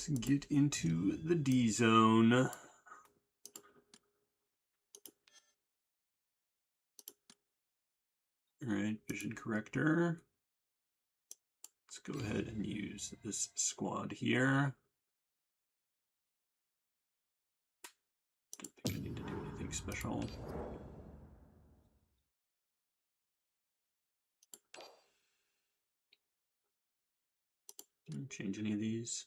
Let's get into the D zone. Alright, vision corrector. Let's go ahead and use this squad here. Don't think I need to do anything special. Change any of these?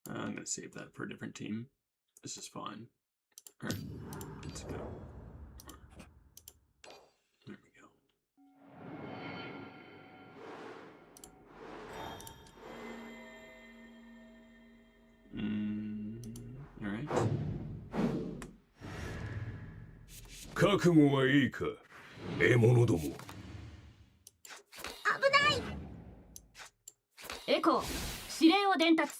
I'm going to save that for a different team. This is fine. Alright, let's go. There we go. Alright. 覚悟はいいか、獲物ども。危ない。エコー、指令を伝達。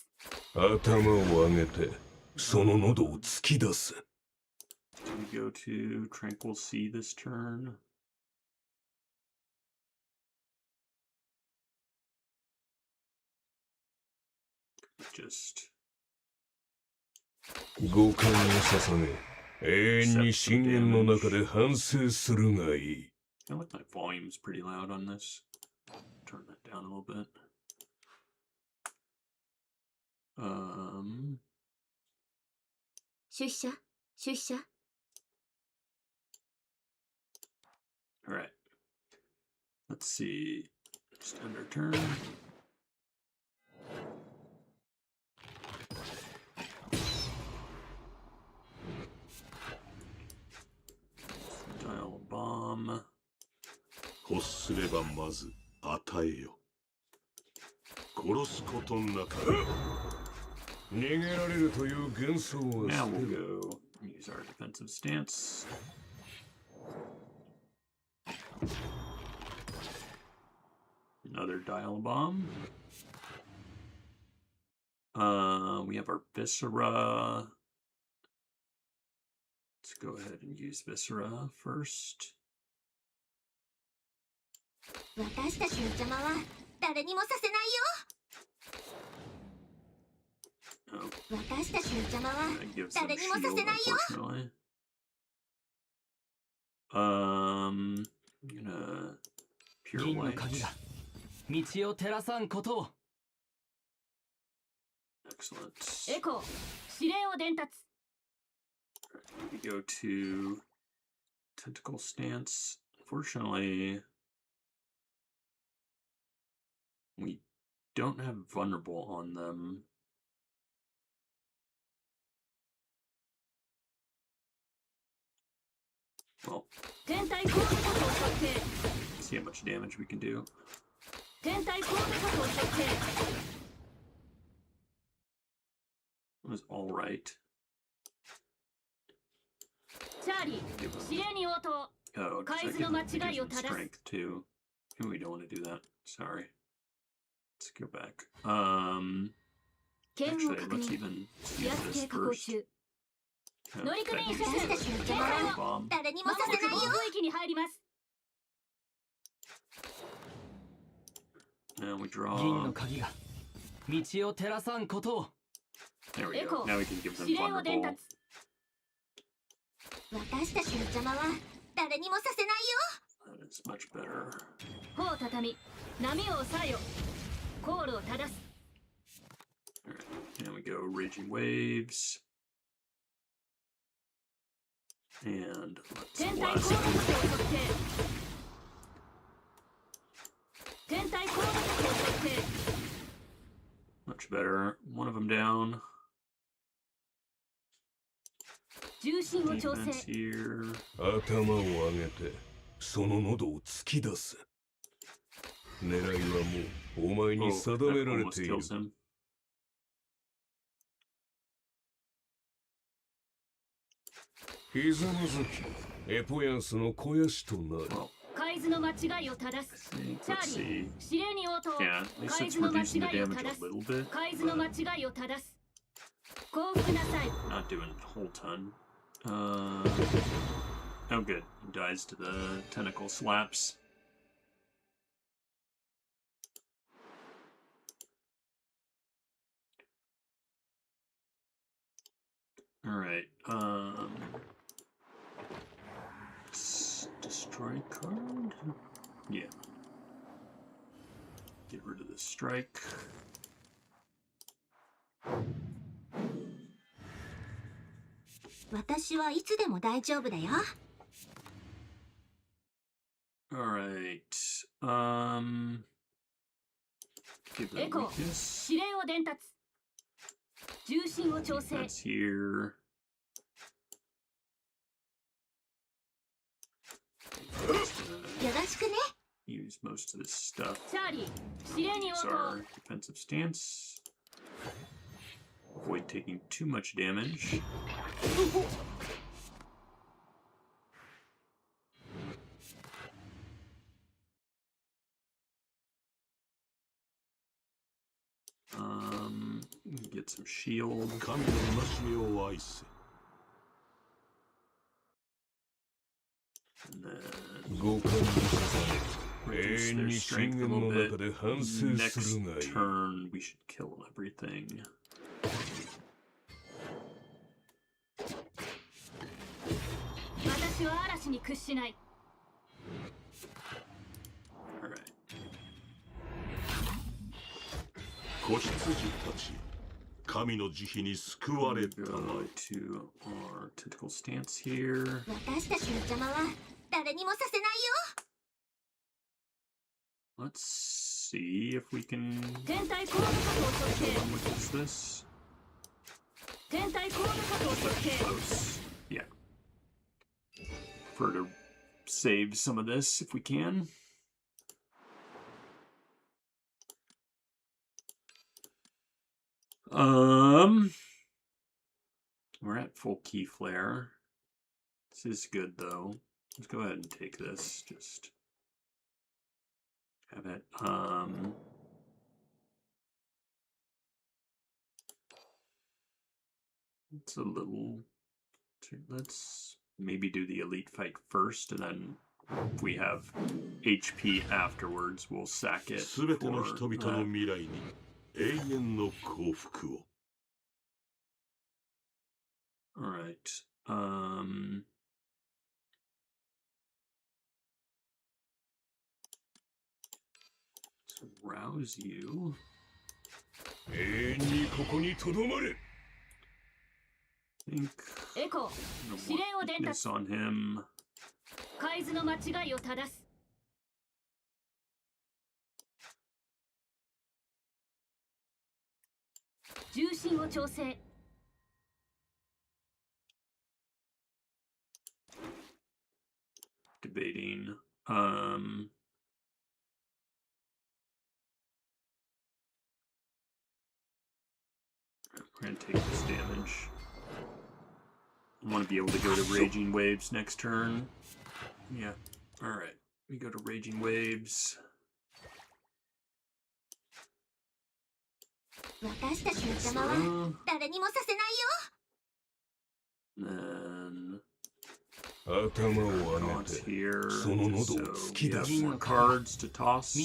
頭を上げて、その喉を突き出す。Do we go to Tranquil Sea this turn? Just 五感を捧げ、永遠に深淵の中で反省するがいい。I feel like my volume's pretty loud on this. Turn that down a little bit. Um. 出社、出社。All right. Let's see. Just end our turn. Dial a bomb. 欲すればまず与えよ。殺すことなかれ。逃げられるという幻想は Now we'll go use our defensive stance. Another dial bomb. We have our Viscera. Let's go ahead and use Viscera first. 私たちの邪魔は誰にもさせないよ。私たちの邪魔は誰にもさせないよ。I'm gonna pure 銀の light. 鍵だ。道を照らさんことを。Excellent. エコー、指令を伝達。We go to tentacle stance. Unfortunately, we don't have vulnerable on them. Well, 天体攻撃波を設定。 see how much damage we can do. 天体攻撃波を設定。 It was all right. チャーリー、指令に応答。 Oh, 'cause I Kai's no can reduce machigai my o tadasu. strength too. And we don't want to do that. Sorry. Let's go back. 剣を Actually, 確 let's 認。 even 気 use 圧 this 計加工 first. 中。 Oh, 乗組員 that 諸 uses 君、this 警戒 dive を bomb. 誰にもさせないよ。暴風域に入ります。 Now we 銀 draw. の鍵が。道を照らさんことを。 There we go. Echo. Now we can give them 指令を伝 vulnerable. 達。私たちの邪魔は誰にもさせないよ。 That is much better. 帆を畳み、波を抑えよ。コールを正す。 Alright. Now we go raging waves. And let's 天体攻撃 blast 波を設定。天体攻撃波を設定。 much better. One of them down. 重心を調整。 Defense here. 頭を上げて、その喉を突き出す。狙いはもうお前 Oh, に that 定められ almost ている。 kills him. ひざまずき、エポヤンスの肥やしとなる。 Well, 海図の間違いを正す。 I think, チャ let's ーリ see. ー、指令に応答。 Yeah, at least 海 it's 図の間 reducing the 違いを damage 正 a す。 little bit. 海図の間 But 違いを正す。降伏なさい。 not doing a whole ton. Oh, good. He dies to the tentacle slaps. Alright, destroy card? Yeah. Get rid of the strike. Alright, give them weakness. Defense here. Use most of this stuff. Use our defensive stance. Avoid taking too much damage. Get some shield. And then reduce their strength a little bit. Next turn, we should kill everything. Alright. Go to our tentacle stance here. Let's see if we can. What is this? Close. Yeah. Prefer to save some of this if we can. We're at full key flare. This is good though. Let's go ahead and take this. Just have it. It's a little. Let's maybe do the elite fight first, and then if we have HP afterwards, we'll sack it. Alright. So rouse you. I think weakness on him. Debating. We're gonna take this damage. I want to be able to go to Raging Waves next turn. Yeah. Alright. We go to Raging Waves. Then cards here. So we have more cards to toss.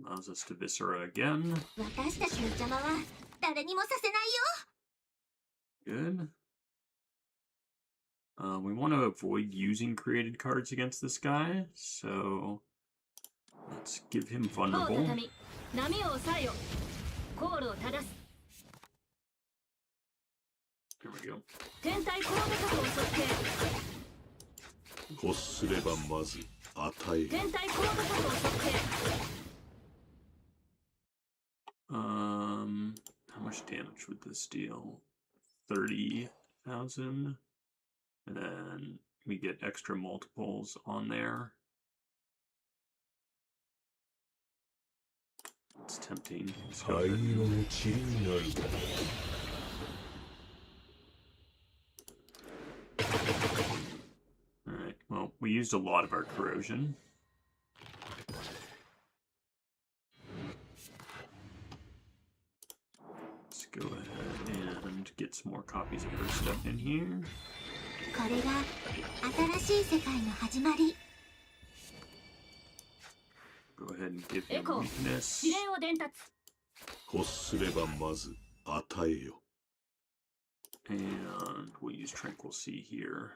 Allows us to Viscera again. Good. We want to avoid using created cards against this guy, so let's give him vulnerable. There we go. How much damage would this deal? 30,000. And then we get extra multiples on there. It's tempting. Let's go ahead. Alright, well, we used a lot of our corrosion. Let's go ahead and get some more copies of her stuff in here. Go ahead and give him weakness. And we'll use Tranquil Sea here.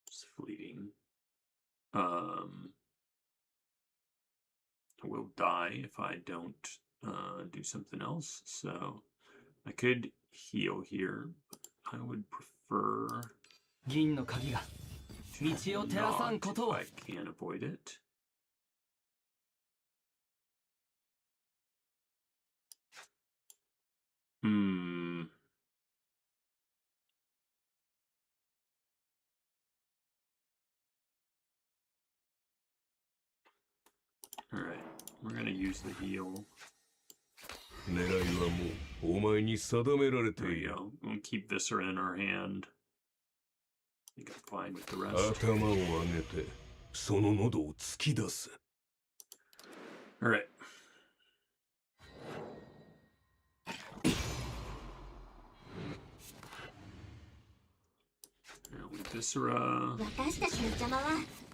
It's fleeting. I will die if I don't do something else. So I could heal here, but I would prefer 銀の鍵が to 道を照らさん not こ if とを I can avoid it. Hmm. Alright, we're gonna use the heal. 狙いはもうお前に定められて There い we る。 go. We'll keep Viscera in our hand. I think I'm fine with the rest. 頭を上げてその喉を突き出す。 Alright. Now we Viscera. 私たちの邪魔は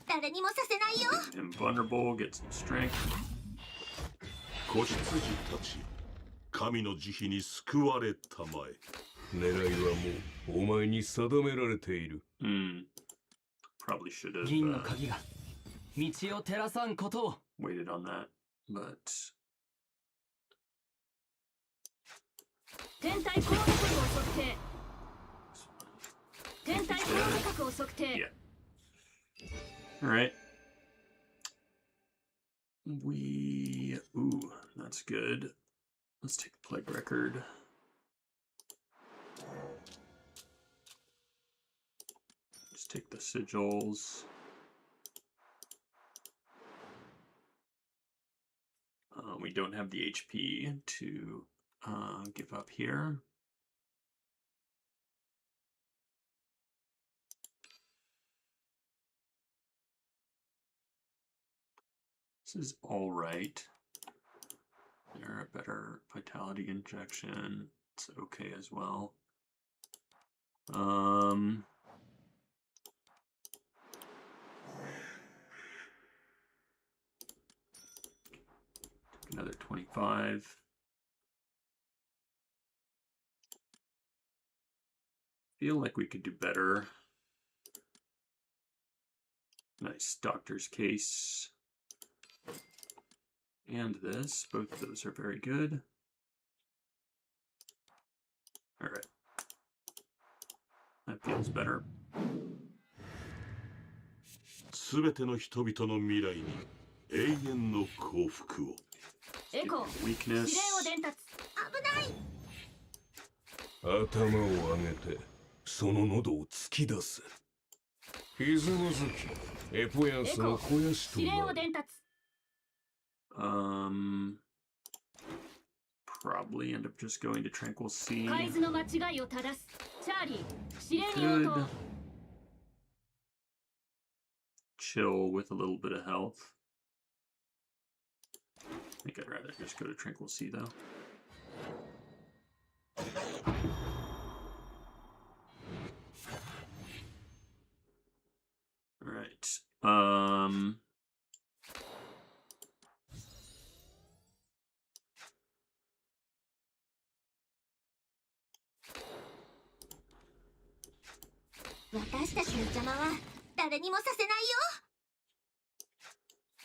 誰にもさせないよ。 Invulnerable, get some strength. 子羊たち、神の慈悲に救われたまえ。狙いはもうお前に定められている。Probably should have 銀の鍵が道を照らさんことを waited on that, but 天体高度角を測定。天体高度角を測定。 yeah. Alright. Ooh, that's good. Let's take the plague record. Just take the sigils. We don't have the HP to give up here. This is all right. There, a better vitality injection. It's okay as well. Another 25. Feel like we could do better. Nice doctor's case. And this, both of those are very good. All right. That feels better. すべての人々の未来に永遠の幸福を。エコー、指 Weakness. 令を伝達。頭を上げてその喉を突き出す。ひざまずき、エポヤンスの肥やしと指令なる。を伝達。Probably end up just going to Tranquil Sea. 海図の間違いを正す。チャーリー、指令に応 Could 答。 chill with a little bit of health. I think I'd rather just go to Tranquil Sea though. All right. 私たちの邪魔は誰にもさせないよ。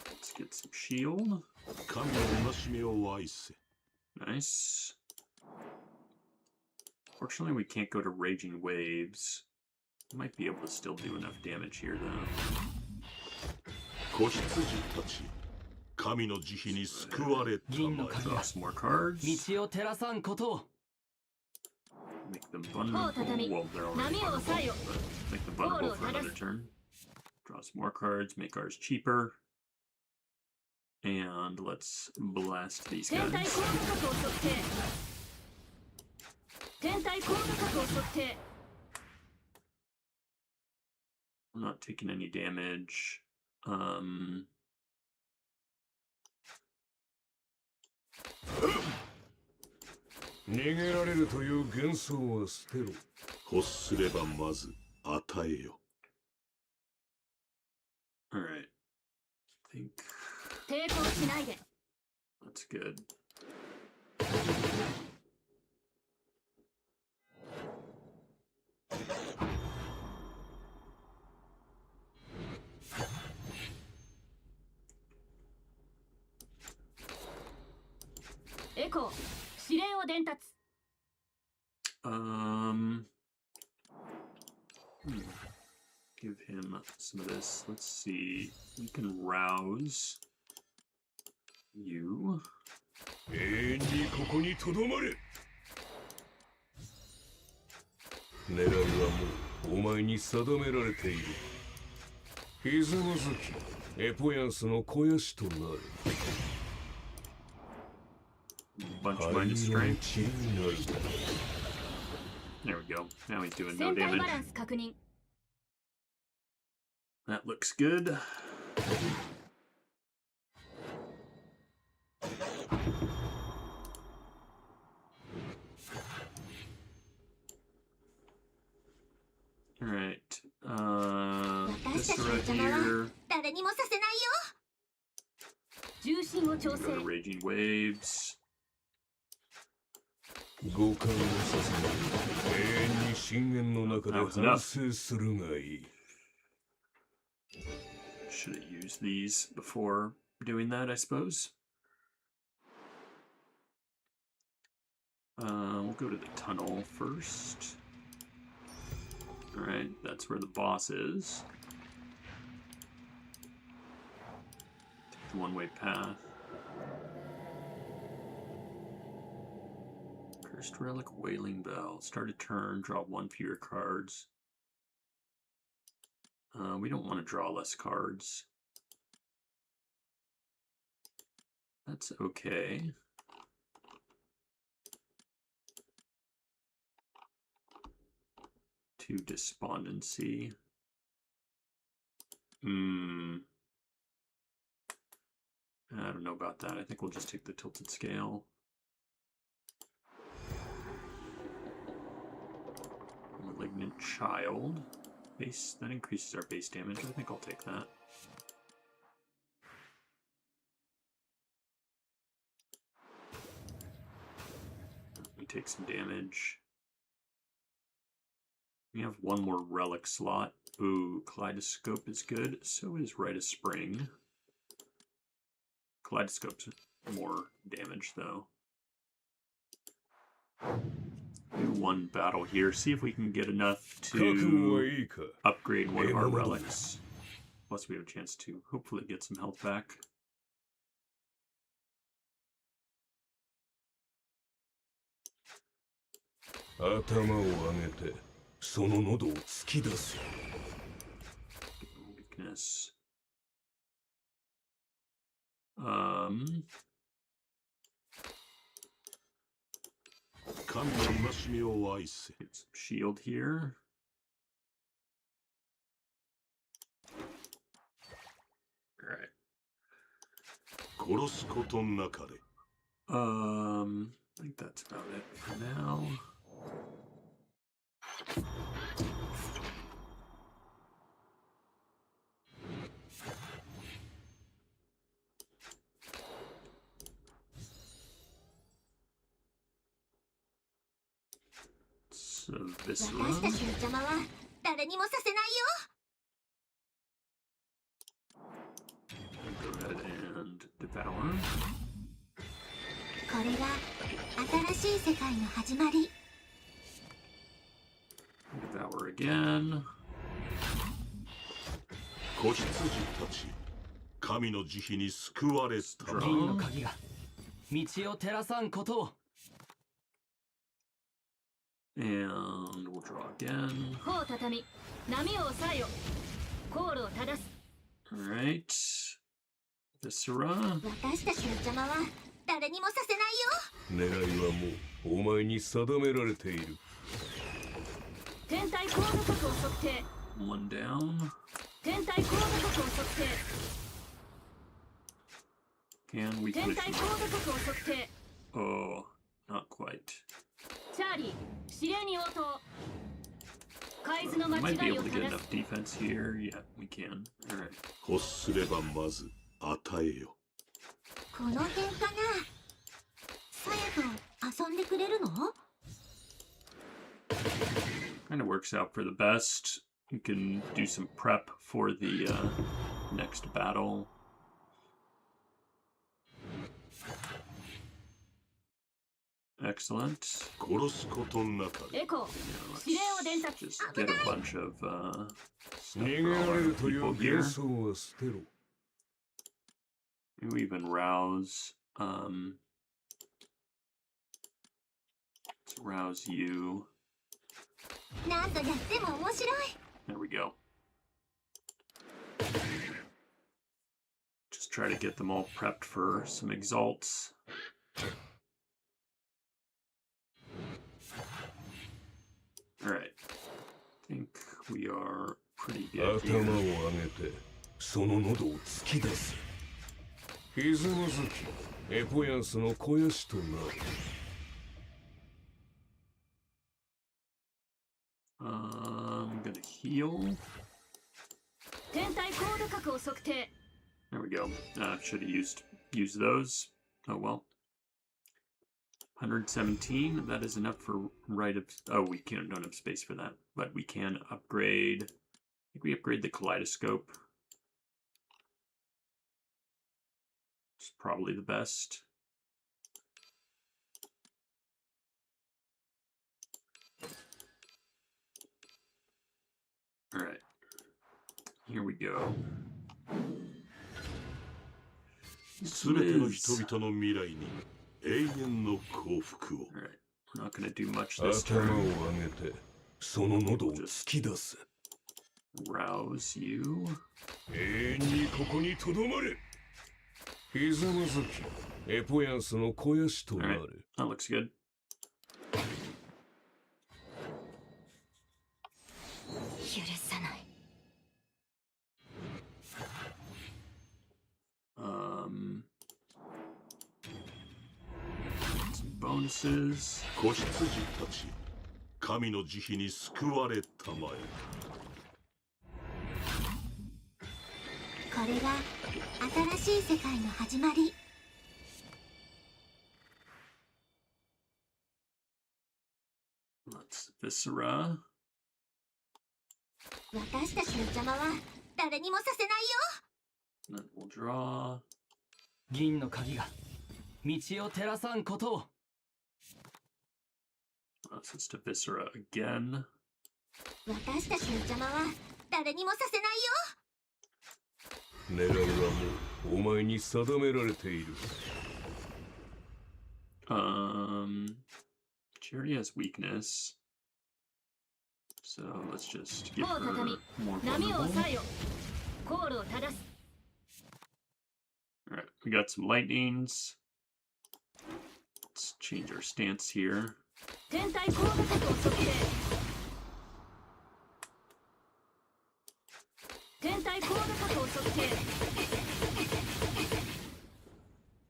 Let's get some shield. 神の戒めを愛せ。 Nice. Fortunately, we can't go to Raging Waves. Might be able to still do enough damage here, though. 子羊たち、神の慈悲に救われたまえ。 Draw some more cards. 道を照らさんことを Make them vulnerable. Well, they're already vulnerable, but make them vulnerable for another turn. Draw some more cards. Make ours cheaper. And let's blast these 天体 guys. 高度角を測定。天体高度角を測定。 I'm not taking any damage. 逃げられるという幻想は捨てろ。欲すればまず与えよ。 All right. I think 抵抗しないで。That's good. Echo 指令を伝達 Give him some of this. Let's see. We can rouse you. 永遠にここにとどまれ。狙いはもうお前に定められている。ひざまずきエポヤンスの肥やしとなる。 Bunch minus strength. There we go. Now he's doing no 全体 damage. バランス確認 That looks good. Alright. This right here. 誰にもさせないよ。重心を調 Go 整 to Raging Waves. 五感をさせない。永遠に深淵の中で反省するがいい。 Should have used these before doing that, I suppose. We'll go to the tunnel first. Alright, that's where the boss is. Take the one-way path. Cursed Relic, Wailing Bell. Start a turn, draw one fewer cards. We don't want to draw less cards. That's okay. To Despondency. I don't know about that. I think we'll just take the Tilted Scale. Malignant Child. Base, that increases our base damage. I think I'll take that. We take some damage. We have one more relic slot. Ooh, Kaleidoscope is good. So is Rite of Spring. Kaleidoscope's more damage, though. Do one battle here. See if we can get enough to upgrade one of our relics. Plus, we have a chance to hopefully get some health back. Weakness. Get some shield here. Alright. I think that's about it for now. So this 私たちの邪魔は誰にもさせないよ。 Go ahead and devour. これが新しい世界の始まり。 Devour again. 子羊たち、神の慈悲に救われた。銀の鍵が道を照らさんことを。 And we'll draw again. 帆を畳み波を抑えよ航路を正す Alright. Viscera. 私たちの邪魔は誰にもさせないよ。狙いはもうお前に定められている。天体高度角を測定 One down. 天体高度角を測定 Can we 天 push 体 him? 高度角を測定 Oh, not quite. チャーリー指令に応答海図の We 間 might be 違い able を to get 正 enough す defense here. Yeah, we can. Alright. 欲すればまず与えよ。この辺かな。さやと遊んでくれるの？ Kind of works out for the best. You can do some prep for the next battle. Excellent. 殺すことなかれ。エコー Let's 指令を伝達 just get a bunch of stuff 逃げ for ら all れ our るという people 幻 here. 想は捨てろ。 You even rouse. Let's rouse you. 何度やっても面白い。 There we go. Just try to get them all prepped for some exalts. Alright. I think we are pretty good 頭を here. 上げてその喉を突き出す。ひざまずきエポヤンスの肥やしとなる。 I'm gonna heal. 天体コード角を測定 There we go. Should have used those. Oh well. 117. That is enough for oh, we don't have space for that, but we can upgrade. I think we upgrade the kaleidoscope. It's probably the best. All right. Here we go. すべての人々の未来に永遠の幸福を。 All right. We're not going to do much this 頭を turn. 上げてその喉を突き出す。 Rouse you. 永遠にここにとどまれ。ひざまずきエポヤンスの肥やしとな All right. る。 That looks good. 許さない。 Some bonuses. 子羊たち神の慈悲に救われたまえ。 これが新しい世界の始まり。 Let's Viscera. 私たちの邪魔は誰にもさせないよ。 Then we'll draw. 銀の鍵が道を照らさんことを。 So it's to Viscera again. 私たちの邪魔は誰にもさせないよ。狙いはもうお前に定められている。 She already has weakness. So let's just give もう her 畳 more 波を vulnerable. 抑えよコールを正す Alright, we got some lightnings. Let's change our stance here. 天体コード角を測定天体コード角を測定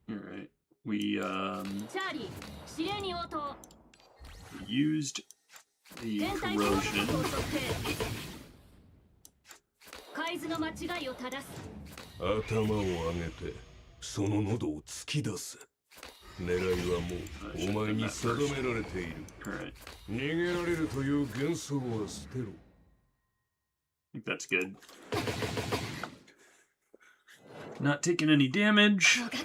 Alright. We チャーリー指令に応答 used the 天体コード corrosion. 角を測定海図の間違いを正す 頭を上げてその喉を突き出す。狙いはもうお前に定められている。 Alright. 逃げられるという幻想は捨てろ。 I think that's good. Not taking any damage. もがけ。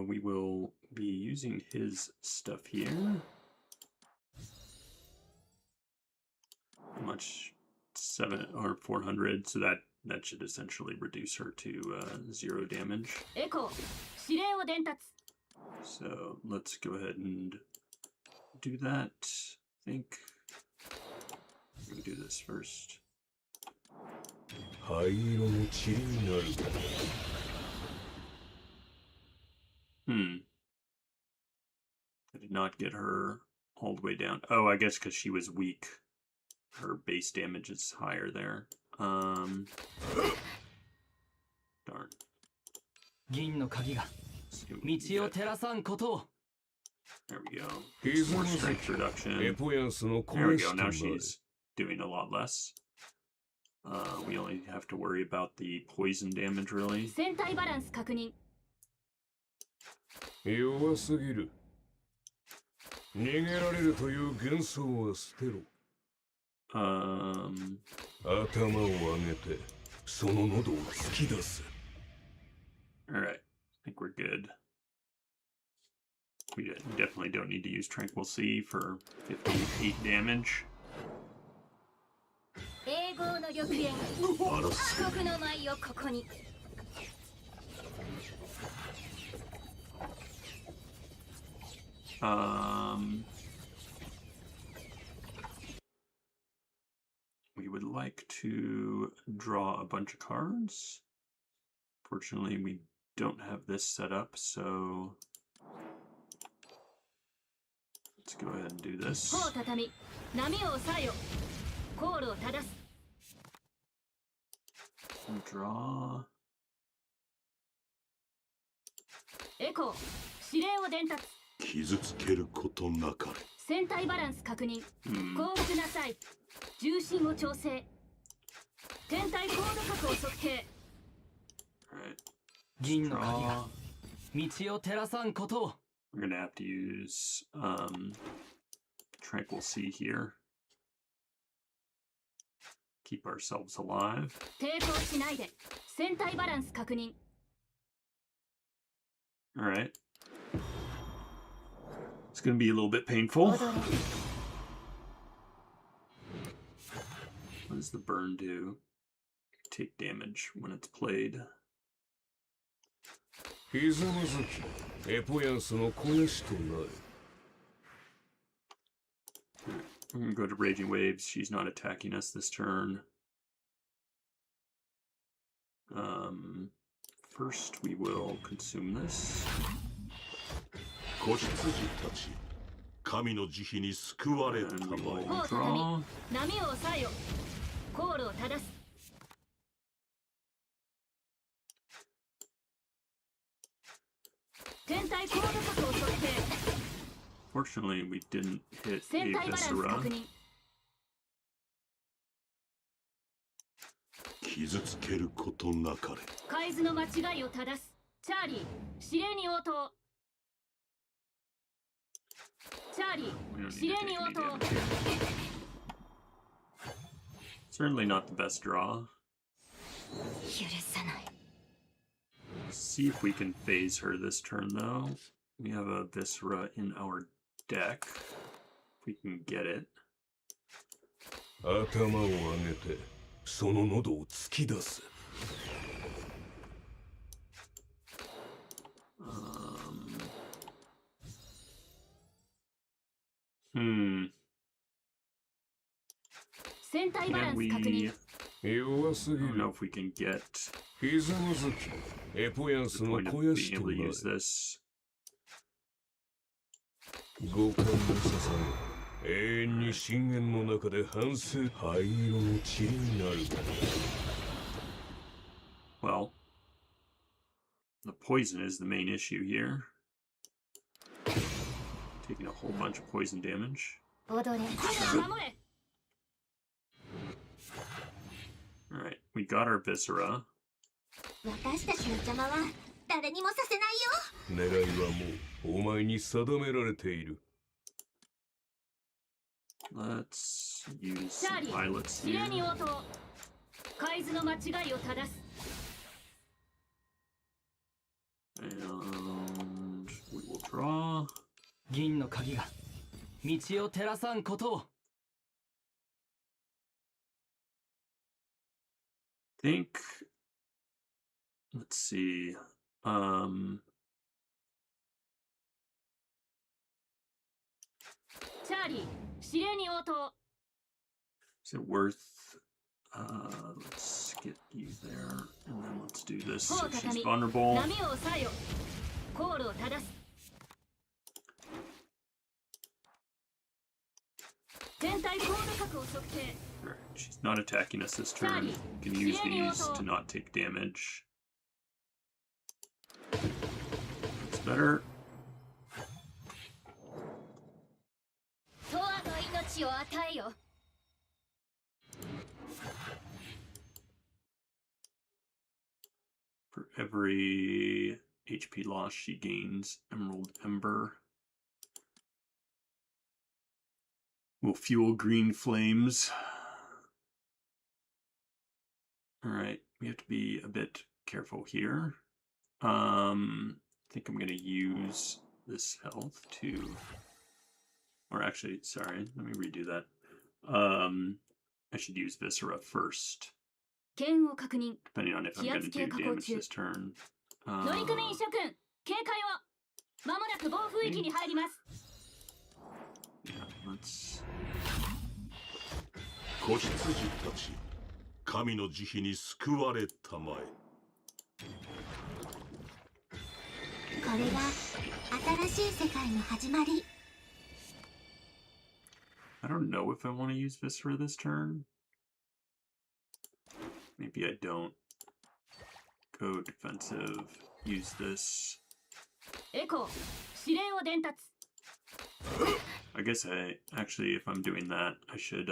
We will be using his stuff here. How much? 7 or 400. So that should essentially reduce her to 0 damage. エコー指令を伝達 So let's go ahead and do that. I think we can do this first. 灰色の塵になる。 I did not get her all the way down. Oh, I guess because she was weak. Her base damage is higher there. Darn. 銀の鍵が Let's see what we 道 can を get. 照らさんことを。 There we go. ひざ More まず strength きエ reduction. ポヤンスの There we 肥や go. しと Now なる。 she's doing a lot less. We only have to worry about the poison damage, really. 戦体バランス確認。弱すぎる。逃げられるという幻想は捨てろ。頭を上げて、その喉を突き出せ。Alright, I think we're good. We definitely don't need to use Tranquil Sea for 58 damage. 栄光の玉燕四国の舞をここに We would like to draw a bunch of cards. Fortunately, we don't have this set up, so let's go ahead and do this. 帆を畳み、波を抑えよ。コールを正す。 Draw. エコー、指令を伝達。傷つけることなかれ。戦体バランス確認。降伏なさい。重心を調整。天体高度角を測定。銀の鍵が道を照らさんことを。 We're gonna have to use Tranquil Sea here. Keep ourselves alive. 抵抗しないで。戦体バランス確認。 Alright. It's gonna be a little bit painful. 踊れ What does the burn do? Take damage when it's played. ひざまずき、エポヤンスの肥やしとなる。We're gonna go to Raging Waves. She's not attacking us this turn. First we will consume this. 子羊たち、神の慈悲に救われた And ま we え。 will 帆を畳 draw. み、波を抑えよ。コールを正す。天体高度角を測定。 Fortunately, we didn't hit a 戦体バランス Viscera. 確認。傷つけることなかれ。海図の間違いを正す。チャーリー、指令に応答。チャーリ We ー、 don't 指 need 令 to に take 応 any 答。 damage here. Certainly not the best draw. 許さない See if we can phase her this turn, though. We have a Viscera in our deck. If we can get it. 頭を上げて、その喉を突き出せ。戦体バラ Can ンス確 we... 認。弱すぎ I don't る know。if we can get ひざまずき、エポヤン the スの point of 肥や being しと able な to る。 use this. 五感の支え、永遠に深淵の中で反省灰色の塵になる。 Well, the poison is the main issue here. Taking a whole bunch of poison damage. 踊れ守れ。 Alright, we got our Viscera. 私たちの邪魔は誰にもさせないよ狙いはもうお前に定められている。 Let's use チャー some リー、 pilots 指令 here. に応答。海図の間違いを正す。 And we will draw. 銀の鍵が道を照らさんことを。 Think. Let's see.チャーリー、指令に応答。 Is it worth? Let's get you there, and then let's do this. So she's vulnerable. 波を抑えよ。コールを正す。天体高度角を測定。 Alright, she's not attacking us this turn. You can use these to not take damage. That's better. 永遠の命を与えよ every HP loss she gains Emerald Ember. Will fuel green flames. Alright, we have to be a bit careful here. I think I'm gonna use this health to, or actually, sorry, let me redo that. I should use Viscera first, 剣を確認 depending on if I'm gonna do damage this turn. 乗組員諸君警戒をまもなく暴風域に入ります Yeah, let's. 子羊たち、神の慈悲に救われたまえ。これが新しい世界の始まり。 I don't know if I want to use Viscera this turn. Maybe I don't. Go defensive. Use this. エコー指令を伝達 I guess actually, if I'm doing that, I should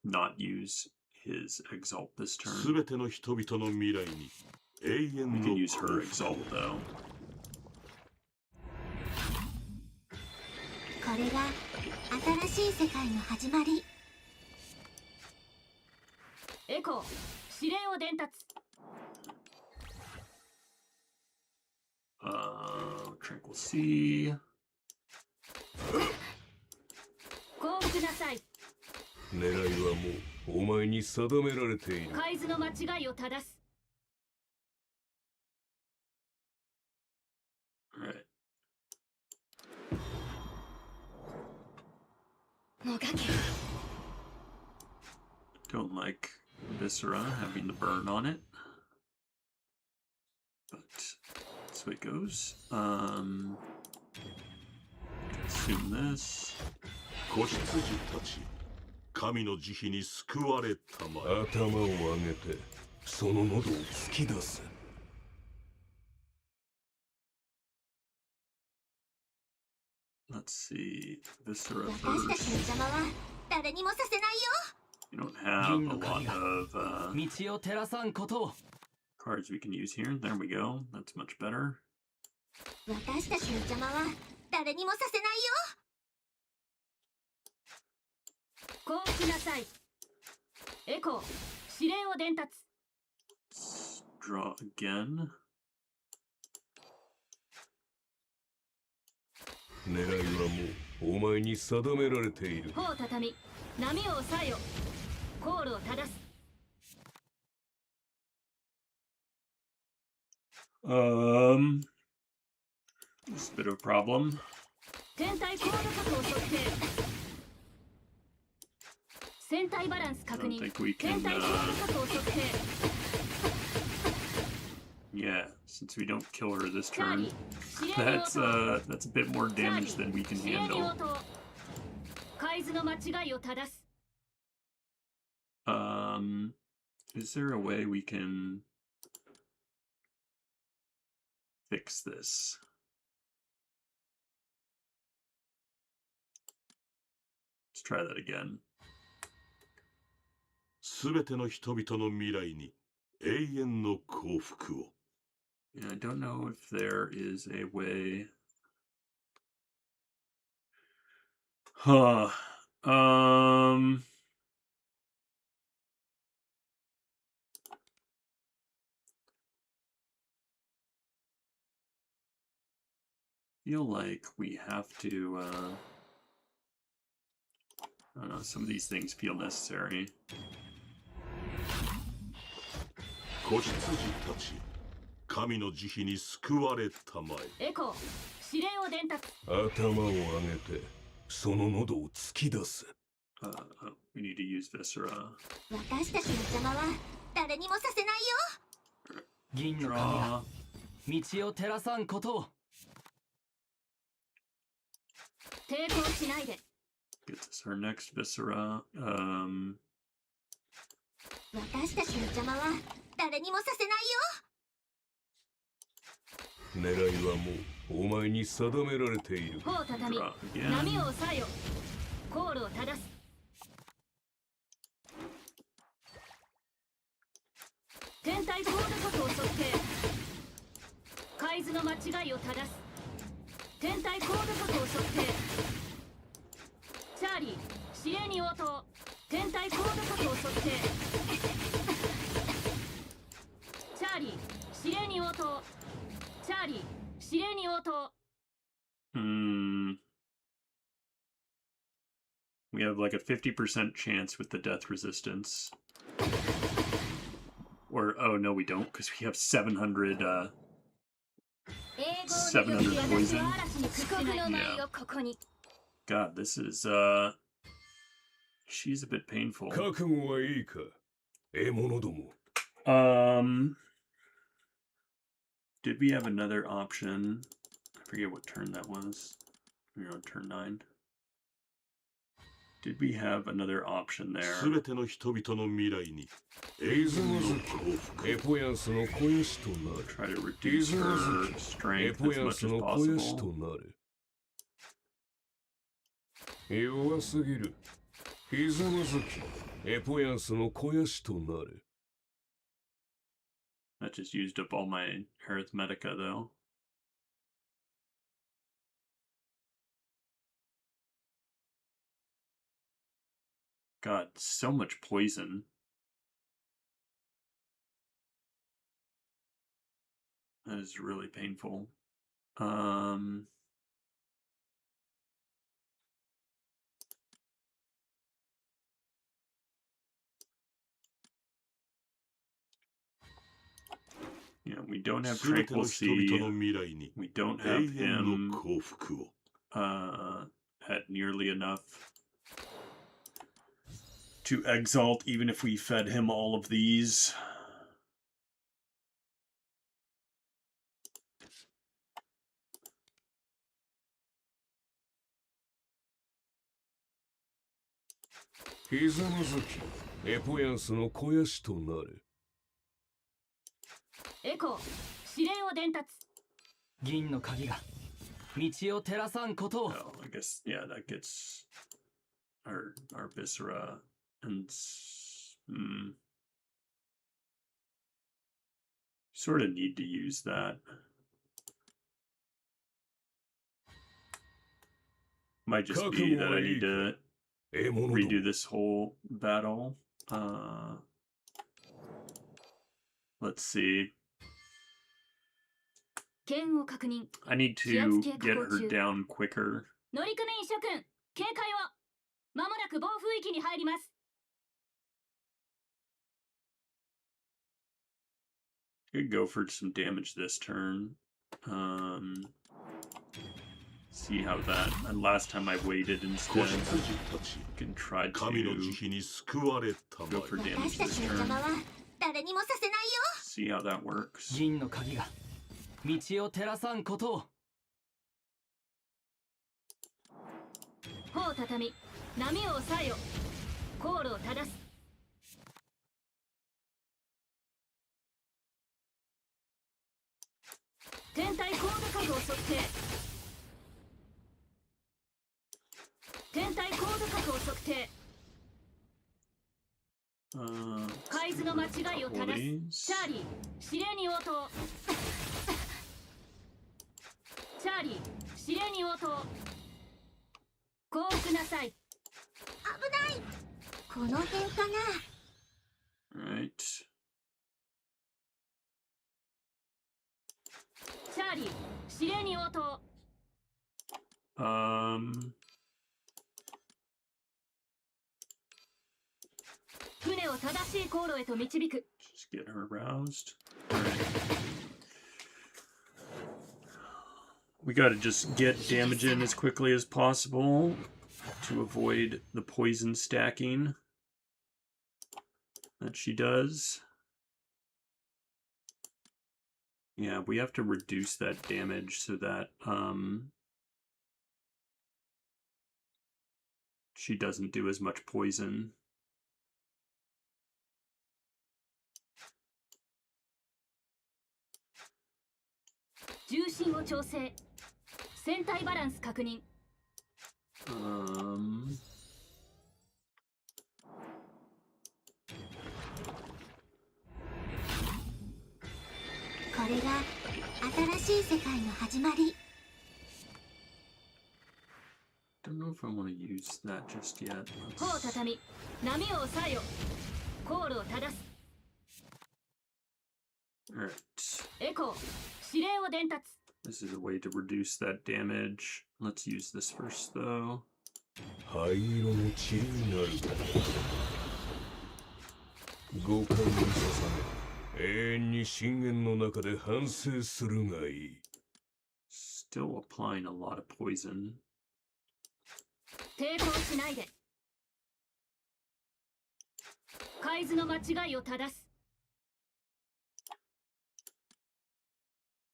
not use his Exalt this turn. すべての人々の未来に永遠 We の can use her Exalt though. これが新しい世界の始まり。エコー指令を伝達 Tranquil Sea. 降伏なさい 狙いはもうお前に定められている。海図の間違いを正す Alright. もがけ Don't like Viscera having the burn on it. But that's the way it goes. Consume this. 子羊たち、神の慈悲に救われたまえ。頭を上げて、その喉を突き出す。Let's see. Viscera 私たちの first. 邪魔は誰にもさせないよ。 We don't have a lot of 道を照らさんことを cards we can use here. There we go. That's much better. 私たちの邪魔は誰にもさせないよ。 降伏なさいエコー指令を伝達 Let's draw again. 狙いはもうお前に定められている。帆を畳み波を抑えよ航路を正す It's a bit of a problem. 天体高度角を測定船体バランス確 I don't 認 think we 天 can. 体高度角を測定 Yeah, since we don't kill her this チャーリ turn, ー指令に応 that's a bit more 答チャーリ damage than we can ー指令に応 handle. 答海図の間違いを正す Is there a way we can fix this? Let's try that again. すべての人々の未来に永遠の幸福を。 Yeah, I don't know if there is a way. Huh. Feel like we have to, I don't know, some of these things feel necessary. 子羊たち、神の慈悲に救われたまえ。エコー指令を伝達頭を上げて、その喉を突き出す。We need to use Viscera. 私たちの邪魔は誰にもさせないよ。銀の神が Draw. 道を照らさんことを 抵抗しないで Gets us our next Viscera. 私たちの邪魔は誰にもさせないよ。狙いはもうお前に定められている。帆を畳み Draw again. 波を抑えよ航路を正す天体高度角を測定海図の間違いを正す。天体高度角を測定。チャーリー指令に応答。天体高度角を測定。チャーリー指令に応答。チャーリー指令に応答。We have like a 50% chance with the death resistance. Or, oh no, we don't, because we have 700 poison. Yeah. God, this is, she's a bit painful. Did we have another option? I forget what turn that was. We were on turn 9. Did we have another option there? Try to reduce her strength as much as possible. That just used up all my arithmetica, though. God, so much poison. That is really painful. Yeah, we don't have Tranquil Sea. We don't have him at nearly enough to exalt, even if we fed him all of these. Echo, 指令を伝達。銀の鍵が道を照らさんことを。Well, I guess, yeah, that gets our viscera and sort of need to use that. Might just be that I need to redo this whole battle. Let's see. I need to get her down quicker. 乗組員諸君、警戒を。まもなく暴風域に入ります。Could go for some damage this turn. See how that. And last time I waited instead. Can try to go for damage this turn. See how that works. 銀の鍵が道を照らさんことを。帆を畳み、波を抑えよ。航路を正す。天体高度角を測定。天体高度角を測定。海図の間違いを正す。チャーリー指令に応答。チャーリー指令に応答。降伏なさい。危ない。この辺かな。Right. チャーリー指令に応答。船を正しい航路へと導く。Just get her aroused. Right. We gotta just get damage in as quickly as possible to avoid the poison stacking that she does. Yeah, we have to reduce that damage so that she doesn't do as much poison. い世界の始まり。 Don't know if I want to use that just yet. 帆を畳み波を抑えよ。航路を正す。 Alright. エコー指令を伝達。 This is a way to reduce that damage. Let's use this first, though. 灰色の塵になるか。五感に捧め、永遠に深淵の中で反省するがいい。Still applying a lot of poison. 抵抗しないで。海図の間違いを正す。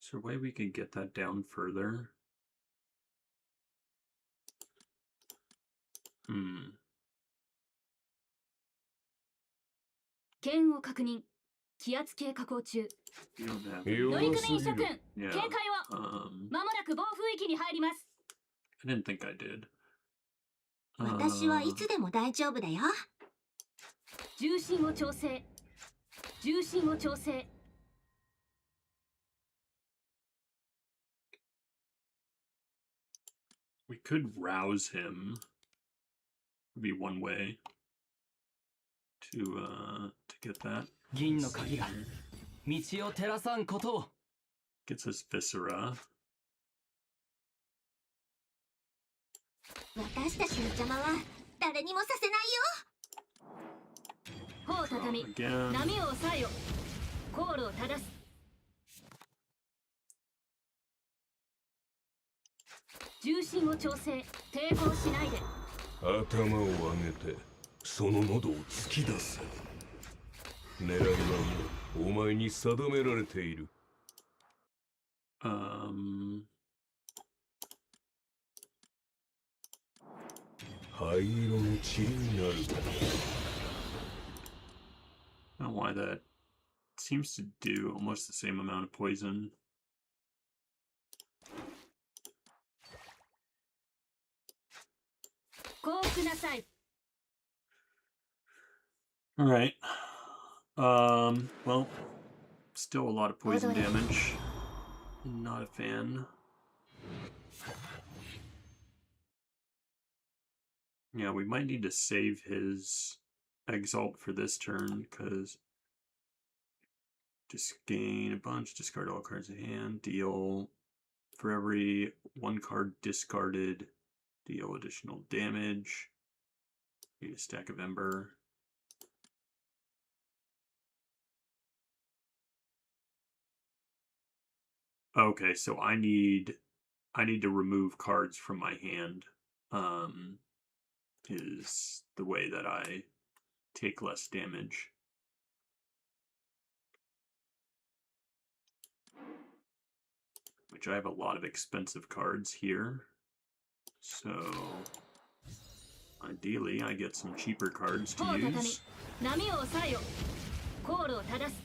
Is there a way we can get that down further? Hmm. 剣を確認。気圧計下降中。 You don't have any. 乗組員諸君、 Yeah. 警戒を。まもなく暴風域に入ります。 I didn't think I did. 私はいつでも大丈夫だよ。重心を調整。重心を調整。 We could rouse him. Would be one way to get that. 銀の鍵が道を照らさんことを。 Gets us viscera. 私たちの邪魔は誰にもさせないよ。 帆を畳み Again. 波を抑えよ。航路を正す。重心を調整。抵抗しないで。頭を上げてその喉を突き出せ。狙いはもうお前に定められている。灰色の塵になるか。 I don't know why that seems to do almost the same amount of poison. All right. Well, still a lot of poison damage. Not a fan. Yeah, we might need to save his Exalt for this turn, because just gain a bunch, discard all cards in hand, deal for every one card discarded, deal additional damage. Need a stack of Ember. Okay, so I need to remove cards from my hand. Is the way that I take less damage. Which I have a lot of expensive cards here. So ideally I get some cheaper cards to use. 波を抑えよ。航路を正す。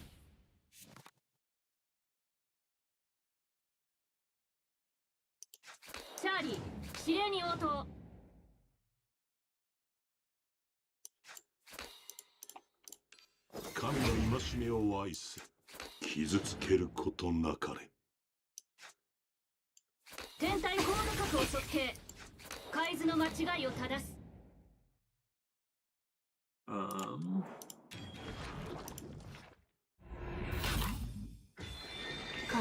チャーリー、指令に応答。神の戒めを愛せ。傷つけることなかれ。天体コード角を測定。海図の間違いを正す。こ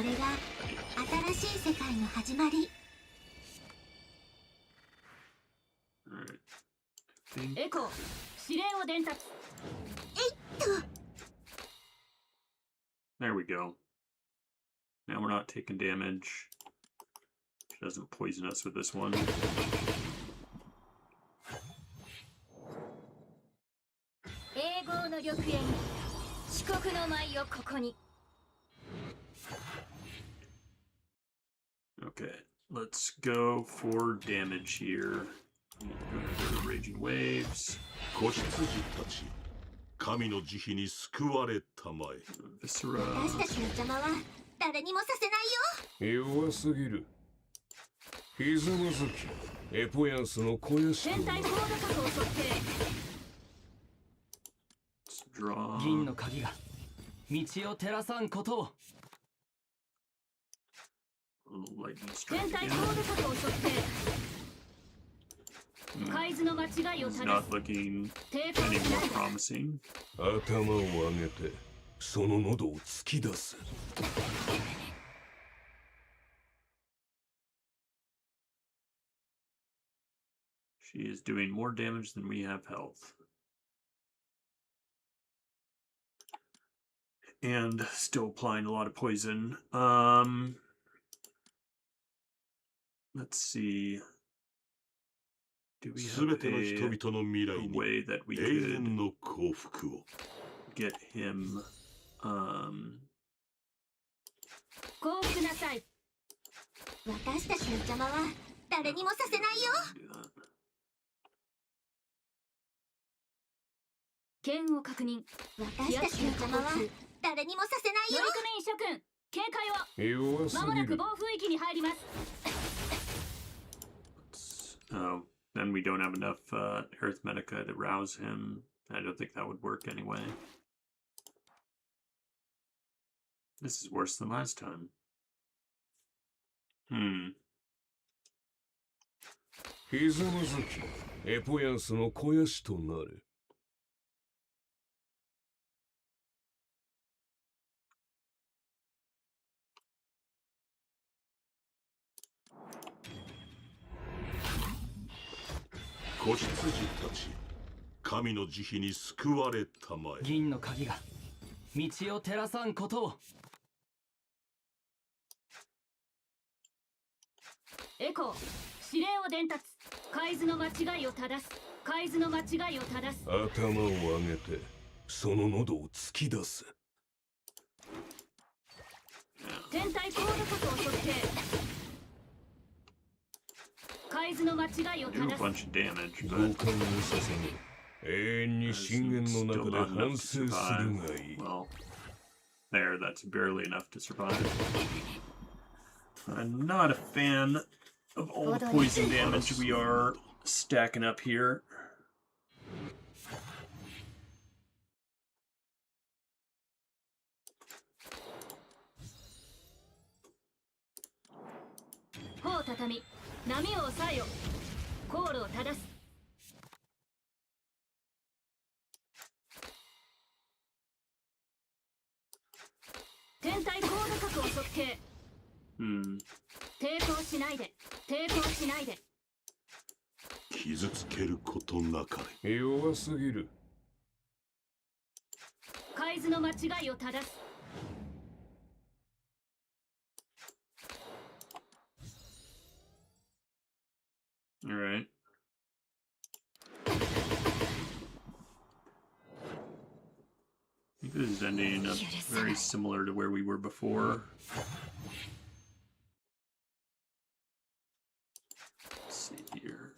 れが新しい世界の始まり。 Alright. エコー、指令を伝達。 There we go. Now we're not taking damage. She doesn't poison us with this one. 英語の緑園、四国の舞をここに。 Okay, let's go for damage here. I'm gonna go to Raging Waves. 子羊たち、神の慈悲に救われたまえ。 Viscera. 私たちの邪魔は誰にもさせないよ。弱すぎる。ひざまずき、エポヤンスの肥やし天体コード角を測定。 Let's draw. 銀の鍵が道を照らさんことを。lightning strike 天体 again. コード速を測定 Hmm. 海図の間違いを It's 正 not す looking 抵抗 any しな more いで promising. 頭を上げてその喉を突き出す。 She is doing more damage than we have health. And still applying a lot of poison. Let's see. Do we すべ have ての人 a 々の未来に way that we 永 could 遠の幸福を。 get him 降伏なさい私たちの邪魔は誰にもさせないよ。 do that. 剣を確認私たちの邪魔は誰にもさせない乗よ。組員諸君警戒を弱すまもなくぎる。暴風域に入ります Oh, then we don't have enough arithmetica to rouse him. I don't think that would work anyway. This is worse than last time. Hmm. ひざまずきエポヤンスの肥やしとなれ。子羊たち、神の慈悲に救われたまえ。銀の鍵が道を照らさんことを。エコー指令を伝達海図の間違いを正す海図の間違いを正す頭を上げてその喉を突き出す。天体コード速を測定海図の間違いを Do a 正す bunch of damage, 同 but 感を捧げ、永遠に深淵の still 中で not 反 enough 省 to する survive. がいい。 Well, there, that's barely enough to survive. I'm not a fan of all the poison damage we are stacking up here. 帆を畳み波を抑えよ航路を正す天体高度角を測定 Hmm. 抵抗しないで抵抗しないで傷つけることなかれ。弱すぎる。海図の間違いを正す All right. I think this is ending up very similar to where we were before. Let's see here.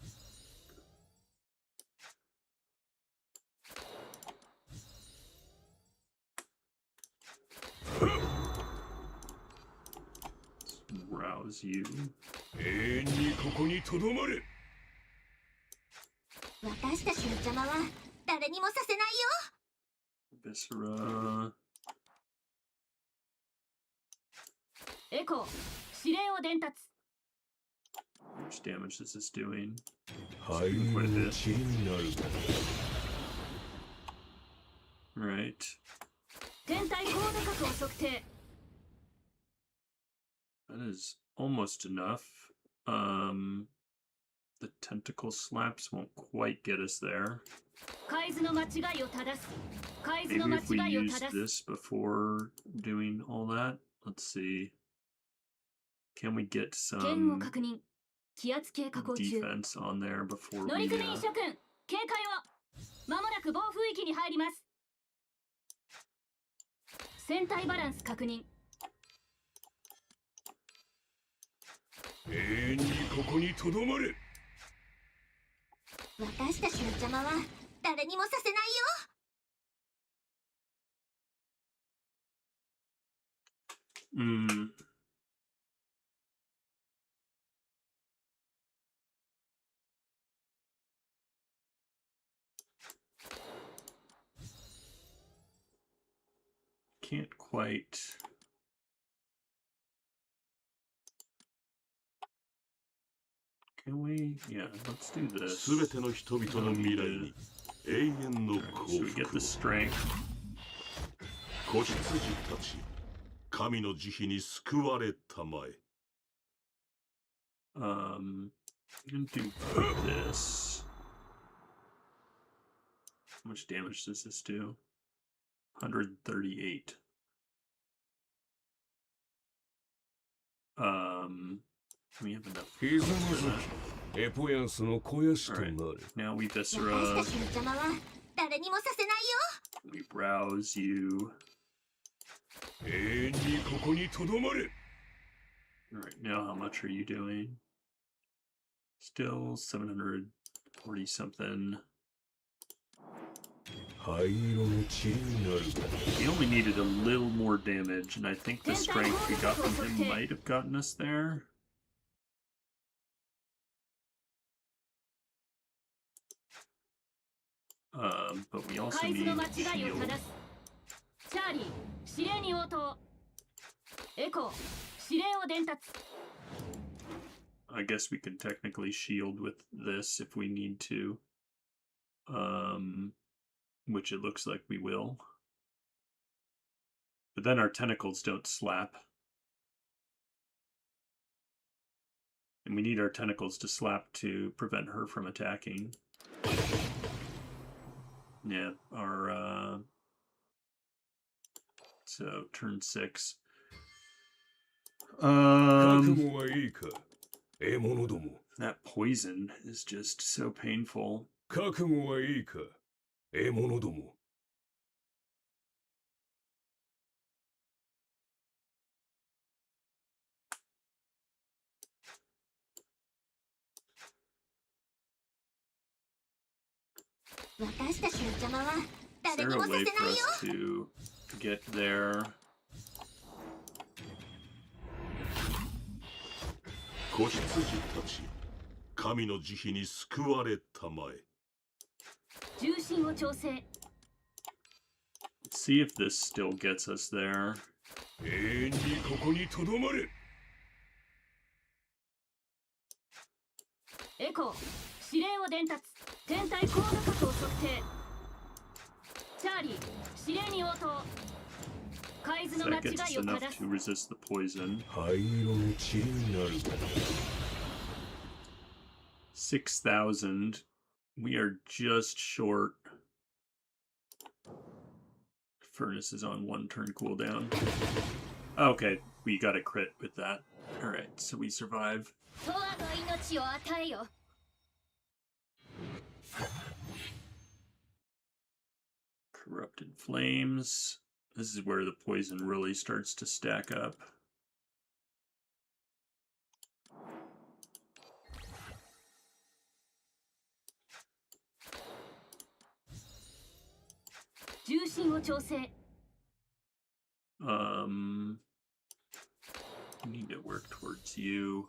Let's rouse you. 永遠にここにとどまれ。私たちの邪魔は誰にもさせないよ。 Viscera. エコー指令を伝達 How much damage this is doing? 灰の塵になる。 Right. 天体高度角を測定 That is almost enough. The tentacle slaps won't quite get us there. 海図の間違いを正す海図 Maybe の間 if we 違いを use 正す this before doing all that. Let's see. Can we get 剣を some 確認気圧計下降中 defense on there before 乗 we 組員諸君警戒をまもなく暴風域に入ります船体バランス確認永遠にここにとどまれ。私たちの邪魔は誰にもさせないよ。 Hmm. Can't quite Can we? Yeah, let's do this. すべての人々の未来に永遠の Alright, 幸 so we get 福 the を。 strength. 子羊たちよ、神の慈悲に救われたまえ。I'm gonna do this. How much damage does this do? 138. We have enough. ひざまずき、エポヤンスの肥やしとなる。 Now we 私 Viscera. たちの邪魔は誰にもさせないよ。 We browse you. 永遠にここにとどまれ。 Alright, now how much are you doing? Still 740 something. 灰色の塵になる。 We only needed a little more damage, and I think the strength we got from him might have gotten us there. But we also 海図 need の間違いを shield. 正す。チャーリー、指令に応答。エコー、指令を伝達。 I guess we can technically shield with this if we need to. Which it looks like we will. But then our tentacles don't slap. And we need our tentacles to slap to prevent her from attacking. Yeah, our, so turn 6. 覚悟はいいか、獲物ども。 That poison is just so painful. 覚悟はいいか、獲物ども。 私たちの邪魔は Is 誰 there に a もさせ way ない for よ。 us to get there? 子羊たちよ、神の慈悲に救われたまえ。 重心を調整。 Let's see if this still gets us there. 永遠にここにとどまれ。 エコー、指令を伝達。天体コード角を測定。チャーリー、指令に応答。海図の間 That gets us 違いを enough 正す。 to resist the poison. 灰色の塵になる。 6,000. We are just short. Furnace is on 1 turn cooldown. Okay, we got a crit with that. Alright, so we survive. 永遠の命を与えよ。 Corrupted Flames. This is where the poison really starts to stack up. Need to work towards you.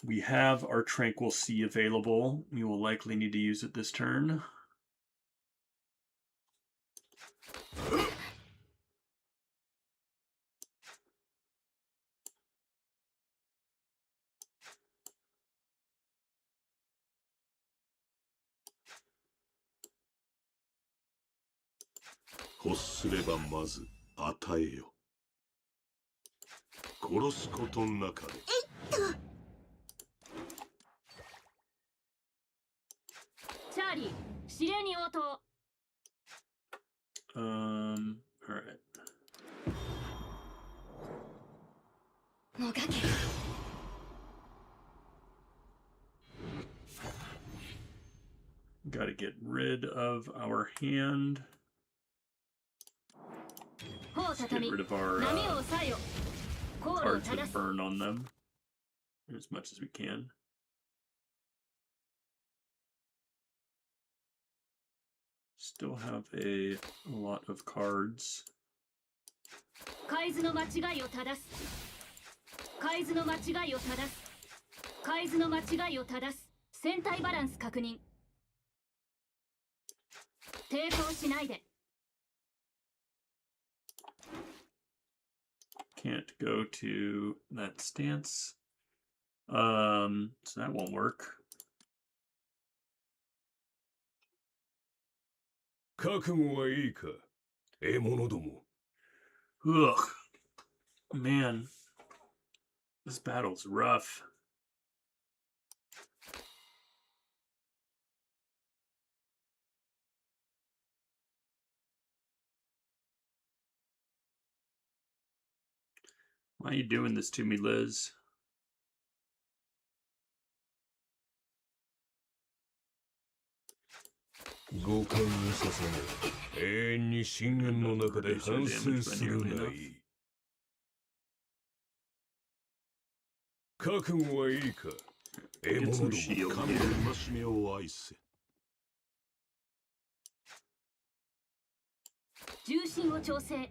We have our Tranquil Sea available. We will likely need to use it this turn. All right. Got to get rid of our hand. Let's get rid of our cards that burn on them as much as we can. Still have a lot of cards. 海図の間違いを正す。海図の間違いを正す。海図の間違いを正す。船体バランス確認。抵抗しないで。 Can't go to that stance. So that won't work. 覚悟はいいか、獲物ども。 Ugh. Man. This battle's rough. Why are you doing this to me, Liz? 五感を捧げ、永遠に深淵の中で反省するがいい。覚悟はいいか、獲物ども。神の戒めを愛せ。重心を調整。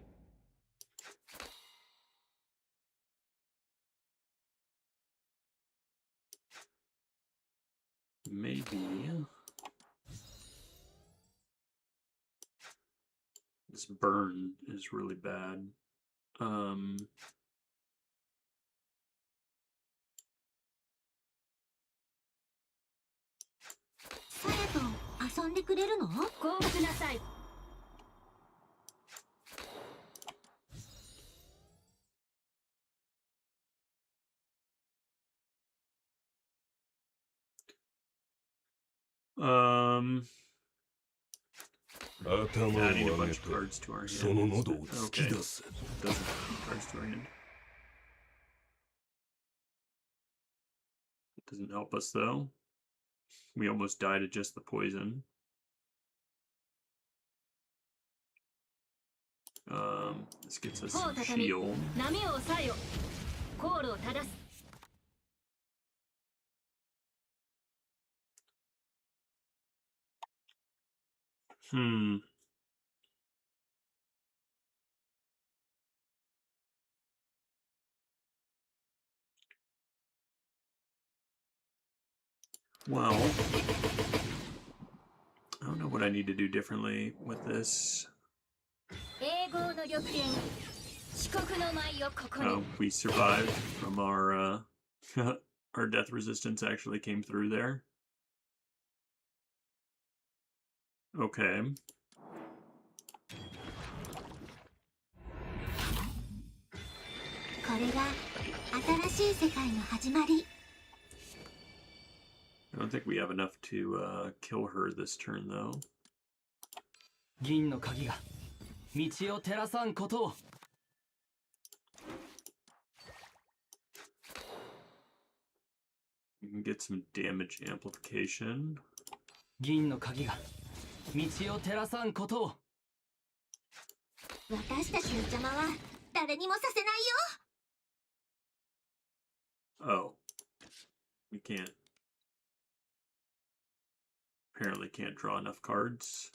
Maybe this burn is really bad. さやと遊んでくれるの？降伏なさい。 頭を adding a 上げ bunch て of cards to our その hand. 喉を突き Okay. 出せ。 Doesn't have cards to our hand. Doesn't help us though. We almost died of just the poison. This gets us some shield. 波を抑えよ。コールを正す。 Well, I don't know what I need to do differently with this. 英語の緑煙。四国の舞をここに。 Oh, we survived from our our death resistance actually came through there. Okay. これが新しい世界の始まり。 I don't think we have enough to kill her this turn though. 銀の鍵が道を照らさんことを。 We can get some damage amplification. 銀の鍵が道を照らさんことを。 私たちの邪魔は誰にもさせないよ。 Oh. We can't. Apparently can't draw enough cards.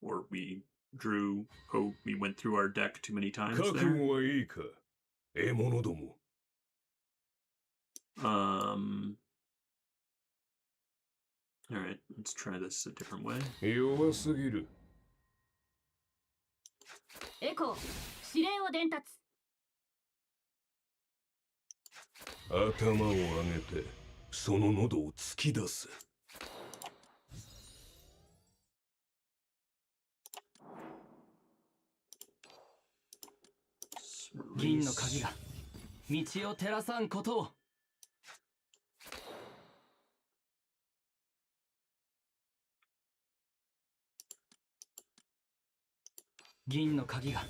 Or we drew. Oh, we went through our deck too many times 覚 there. 悟はいいか、獲物ども。 Alright, let's try this a different way. 弱すぎる。エコー、指令を伝達。 頭を上げてその喉を突き出せ。 銀の鍵が道を照らさんことを。 銀の鍵が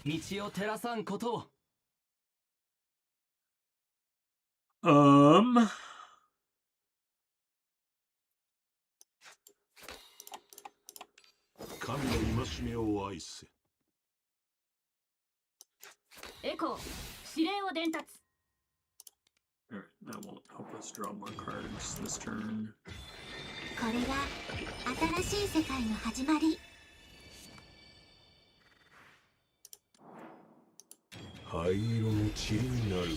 道を照らさんことを。 神の戒めを愛せ。 エコー、指令を伝達。 Alright, that won't help us draw more cards this turn. これが新しい世界の始まり。 灰色の塵になる。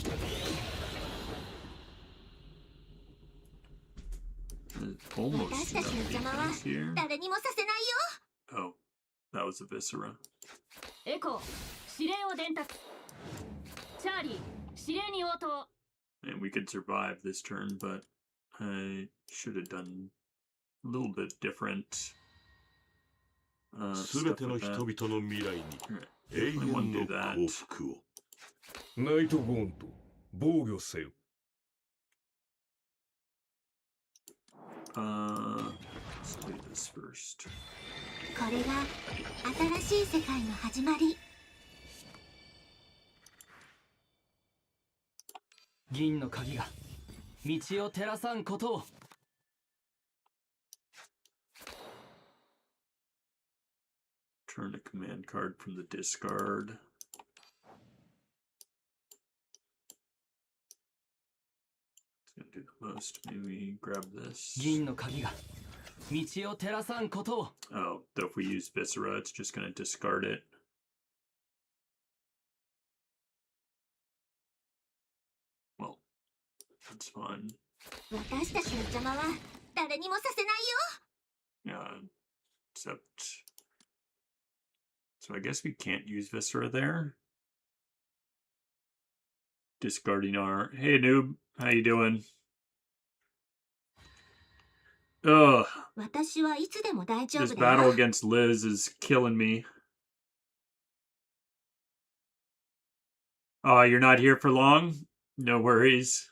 Almost 私たちの nothing 邪魔は happens here. 誰にもさせないよ。 Oh, that was a Viscera. エコー、指令を伝達。チャーリー、指令に応答。And we could survive this turn, but I should have done a little bit different. すべての人々の未来に永遠の幸福を。ナイトゴーント、防御せよ。Let's do this first. これが新しい世界の始まり。銀の鍵が道を照らさんことを。Turn a command card from the discard. It's gonna do the most. Maybe grab this. 銀の鍵が道を照らさんことを。 Oh, though if we use Viscera, it's just gonna discard it. Well, that's fine. 私たちの邪魔は誰にもさせないよ。 Yeah, except... So I guess we can't use Viscera there. Discarding our... Hey, noob. How you doing? Ugh. 私はいつでも大丈夫 This だ battle よ。 against Liz is killing me. Oh, you're not here for long? No worries.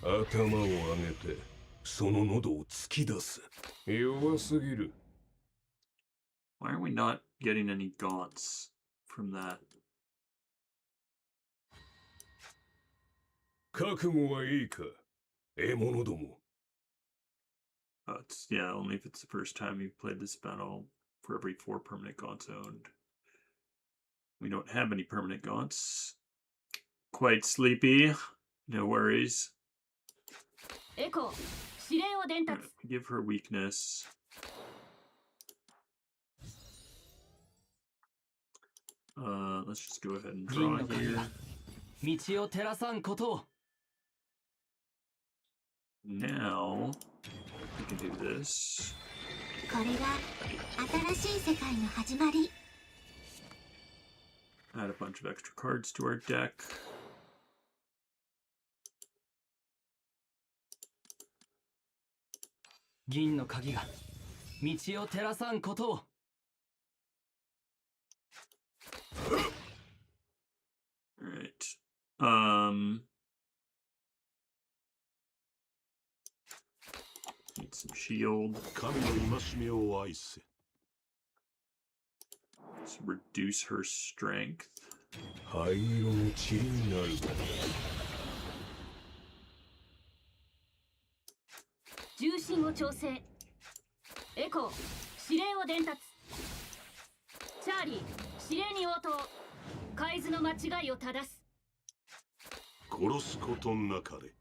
頭を上げて、その喉を突き出す。弱すぎる。 Why are we not getting any gaunts from that? 覚悟はいいか、獲物ども。 Oh, it's, yeah, only if it's the first time you've played this battle for every 4 permanent gaunts owned. We don't have any permanent gaunts. Quite sleepy. No worries. エコー指令を伝達。 Give her weakness. Let's just go ahead and 銀 draw の鍵 here. が道を照らさんことを。 Now, we can do this. これが新しい世界の始まり。 Add a bunch of extra cards to our deck. 銀の鍵が道を照らさんことを。 Alright. Need some shield. 神の戒めを愛せ。 Let's reduce her strength. 灰色の塵になる。 重心を調整。エコー指令を伝達。チャーリー指令に応答。海図の間違いを正す。殺すことなかれ。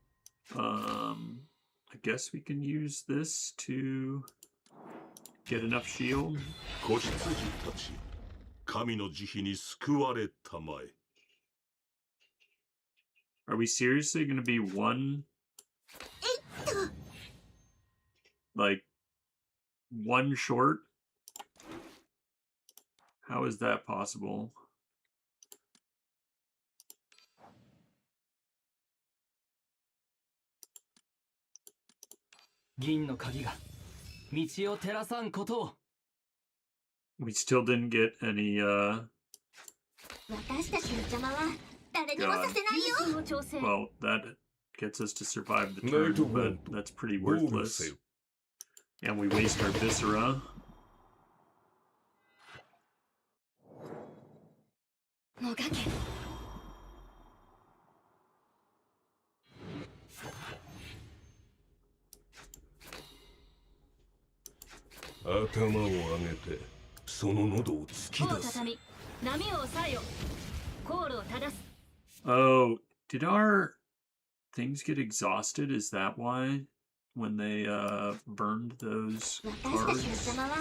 I guess we can use this to get enough shield. 子羊たち、神の慈悲に救われたまえ。 Are we seriously going to be one? Like, one short? How is that possible? We still didn't get any, 私たちの邪魔は誰にもさせないよ。重心を調整。 well, that gets us to survive the turn, but that's pretty worthless. And we waste our Viscera. もがけ。頭を上げて、その喉を突き帆を出す。畳み、波を抑えよ。航路を正す。 Oh, did our things get exhausted? Is that why? When they burned those 私たちの cards? 邪魔は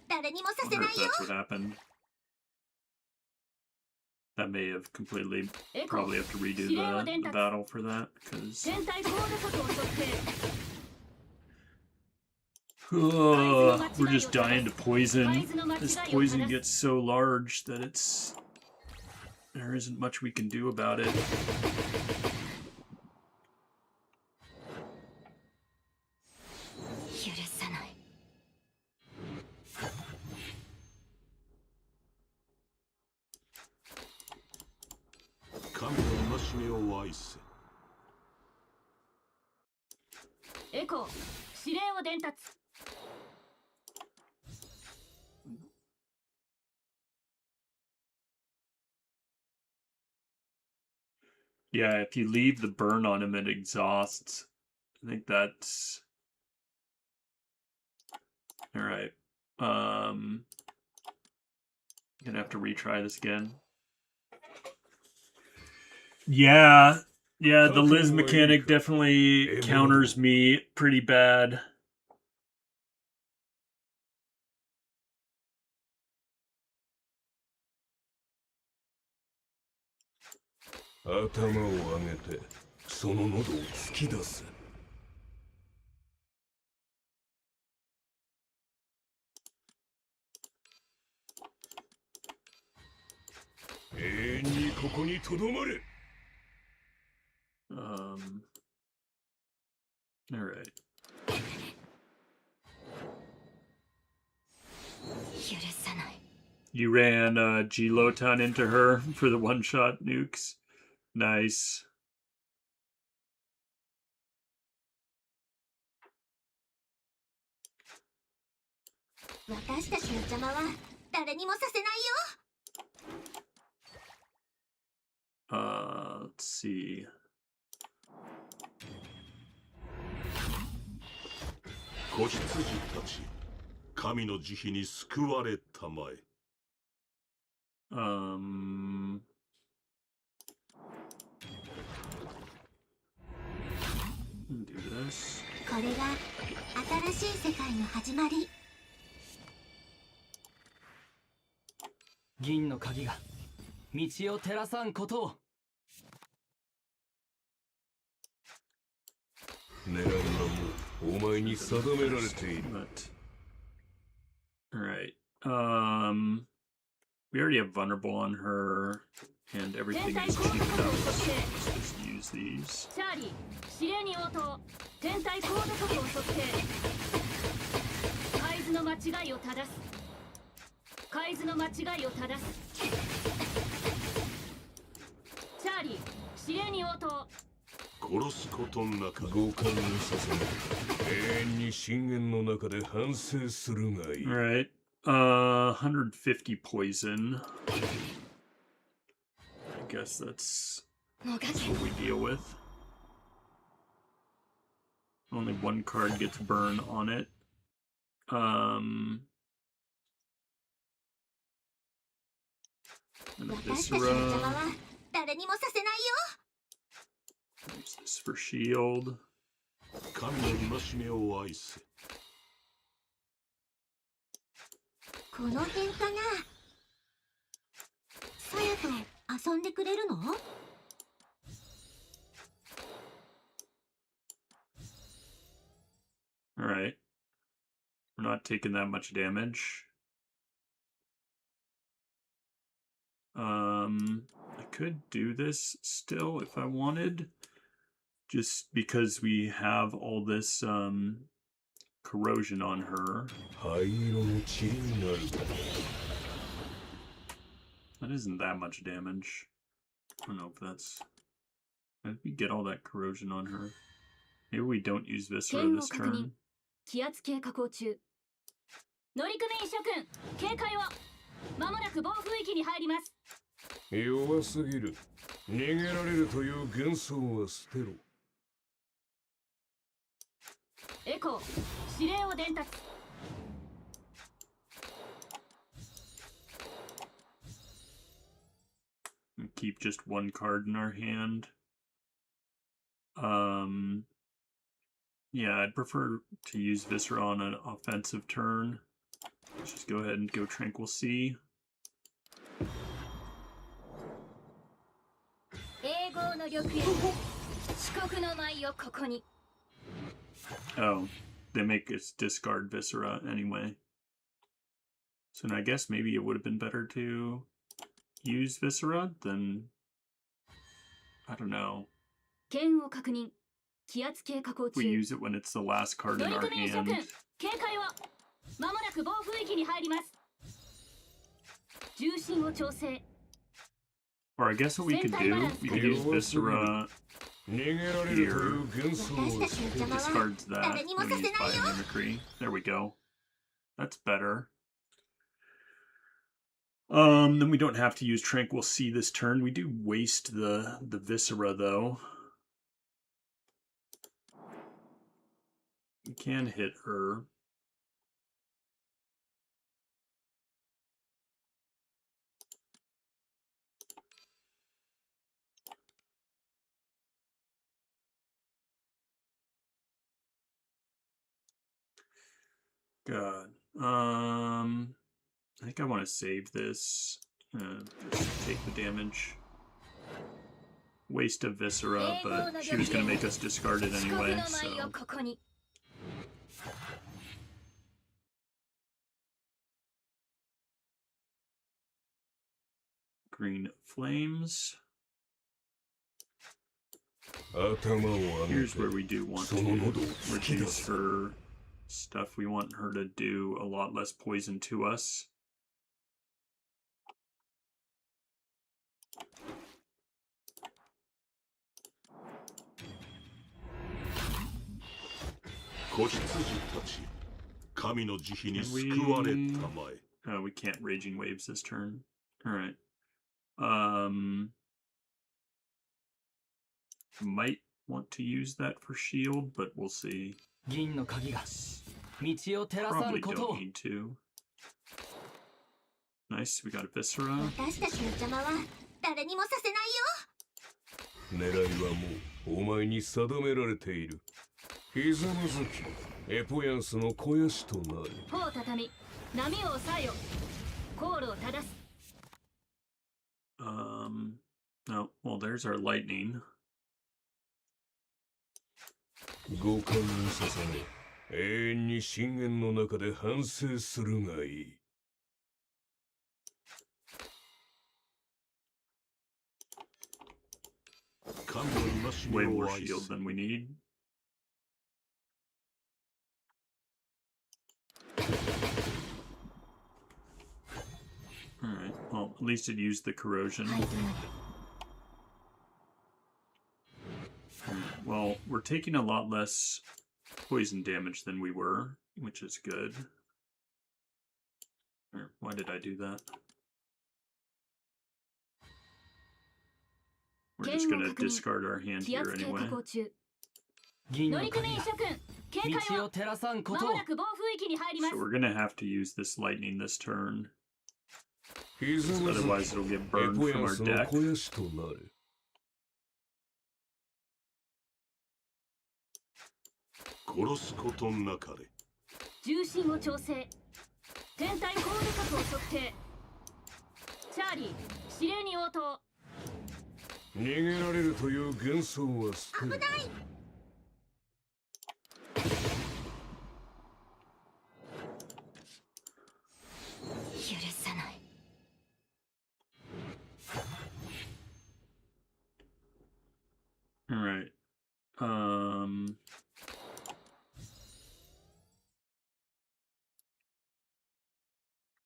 誰にもさ I せ wonder な if いよ。 that's what happened. That may have completely エコー probably have to redo 指令を the 伝達。 battle for that because 全体高度速を測定。 we're just dying to poison. This poison gets so large that it's there isn't much we can do about it. Echo, 指令を伝達. Yeah, if you leave the burn on him, it exhausts. I think that's... Alright. Gonna have to retry this again. Yeah. Yeah, the Liz mechanic definitely counters me pretty bad. Alright. You ran G-Lotan into her for the one-shot nukes. Nice. Let's see. Do this. これが新しい世界の始まり。銀の鍵が道を照らさんことを。狙いはもうお前に定められている。 Alright. We already have vulnerable on her, and everything is cheap enough. Let's just use these. チャーリー、指令に応答。天体高度速を測定。海図の間違いを正す。海図の間違いを正す。チャーリー、指令に応答。殺すことなか五感にさせない。永遠に深淵の中で反省するがいい。Alright. 150 poison. I guess that's what we deal with. Only one card gets burn on it. And a Viscera. Use this for shield. 神の戒めを愛せ。この辺かな。さやと遊んでくれるの？ Alright. We're not taking that much damage. I could do this still if I wanted. Just because we have all this corrosion on her. That isn't that much damage. I don't know if that's... How did we get all that corrosion on her? Maybe we don't use Viscera this turn. 気圧計下降中。乗組員諸君、警戒を。まもなく暴風域に入ります。弱すぎる。逃げられるという幻想は捨てろ。エコー、指令を伝達。Keep just one card in our hand. Yeah, I'd prefer to use Viscera on an offensive turn. Let's just go ahead and go Tranquil Sea. Oh, they make us discard Viscera anyway. So I guess maybe it would have been better to use Viscera, then I don't know. 剣を確認。気圧計下降 We 中。 use it when it's the last card in 乗 our 組員諸君 hand. 警戒を。まもなく暴風域に入ります。重心を調整。 Or I guess what we could do, we could use Viscera 逃げられるという幻想 私 は たちの It 邪魔は discards that 誰にも when さ used せない by よ。 mimicry. There we go. That's better. Then we don't have to use Tranquil Sea this turn. We do waste the Viscera though. We can hit her. God. I think I want to save this. Just take the damage. Waste of Viscera, but she was going to make us discard it 四国 anyway, の舞を so... ここに。 Green Flames. 頭を上げ Here's て where we do want その喉を to 突き出 reduce す her stuff. We want her to do a lot less poison to us. 子羊たち神の慈悲に救われたまえ We can't Raging Waves this turn. Alright. Might want to use that for shield, but we'll see. 銀の鍵が道を照らさ Probably んことを don't need to. Nice, we got a Viscera. 私たちの邪魔は誰にもさせないよ。狙いはもうお前に定められているひざまずきエポヤンスの肥やしとなる帆を畳み、波を抑えよ。航路を正す。 No, well, there's our lightning. 五感を捧げ永遠に深淵の中で反省するがいい Way more shield than we need. Alright, well, at least it used the corrosion. はい、どなた。 Well, we're taking a lot less poison damage than we were, which is good. Why did I do that? We're just gonna discard our hand 気 here 圧計下 anyway. 降中。銀乗の鍵が組員諸君警戒道をを。照らさんことをまもなく暴風域に入りま So す。 we're gonna have to use this lightning this turn. ひざまずき Otherwise it'll get エ burned ポヤ from ン our スの deck. 肥やしとなる殺すことなかれ 重心を調整。天体高度角を測定。チャーリー、指令に応答。逃げられるという幻想は捨てる許さない。 Alright.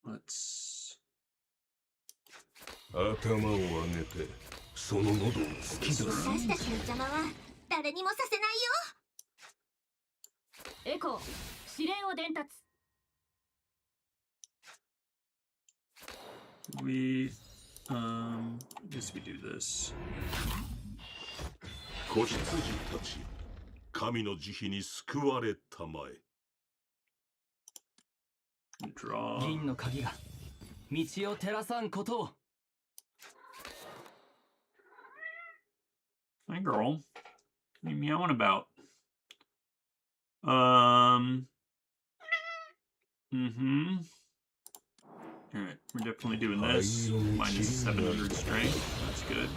Let's... 頭を上げてその喉を突き出す私たちの邪魔は誰にもさせないよ。エコー、指令を伝達。 I guess we do this. 子羊たち神の慈悲に救われたまえ Draw. 銀の鍵が道を照らさんことを Hi, girl. What are you meowing about? Alright, we're definitely doing this. Minus 700 strength. That's good.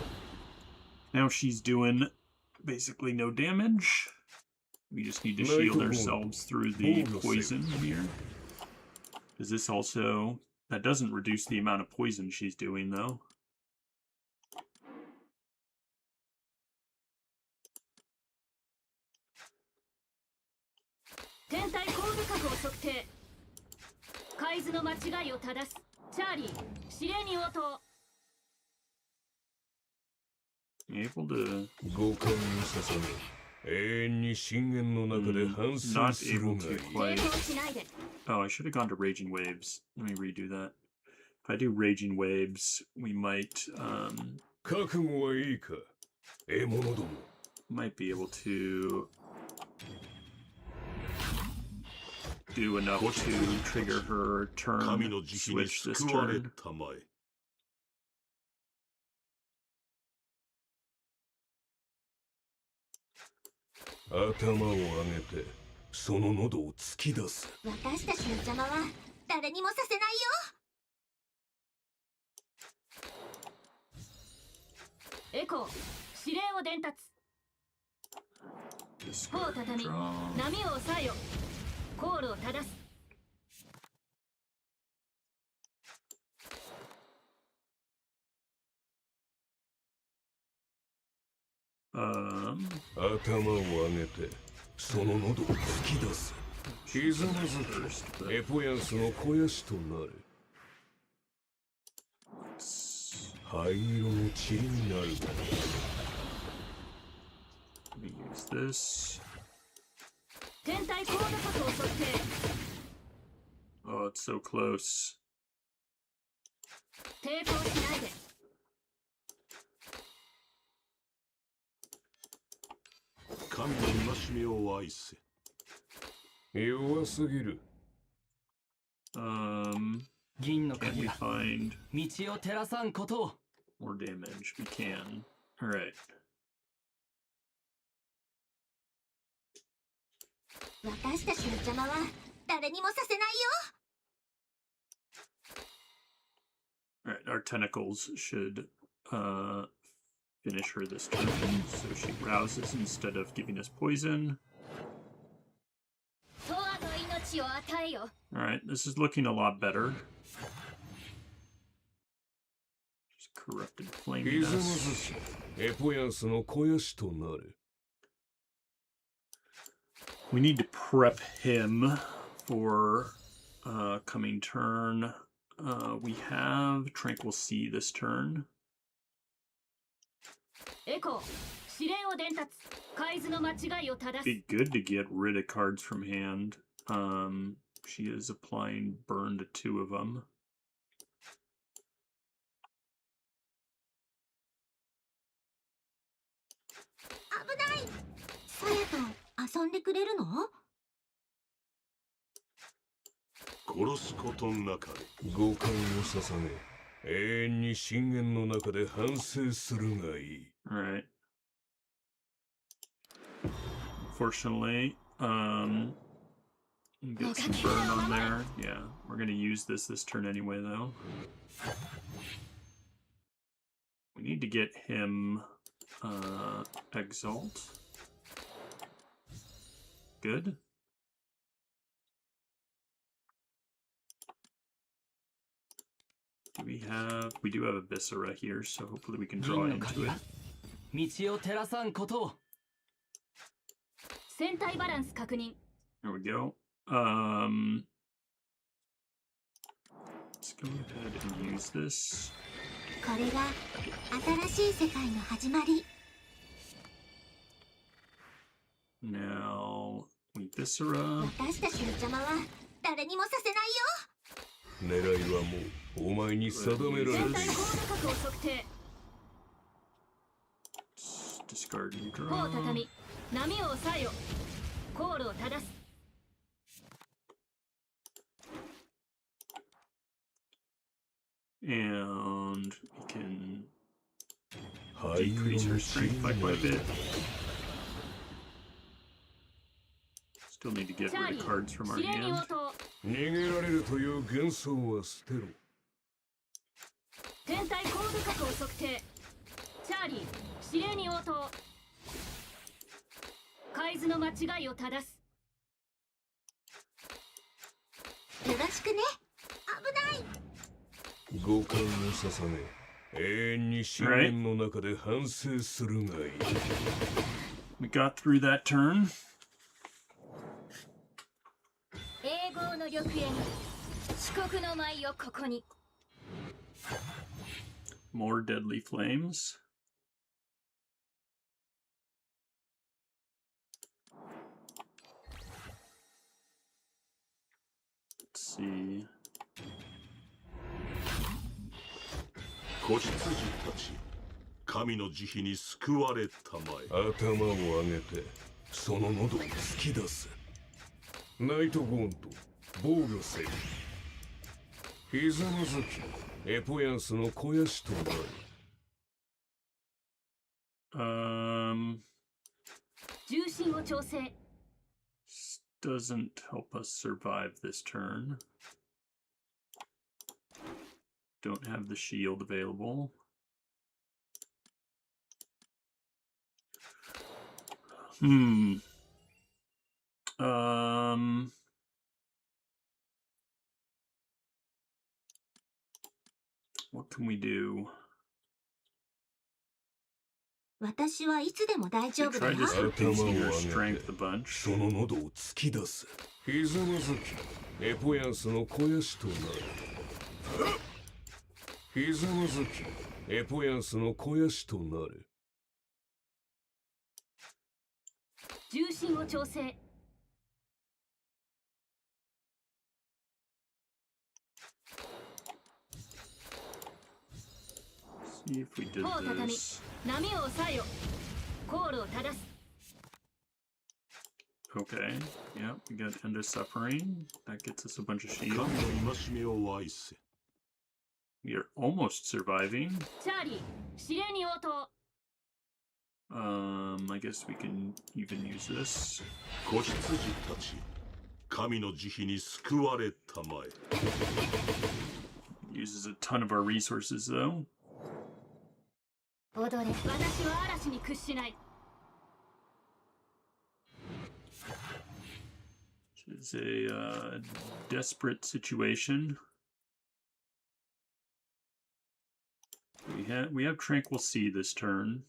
Now she's doing basically no damage. We just need to shield ourselves through the poison here. Is this also... That doesn't reduce the amount of poison she's doing, though. 天体コード角を測定。海図の間違いを正す。チャーリー指令に応答。 Able to 五感を捧げ永遠に深淵の中で反省 not する able が to いい quite. 抵抗しないで。 Oh, I should have gone to Raging Waves. Let me redo that. If I do Raging Waves, we might 覚悟はいいか獲物ども might be able to do enough to trigger her 神の turn 慈悲に switch this 救われ turn. たまえ頭を上げてその喉を突き出す私たちの邪魔は誰にもさせないよ。エコー指令を伝達。 Discard 頬を畳み draw. 波を抑えよ。コールを正す。 頭を上げてその喉を突き出すひざまず first, く but エポヤンスの肥やしとなれ let's 灰色の塵になる let me use this. 天体コード角を測定。 Oh, it's so close. 抵抗しないで。 神の戒めを愛せ弱すぎる銀の Can 鍵 we が find 道を照らさんことを more damage? We can. Alright. 私たちの邪魔は誰にもさせないよ。 Alright, our tentacles should finish her this turn. So she rouses instead of giving us poison. 永遠の命を与えよ。 Alright, this is looking a lot better. Just corrupted ひ flame ざま dust. ずくエポヤンスの肥やしとなれ We need to prep him for coming turn. We have Tranquil Sea this turn. エコー指令を伝達。海図の間違いを正す。 Be good to get rid of cards from hand. She is applying burn to 2 of them. 危ない。さやと遊んでくれるの？殺すことなかれ五感を捧げ永遠に深淵の中で反省するがいい Alright. Unfortunately, get some burn on there. Yeah, we're gonna use this turn anyway, though. We need to get him Exalt. Good. We do have a Viscera here, so hopefully we can draw 銀の into 鍵 it. が道を照らさんことを 船体バランス確認。 There we go. Let's go ahead and use this. これが新しい世界の始まり。 Now, we Viscera. 私たちの邪魔は誰にもさせないよ。狙いはもうお前に定められている天体コード角を測定。 Discard and 頬を draw. 畳み波を抑えよ。コールを正す。 And we can 灰色 decrease の her 塵 strength に by な quite a る bit. Still need to get チャー rid リ of ー cards from our 指令に応 hand. 答。逃げられるという幻想は捨てろ天体コード角を測定。チャーリー指令に応答。海図の間違いを正す。よろしくね。危ない。五感を捧げ永遠に深淵の中で反省するがいい We got through that turn. 王の玉円四国の舞をここに More deadly flames. Let's see. 子羊たち、神の慈悲に救われたまえ。頭を上げて、その喉を突き出せ。ナイトゴーンと防御せよ。ひざまずき、エポヤンスの肥やしとなる。重心を調整 Doesn't help us survive this turn. Don't have the shield available. What can we do? 私はいつでも大丈 I 夫だ tried よ to start boosting your strength a bunch. その喉を突き出せ。ひざまずき、エポヤンスの肥やしとなる。ひざまずき、エポヤンスの肥やしとなる。重心を調整 See if we did 頬を畳み this. 波を抑えよコールを正す Okay. Yeah, we got End of Suffering. That gets us a bunch of 神 shield. の戒めを愛せ。 We are almost surviving. チャーリー指令に応答 I guess we can even use this. 子羊たち、神の慈悲に救われたまえ。 Uses a ton of our resources though. 踊れ私は嵐に屈しない It's a desperate situation. We have Tranquil Sea this turn.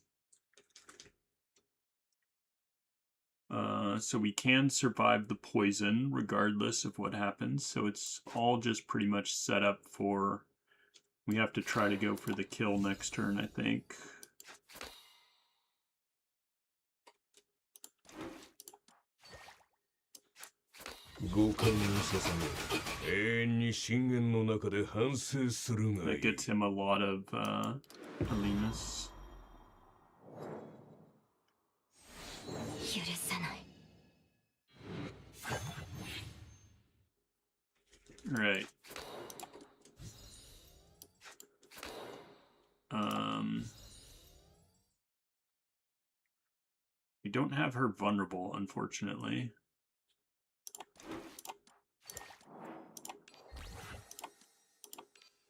So we can survive the poison regardless of what happens. So it's all just pretty much set up for... We have to try to go for the kill next turn, I think. 五感を捧げ、永遠に深淵の中で反省するがい That い。 gets him a lot of Alimus. 許さない Right. We don't have her vulnerable, unfortunately.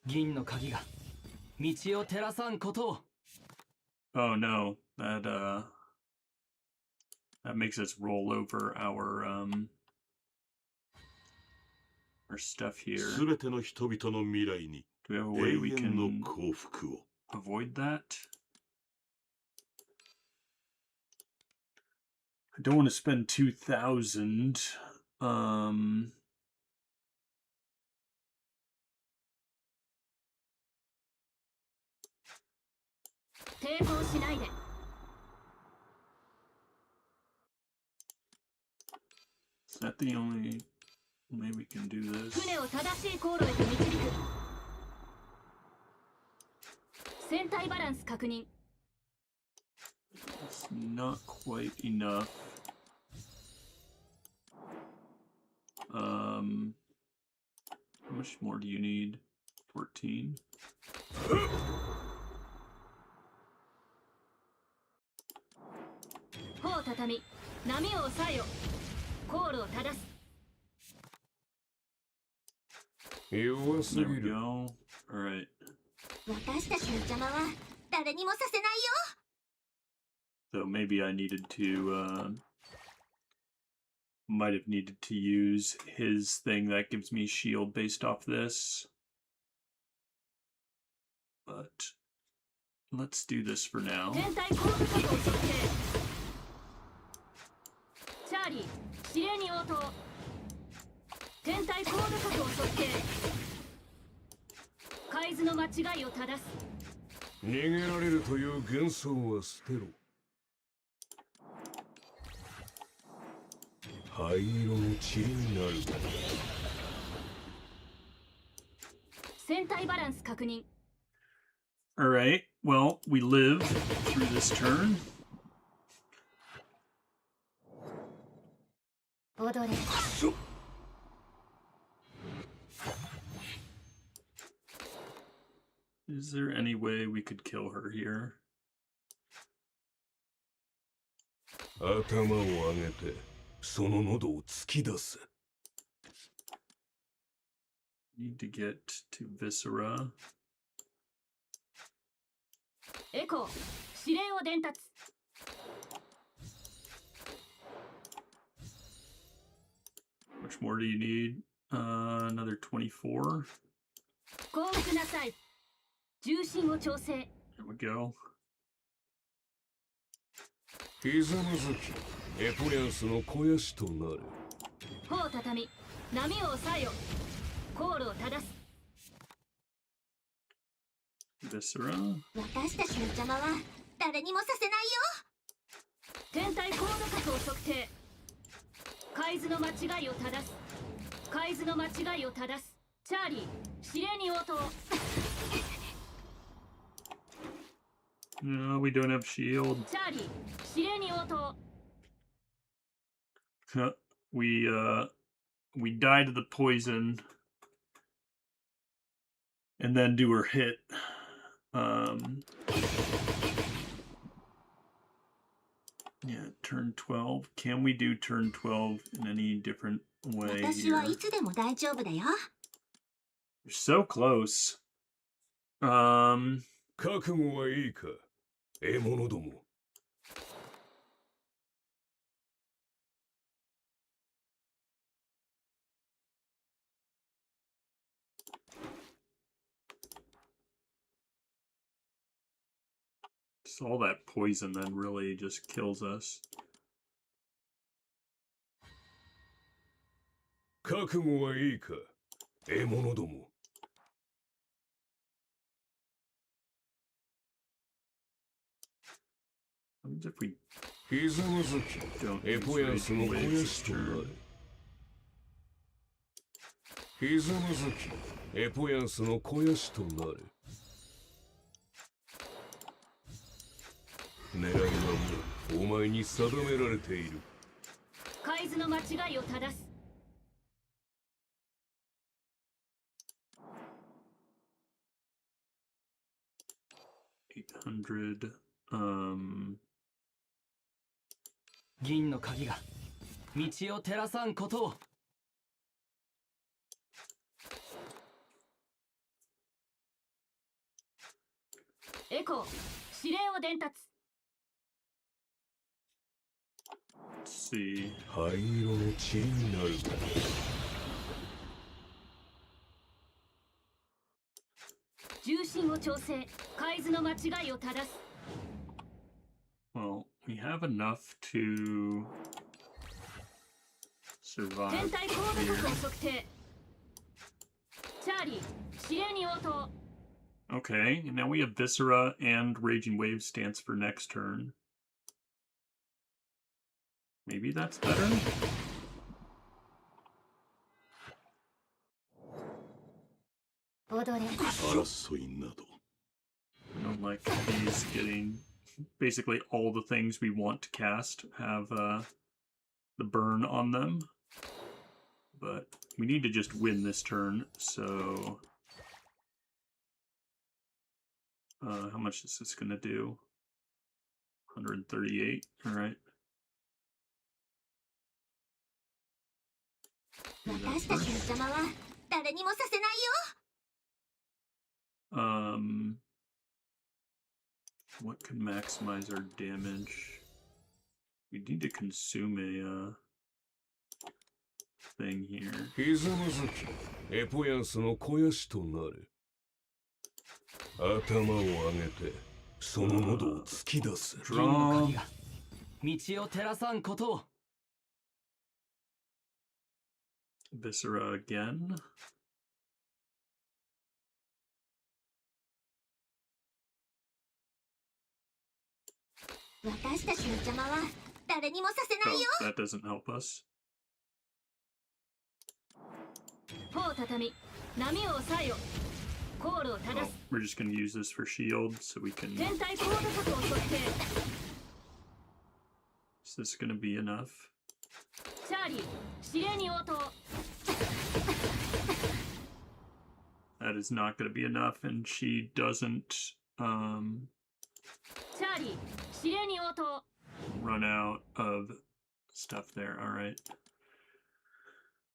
銀の鍵が道を照らさんことを Oh no, that makes us roll over our stuff here. すべての人々の未来に Do we have a 永 way we 遠の can 幸福を。 avoid that? I don't want to spend 2,000. 抵抗しないで Is that the only way we can do this? 船を正しい航路へと導く船体バランス確認 It's not quite enough. How much more do you need? 14. 頬を畳み波を抑えよコールを正す 弱す There ぎ we る。 go. Alright. 私たちの邪魔は誰にもさせないよ So maybe I needed to, might have needed to use his thing that gives me shield based off this. But let's do this for now. 全体降伏速を測定チャーリー指令に応答天体コード角を測定。海図の間違いを正す。逃げられるという幻想は捨てろ。灰色の塵になる。船体バランス確認。All right. Well, we live through this turn. 踊れ。 Is there any way we could kill her here? 頭を上げてその喉を突き出せ。 Need to get to Viscera. エコー、指令を伝達。How much more do you need? Another 24. 降伏なさい。重心を調整。 There we go. ひざまずきエポリャンスの肥やしとなる。帆を畳み、波を抑えよ。航路を正す。 Viscera. 私たちの邪魔は誰にもさせないよ。天体コード角を測定。海図の間違いを正す。海図の間違いを正す。チャーリー、指令に応答。 No, we don't have shield. チャーリー、指令に応答。 We die to the poison and then do her hit. Yeah, turn 12. Can we do turn 12 in any different way 私 here? はいつでも大丈夫だよ。 You're so close. 覚悟はいいか、獲物ども。So all that poison then really just kills us. 覚悟はいいか、獲物ども。 What if we ひざまずき don't エ use ポヤンス raging の肥 waves や this しとな turn? る。ひざまずきエポヤンスの肥やしとなる。狙いはもうお前に定められている。海図の間違いを正す。 800. 銀の鍵が道を照らさんことを。エコー、指令を伝達。 Let's see. 灰色の塵になる。 重心を調整。海図の間違いを正す。 Well, we have enough to survive 天体コード角を here. 測定。チャーリー、指令に応答。 Okay, and now we have Viscera and Raging Wave stance for next turn. Maybe that's better? 踊れ。争いなど。 I don't like these getting basically all the things we want to cast have the burn on them. But we need to just win this turn, so how much is this gonna do? 138, alright. 私たちの邪魔は誰にもさせないよ。 What can maximize our damage? We need to consume a thing here. ひざまずきエポヤンスの肥やしとなる。頭を上げてその喉を突き出せ。銀の鍵が道を照らさんことを。Viscera again. 私たちの邪魔は誰にもさせないよ。 Oh, that doesn't help us. ポー畳波を抑えよ。コールを Oh, 正す。 we're just going to use this for shield so we can... 全体高度角を測定。 Is this going to be enough? チャーリー指令に応答。 That is not going to be enough, and she doesn't チャーリー指令に応答。 run out of stuff there. All right.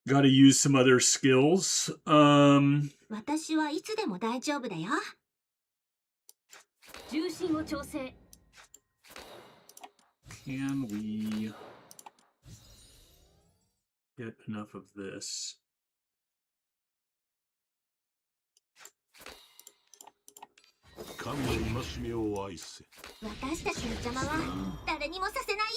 Got to use some other skills. 私はいつでも大丈夫だよ。 重心を調整。 Can we get enough of this? 神の戒めを愛せ。私たちの邪魔は誰にもさせないよ。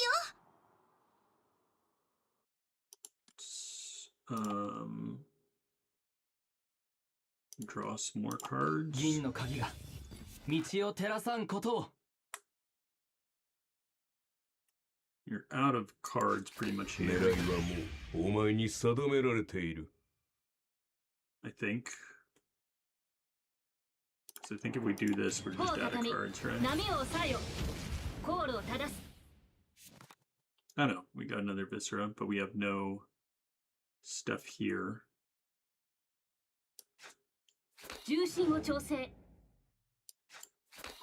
Draw some more cards. 銀の鍵が道を照らさんことを。 You're out of cards pretty much 狙い here, はもうお前に定められている。 I think. So I think if we do this, we're ポ just ー out of 畳 cards, right? 波を抑えよ。コールを正す。 I know, we got another Viscera, but we have no stuff here. 重心を調整。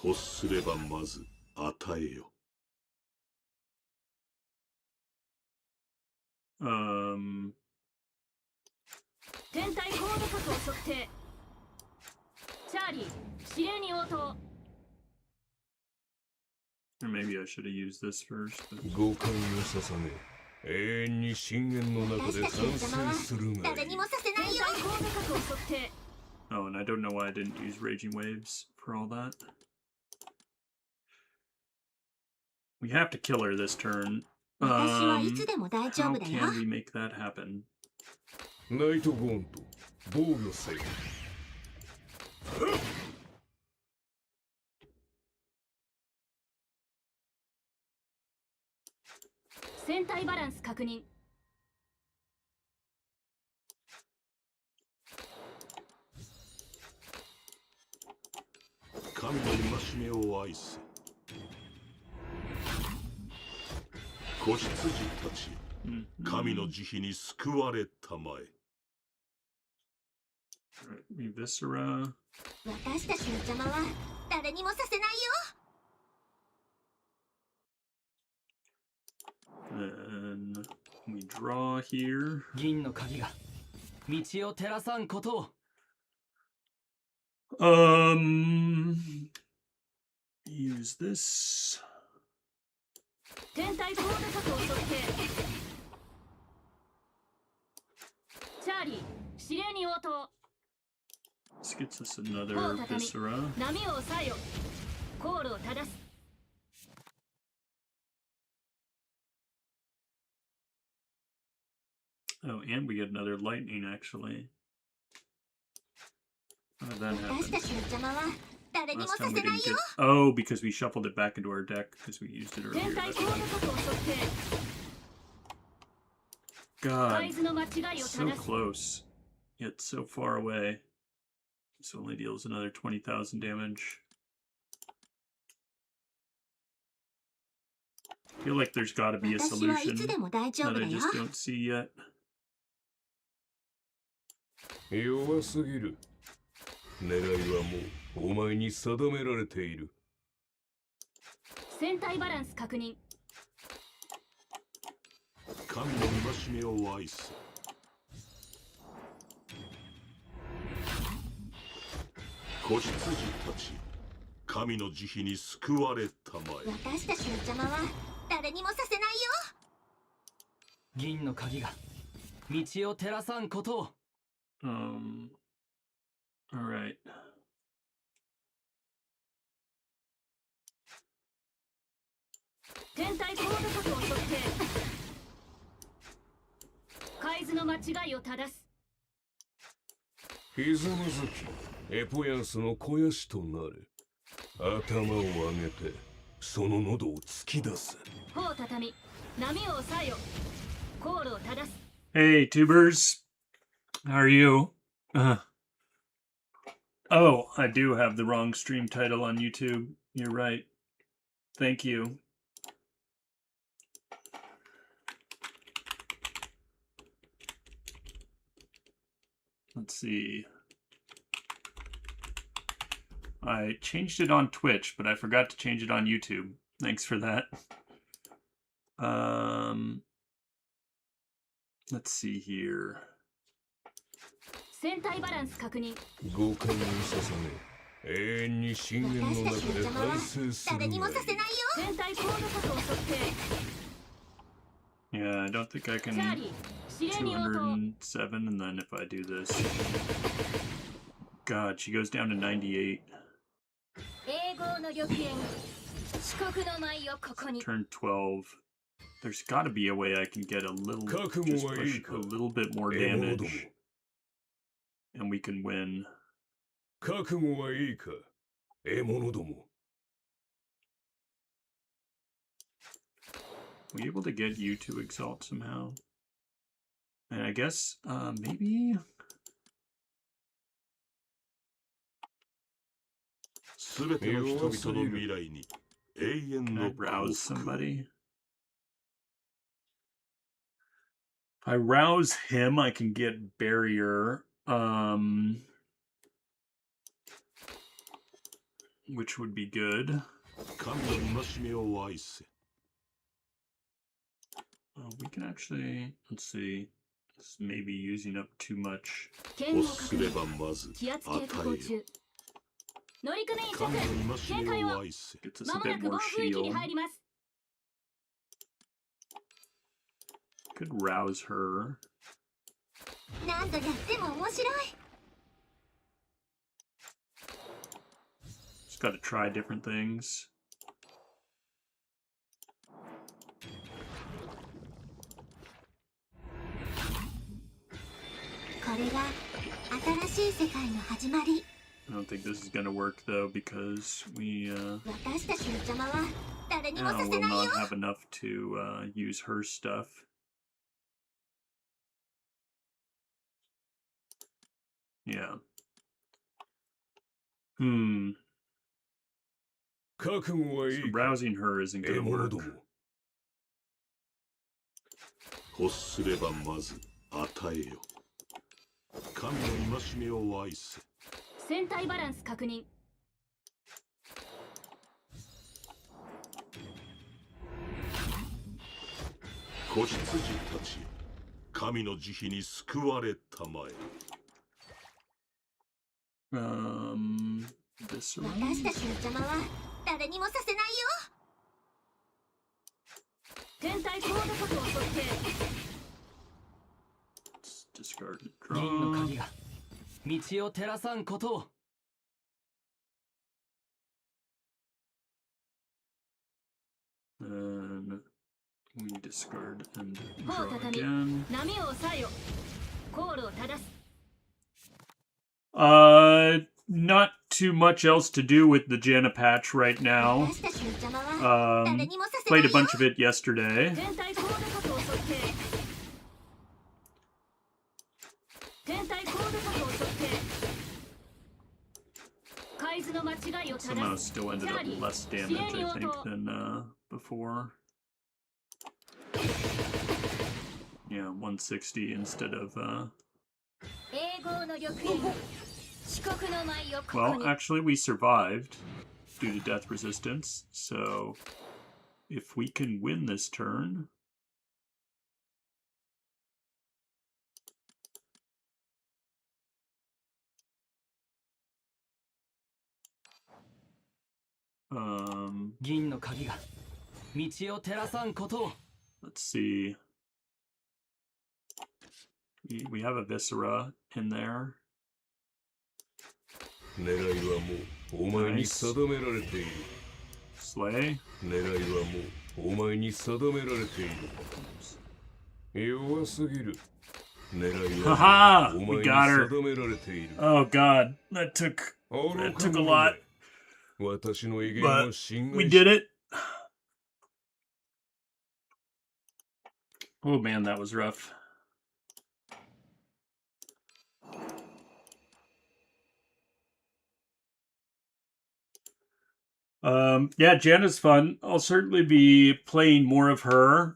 欲すればまず与えよ。 天体高度角を測定。チャーリー指令に応答。 Or maybe I should have used this first. But... 五感を捧げ、永遠に深淵の中で私たちの邪魔は参戦するがいい。誰にもさせないよ。天体高度角を測定。 Oh, and I don't know why I didn't use Raging Waves for all that. We have to kill her this turn. 私はいつでも大丈 How 夫だよ。 can we make that happen? ナイトゴーンと防御せよ。船体バランス確認。 神の戒めを愛せ。子羊たち、神の慈悲に救われたまえ。 Alright, Viscera. 私たちの邪魔は誰にもさせないよ。 Then we draw here. 銀の鍵が道を照らさんことを。 Use this. 天体高度角を測定。チャーリー指令に応答。 This gets us another ポー畳 Viscera. 波を抑えよ。コールを正す。 Oh, and we get another lightning actually. How did that 私 happen? たちの邪魔は誰にも Last さ time せ we ない didn't よ。 get. Oh, because we shuffled it back into our deck because we used it 天 earlier. 体 That's 高度 right. 角を測定。 God, 海図の間違いを so 正す。 close, yet so far away. This only deals another 20,000 damage. I feel like there's got to be a 私はい solution つでも大丈 that 夫 I だよ。 just don't see yet. 弱すぎる。狙いはもうお前に定められている。船体バランス確認。神の戒めを愛せ。子羊たち、神の慈悲に救われたまえ。私たちの邪魔は誰にもさせないよ。銀の鍵が道を照らさんことを。 All right. 天体高度角を測定。海図の間違いを正す。ひざまずきエポヤンスの肥やしとなれ。頭を上げてその喉を突き出す。頬を畳み波を抑えよ。航路を正す。 Hey, tubers. How are you? Oh, I do have the wrong stream title on YouTube. You're right. Thank you. Let's see. I changed it on Twitch, but I forgot to change it on YouTube. Thanks for that. Let's see here. 船体バランス確認。五感を捧げ永遠に深淵の中で反省するがいい。誰にもさせないよ。船体高度角を測定。 Yeah, I don't think I チ can ャーリー指令に応答。 207, and then if I do this. God, she goes down to 98. 英語の緑煙。四国の舞をここに。 Turn 12. There's got to be a way I can get a little, just push a little bit more damage, and we can win. 覚悟はいいか、獲物ども。Were you able to get you to exalt somehow? And I guess, maybe... すべての人々の未来に永遠 Can I の rouse 幸福。 somebody? If I rouse him, I can get barrier, which would be good. 神の戒めを愛せ。 We can actually, let's see, this may be using up too much. 剣を欲すれ確認。ばまず気圧計与えよ。下降中。乗組員諸神君、の戒め警戒を。を愛せ。 Gets us ま a もな bit く暴 more 風域に shield. 入ります。 Could rouse her. 何度やっても面白い。 Just gotta try different things. これが新しい世界の始まり。 I don't think this is gonna work though because we 私たちの邪魔は誰にもさせ will ないよ。 not have enough to use her stuff. Yeah. 覚悟はい So いか、 rousing her isn't 獲 gonna 物 work. ども。欲すればまず与えよ。神の戒めを愛せ。船体バランス確認。子羊たちよ、神の慈悲に救われたまえ。This 私たちの邪魔は誰にもさせないよ。天体高度角を測定。 discard and 銀の draw. 鍵が道を照らさんことを。 Then we discard and 頬を draw 畳 again. み波を抑えよ。航路を正す。 Not too much else to do with the Janna patch right now. 私たちの邪魔は誰にもさせない Played a よ。 bunch of it yesterday. 天体高度角を測定。天体高度角を測定。海図の間違いを Somehow 正す。 still ended up less damage, I think, than before. Yeah, 160 instead of 英語の緑煙。四国の舞をここ well, に。 actually we survived due to death resistance. So if we can win this turn, um, 銀の鍵が道を照らさんことを。 let's see. We have a Viscera in there. 狙いはもうお前に定められている。 Slay. 狙いはもうお前に定められている。弱すぎる。Haha! お We 前に got her. 定められている。 Oh god, that took 愚 a か者 lot. め。私の威厳 But を侵 we 害し did it. Oh man, that was rough. Yeah, Janna's fun. I'll certainly be playing more of her.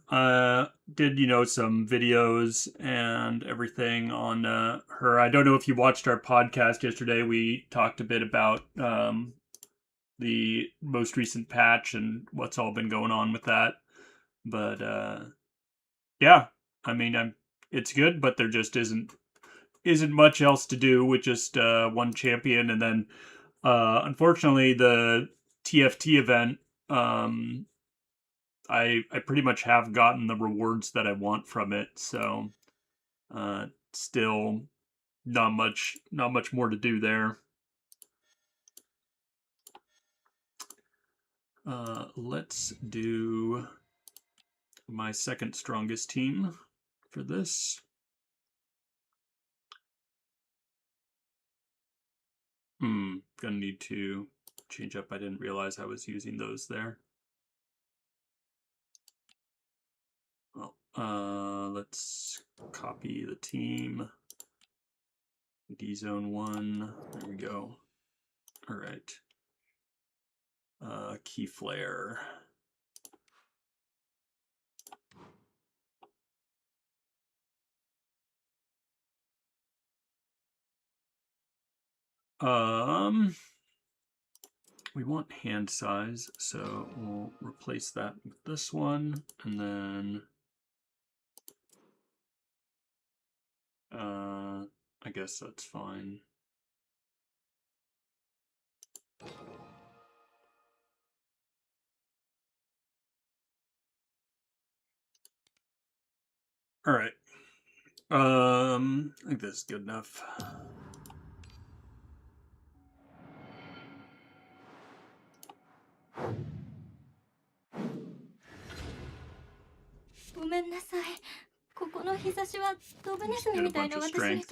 Did some videos and everything on her. I don't know if you watched our podcast yesterday. We talked a bit about the most recent patch and what's all been going on with that. But yeah, I mean, it's good, but there just isn't much else to do with just one champion, and then unfortunately the TFT event, I pretty much have gotten the rewards that I want from it, so still not much more to do there. Let's do my second strongest team for this. Gonna need to change up. I didn't realize I was using those there. Well, let's copy the team. D zone 1. There we go. All right. Key flare. We want hand size, so we'll replace that with this one, and then I guess that's fine. All right. I think this is good enough.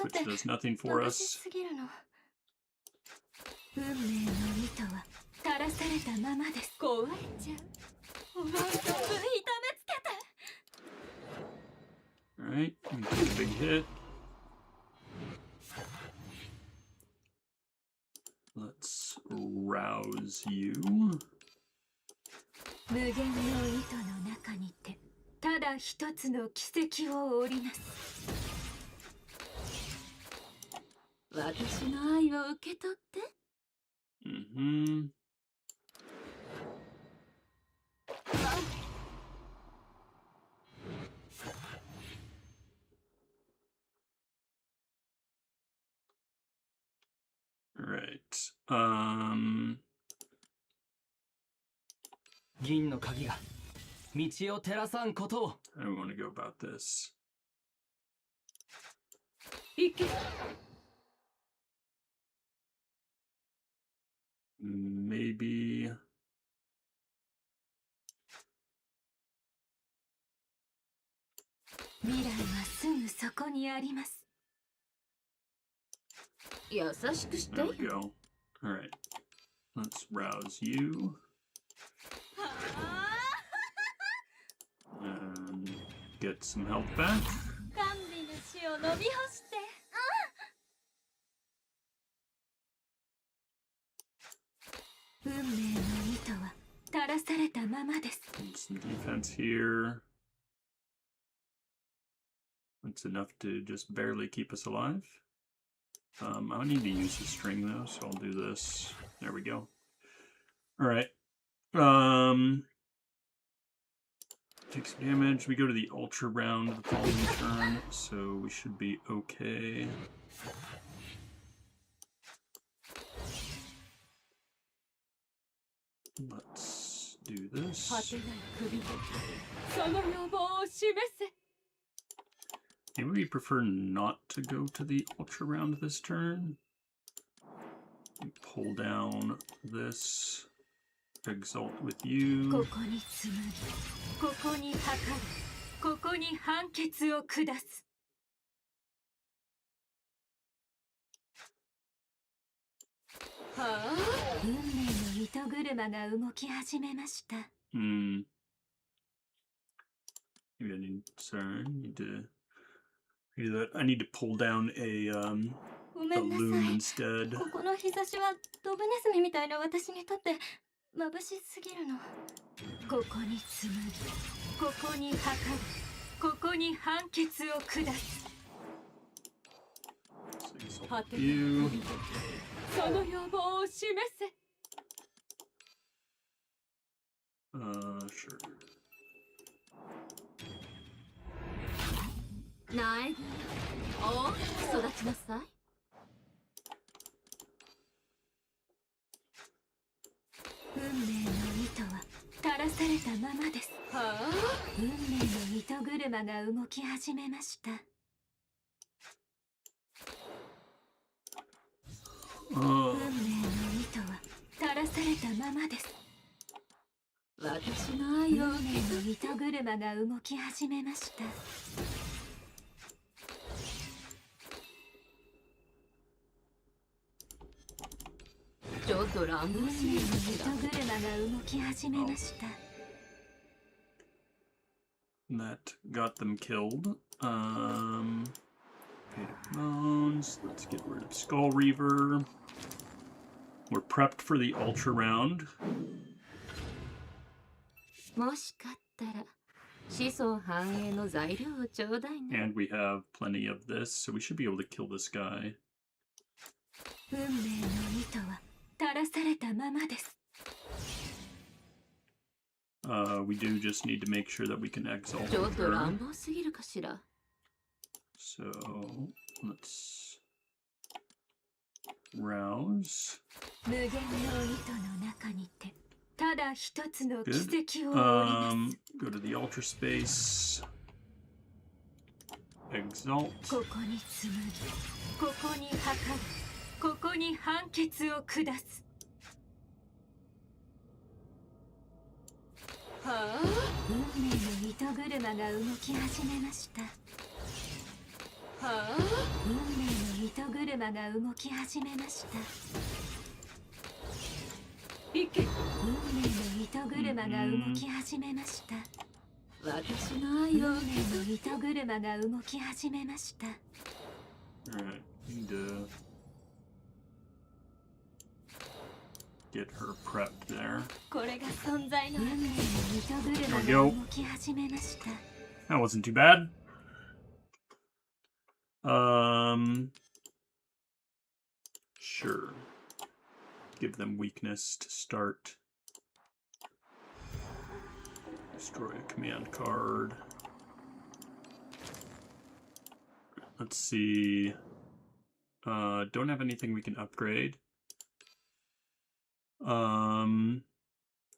Which does nothing for us. 運命の糸は垂らされたままです。壊れちゃう。ほら、痛めつけて。All right, take a big hit. Let's rouse you. 無限の糸の中にて、ただ一つの奇跡を織りなす。私の愛を受け取って。All right. 銀の鍵が道を照らさんことを。 I don't want to go about this. 行け。Maybe. 未来はすぐそこにあります。優しくして。 There we go. All right. Let's rouse you. And get some health back. 甘美な死を飲み干して。運命の糸は垂らされたままです。 Some defense here. That's enough to just barely keep us alive. I need to use the string though, so I'll do this. There we go. All right. Take some damage. We go to the ultra round the following turn, so we should be okay. Let's do this. Maybe we prefer not to go to the ultra round this turn. Pull down this. Exalt with you. ここに紡ぎ、ここに測る、ここに判決を下す。運命の糸車が動き始めました。 Hmm. Maybe I need. Sorry, I need to do that. I need to pull down a ごめんな loom さい。 instead. ここの日差しはドブネズミみたいな私にとって眩しすぎるの。ここに紡ぎ、ここに測る、ここに判決を下す。 So 果 I て guess の I'll 旅 you. その要望を示せ。 Sure. 苗木大きく育ちなさい。運命の糸は垂らされたままです。運命の糸車が動き始めました。 運命の糸は垂らされたままです。 私の愛を運命の糸車が動き始めました。 ちょっと乱運命の暴すぎるけ糸ど。車が動き始めました。 That got them killed. Fate of Bones. Let's get rid of Skull Reaver. We're prepped for the Ultra round. もしかったら子孫繁栄の材料をちょうだいね。 And we have plenty of this, so we should be able to kill this guy. 運命の糸は垂らされたままです。 We do just need to make sure that we can exalt ちょっと her. 乱暴すぎるかしら。 So let's rouse. 無限の糸の中にてただ一つの奇 Good. 跡を織りなす。 Go to the Ultra Space. Exalt. ここに紡ぎ、ここに測る、ここに判決を下す。 運命の糸車が動き始めました。 運命の糸車が動き始めました。 いけ。運命の糸車が動き始めました。 私の愛を運命の糸車が動き始めました。 Alright, need to get her prepped there. これが存在の運命の糸車 There が we 動 go. き始めました。 That wasn't too bad. Sure. Give them weakness to start. Destroy a command card. Let's see. Don't have anything we can upgrade.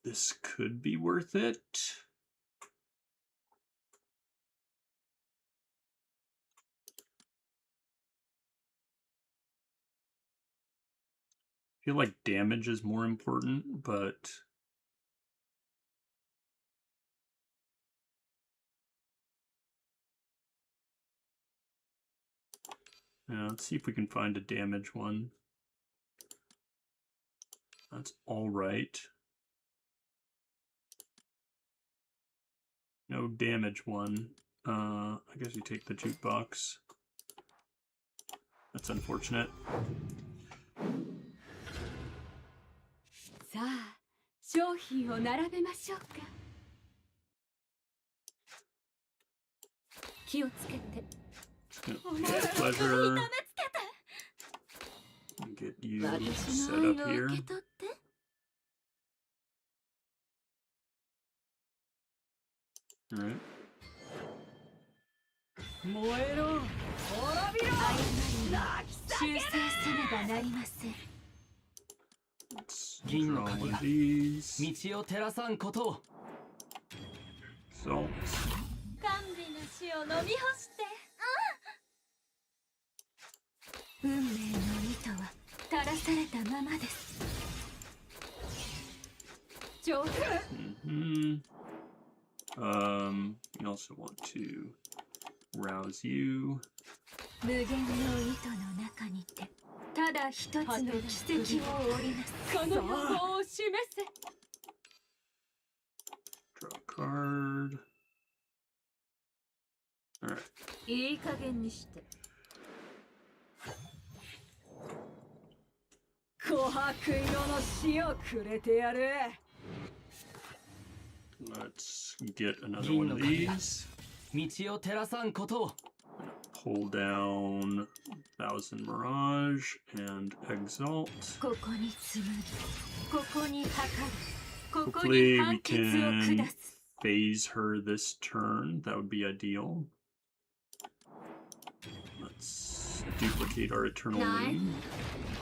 This could be worth it. I feel like damage is more important, but yeah, let's see if we can find a damage one. That's all right. No damage one. I guess you take the jukebox. That's unfortunate. さあ、商品を並べましょうか。気をつけて。 Just gonna お前 get らの pleasure. 痛めつけて。 And get you 私 set の愛 up を here. 受け取って。 All right. 燃えろ滅びろ修正せねばなりません。 Let's 銀 draw の one 鍵 of が these. 道を照らさんことを So 甘美な死を飲み干して。運命の糸は垂らされたままです。上手。 you also want to rouse you. 無限の糸の中にてただ一つの奇跡を織りなす。この野望を示せ。 Draw a card. Alright. いい加減にして。琥珀色の死をくれてやる。 Let's get another one of these. 道を照らさんことを Pull down Thousand Mirage and Exalt. ここに紡ぎ、ここに測る、ここ Hopefully に we 判決を can 下す。 phase her this turn. That would be ideal. Let's duplicate our Eternal Nice. Loom.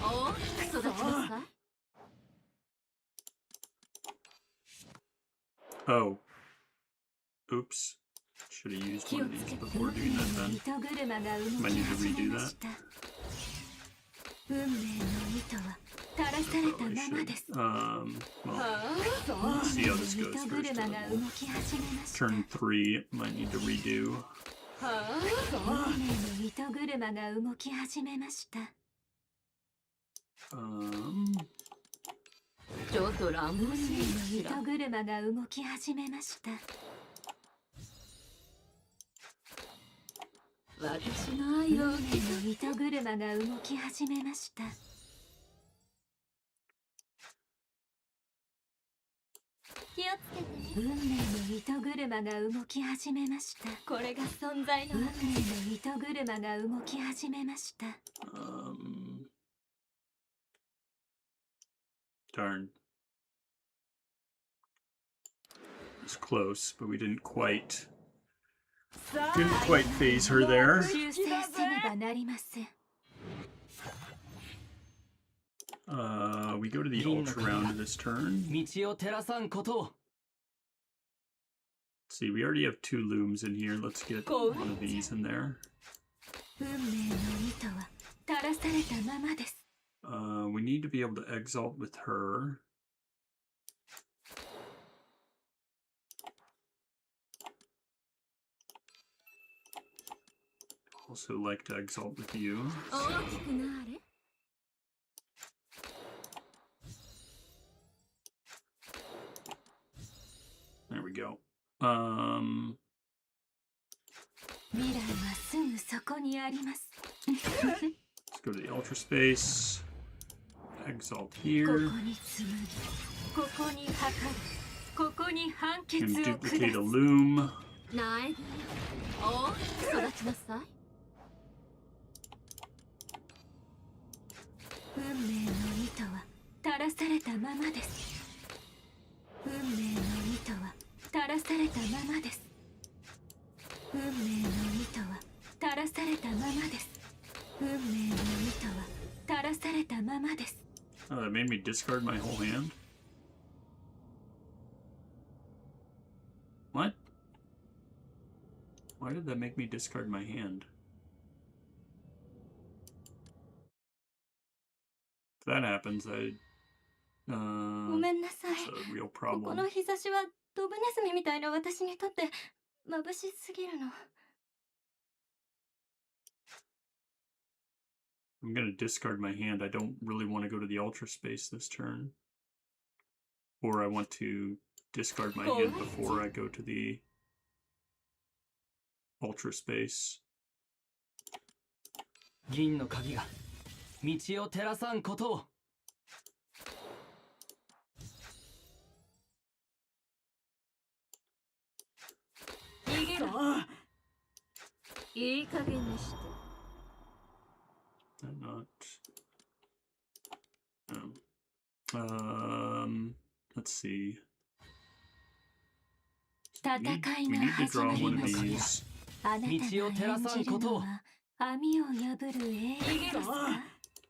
大きく育ちなさい。 Oh. Oops. Should have used 気 one を of つ these けて。 before 運 doing 命 that の then. 糸車が動 Might き need to 始 redo めま that. した。運命の糸は垂らされた Probably まま should. です。 Well, let's see how this 運 goes 命の first. 糸車が動き始めました Turn 3 might need to redo. 運命の糸車が動き始めました ちょっと乱暴運すぎるか命しら。の糸車が動き始めました 私の愛運を受け命の糸車が動き始めました 気をつけて運命の糸車が動き始めましたこれが存在の運命の糸車が動き始めました Darn. It's close, but we didn't quite phase her there. 修正せねばなりません We go to the ultra round this turn. 道を照らさんことを Let's see, we already have 2 looms in here. Let's get one of these in there. 運命の糸は垂らされたままです We need to be able to exalt with her. Also like to exalt with you. 大きくなれ。 There we go. 未来はすぐそこにあります Let's go to the ultra space. Exalt こ here. こに紡ぎここに測るここに判決 Can を下 duplicate a す loom. 苗木大きく育ちなさい。運命の糸は垂らされたままです運命の糸は垂らされたままです運命の糸は垂らされたままです運命の糸は垂らされたままです Oh, that made me discard my whole hand? What? Why did that make me discard my hand? If that happens, ご it's めんなさい a real ここ problem. の日差しはドブネズミみたいな私にとって眩しすぎるの I'm gonna discard my hand. I don't really want to go to the ultra space this turn. Or I want to discard my hand before I go to the ultra space. 銀の鍵が道を照らさんことを 逃げろ。いい加減にして。 I'm not. Let's see. 戦い We が need to 始 draw まり one ま of した these. あなたが演じるのは網を破る英雄ですか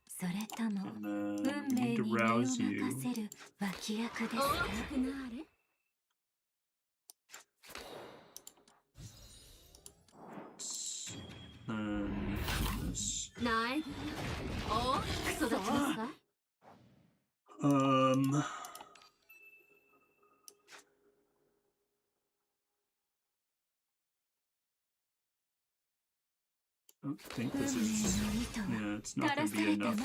それとも And 運 we 命 need to に身を rouse 任 you. せる脇役ですか大きくなれ。 Then this. 苗木大きく育ちなさい。 Uh, don't think this is. Yeah, it's not going to be enough to.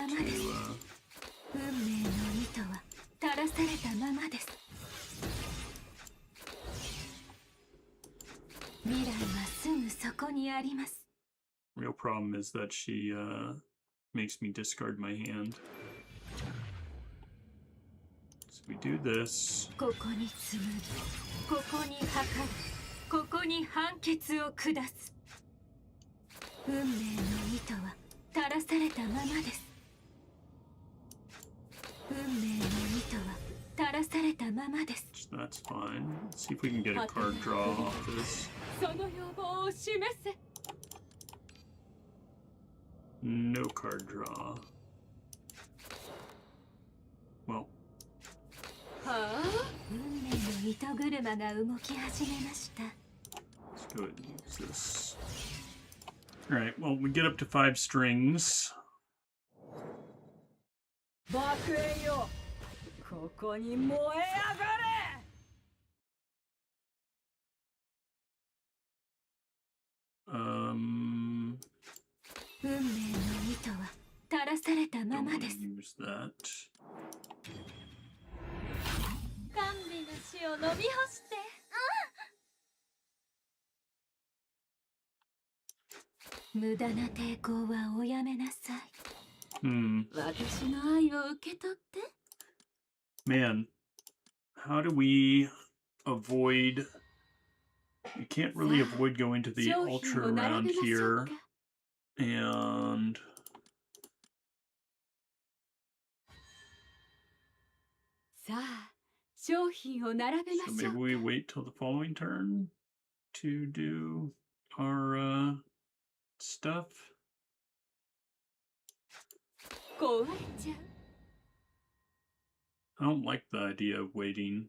運命の糸は垂らされたままです。未来はすぐそこにあります。 Real problem is that she makes me discard my hand. So we do this. ここに紡ぎ、ここに測る、ここに判決を下す。運命の糸は垂らされたままです。運命の糸は垂らされたままです。 That's fine. Let's see if we can get a card draw off this. その要望を示せ。 No card draw. Well. はあ、運命の糸車が動き始めました。 Let's go ahead and use this. Alright, well, we get up to 5 strings. 爆炎よ、ここに燃え上がれ。 運命の糸は垂らされたま Don't ま want で to す。 use that. 甘美な死を飲み干して。無駄な抵抗はおやめなさい。 私の愛を受け取って。 Man, how do we avoid... You can't really avoid going to the ultra around here. And... さあ、商品を並べま So しょ maybe う。 we wait till the following turn to do our stuff. 壊れちゃう。 I don't like the idea of waiting.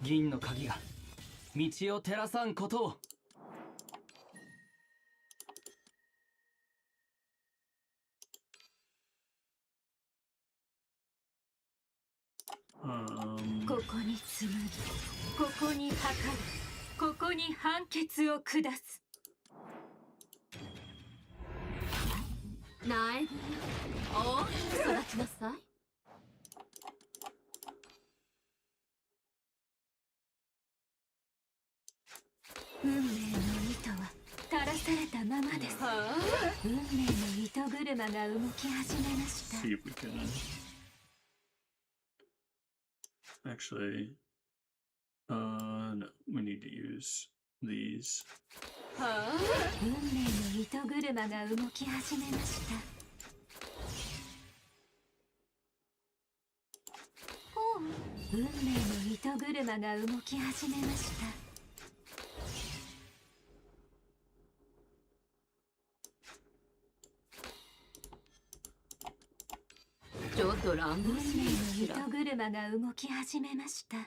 銀の鍵が道を照らさんことを。 ここに紡ぎ、ここに測る、ここに判決を下す。苗木よ、大きく育ちなさい。運命の糸は垂らされたままです。運命の糸車が動き始めました。 See if we can... Actually, no, we need to use these. 運命の糸車が動き始めました。運命の糸車が動き始めました。ちょっと乱暴すぎる。運命の糸車が動き始めました。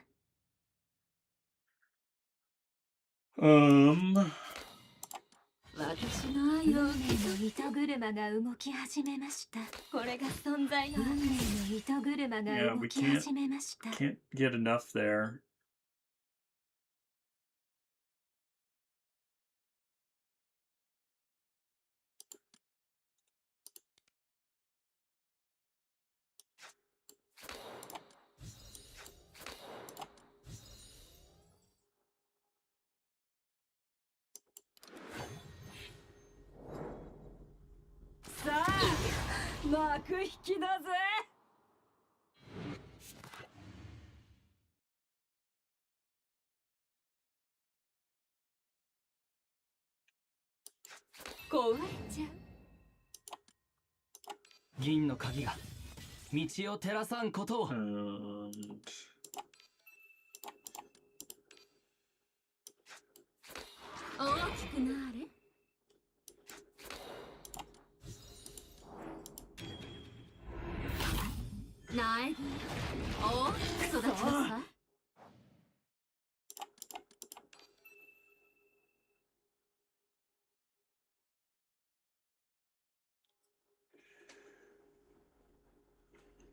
私の愛を運命の糸車が動き始めました。これが存在の運命の糸車が動き始めました。 Can't get enough there.さあ、幕引きだぜ。壊れちゃう。銀の鍵が道を照らさんことを。 And... 大きくなれ。苗木、大きく育ちなさい。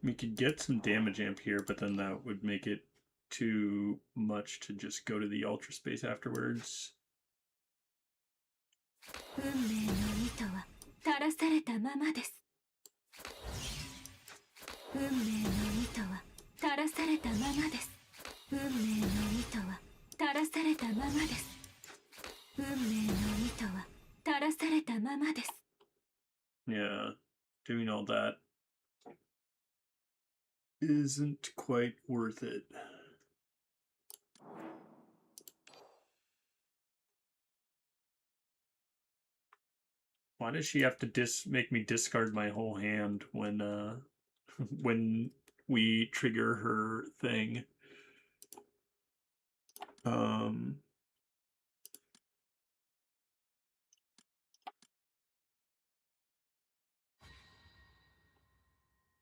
We could get some damage amp here, but then that would make it too much to just go to the ultra space afterwards. 運命の糸は垂らされたままです。運命の糸は垂らされたままです。運命の糸は垂らされたままです。運命の糸は垂らされたままです。 Yeah, doing all that isn't quite worth it. Why does she have to make me discard my whole hand when when we trigger her thing? Um,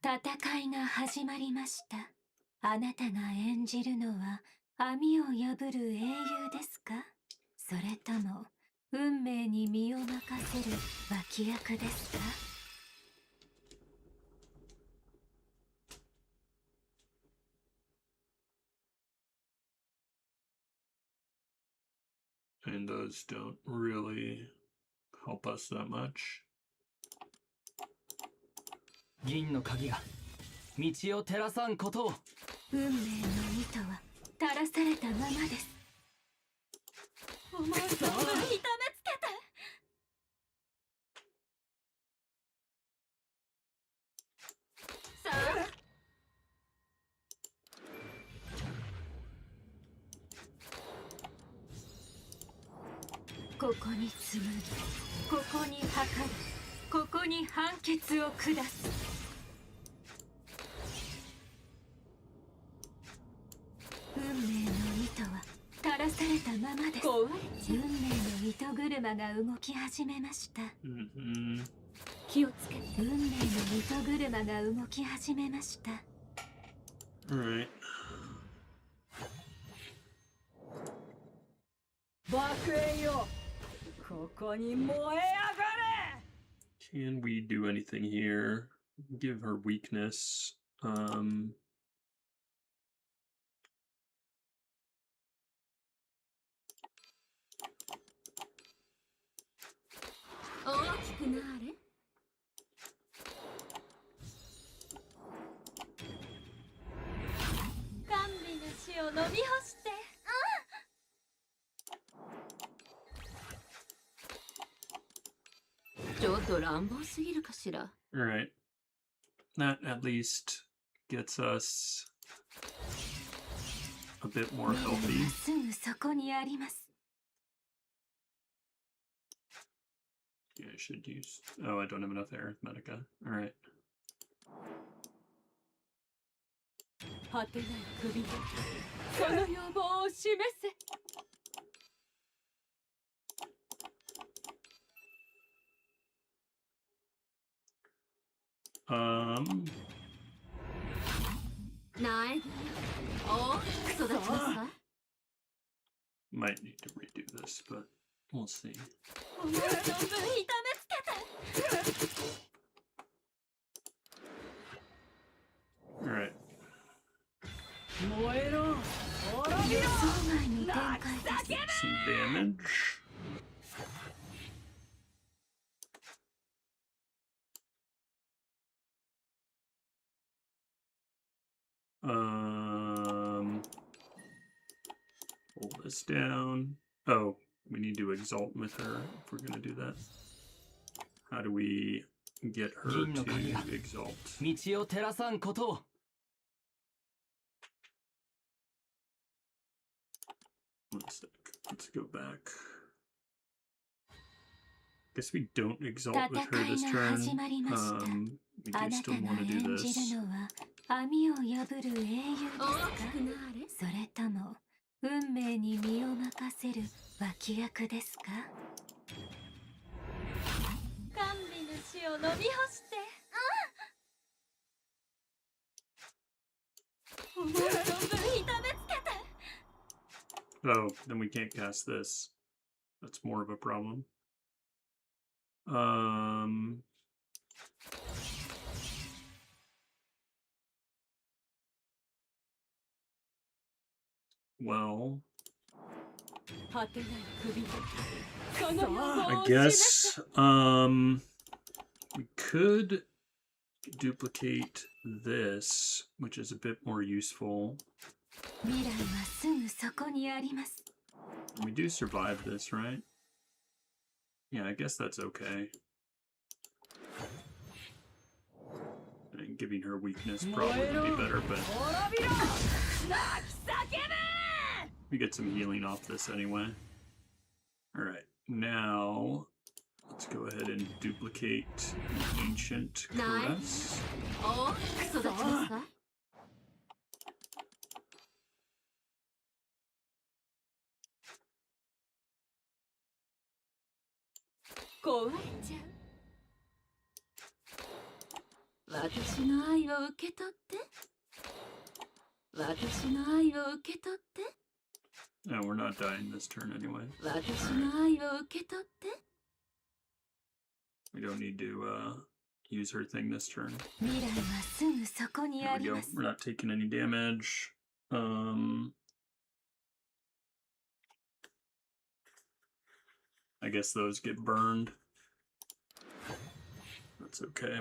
戦いが始まりました。あなたが演じるのは網を破る英雄ですか？それとも運命に身を任せる脇役ですか？ and those don't really help us that much. 銀の鍵が道を照らさんことを。運命の糸は垂らされたままです。思う存分痛めつけて。さあ。ここに紡ぎ、ここに測る、ここに判決を下す。運命の糸は垂らされたままです。運命の糸車が動き始めました。気をつけて。運命の糸車が動き始めました。Alright. 爆炎よ、ここに燃え上がれ。 Can we do anything here? Give her weakness. Alright. That at least gets us a bit more healthy. すぐそこにあります。 Yeah, I should use... Oh, I don't have enough arithmetica. Alright. 果てない首でその野望を示せ。 Might need to redo this, but we'll see. 思う存分痛めつけて。 Alright. 燃えろ、滅び予ろ。想外の展開です。 Some damage. Hold this down. Oh, we need to exalt with her if we're gonna do that. How do we get her to exalt? 道を照らさんことを。 One sec. Let's go back. Guess we don't exalt with her this turn. We do still want to do this. 網を破る英雄ですか？それとも運命に身を任せる脇役ですか？甘美な死を飲み干して。思う存分痛めつけて。 Oh, then we can't cast this. That's more of a problem. Well, 果てない首でその野望 I を示せ guess we could duplicate this, which is a bit more useful. 未来はすぐそこにあります We do survive this, right? Yeah, I guess that's okay. And giving her weakness probably would be better, but 滅びろ泣き叫べ we get some healing off this anyway. Alright, now let's go ahead and duplicate the ancient caress. 大きく育ちなさい。壊れちゃう私の愛を受け取って私の愛を受け取って No, we're not dying this turn anyway. 私の愛を受け取って We don't need to use her thing this turn. 未来はすぐそこに There あ we り go. ます We're not taking any damage. I guess those get burned. That's okay.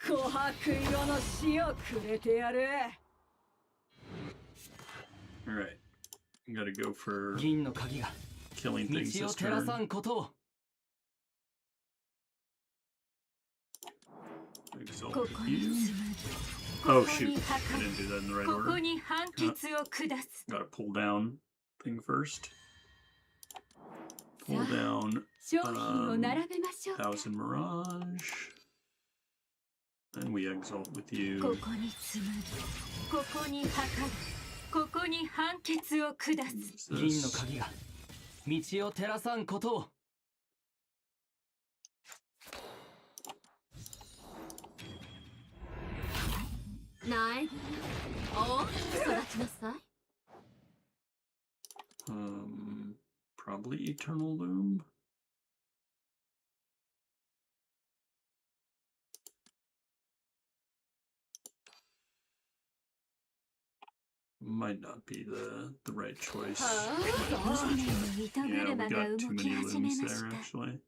琥珀色の死をくれてやる Alright. We gotta go for 銀の鍵が killing things 道を this 照らさ turn. んことを Exalt ここに you. 紡ぎ Oh ここ shoot. に I 破 didn't do that in the right 壊ここ order. に判決を下す Gotta pull down thing first. さ Pull あ down 商品を並べましょう Thousand Mirage. And we exalt with こ you. こに紡ぎここに破壊ここに判決を下す Use 銀の this. 鍵が道を照らさんことを 苗木大きく育ちなさい。 Probably Eternal Loom. Might not be the right choice. 運命の糸 Yeah, we 車が got 動 too き many 始め looms まし there た actually.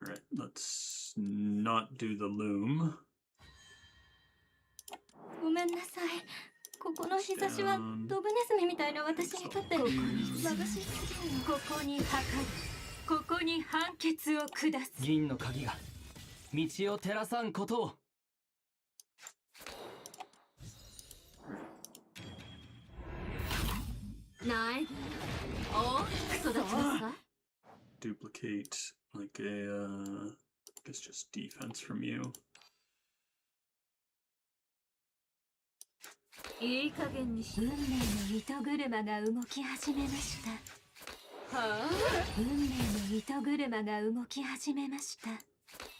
Alright, let's not do the loom. ごめんなさい。ここの日差しはドブネズミみたいな私にとって眩しすぎるの。ここに破壊ここに判決を下す銀の鍵が道を照らさんことを 苗木大きく育ちなさい。 Duplicate like a I guess just defense from you. いい加減にし運命の糸車が動き始めましたはあ運命の糸車が動き始めました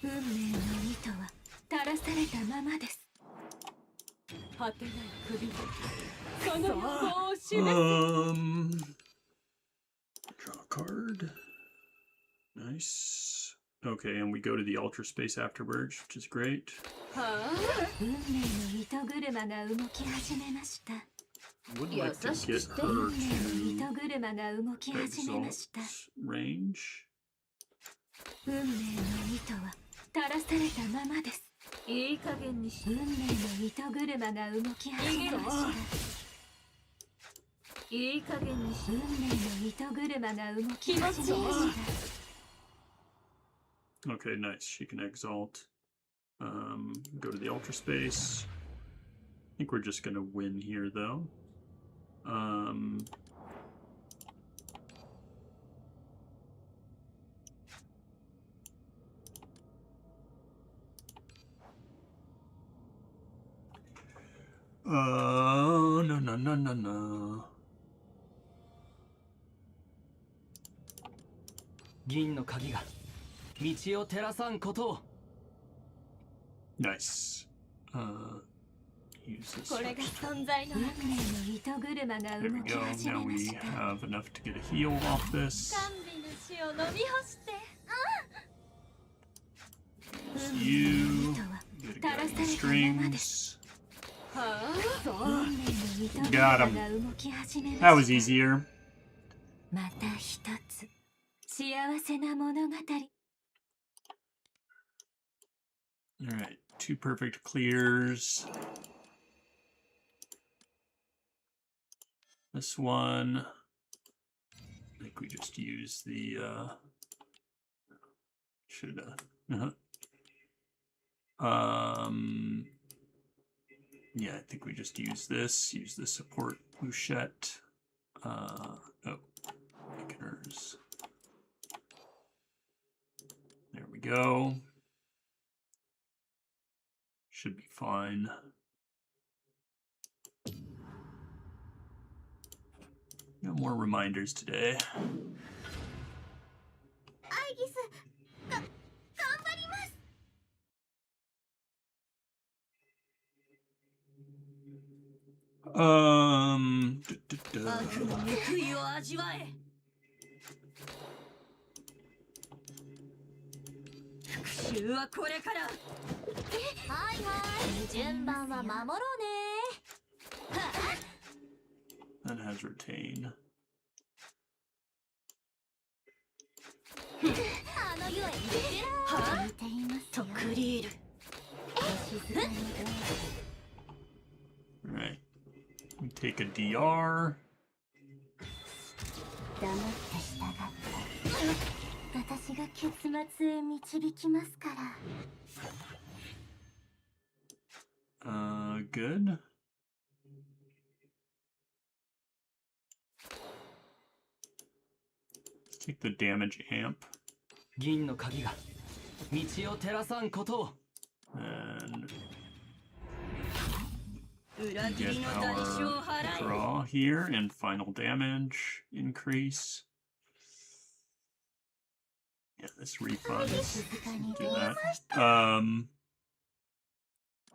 運命の糸は垂らされたままです果てない首でその野望を示せ Draw a card. Nice. Okay, and we go to the Ultra Space afterwards, which is great. はあ運命の糸車が動き始めました I would like to Yes, get that's her 運命の to 糸車が動き始めました exalt range. 運命の糸は垂らされたままですいい加減にし運命の糸車が動き始めましたいい加減にし運命の糸車が動き始めました Okay, nice. She can exalt. Go to the Ultra Space. I think we're just gonna win here, though. No. 銀の鍵が道を照らさんことを Nice. Use this これが first. 存在の運命の糸車が There we 動き go. 始 Now めま we した have enough to get a heal off this. 甘美な死を飲み干して Use you. 糸は Get a 垂らさ guiding れたままです strings. 運命の糸 Got が him. 動き始め That ま was した easier. また一つ幸せな物語 Alright, 2 perfect clears. This one, I think we just use the, yeah, I think we just use the support Bouchette. Oh, Beaconers. There we go. Should be fine. No more reminders today. アイギス頑張ります 悪の報いを味わえ。復讐はこれから。はいはい順番は守ろうね That has retain. あの世へ行ってらー似ていますとクリール。 Alright. We take a DR. 黙って従って私が結末へ導きますから Good. Let's take the damage amp. 銀の鍵が道を照らさんことを。 And 裏切 get りの代償を our 払え。 draw here and final damage increase. Yeah, this refunds. Do that.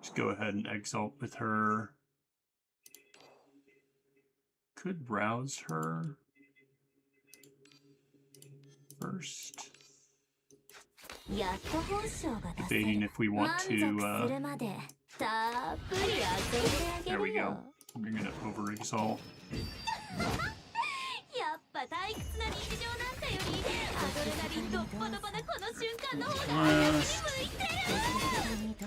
Just go ahead and exalt with her. Could rouse her first. やっと本性が出せ Debating る if we want 満 to 足するまでたっぷり遊んであげ there る we よ go. We're gonna over exalt. やっぱ退屈な日常なんだよりアドレナリンドッパドパなこの瞬間の方が早くに向いてるシャイニングク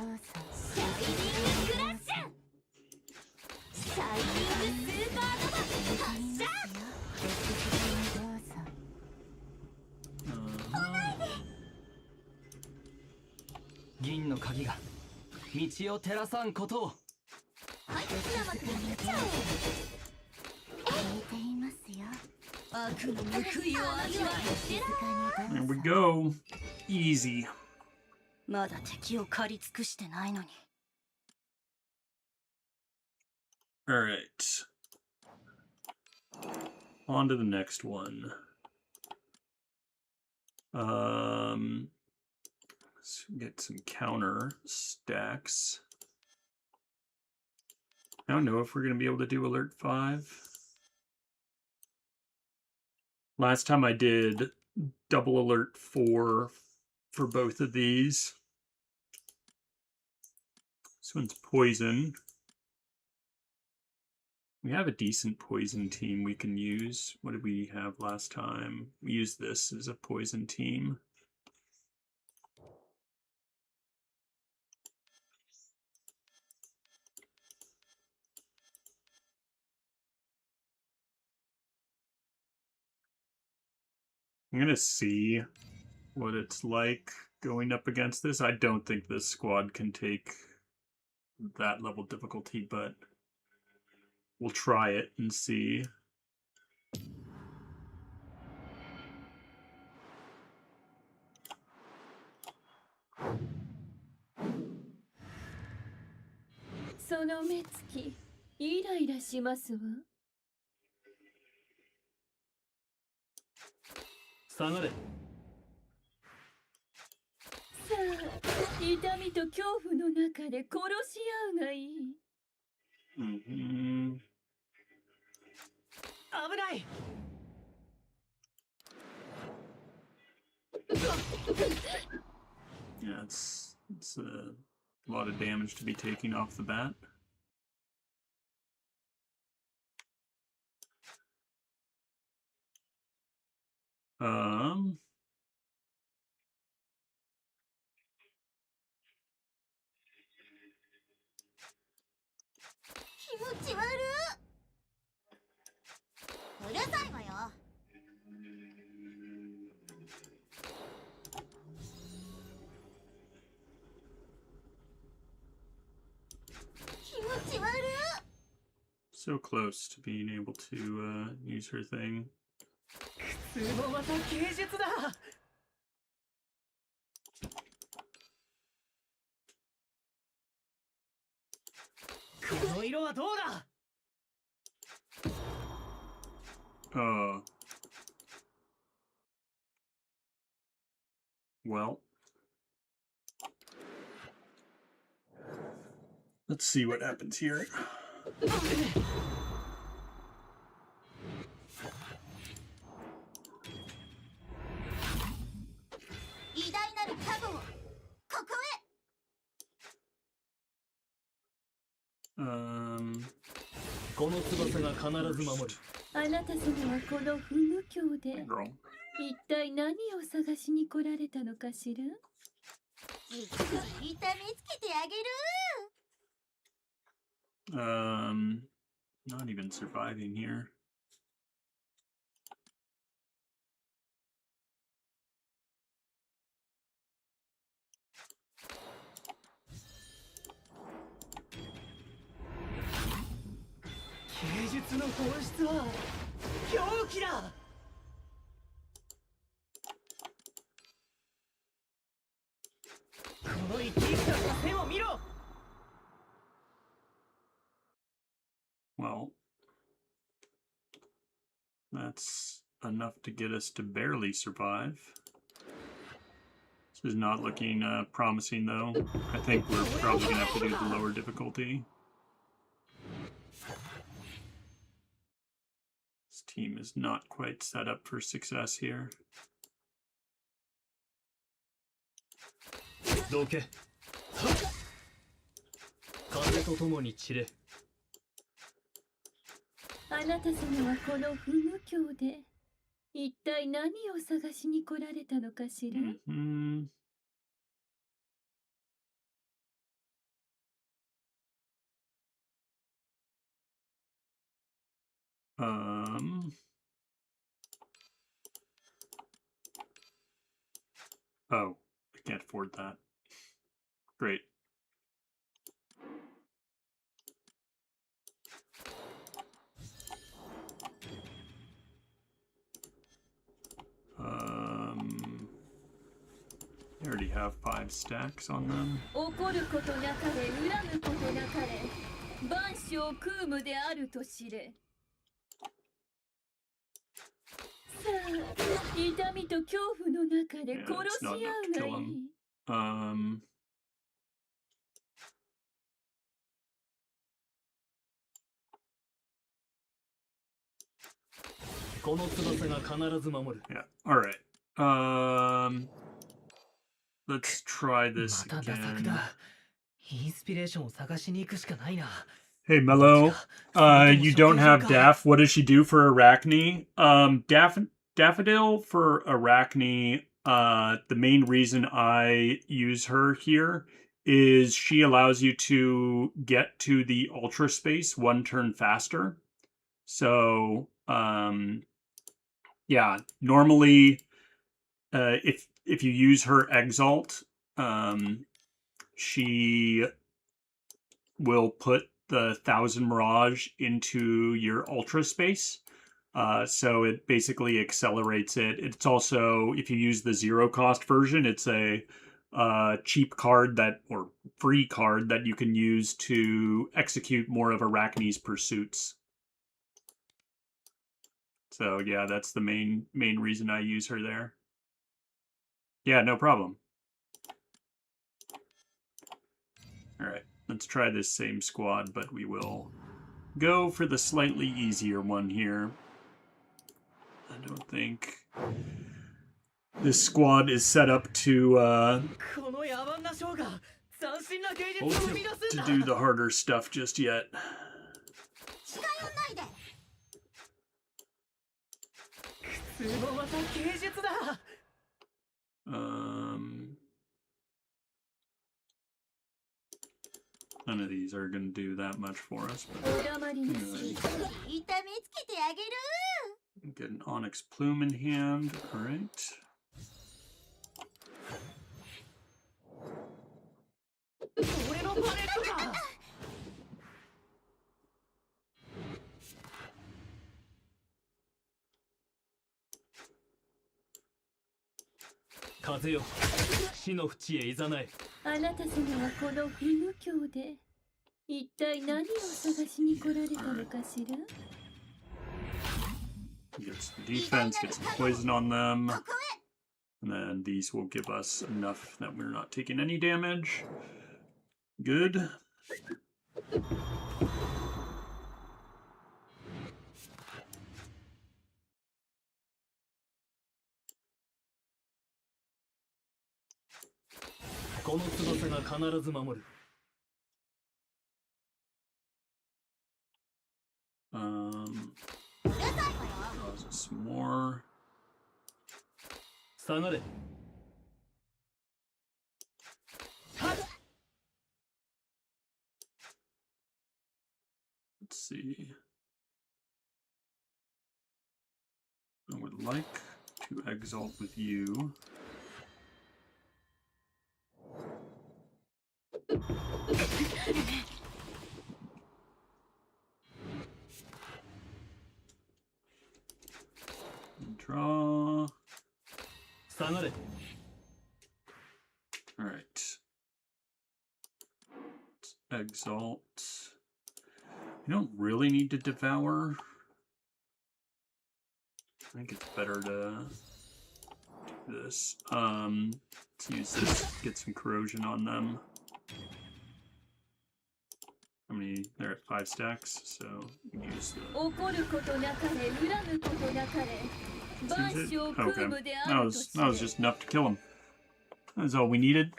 ラッシュシャイニングスーパーノバ発射 銀の鍵が道を照らさんことを。はい生くん見ちゃおう聞いていますよ悪の報いを味わえ。 There we go. Easy. まだ敵を狩り尽くしてないのに。 Alright. On to the next one. Let's get some counter stacks. I don't know if we're going to be able to do alert 5. Last time I did double alert 4 for both of these. This one's poison. We have a decent poison team we can use. What did we have last time? We used this as a poison team. I'm gonna see what it's like going up against this. I don't think this squad can take that level difficulty, but we'll try it and see. その目つき、イライラしますわ。下がれ。さあ、痛みと恐怖の中で殺し合うがいい。Mm-hmm. 危ない。 Yeah, it's a lot of damage to be taking off the bat. Um. So close to being able to use her thing. 普通の技芸術だ。この色はどうだ。Well, let's see what happens here. Um. この翼が必ず守る。あなた様はこの不無教で Girl. 一体何を探しに来られたのかしら。Not even surviving here. Geijutsuの本質は狂気だ。この生き生きとした線を見ろ。Well, that's enough to get us to barely survive. This is not looking promising, though. I think we're probably going to have to do the lower difficulty. This team is not quite set up for success here. どけ。風と共に散れ。あなた様はこの不無教で一体何を探しに来られたのかしら。Mm-hmm. Oh, I can't afford that. Great. I already have 5 stacks on them. 怒ることなかれ恨むことなかれ万象空無であると知れ。さあ、痛みと恐怖の中で Yeah, 殺 it's し not 合 enough to うが kill い him. い。この翼が必ず守る。 Yeah. All right. Let's try this またダ作 again. だ。インスピレーションを探しに行くしかないな。 Hey, Mello. You don't have Daff. What does she do for Arachne? Daffodil for Arachne. The main reason I use her here is she allows you to get to the Ultra Space 1 turn faster. So, yeah, normally, if you use her Exalt, she will put the 1000 Mirage into your Ultra Space. So it basically accelerates it. It's also, if you use the 0 cost version, it's a cheap card or free card that you can use to execute more of Arachne's pursuits. So yeah, that's the main reason I use her there. Yeah, no problem. All right, let's try this same squad, but we will go for the slightly easier one here. I don't think this squad is set up to この野蛮な将が斬新な芸術を生み出すんだ。 do the harder stuff just yet. 近寄んないで。凄技芸術だ。 None of these are going to do that much for us. お黙りなさい。 Anyway, 痛めつけてあげる。 get an onyx plume in hand. All right. 俺のパレットだ。風よ、死の淵へいざない。あなた様はこのフィグ教で一体何を探しに来られたのかしら。 Get some defense, get some poison on them. And then these will give us enough that we're not taking any damage. Good. Draws us some more. 下がれ。 Let's see. I would like to exalt with you. Draw. 下がれ。 All right. Let's exalt. You don't really need to devour. I think it's better to do this. Let's use this. Get some corrosion on them. How many? They're at 5 stacks, so we can use the. 怒ることなかれ、恨むことなかれ。 万 Use it? 象空 Okay. 無であ That ると was 知 that was れ。 just enough to kill him. That's all we needed.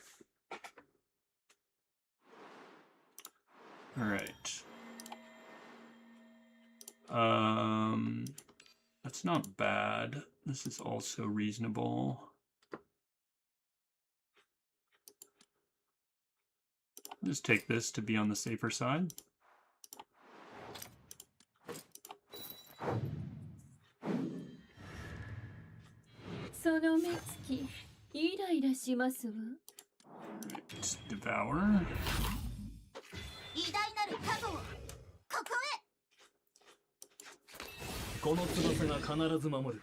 All right. That's not bad. This is also reasonable. Just take this to be on the safer side. その目つき、イライラしますわ。 Let's devour. 偉大なる加護を、ここへ。 この翼が必ず守る。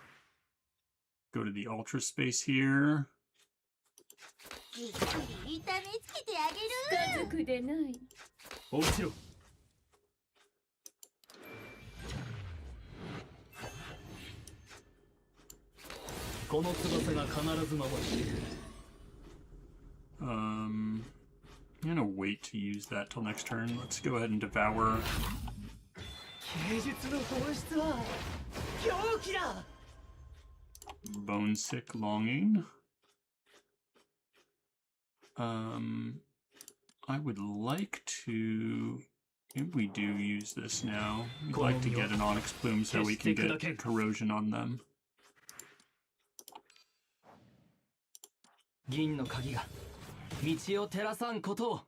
Go to the ultra space here. じっくり痛めつけてあげる。近づくでない。落ちろ。 この翼が必ず守る。 I'm gonna wait to use that till next turn. Let's go ahead and devour. 芸術の本質は狂気だ。 Bone sick longing. I would like to. If we do use this now, we'd like to get an onyx plume so we can get corrosion on them. 銀の鍵が道を照らさんことを。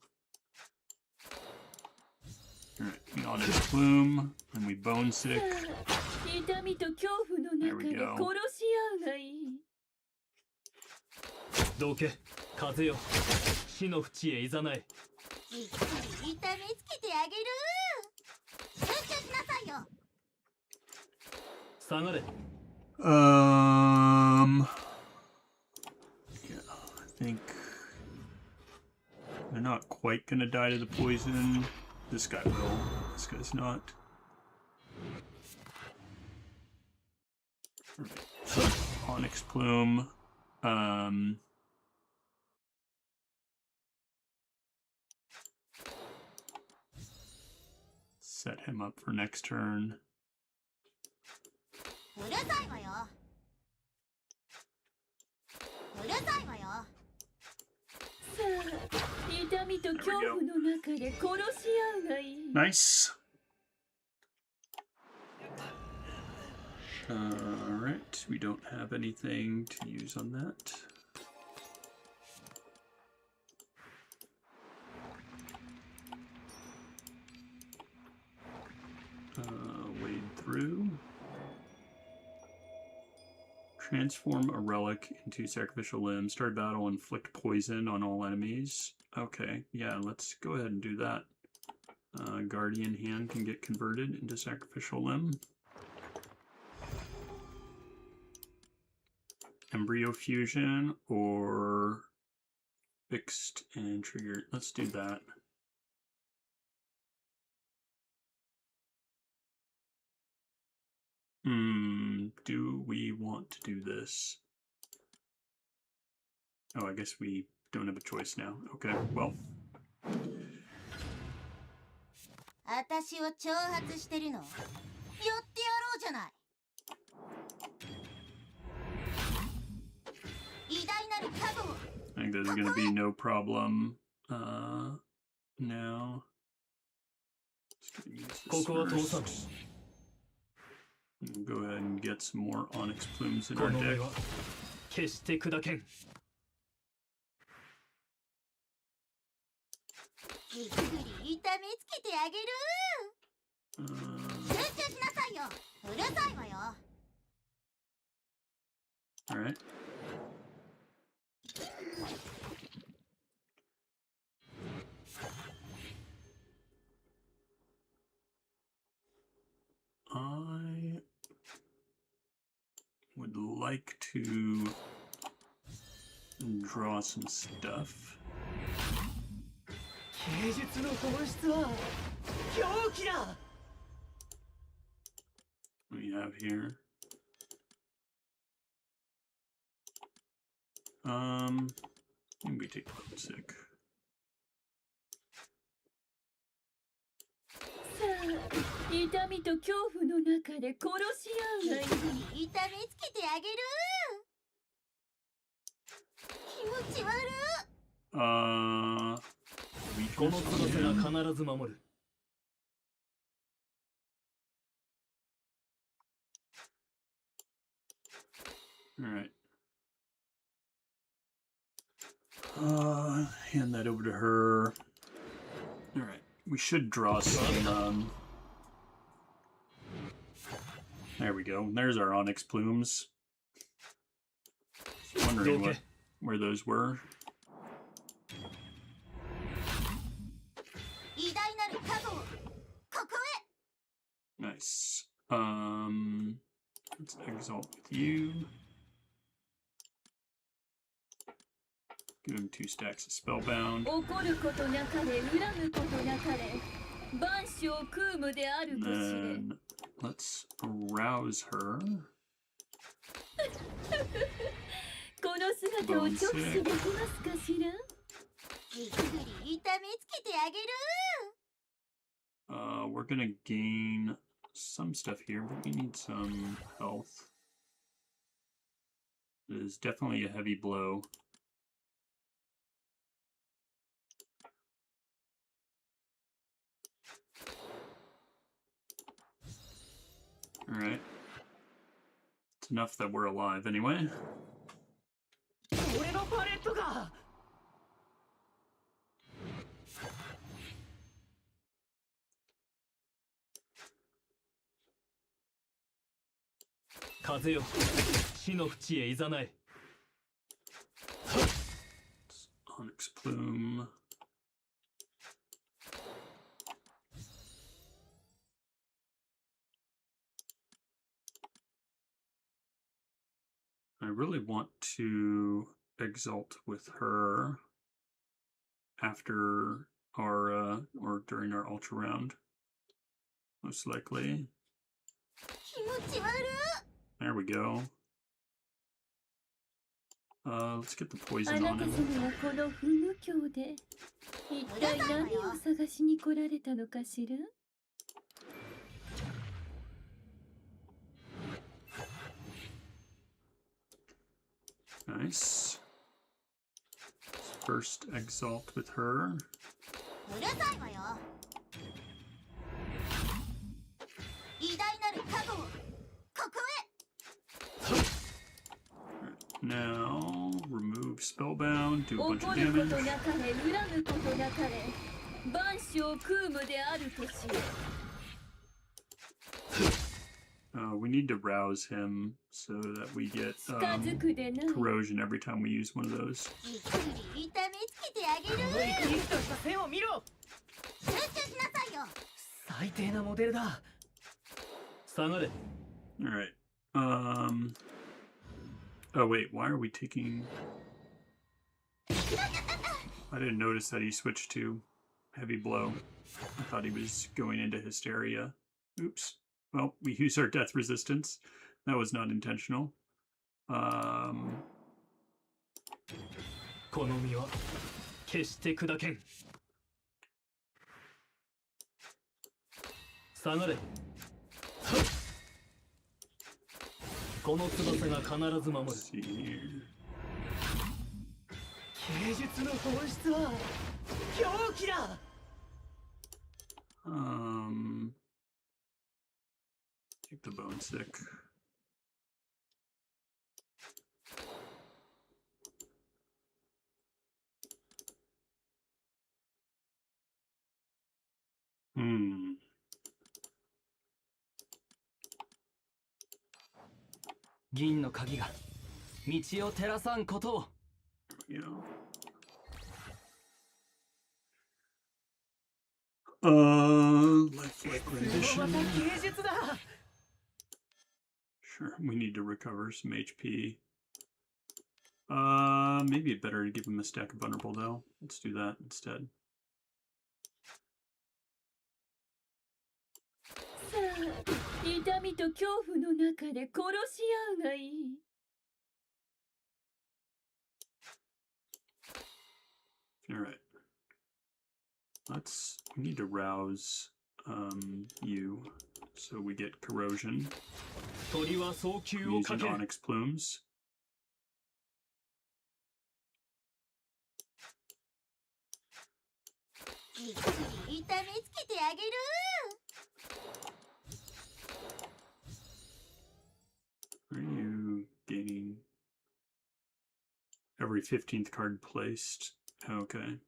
Alright, the onyx plume, and we bone sick. 痛みと恐怖の中で There we 殺 go. し合うがいい。どけ、風よ、死の淵へいざない。 じっくり痛めつけてあげる。集中しなさいよ。 下がれ。 Yeah, I think they're not quite gonna die to the poison. This guy will. This guy's not. So, onyx plume. Set him up for next turn. うるさいわよ。うるさいわよ。さあ、痛みと恐怖の中で殺し合うがいい。 Nice. Alright, we don't have anything to use on that. Wade through. Transform a relic into sacrificial limb. Start battle, inflict poison on all enemies. Okay, yeah, let's go ahead and do that. Guardian Hand can get converted into sacrificial limb. Embryo fusion or fixed and triggered. Let's do that. Do we want to do this? Oh, I guess we don't have a choice now. Okay, well. 私を挑発してるの？やってやろうじゃない。偉大なる覚悟。I think there's going to be no problem now. Just gonna use this first. We'll go ahead and get some more onyx plumes in our deck. 決して砕けん。じっくり痛めつけてあげる。集中しなさいよ。うるさいわよ。All right. I would like to draw some stuff. 芸術の本質は狂気だ。 What do we have here? Maybe take sick. さあ、痛みと恐怖の中で殺し合うがいい。痛めつけてあげる。気持ち悪い。この翼が必ず守る。 All right. Hand that over to her. All right. We should draw some. There we go. There's our onyx plumes. Just wondering where those were. 偉大なる覚悟。ここへ。 Nice. Let's exalt with you. Give him 2 stacks of spellbound. 怒ることなかれ、恨むことなかれ。万象空無であると知れ。 Then let's arouse her. この姿を直視できますかしら。じっくり痛めつけてあげる。 We're gonna gain some stuff here, but we need some health. It is definitely a heavy blow. Alright. It's enough that we're alive anyway. 俺のパレットが。 風よ、死の淵へいざなえ。 Onyx plume. I really want to exalt with her after our or during our ultra round, most likely. 気持ち悪い。 There we go. Let's get the あ poison な on た him. 様はこの不無教で一体何を探しに来られたのかしら。 Nice. First exalt with her. うるさいわよ。偉大なる覚悟。ここへ。Now, remove Spellbound, do a 怒 bunch of ること damage. なかれ恨むことなかれ万象空無であるとし We need to rouse him so that we get 近づくでない corrosion every time we use one of those. じっくり痛めつけてあげる。この生き生きとした線を見ろ。集中しなさいよ。最低なモデルだ。下がれ。 Alright. Oh wait, why are we taking... I didn't notice that he switched to heavy blow. I thought he was going into hysteria. Oops. Well, we use our death resistance. That was not intentional. この身は決して砕けん。下がれ。この翼が必ず守る。 Let's see here. 芸術の本質は狂気だ。 Take the bone sick. Hmm. 銀の鍵が道を照らさんことを。 Yeah. Lifelike ま rendition. た芸術だ。 Sure, we need to recover some HP. Maybe it's better to give him a stack of vulnerable though. Let's do that instead. さあ痛みと恐怖の中で殺し合うがいい Alright. We need to rouse, you. So we get corrosion. 鳥は早急をか Using け。 onyx plumes. じっくり痛めつけてあげる。 Are you gaining every 15th card placed? Okay.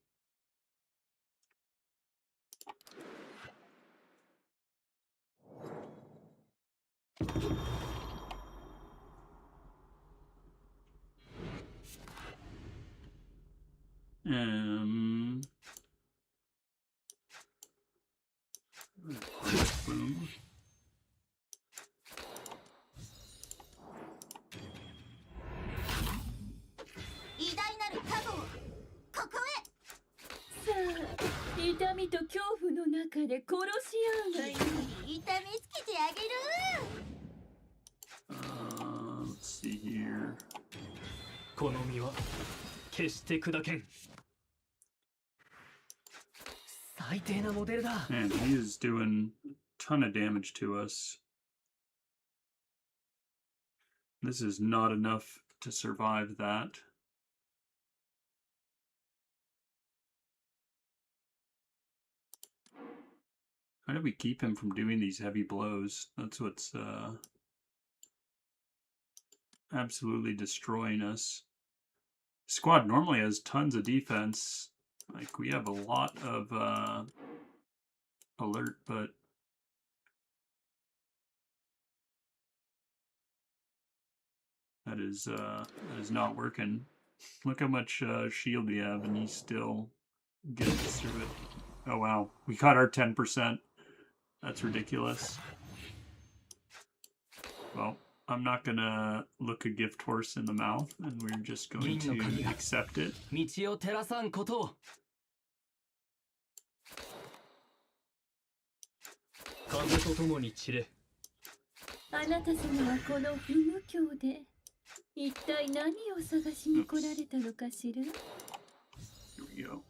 Boom. 偉大なる加護をここへ。さあ痛みと恐怖の中で殺し合うがいい 痛めつけてあげる。 Let's see here. この身は決して砕けん。最低なモデルだ。 Man, he is doing a ton of damage to us. This is not enough to survive that. How do we keep him from doing these heavy blows? That's what's absolutely destroying us. Squad normally has tons of defense. Like, we have a lot of alert, but that is not working. Look how much shield we have, and he still gets through it. Oh wow, we got our 10%. That's ridiculous. Well, I'm not gonna look a gift horse in the mouth, and we're just going to accept it. 道を照らさんことを。風と共に散れ。あなた様はこの不無教で一体何を探しに来られたのかしら Here we go.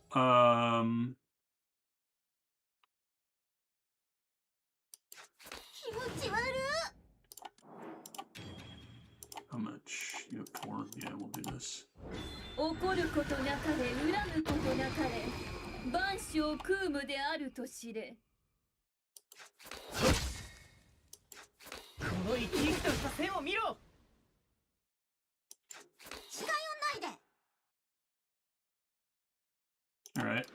How much? You have 4. Yeah, we'll do this. 怒ることなかれ恨むことなかれ万象空無であると知れこの生き生きとした線を見ろ。All right.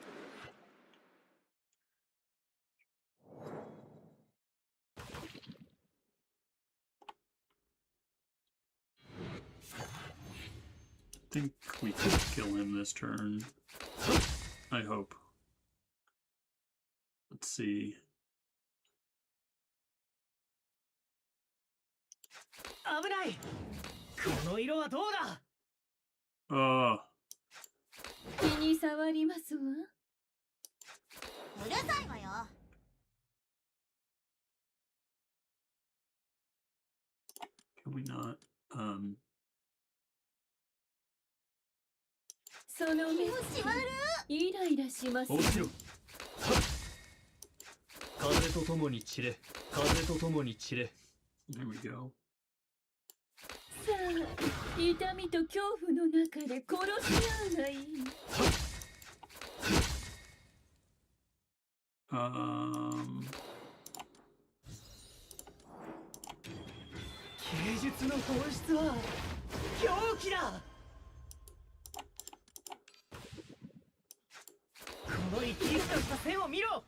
I think we could kill him this turn. I hope. Let's see. 危ない。この色はどうだ。 Oh, 気に障りますわ。うるさいわよ。 can we not? その目気持ち悪イライラします。落ちろ。風と共に散れ。風と共に散れ。 there we go. さあ、痛みと恐怖の中で殺し合うがいい。芸術の本質は狂気だ。この生き生きとした線を見ろ。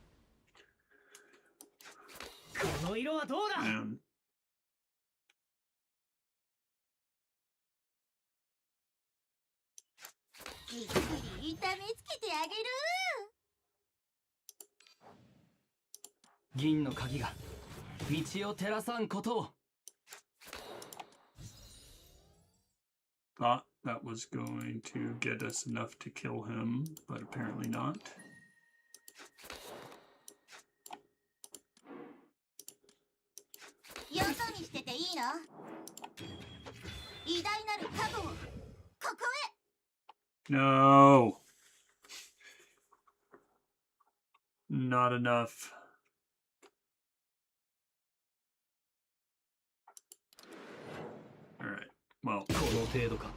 この色はどうだ。 Man. じっくり痛めつけてあげる。 銀の鍵が道を照らさんことを。 Thought that was going to get us enough to kill him, but apparently not. よそ見してていいの？偉大なる過去をここへ。 No. Not enough. All right. Well, この程度か。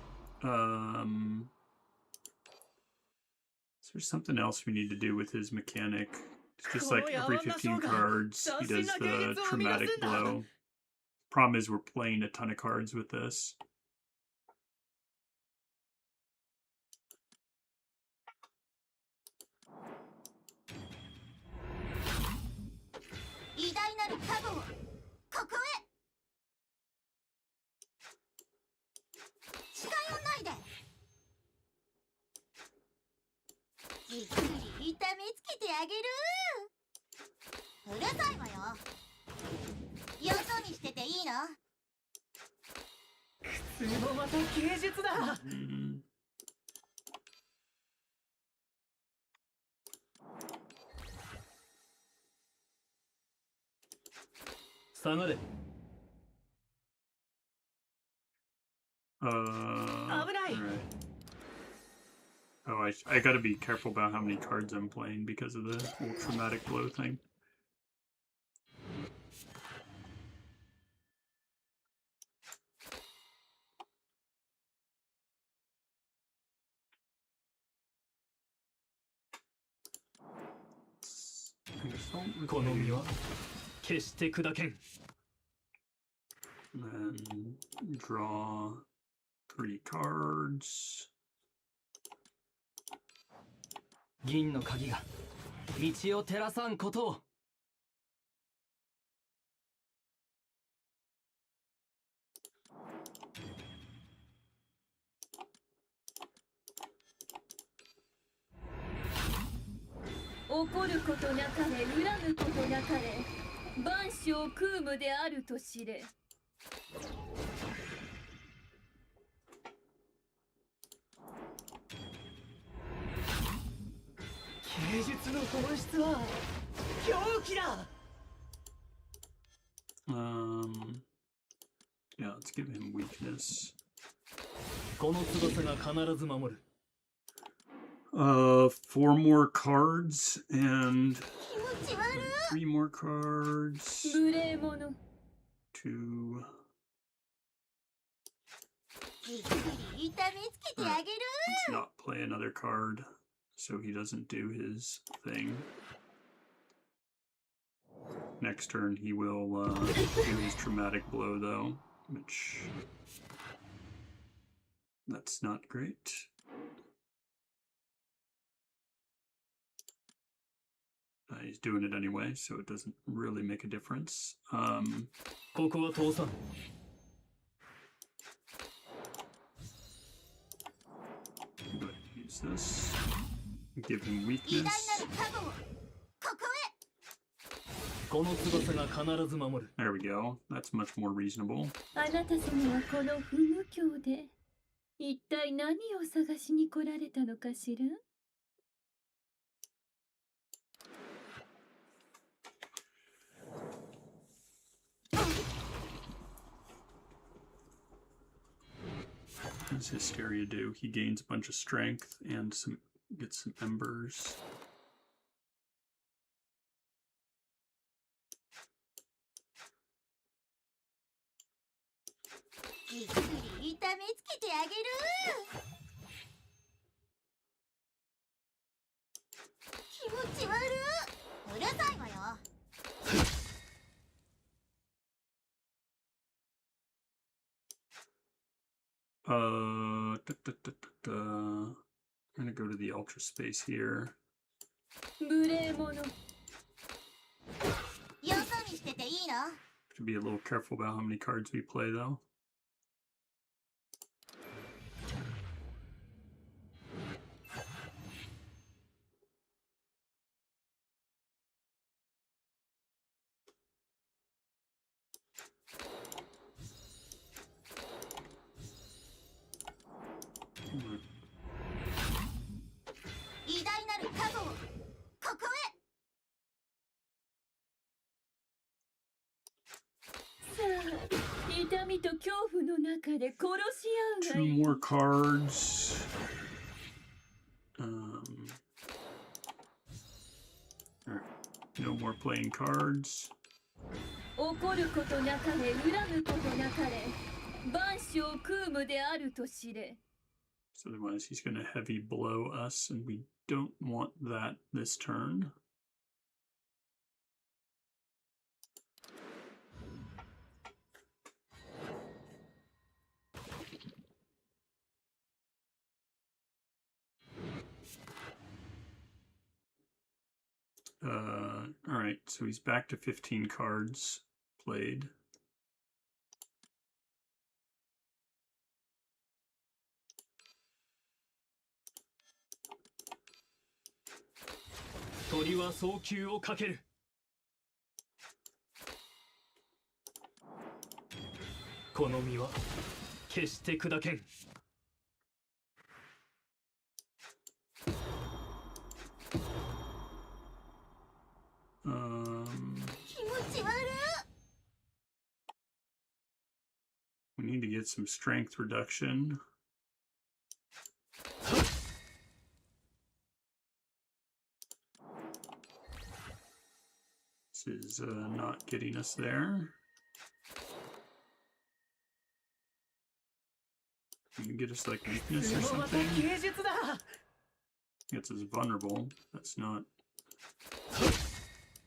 is there something else we need to do with his mechanic? It's just like every 15 cards, he does the traumatic blow. Problem is, we're playing a ton of cards with this. Mm. 普通もまた芸術だ。 下がれ。 危ない. Right. Oh, I gotta be careful about how many cards I'm playing because of the whole traumatic blow thing. Assault この身は決して砕けん。 Then draw 3 cards. 銀の鍵が道を照らさんことを。 怒ることなかれ恨むことなかれ万象空無であると知れ。 芸術の本質は狂気だ。 Yeah, let's give him weakness. この翼が必ず守る。 4 more cards and 3 more cards. 無礼者。 2. じっくり痛めつけてあげる。 Let's not play another card so he doesn't do his thing. Next turn he will do his traumatic blow though, which that's not great. He's doing it anyway, so it doesn't really make a difference. ここは通さん。 Go ahead and use this. Give him 偉大な weakness. る加護をこここの翼が必ず守る。 There we go. That's much more reasonable. あなた様はこの不無教で一体何を探しに来られたのかしら。 What does Hysteria do? He gains a bunch of strength and gets some embers.じっくり痛めつけてあげる。気持ち悪い。うるさいわよ。 I'm gonna go to the ultra space here. 無礼者。よそ見してていいの？ To be a little careful about how many cards we play, though. Hmm. 偉大なる加護をここへ。 さあ、痛みと恐怖の中で殺し合うが Two いい。 more cards. Alright. No more playing cards. 怒ることなかれ恨むことなかれ万象空無であると知れ。 So otherwise he's going to heavy blow us, and we don't want that this turn. Alright, so he's back to 15 cards played. Tori wa soukyu o kakeru. この身は決して砕けん。 気持ち悪い。 We need to get some strength reduction. This is not getting us there. Can you get us like weakness or something? Gets us vulnerable. That's not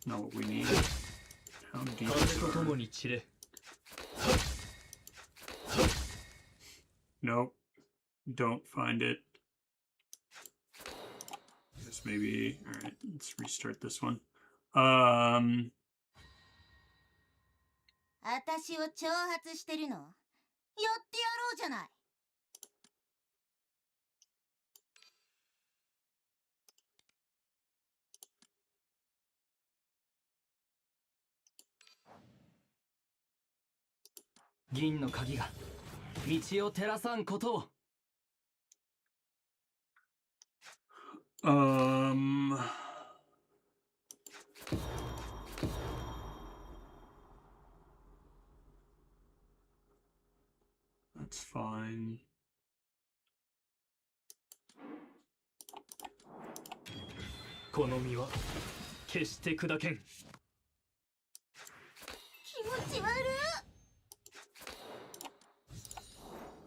what we need. How deep is 風と our... 共に散れ。 Nope. Don't find it. Guess maybe... Alright, let's restart this one. 私を挑発してるの？やってやろうじゃない。 銀の鍵が道を照らさんことを。 That's fine. この身は決して砕けん。 気持ち悪い。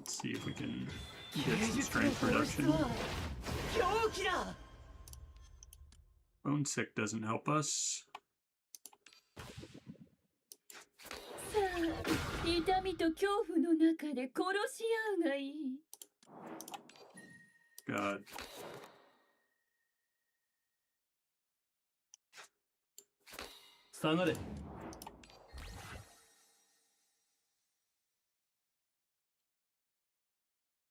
Let's see if we can get some strength reduction. 狂気だ。 Bone sick doesn't help us. さあ、痛みと恐怖の中で殺し合うがいい。 God. 下がれ。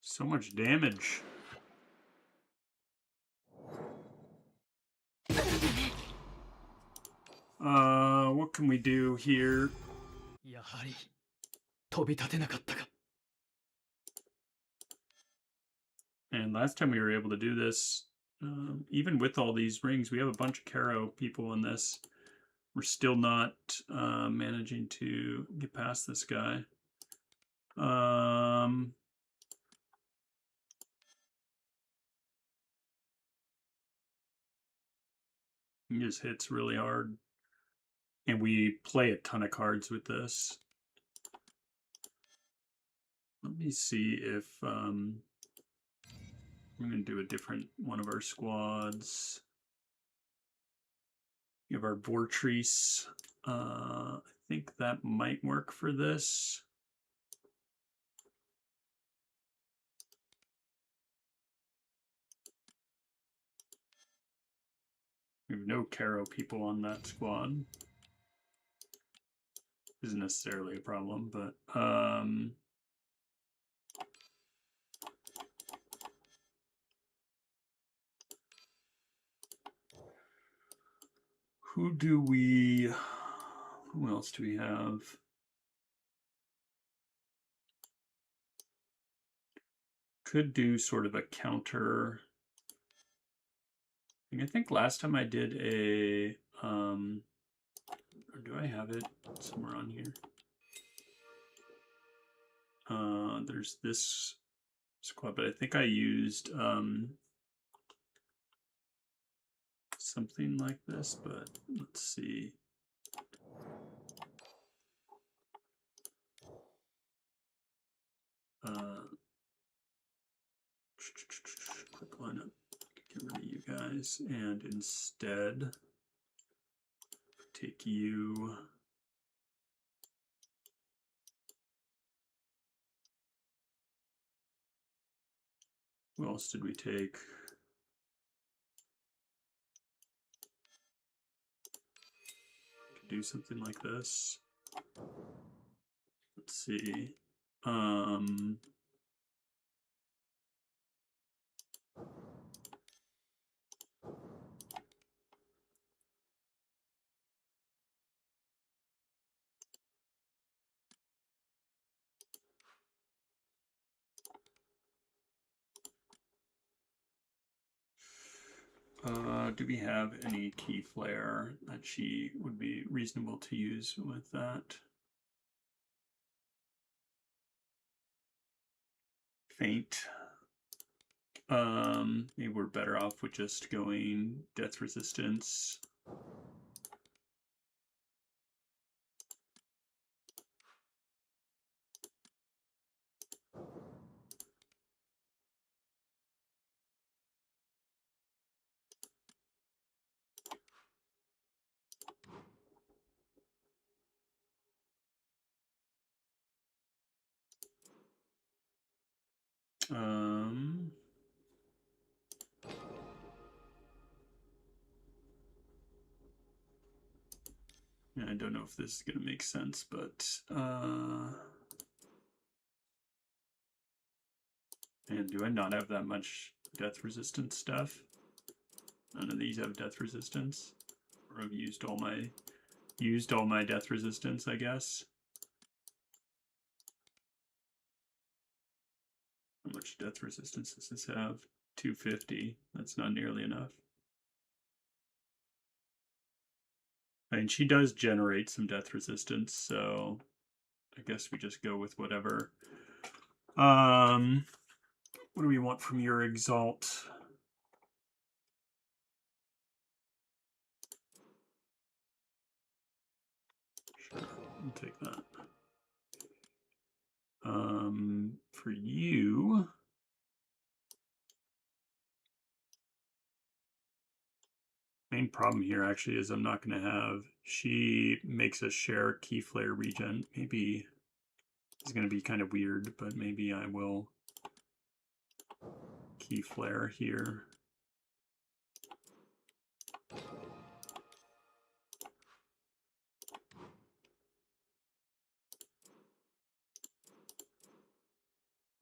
So much damage. What can we do here? やはり飛び立てなかったか。 And last time we were able to do this, even with all these rings, we have a bunch of Caro people in this. We're still not managing to get past this guy. He just hits really hard. And we play a ton of cards with this. Let me see if I'm going to do a different one of our squads. We have our Vortrice. I think that might work for this. We have no Caro people on that squad. Isn't necessarily a problem, but who else do we have? Could do sort of a counter. I think last time I did a or do I have it somewhere on here? There's this squad, but I think I used something like this, but let's see. Quick lineup. Get rid of you guys, and instead take you. Who else did we take? Could do something like this. Let's see. Do we have any key flare that she would be reasonable to use with that? Faint. Maybe we're better off with just going death resistance. Yeah, I don't know if this is going to make sense, but and do I not have that much death resistance stuff? None of these have death resistance, or I've used all my death resistance, I guess. How much death resistance does this have? 250. That's not nearly enough. I mean, she does generate some death resistance, so I guess we just go with whatever. What do we want from your Exalt? Sure, I'll take that. For you, main problem here actually is I'm not going to have. She makes us share key flare regen. Maybe it's going to be kind of weird, but maybe I will key flare here.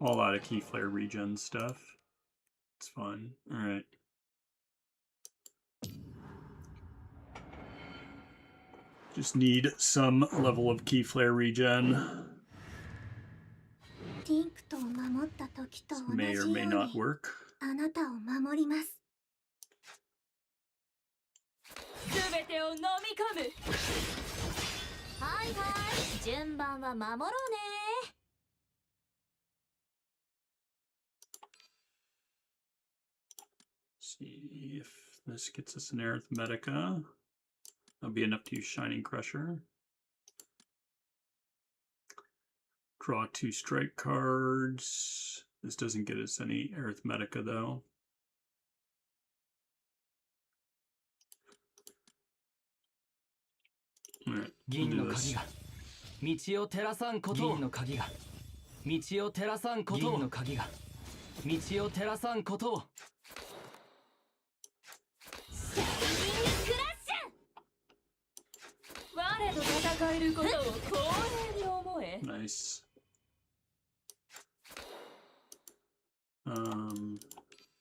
A lot of key flare regen stuff. It's fun. Alright. Just need some level of key flare regen. ティンクトを守った時と This 同じ may よ or う may に not work. あなたを守ります。すべてを飲み込む。はいはい、順番は守ろうね。 See if this gets us an Arithmetica. That'll be enough to use Shining Crusher. Draw 2 strike cards. This doesn't get us any Arithmetica though. Alright, 銀 do の this. 鍵が道を照らさんことを銀の鍵が道を照らさんことを銀の鍵が道を照らさんことを 我と戦えることを光栄に思え。 Nice.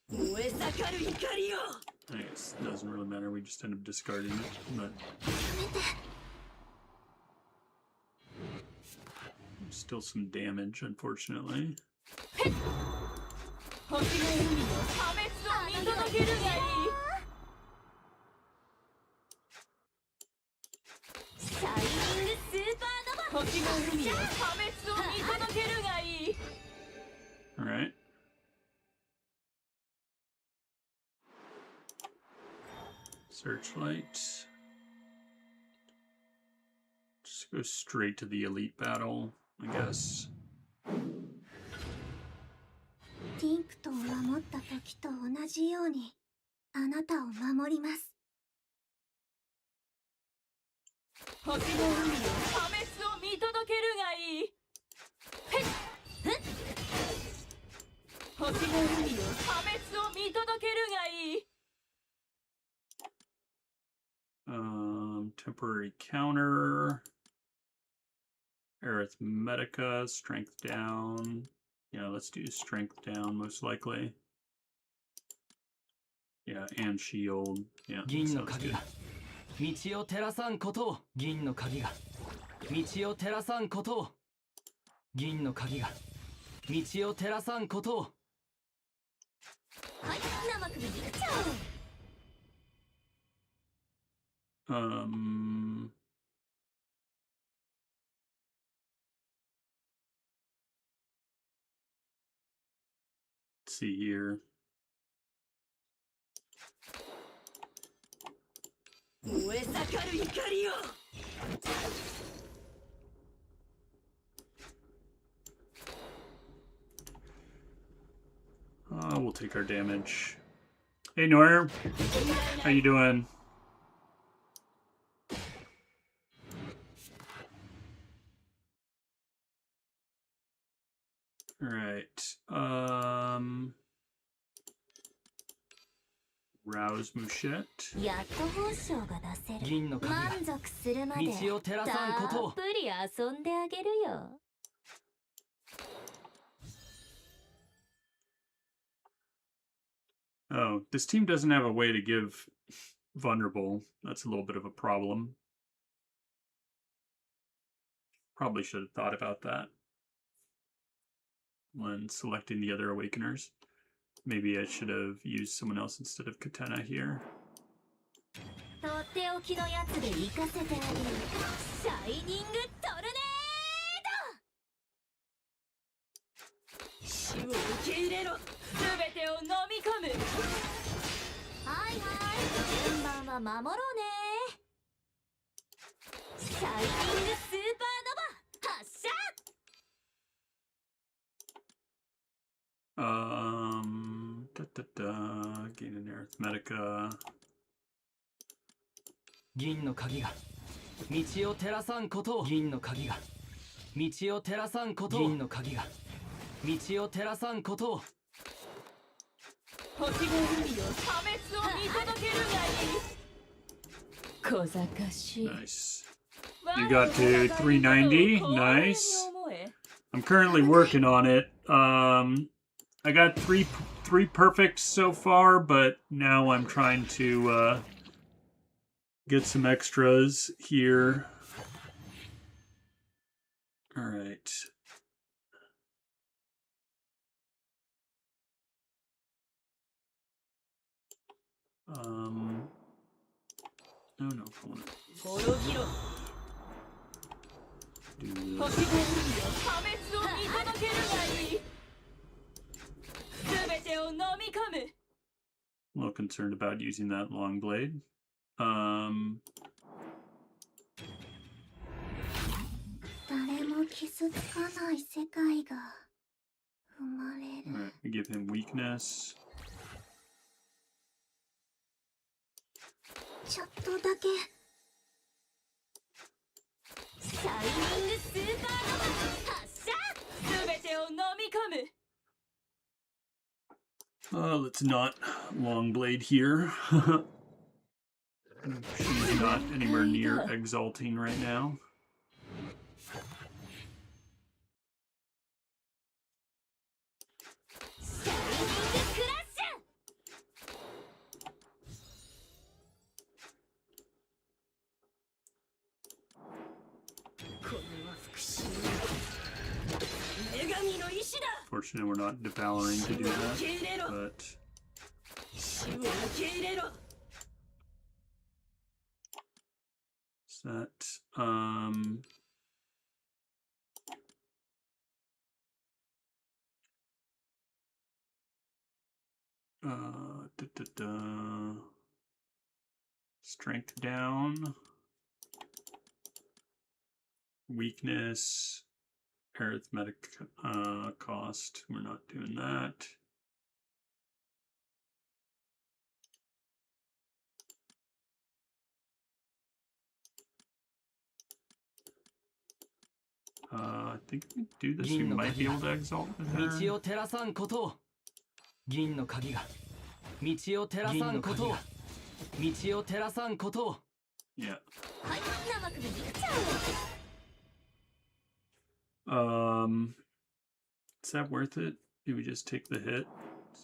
燃え盛る怒りよ。 I guess it doesn't really matter. We just end up discarding it, but still some damage, unfortunately. 星の海の破滅を見届けるがいい。シャイニングスーパーノヴァ。星の海の破滅を見届けるがいい。 All right. Searchlight. Just go straight to the elite battle, I guess. ティンクトを守った時と同じようにあなたを守ります。 星の海の破滅を見届けるがいい。星の海の破滅を見届けるがいい。 Temporary counter. Arithmetica, strength down. Yeah, let's do strength down, most likely. Yeah, and shield. Yeah, 銀の sounds 鍵 good. が道を照らさんことを銀の鍵が道を照らさんことを銀の鍵が道を照らさんことを はい、生首に行っちゃおう。 Let's see here. 燃え盛る怒りよ。 We'll take our damage. Hey, Noir. How you doing? All right. Rouse Mouchette. やっと本性が出せる。銀の鍵が満足するまで道を照らさんことをたっぷり遊んであげるよ。 Oh, this team doesn't have a way to give vulnerable. That's a little bit of a problem. Probably should have thought about that when selecting the other Awakeners. Maybe I should have used someone else instead of Katana here. とっておきのやつで行かせてあげる。シャイニングトルネ死を受け入れろ。すべてを飲み込む。ード。はいはい、順番は守ろうね。シャイニングスーパーノヴァ発射。 Gain an Arithmetica. 銀の鍵が道を照らさんことを銀の鍵が道を照らさんことを銀の鍵が道を照らさんことを 星の海の破滅を見届けるがいい。小賢しい。 Nice. You got to 390. Nice. I'm currently working on it. I got three perfects so far, but now I'm trying to get some extras here. All right. No, I want to do this. A little concerned about using that long blade. Alright, we give him weakness. Let's not long blade here. She's not anywhere near exalting right now. Fortunately, we're not devouring to do that, but that strength down, weakness, arithmetic cost. We're not doing that. I think if we do this, we might be able to exalt with her. Yeah. Is that worth it? Do we just take the hit?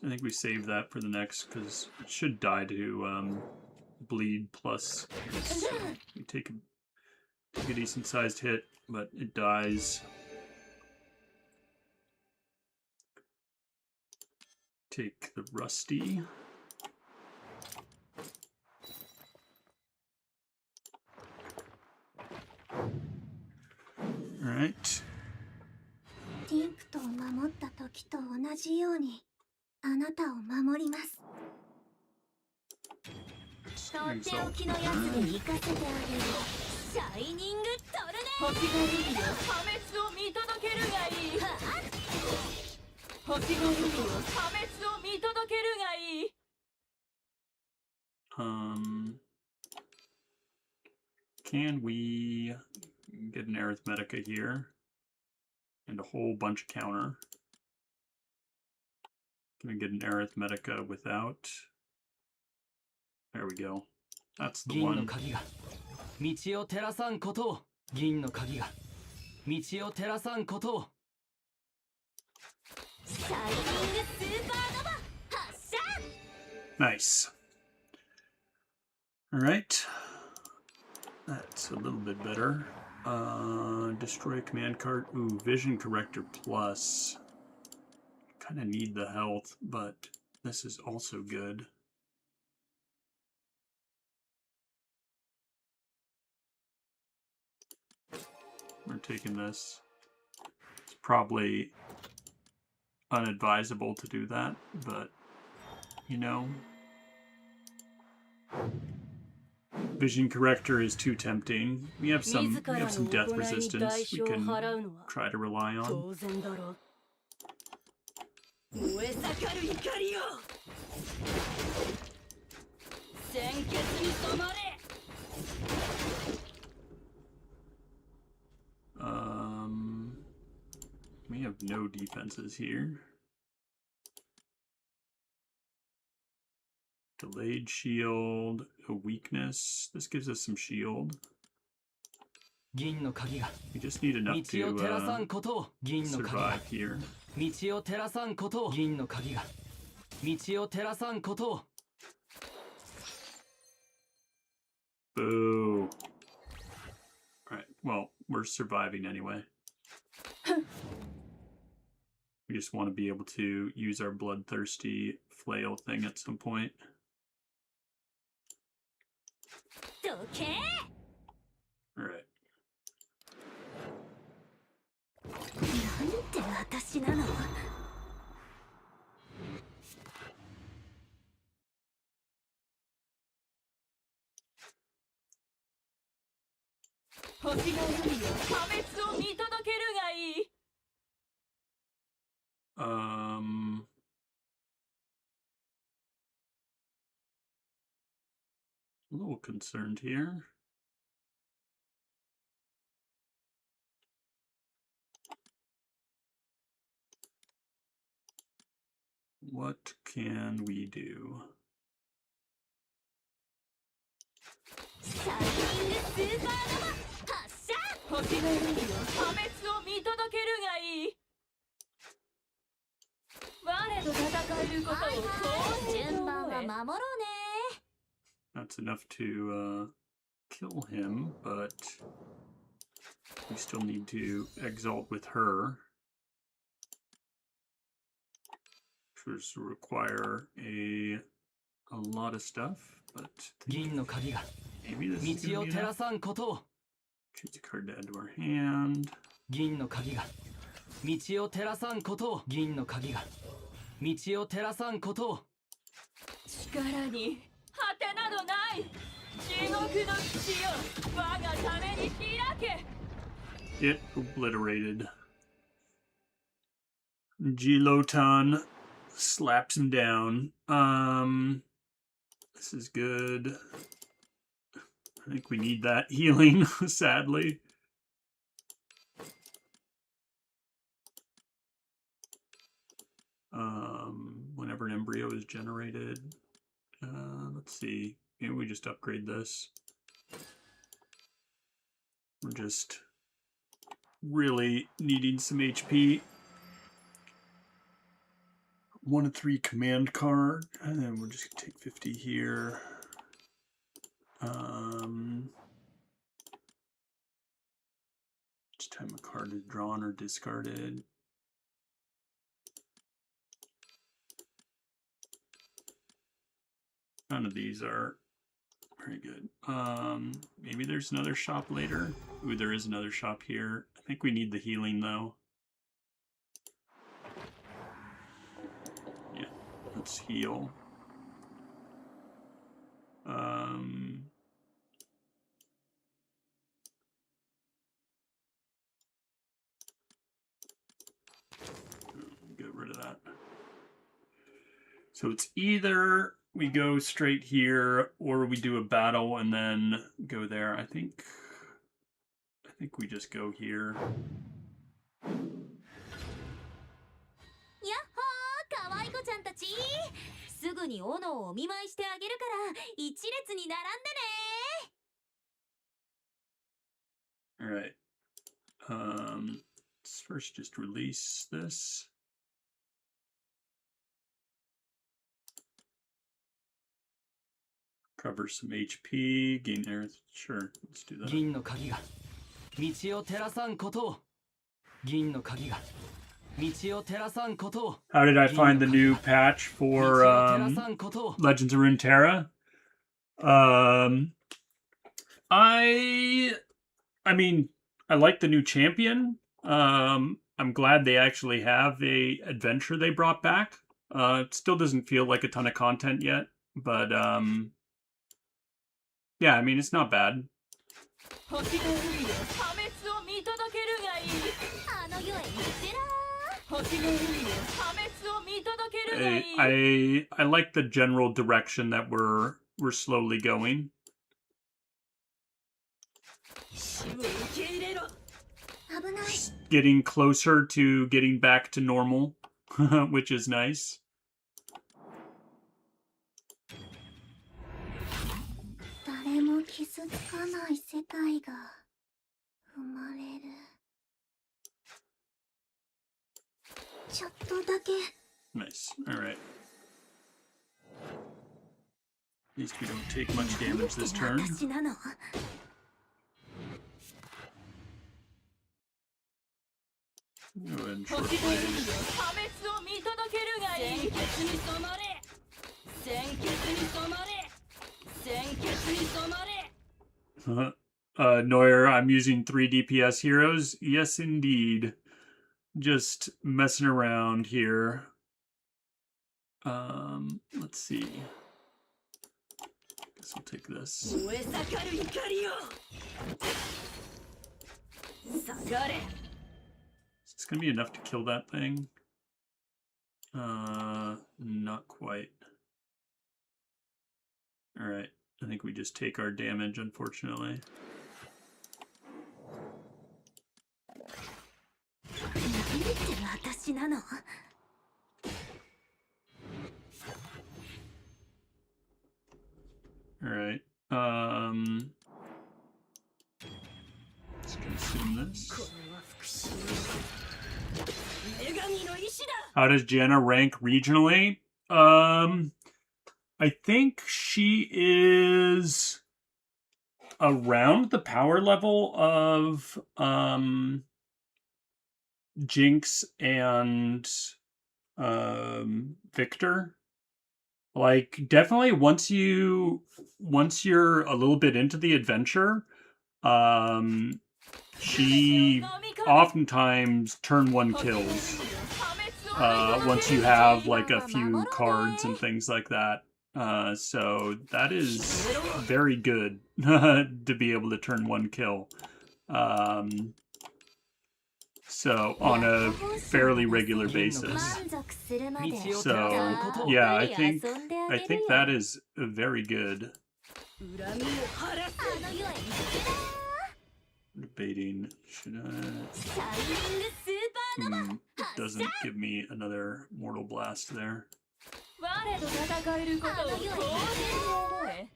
I think we save that for the next, because it should die to bleed plus. So we take a decent sized hit, but it dies. Take the rusty. Alright. リンクトを守った時と同じようにあなたを守ります。とっておきのやつに行かせてあげる。シャイニングトルネード。星がルビを破滅を見届けるがいい。星がルビを破滅を見届けるがいい。Can we get an arithmetica here? And a whole bunch of counter. Can we get an arithmetica without? There we go. That's the one. Nice. All right. That's a little bit better. Destroy command card. Ooh, vision corrector plus. Kind of need the health, but this is also good. We're taking this. It's probably unadvisable to do that, but you know. Vision corrector is too tempting. We have some death resistance we can try to rely on. We have no defenses here. Delayed shield, a weakness. This gives us some shield. We just need enough to survive here. 道を照らさんことを銀の鍵が道を照らさんことを Boo. Alright, well, we're surviving anyway. We just want to be able to use our bloodthirsty flail thing at some point. どけ Alright. なんて私なの星がいるよ破滅を見届けるがいい A little concerned here. What can we do? シャイニングスーパーノヴァ発射星がいるよ破滅を見届けるがいい我と戦えることをはいはいこう順番は守ろうね That's enough to kill him, but we still need to exalt with her. Which will require a lot of stuff, but 銀の鍵が maybe this is 道 gonna を be 照ら enough. さんことを Choose a card to add to our hand. 銀の鍵が道を照らさんことを銀の鍵が道を照らさんことを力に果てなどない地獄の口よ我がために開け It obliterated. Gilotan slaps him down. This is good. I think we need that healing, sadly. Whenever an embryo is generated. Let's see. Maybe we just upgrade this. We're just really needing some HP. 1 of 3 command card, and then we're just gonna take 50 here. Each time a card is drawn or discarded. None of these are very good. Maybe there's another shop later. Ooh, there is another shop here. I think we need the healing though. Yeah, let's heal. Get rid of that. So it's either we go straight here or we do a battle and then go there. I think we just go here. やっほーかわい子ちゃんたちすぐに斧をお見舞いしてあげるから一列に並んでね All right. Let's first just release this. Cover some HP, gain air. Sure, let's do that. 銀の鍵が道を照らさんことを銀の鍵が道を照らさんことを How did I find the new patch 道を for 照らさんことを Legends of Runeterra? I mean, I like the new champion. I'm glad they actually have a adventure they brought back. It still doesn't feel like a ton of content yet, but yeah, I mean, it's not bad. 星がいるよ破滅を見届けるがいいあの世へ行ってら星がいるよ破滅を見届けるがいい I like the general direction that we're slowly going. 死を受け入れろ危ない Getting closer to getting back to normal, which is nice. 誰も傷つかない世界が生まれるちょっとだけ Nice. Alright. At least we don't take much damage this turn. 私なの Go ahead and short 星がいるよ blade. 破滅を見届けるがいい鮮血に染まれ鮮血に染まれ鮮血に染まれ Neuer, I'm using 3 DPS heroes. Yes, indeed. Just messing around here. Let's see. Guess I'll take this. 燃え盛る怒りよ下がれ Is this gonna be enough to kill that thing? Not quite. Alright, I think we just take our damage, unfortunately. なんでって私なの Alright, let's consume this. これは復讐女神の意志だ How does Jenna rank regionally? I think she is around the power level of Jinx and Victor. Like definitely once you're a little bit into the adventure, she oftentimes turn 1 kills. Once you have like a few cards and things like that. So that is very good to be able to turn 1 kill. So on a fairly regular basis. 満足するまで So yeah, I think that is very good. 恨みを晴らせ あの世へ行く Debating should I シャイニングスーパーノヴァ it doesn't give me another mortal blast there. 我と戦えることを当然に思え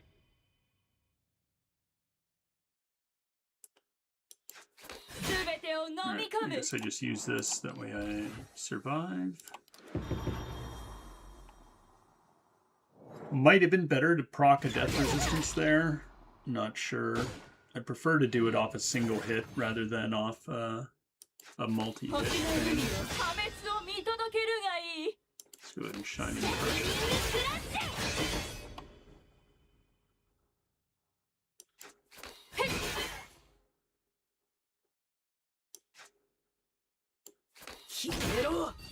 全てを飲 Alright, み込 I む guess I just use this, that way I survive. Might have been better to proc a death resistance there. Not sure. I'd prefer to do it off a single hit rather than off a multi-hit 星の thing. 海を破滅を見届けるがいい Let's go ahead and shine in pressure.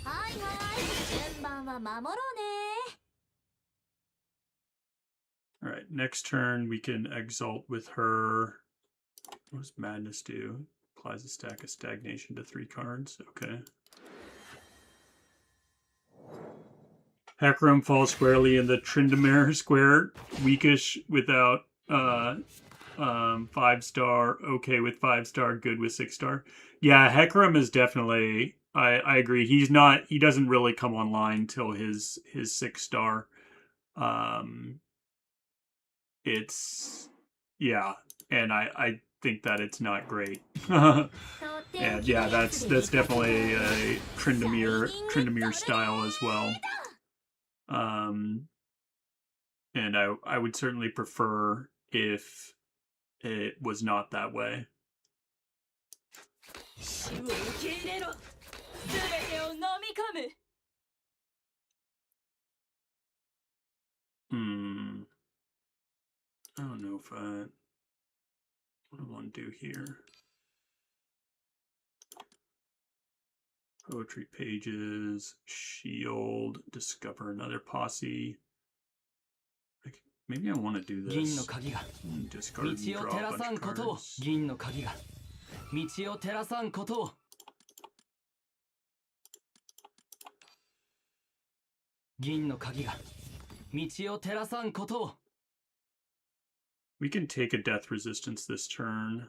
はいはい順番は守ろうね Alright, next turn we can exalt with her. What does Madness do? Applies a stack of stagnation to 3 cards. Okay. Hecarim falls squarely in the Tryndamere square. Weakish without 5-star, okay with 5-star, good with 6-star. Yeah, Hecarim is definitely I agree. He doesn't really come online till his 6-star. It's yeah, and I think that it's not great. And yeah, that's definitely a Tryndamere style as well. And I would certainly prefer if it was not that way. 死を受け入れろ全てを飲み込む I don't know if what do I want to do here? Poetry pages, shield, discover another posse. Maybe I want to do 銀の this. 鍵が Discard and 道を draw 照 a ら bunch さ of んことを cards. 銀の鍵が道を照らさんことを銀の鍵が道を照らさんことを We can take a death resistance this turn.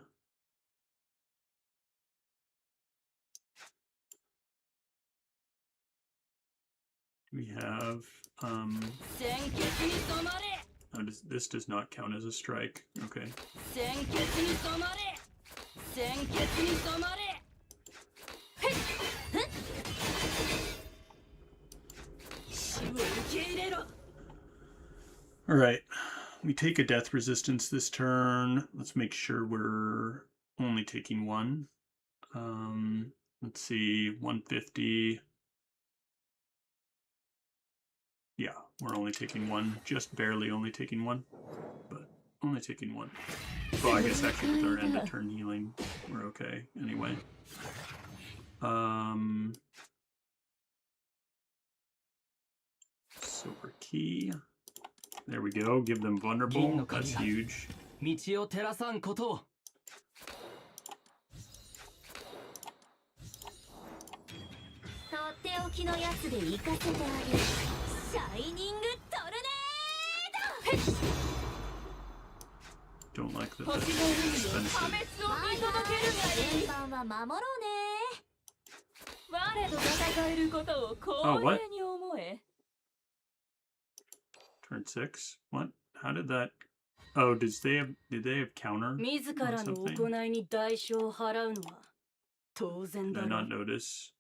We have 鮮血に染まれ this does not count as a strike. Okay. 鮮血に染まれ鮮血に染まれ All right, we take a death resistance this turn. Let's make sure we're only taking one. Let's see, 150. Yeah, we're only taking one, just barely only taking one, but only taking one. Well, I guess actually with our end of turn healing, we're okay anyway. Silver key. There we go. Give them vulnerable. That's huge. 道を照らさんことを。とっておきのやつで行かせてあげる。シャイニングトルネード。 Don't like that. 星 That's の海よ expensive. 破滅を見届けるがいい。順番は守ろうね。我と戦えることを光栄に思え。 Turn 6. What? How did that? Oh, did they have counter? 自らの行いに代償を払うのは当然 Did だ I ろ not う。 notice?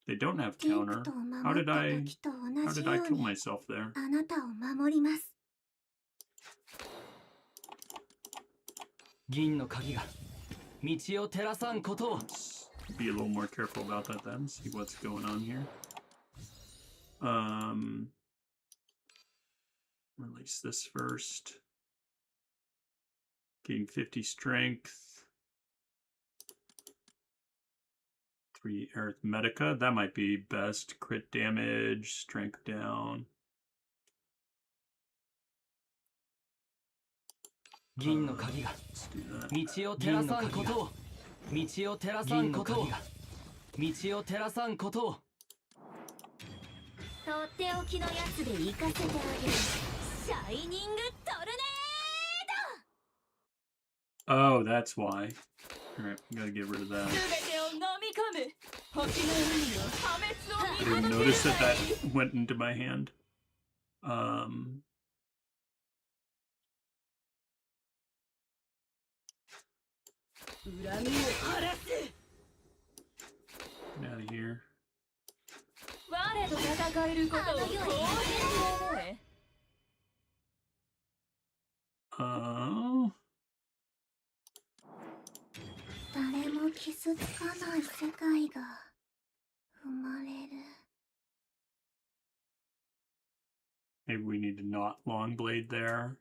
They don't have ピン counter. クと守 How っ did た I? 時と How 同じ did よ I う kill に myself there? あなたを守ります。銀の鍵が道を照らさんことを。 Let's be a little more careful about that then. See what's going on here. Release this first. Gain 50 strength. 3 arithmetica. That might be best. Crit damage. Strength down. 銀の鍵が Let's do that. 道を照らさんことを。道を照らさんことを。道を照らさんことを。とっておきのやつで行かせてあげる。シャイニングトルネ Oh, that's why. Alright, we gotta get rid of that. すべてを飲み込む。星の海よ破滅を I 見 didn't 届 notice け that るがい that い。 went into my hand. 恨みを晴らす。 Get out of here. 我と戦えることを光栄に思え。 誰も傷つかない世界が生まれる。 Maybe we need to not long blade there.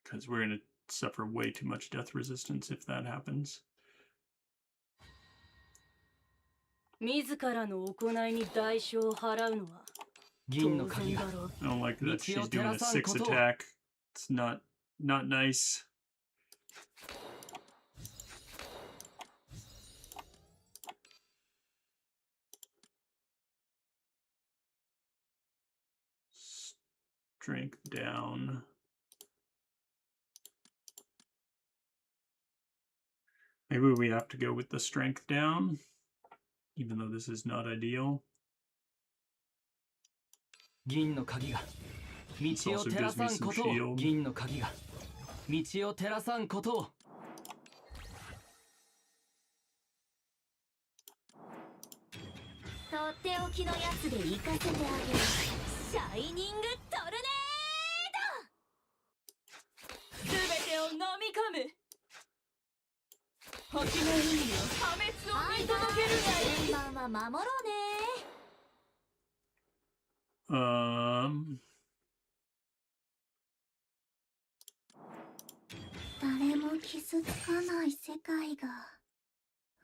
Because we're gonna suffer way too much death resistance if that happens. 自らの行いに代償を払うのは銀の当鍵が然だろう。 I don't like that she's doing a 6 attack. It's not nice. Strength down. Maybe we have to go with the strength down, even though this is not ideal. 銀の鍵が道を照らさんことを。銀の鍵が道を照らさんことを。とっておきのやつで行かせてあげる。シャイニングトルネすべてを飲み込む。星の海よ破滅を見届けるがいい。順番は守ろうね。誰も傷つかない世界が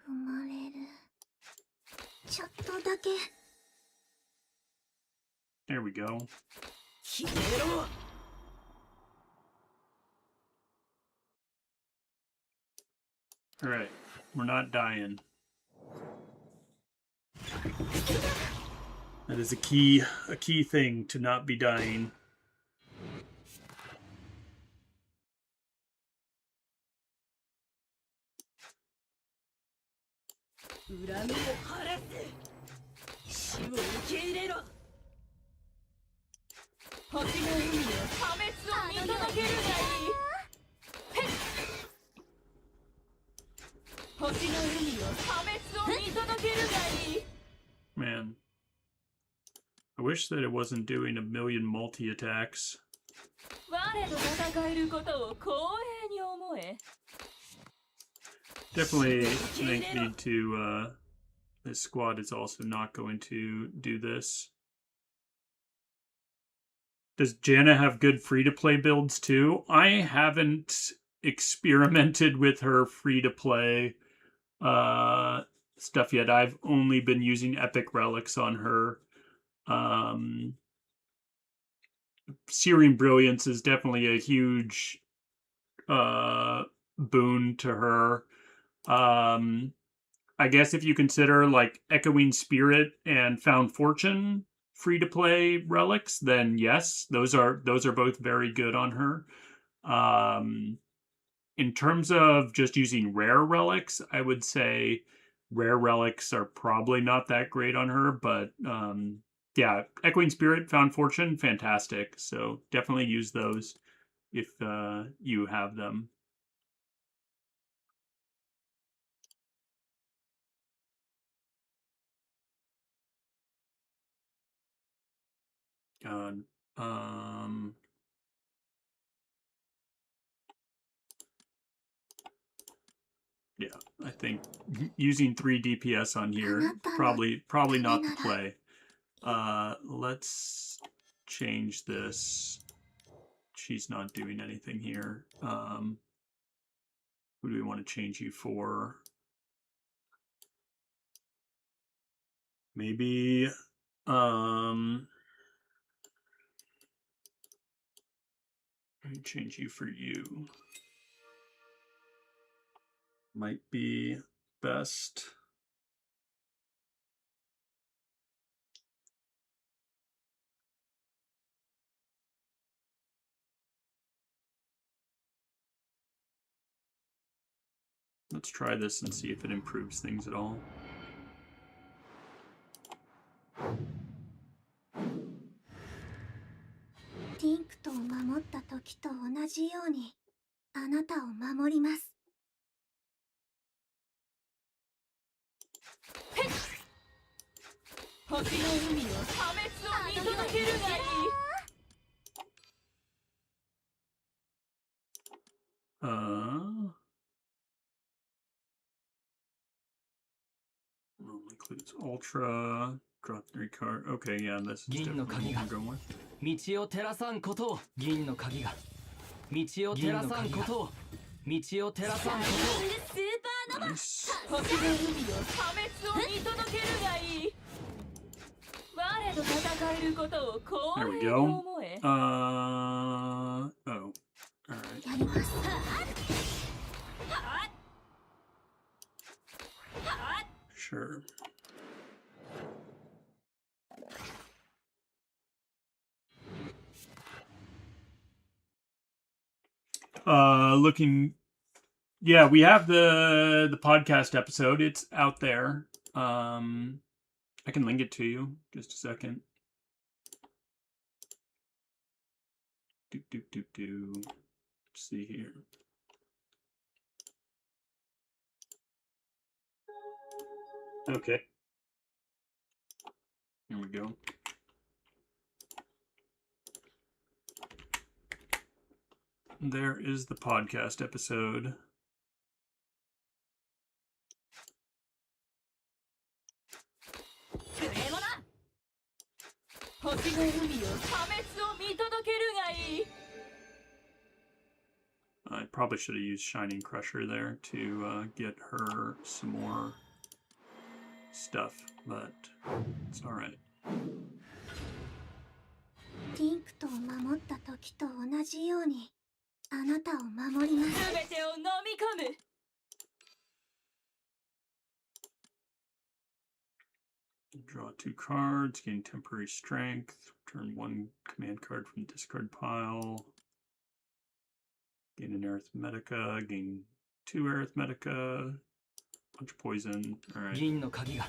生まれる。ちょっとだけ。 There we go. ひねろ。 All right, we're not dying. That is a key thing to not be dying. 恨みを晴らす。死を受け入れろ。星の海よ破滅を見届けるがいい。星の海よ破滅を見届けるがいい。 Man. I wish that it wasn't doing a million multi-attacks. 我と戦えることを光栄に思え。 Definitely think need to, this squad is also not going to do this. Does Janna have good free-to-play builds too? I haven't experimented with her free-to-play stuff yet. I've only been using epic relics on her. Searing Brilliance is definitely a huge boon to her. I guess if you consider like Echoing Spirit and Found Fortune free to play relics, then yes, those are both very good on her. In terms of just using rare relics, I would say rare relics are probably not that great on her, but yeah, Echoing Spirit, Found Fortune, fantastic. So definitely use those if you have them. God. Yeah, I think using 3 DPS on here probably not the play. Let's change this. She's not doing anything here. Who do we want to change you for? Maybe let me change you for you. Might be best. Let's try this and see if it improves things at all. Tink と守った時と同じようにあなたを守ります。星の海の破滅を見届けるがいい。Includes Ultra, drop 3 card. Okay, yeah, this is definitely what we're going with. 道を照らさんことを銀の鍵が道を照らさんことを道を照らさんことを Nice. 星の海の破滅を見届けるがいい。我と戦えることを There 光 we 栄に go. 思え。 Oh. Alright. やります。 Sure. Looking, yeah, we have the podcast episode. It's out there. I can link it to you. Just a second. Let's see here. Okay. Here we go. There is the podcast episode. I probably should have used Shining Crusher there to get her some more stuff, but it's alright. ティンクと守った時と同じようにあなたを守ります。すべてを飲み込む。 Draw 2 cards, gain temporary strength, turn 1 command card from discard pile, gain an arithmetica, gain 2 arithmetica, bunch of poison. Alright. 銀の鍵が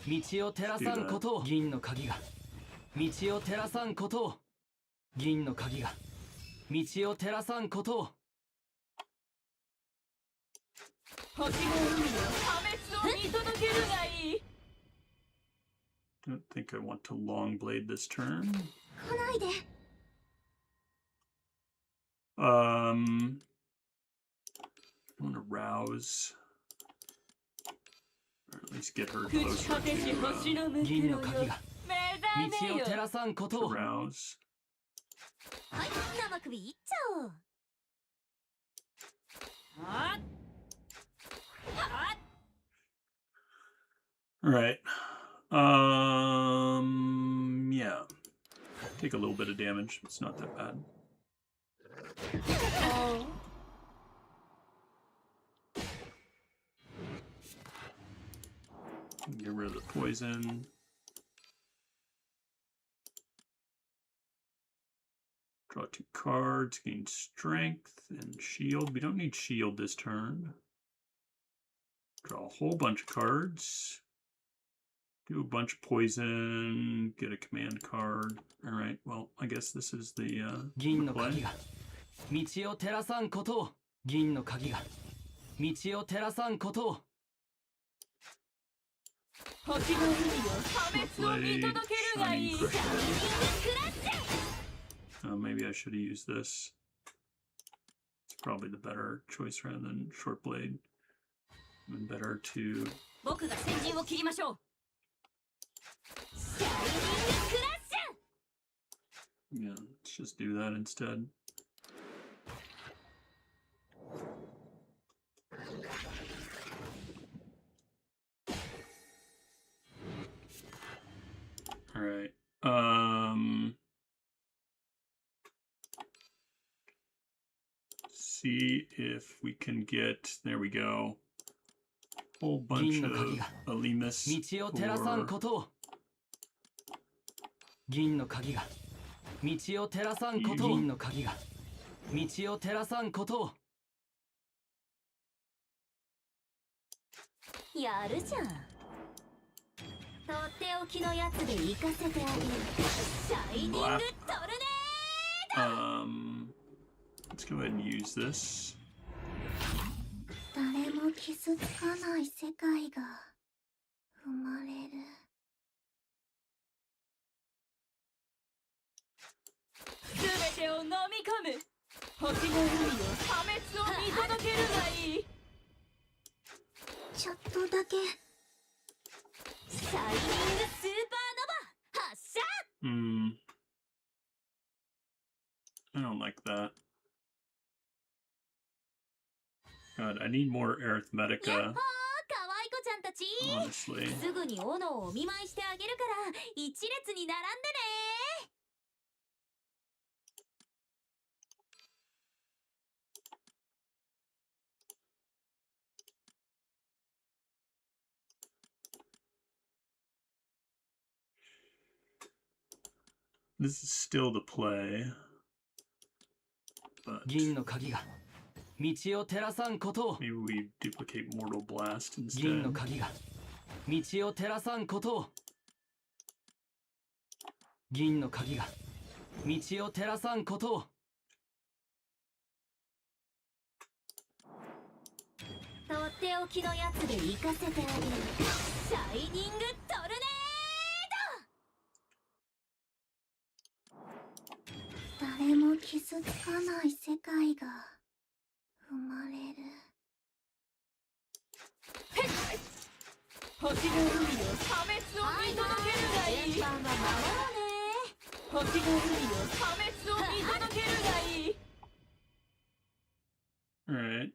道を照らさんことを銀の鍵が道を照らさんことを銀の鍵が道を照らさんことを星の海の破滅を見届けるがいい。Don't think I want to long blade this turn. 来ないで。 I want to rouse, or at least get her 朽ち closer 果てし星 to, の向銀ろよの鍵が目覚めよ道を照らさんこと to を rouse. はい、生首いっちゃおう。あっ All right. Yeah. Take a little bit of damage. It's not that bad. Get rid of the poison. Draw 2 cards, gain strength and shield. We don't need shield this turn. Draw a whole bunch of cards. Do a bunch of poison. Get a command card. All right. Well, I guess this is the 銀の play. 鍵が道を照らさんことを銀の鍵が道を照らさんことを星の海よ破滅を見届けるがいい Shining Pressure. Maybe I should have used this. It's probably the better choice rather than short blade. And better to 僕が先陣を切りましょう yeah. Let's just do that instead. All right. See if we can get. There we go. Whole bunch 銀の of 鍵が Alimus 道を照らさん for ことを銀の鍵が道を照らさんことを銀の鍵が道を照らさんことをやるじゃん。とっておきのやつで行かせてあげる。シャイニングトルネ Let's go ahead and use this. 誰も傷つかない世界が生まれる。すべてを飲み込む星の海よ破滅を見届けるがいい ちょっとだけ。シャイニングスーパーノバ発射。 I don't like that. God, I need more やっほー、 arithmetica, 可愛い子ちゃんたち。 honestly. すぐに斧をお見舞いしてあげるから一列に並んでね。 This is still the play. But 銀の鍵が道を照らさんことを maybe we duplicate Mortal Blast 銀の instead. 鍵が道を照らさんことを銀の鍵が道を照らさんことをとっておきのやつで行かせてあげる。シャイニングトルネード。誰も傷つかない世界が生まれる。星の海よ破滅を見届けるがいい順番は守ろうね。星の海よ破滅を見届けるがいい Alright.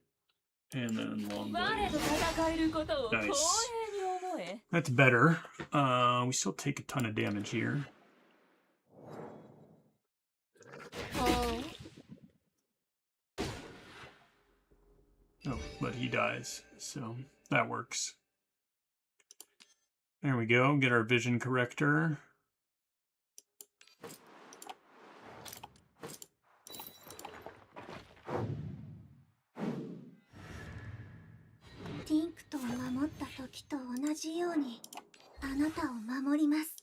And then long 我 blade. と戦えることを光栄に Nice. 思え That's better. We still take a ton of damage here. Oh, but he dies, so that works. There we go. Get our vision corrector. Tink とを守った時と同じようにあなたを守ります。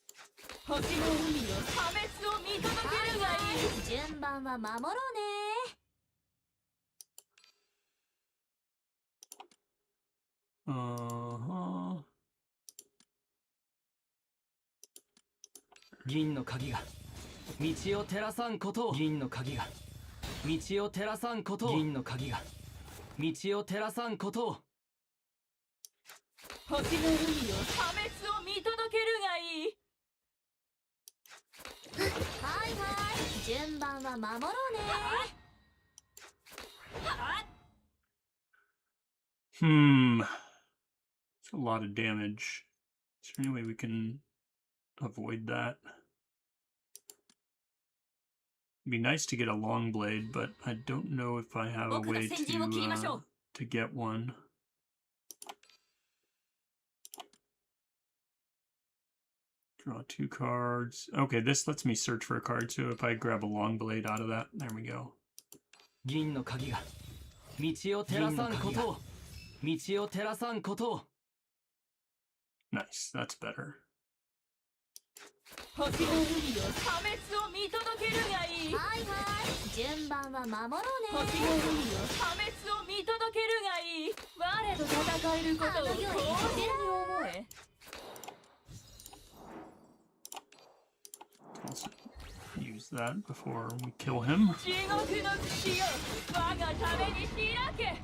星の海よ破滅を見届けるがいい順番は守ろうね。Uh-huh. 銀の鍵が道を照らさんことを銀の鍵が道を照らさんことを銀の鍵が道を照らさんことを星の海よ破滅を見届けるがいい。はいはい順番は守ろうね。 It's a lot of damage. Is there any way we can avoid that? It'd be nice to get a long blade, but I don't know if I have a way to get one. Draw 2 cards. Okay, this lets me search for a card, so if I grab a long blade out of that, there we go. 銀の鍵が道を照らさんことを道を照らさんことを Nice, that's better. 星の海よ破滅を見届けるがいい。はいはい順番は守ろう星のね。海よ破滅を見届けるがいい。我と戦えることを光栄に思え。 Also use that before we kill him. 地獄の口よ我がために開け。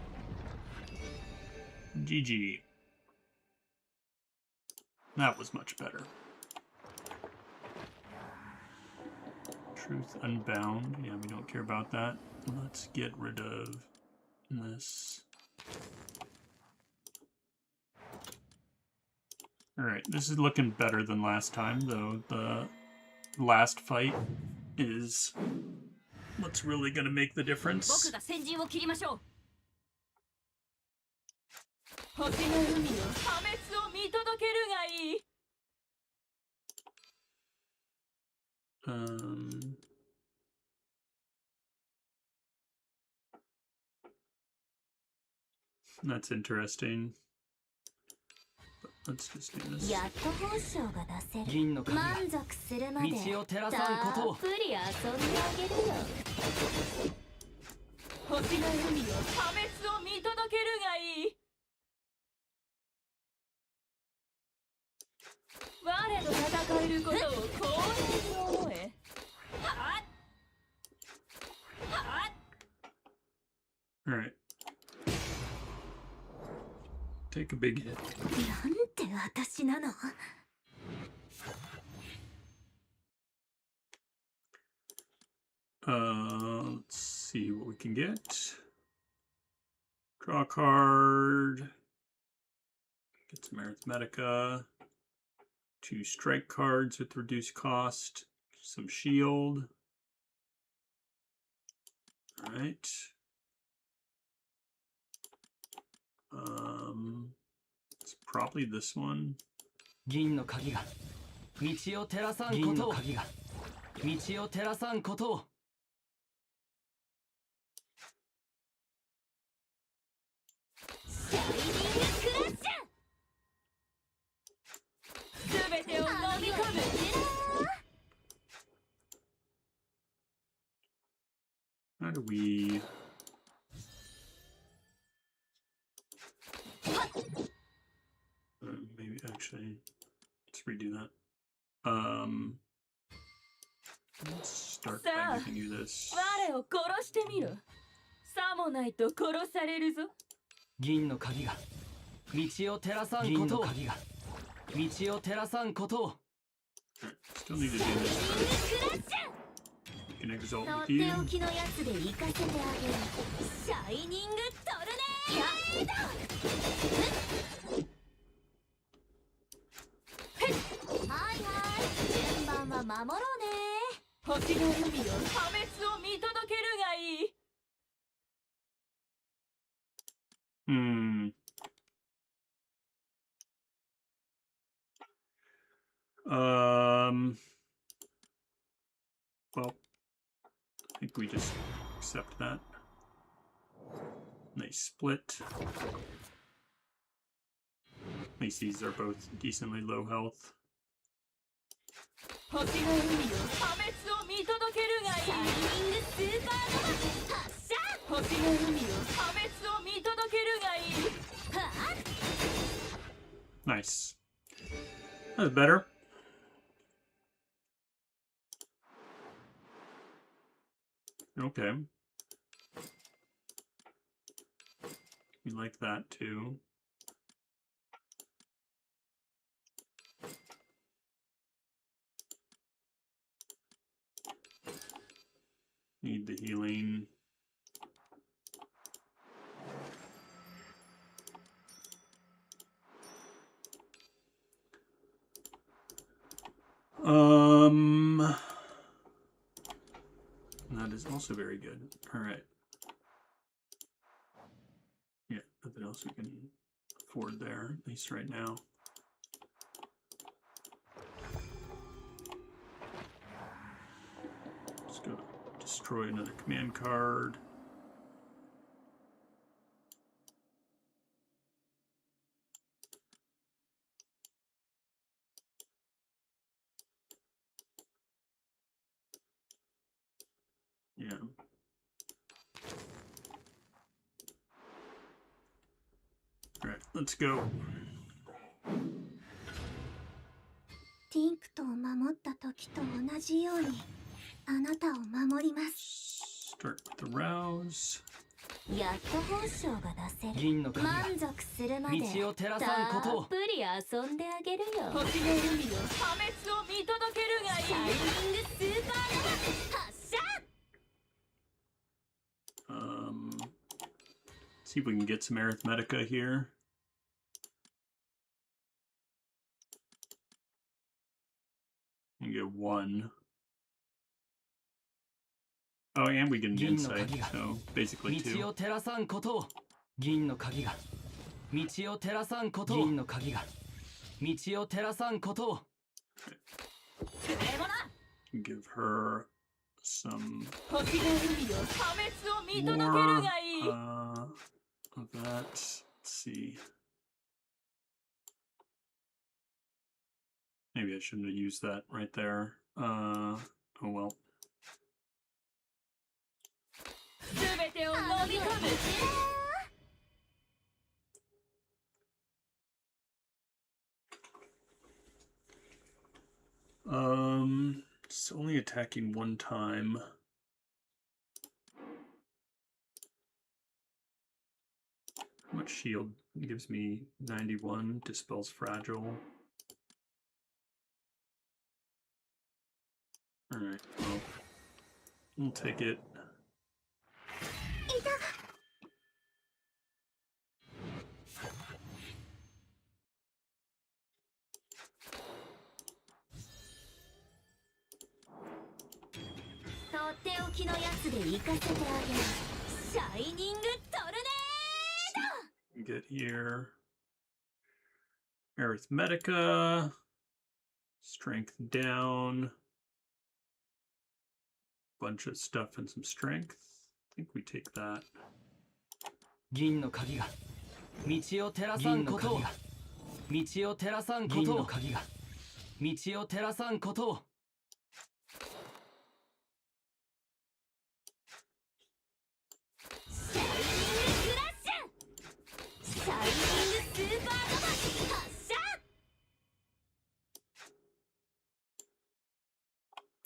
GG. That was much better. Truth Unbound. Yeah, we don't care about that. Let's get rid of this. Alright, this is looking better than last time, though the last fight is what's really going to make the 僕 difference. が先陣を切りましょう。星の海よ破滅を見届けるがいい。 That's interesting. But let's just do this. やっと報奨が出せる。銀の鍵が満足するまで道を照らさんことをたっぷり遊んであげるよ。星の海よ破滅を見届けるがいい。我と戦えることを光栄に思え。 Alright. Take a big hit. なんて私なの。 Let's see what we can get. Draw a card. Get some Arithmetica. 2 strike cards with reduced cost. Some shield. Alright. It's probably this one. 銀の鍵が道を照らさんことを鍵が道を照らさんことを シャイニングクラッシすべてを飲み込む。 How do we... maybe actually, let's redo that. Let's start by giving you this. 我を殺してみろ。さもないと殺されるぞ。銀の鍵が道を照らさんことを鍵が道を照らさんことを Still need to do this. You can ュ。 exalt とっ with て you. おきのやつで行かせてあげる。シャイニングトルネード。はいはい順番は守ろうね。星の海よ破滅を見届けるがいい。 Well, I think we just accept that. Nice split. At least these are both decently low health. 星の海よ破滅を見届けるがいい。シャイニングスーパーノバ発射。星の海よ破滅を見届けるがいい。はあ Nice. That was better. Okay. We like that too. Need the healing. That is also very good. All right. Yeah, nothing else we can afford there, at least right now. Let's go destroy another command card. Yeah. All right, let's go. ティンクトを守った時と同じようにあなたを守ります。 Start with the rouse. やっと本性が出せる。銀の鍵が満足するまで道を照らさんことをたっぷり遊んであげるよ。星が海よ破滅を見届けるがいい。シャイニングスーパーノヴァ発射。 See if we can get some arithmetica here. And get 1. Oh, and we get an insight, so basically 2. 道を照らさんことを銀の鍵が道を照らさんことを銀の鍵が道を照らさんことを Give her some 星が海よ破滅を見届ける more がいい。 of that. Let's see. Maybe I shouldn't have used that right there. Oh well. すべてを飲み込む。 It's only attacking one time. How much shield? It gives me 91, dispels fragile. Alright, well, we'll take it. とっておきのやつで行かせてあげる。シャイニングトルネード。 Get here. Arithmetica. Strength down. Bunch of stuff and some strength. I think we take that. 銀の鍵が道を照らさんことを道を照らさんことを銀の鍵が道を照らさんことを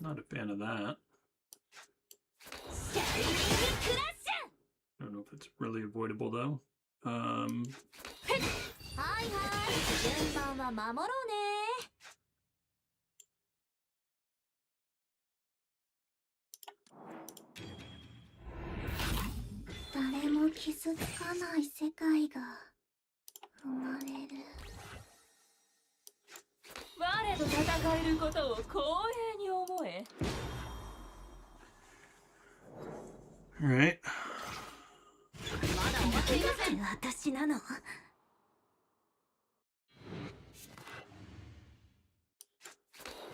Not a fan of that. I don't know if it's really avoidable though. はいはい順番は守ろうね。誰も傷つかない世界が生まれる。我と戦えることを光栄に思え。 Alright. まだ終わっていません。私なの。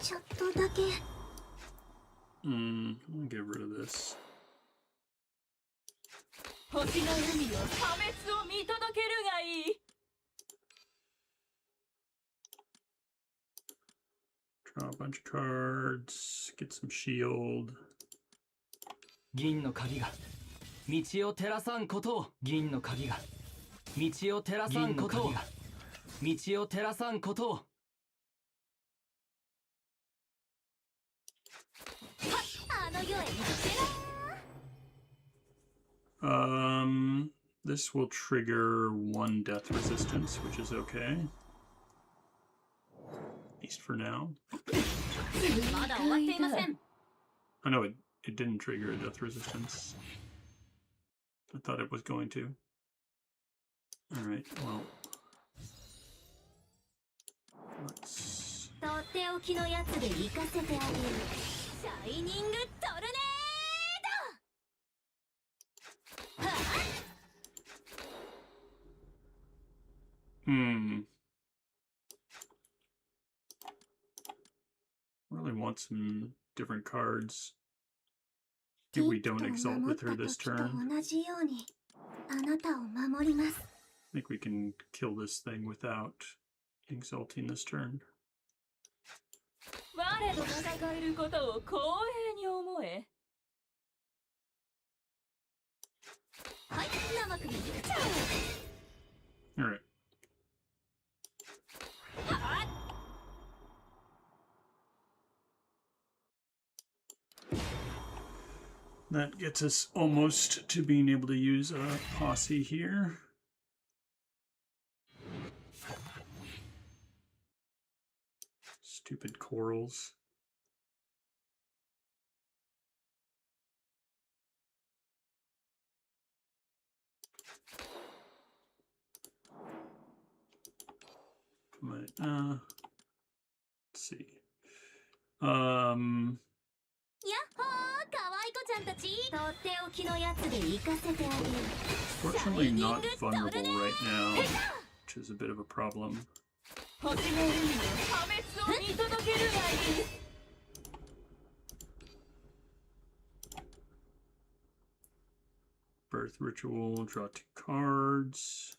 ちょっとだけ。I'll get rid of this. 星の海よ破滅を見届けるがいい。 Draw a bunch of cards. Get some shield. 銀の鍵が道を照らさんことを銀の鍵が道を照らさんことを道を照らさんことを あの世へ行ってな。This will trigger 1 death resistance, which is okay. At least for now. まだ終わっていません。 Oh no, it didn't trigger a death resistance. I thought it was going to. Alright, well. Let's... とっておきのやつで行かせてあげる。シャイニングトルネード。はあ Really want some different cards. If we don't exalt with her this turn, 同じようにあなたを守ります。 I think we can kill this thing without exalting this turn. 我と戦えることを光栄に思え。はい、生首に来ちゃう。 Alright. That gets us almost to being able to use a posse here. Stupid corals. Let's see. やっほー、可愛い子ちゃんたち。とっておきのやつで行かせてあげる。 Fortunately not vulnerable right now, which is a bit of a problem. 星の海の破滅を見届けるがいい。 Birth ritual, draw 2 cards.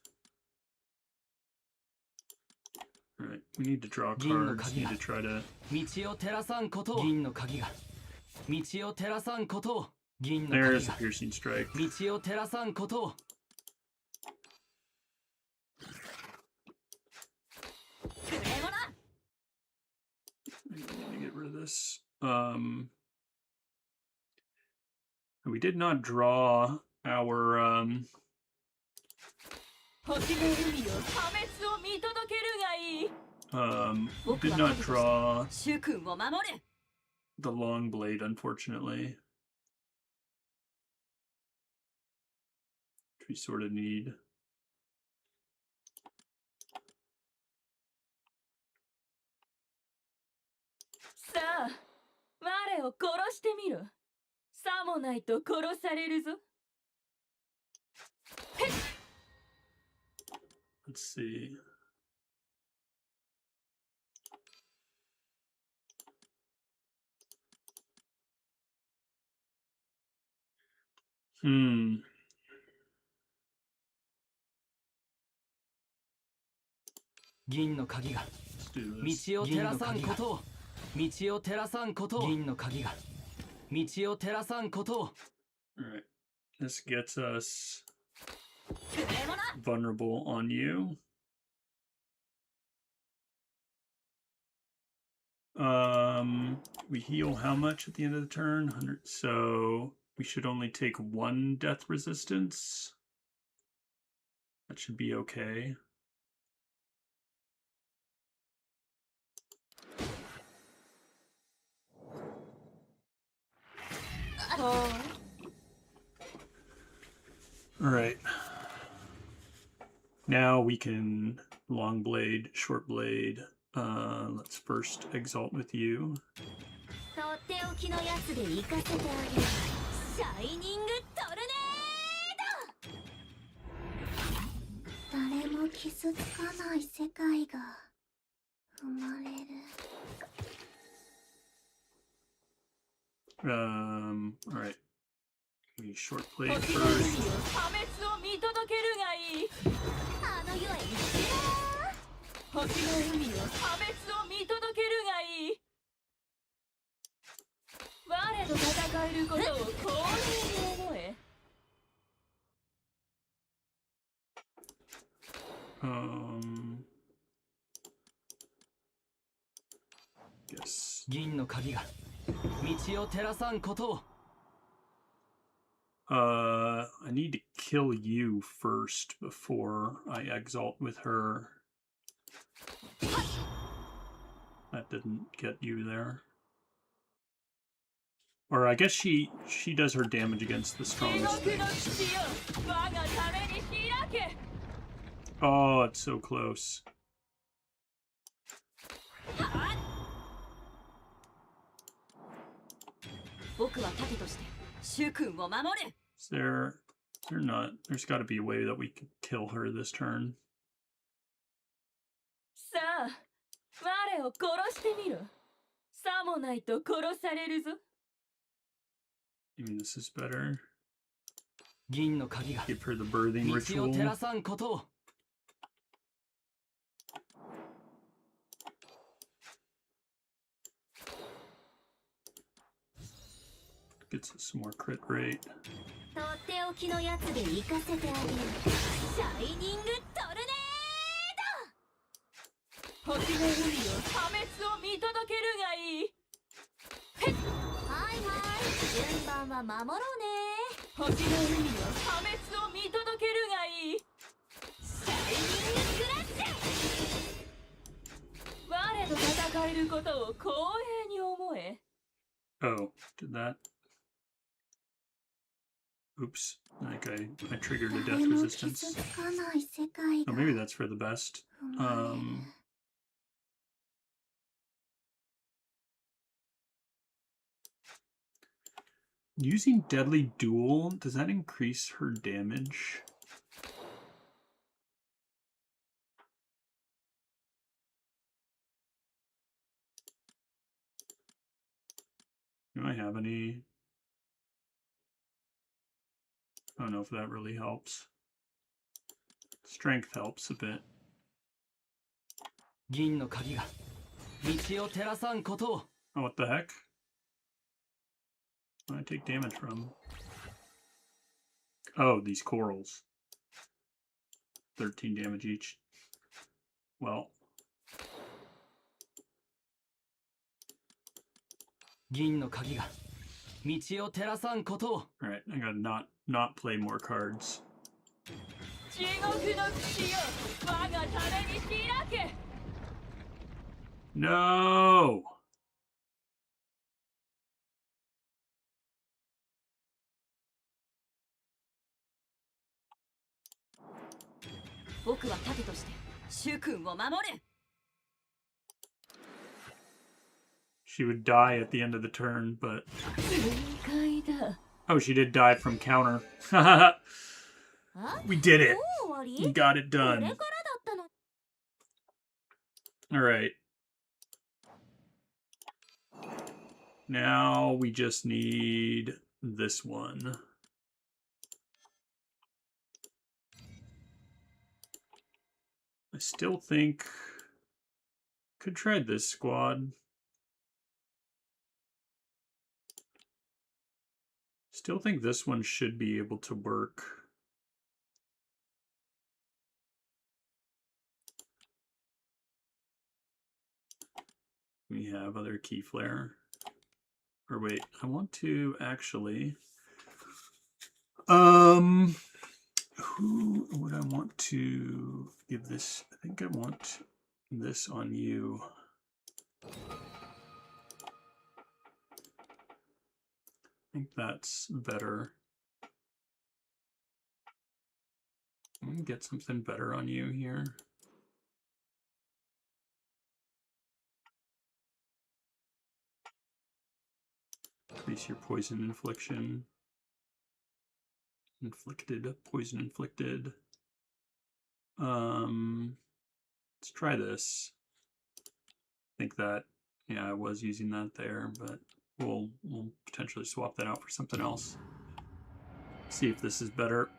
Alright, we need to draw cards. Need to try to... 道を照らさんことを銀の鍵が道を照らさんことを銀の There's 鍵 the piercing strike. が道を照らさんことを I need to get rid of this. We did not draw our 星の海の破滅を見届けるがいい。 did not draw 主君を守れ。 the long blade, unfortunately. Which we sort of need. さあ、我を殺してみろ。さもないと殺されるぞ。 Let's see. Hmm. 銀の鍵が Let's do this. 道を照らさんことを道を照らさんことを銀の鍵が道を照らさんことを Alright. This gets us vulnerable on you. We heal how much at the end of the turn? 100. So we should only take 1 death resistance. That should be okay. Alright. Now we can long blade, short blade. Let's first exalt with you. とっておきのやつで行かせてあげる。シャイニングトルネード。誰も傷つかない世界が生まれる。Alright. We short blade 星の海の first. 破滅を見届けるがいい。あの世へ行くよ。星の海の破滅を見届けるがいい。我と戦えることを光栄に思え。 Yes. 銀の鍵が道を照らさんことを I need to kill you first before I exalt with her. That didn't get you there. Or I guess she does her damage against the strongest things. Oh, it's so close. 僕は盾として主君を守る。 Is there not? There's got to be a way that we can kill her this turn. さあ、我を殺してみろ。さもないと殺されるぞ。 Maybe this is better. 銀の鍵が Give her the birthing 道を ritual. 照らさんことを。 Gets us some more crit rate. とっておきのやつで行かせてあげる。シャイニングトルネ星の海よ、破滅を見届けるがいい。はいはい、順番は守ろうね。星の海よ、破滅を見届けるがいい。シャイニングクラッシュ。我と戦えることを光栄に思え。 Oh, did that? Oops. Like I triggered a death 誰も resistance. 傷つかない世界 Oh, だ。 maybe that's for the best. 生まれる Using Deadly Duel, does that increase her damage? Do I have any? I don't know if that really helps. Strength helps a bit. 銀の鍵が道を照らさんことを。 Oh, what the heck? What do I take damage from? Oh, these corals. 13 damage each. Well, 銀の鍵が道を照らさんことを。 alright, I gotta not play more cards. 地獄の口よ、我がために開け。 No! 僕は盾として主君を守る。 She would die at the end of the turn, but... 正解だ。 Oh, she did die from counter. あ We did it! もう終わり We got it これ done. からだったの。 Alright. Now we just need this one. I still think... Could try this squad. Still think this one should be able to work. We have other key flare. Or wait, I want to actually... Who would I want to give this? I think I want this on you. I think that's better. I'm gonna get something better on you here. Increase your poison infliction. Inflicted, poison inflicted. Let's try this. I think that, yeah, I was using that there, but we'll potentially swap that out for something else. See if this is better.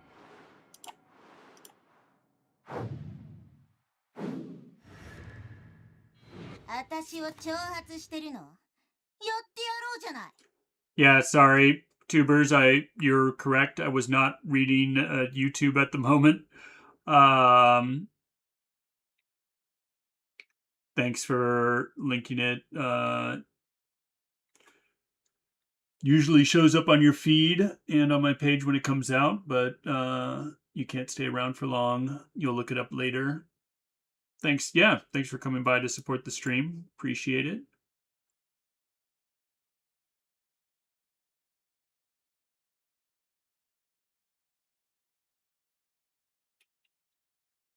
私を挑発してるの？やってやろうじゃない。 Yeah, sorry, tubers. You're correct. I was not reading YouTube at the moment. Thanks for linking it. Usually shows up on your feed and on my page when it comes out, but you can't stay around for long. You'll look it up later. Thanks. Yeah, thanks for coming by to support the stream. Appreciate it.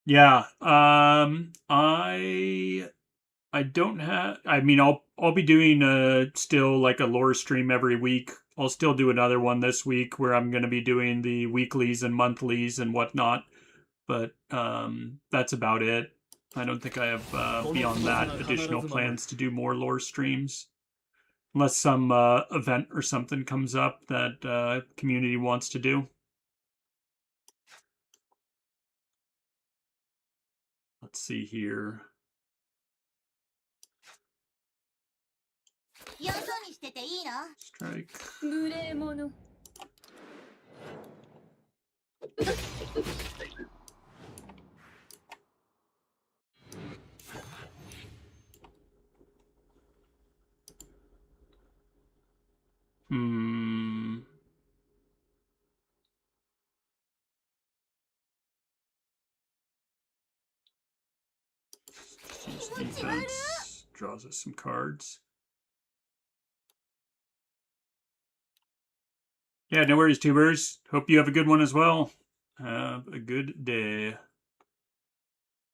Yeah, I don't have. I mean, I'll be doing still like a lore stream every week. I'll still do another one this week where I'm going to be doing the weeklies and monthlies and whatnot. But that's about it. I don't think I have beyond that additional plans to do more lore streams, unless some event or something comes up that community wants to do. Let's see here. よそにしてていいの？ Strike. 無礼者 Hmm. Use defense. Draws us some cards. Yeah, no worries, tubers. Hope you have a good one as well. Have a good day.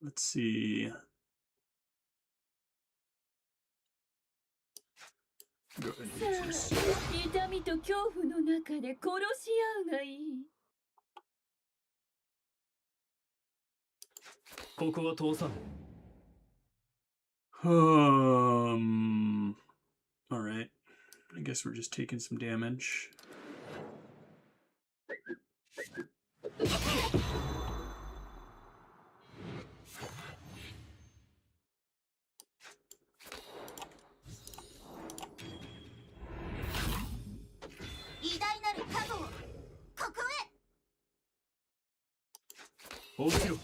Let's see. Go ahead and use this. 痛みと恐怖の中で殺し合うがいいここは通さん。 Alright. I guess we're just taking some damage. Ochiro.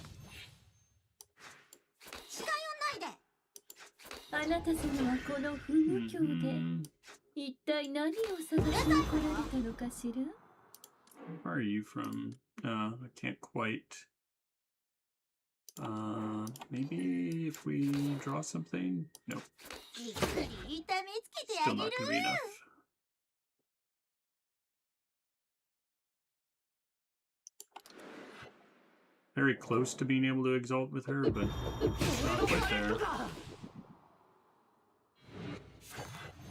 あなた様はこの不無教で 一体何を探しに来られたのかしら Where are you from? I can't quite. Maybe if we draw something? Nope. Still not gonna be enough. Very close to being able to exalt with her, but it's not quite there.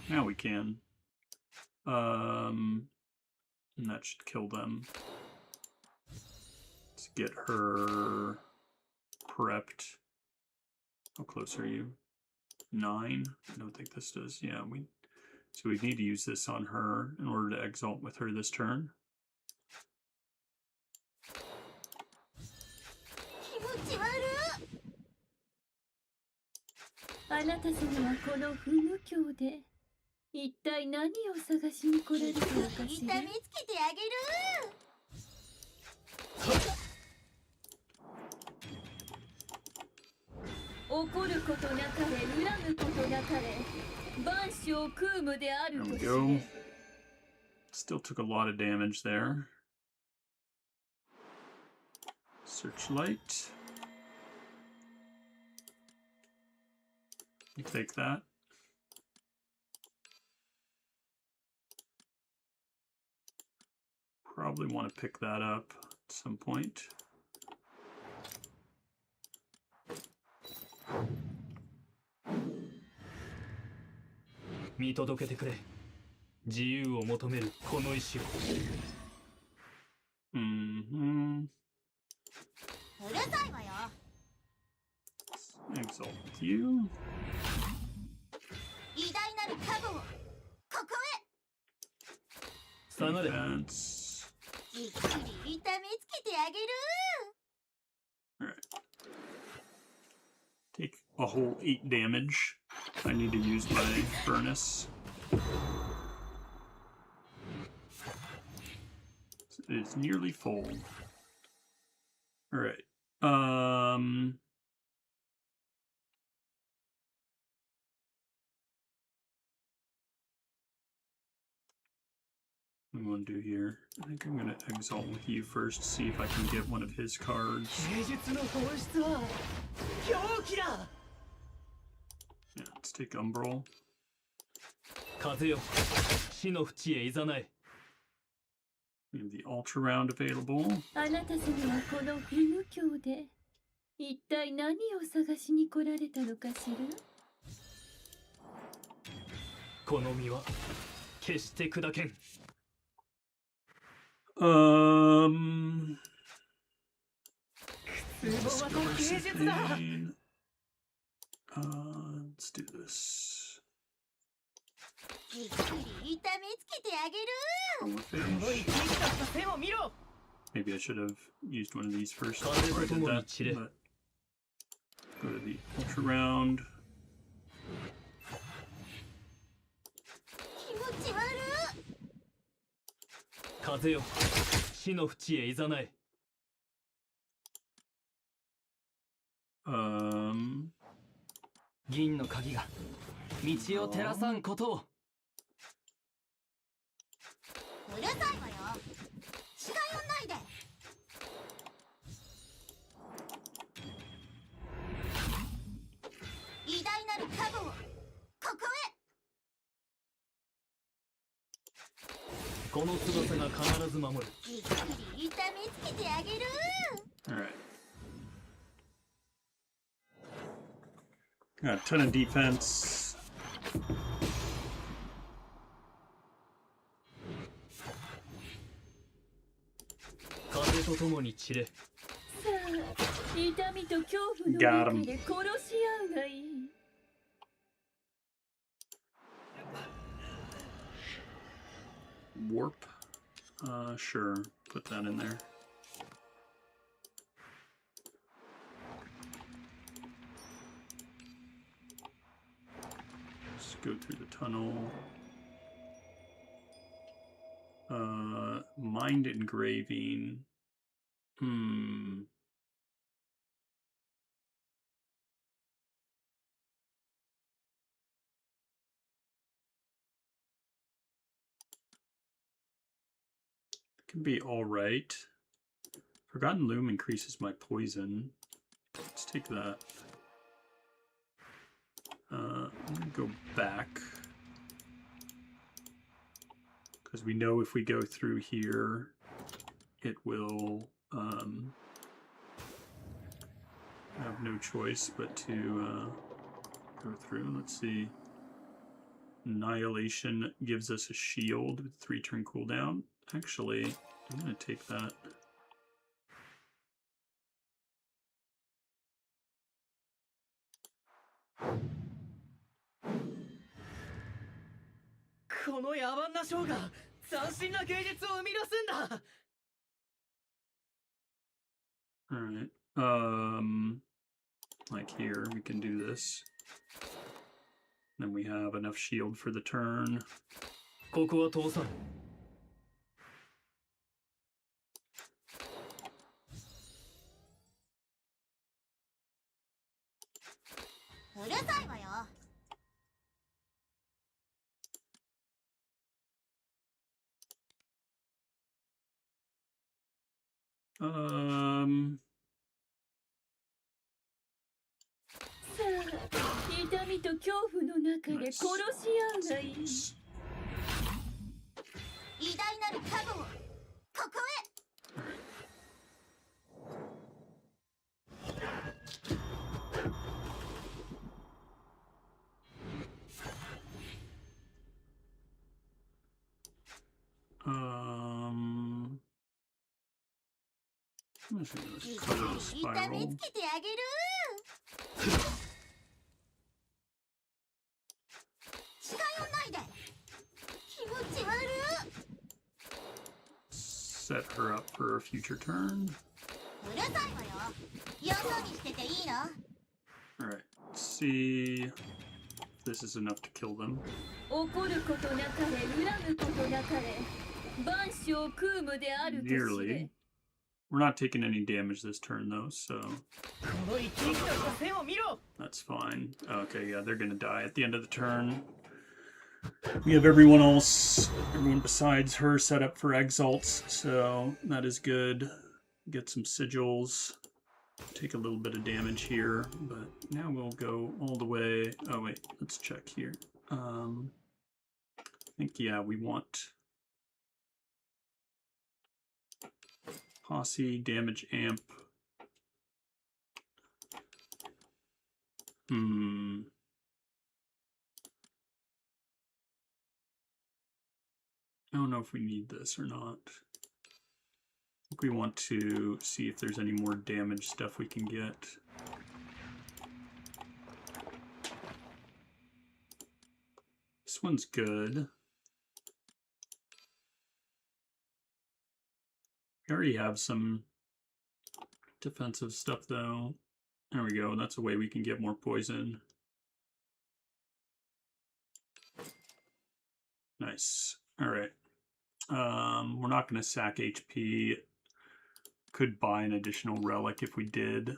Now we can. And that should kill them. Let's get her prepped. How close are you? 9? I don't think this does. Yeah, so we need to use this on her in order to exalt with her this turn. あなた様はこの不無教で一体何を探しに来られたのかしら怒ることなかれ恨むことなかれ万象空無である There と we し go. て Still took a lot of damage there. Searchlight. You take that. Probably want to pick that up at some point. Mm-hmm. Exalt with you. Defense. Alright. Take a whole 8 damage. I need to use my furnace. It is nearly full. Alright. What do we want to do here? I think I'm going to exalt with you first, see if I can get one of his cards. 芸術の本質は狂気だ。 Yeah, let's take Umbral. 風よ、死の淵へいざない。 We have the Ultra Round available. あなた様はこのフィム教で一体何を探しに来られたのかしら。この身は決して砕けん。 Discovery let's do this. じっくり痛めつけてあげる。 Chromophage. Maybe I should have used one of these first before I did that. But go to the Ultra Round. 気持ち悪い。風よ、死の淵へいざない。 銀の鍵が道を照らさんことを。うるさいわよ。違いをないで。偉大なる加護をここへ。この翼が必ず守る。じっくり痛めつけてあげる。 Alright. Got a ton of defense. 風とともに散れ。さあ、痛みと恐怖の Got 中 him. で殺し合うがいい。 Warp. Sure. Put that in there. Just go through the tunnel. Mind engraving. Can be alright. Forgotten Loom increases my poison. Let's take that. I'm gonna go back. Because we know if we go through here, it will have no choice but to go through. Let's see. Annihilation gives us a shield with 3-turn cooldown. Actually, I'm going to take that. この野蛮なショーが斬新な芸術を生み出すんだ。 Alright. Like here, we can do this. Then we have enough shield for the turn. ここは通さん。 うるさいわよ。 さあ、痛みと恐怖の中で殺し合うがいい。偉大なる加護をここへ。 I'm just gonna cover the 痛め spiral. つけてあげる。近寄んないで。気持ち悪い。 Set her up for a future turn. うるさいわよ。よそにしてていいの？ Alright, let's see if this is enough to kill them. 怒ることなかれ、恨むことなかれ。万象空無であるとし Nearly. れ。 We're not taking any damage this turn though, so この生き生きとした線を見ろ。 that's fine. Okay, yeah, they're gonna die at the end of the turn. We have everyone besides her set up for exalts, so that is good. Get some sigils. Take a little bit of damage here, but now we'll go all the way. Oh wait, let's check here. I think, yeah, we want posse, damage amp. I don't know if we need this or not. I think we want to see if there's any more damage stuff we can get. This one's good. We already have some defensive stuff though. There we go. That's a way we can get more poison. Nice. All right. We're not going to sack HP. Could buy an additional relic if we did.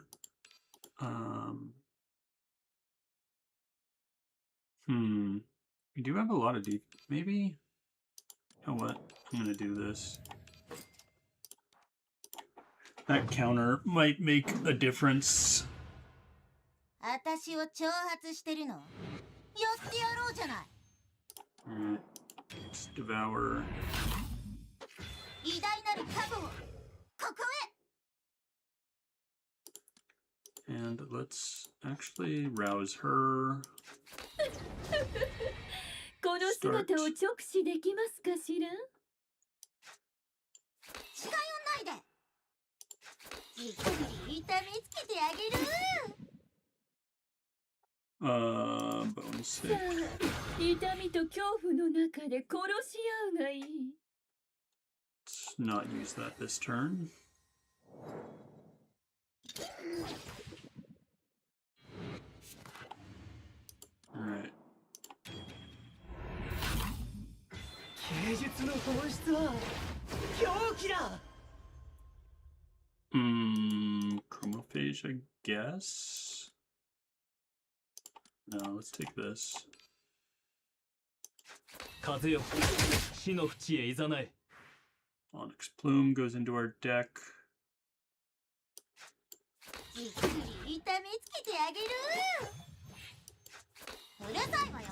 We do have a lot of deep. Maybe. You know what? I'm going to do this. That counter might make a difference. 私を挑発してるの？やってやろうじゃない。 Alright. Let's devour. 偉大なる加護をここへ。 And let's actually rouse her. この姿を直視できますかしら？近寄んないで。じっくり痛めつけてあげる。 Bone さ sick. あ、痛みと恐怖の中で殺し合うがいい。 Let's not use that this turn. Alright. 芸術の本質は狂気だ。Chromophage, I guess. No, let's take this. 風よ、死の淵へいざない。 Onyx Plume goes into our deck. じっくり痛めつけてあげる。うるさいわよ。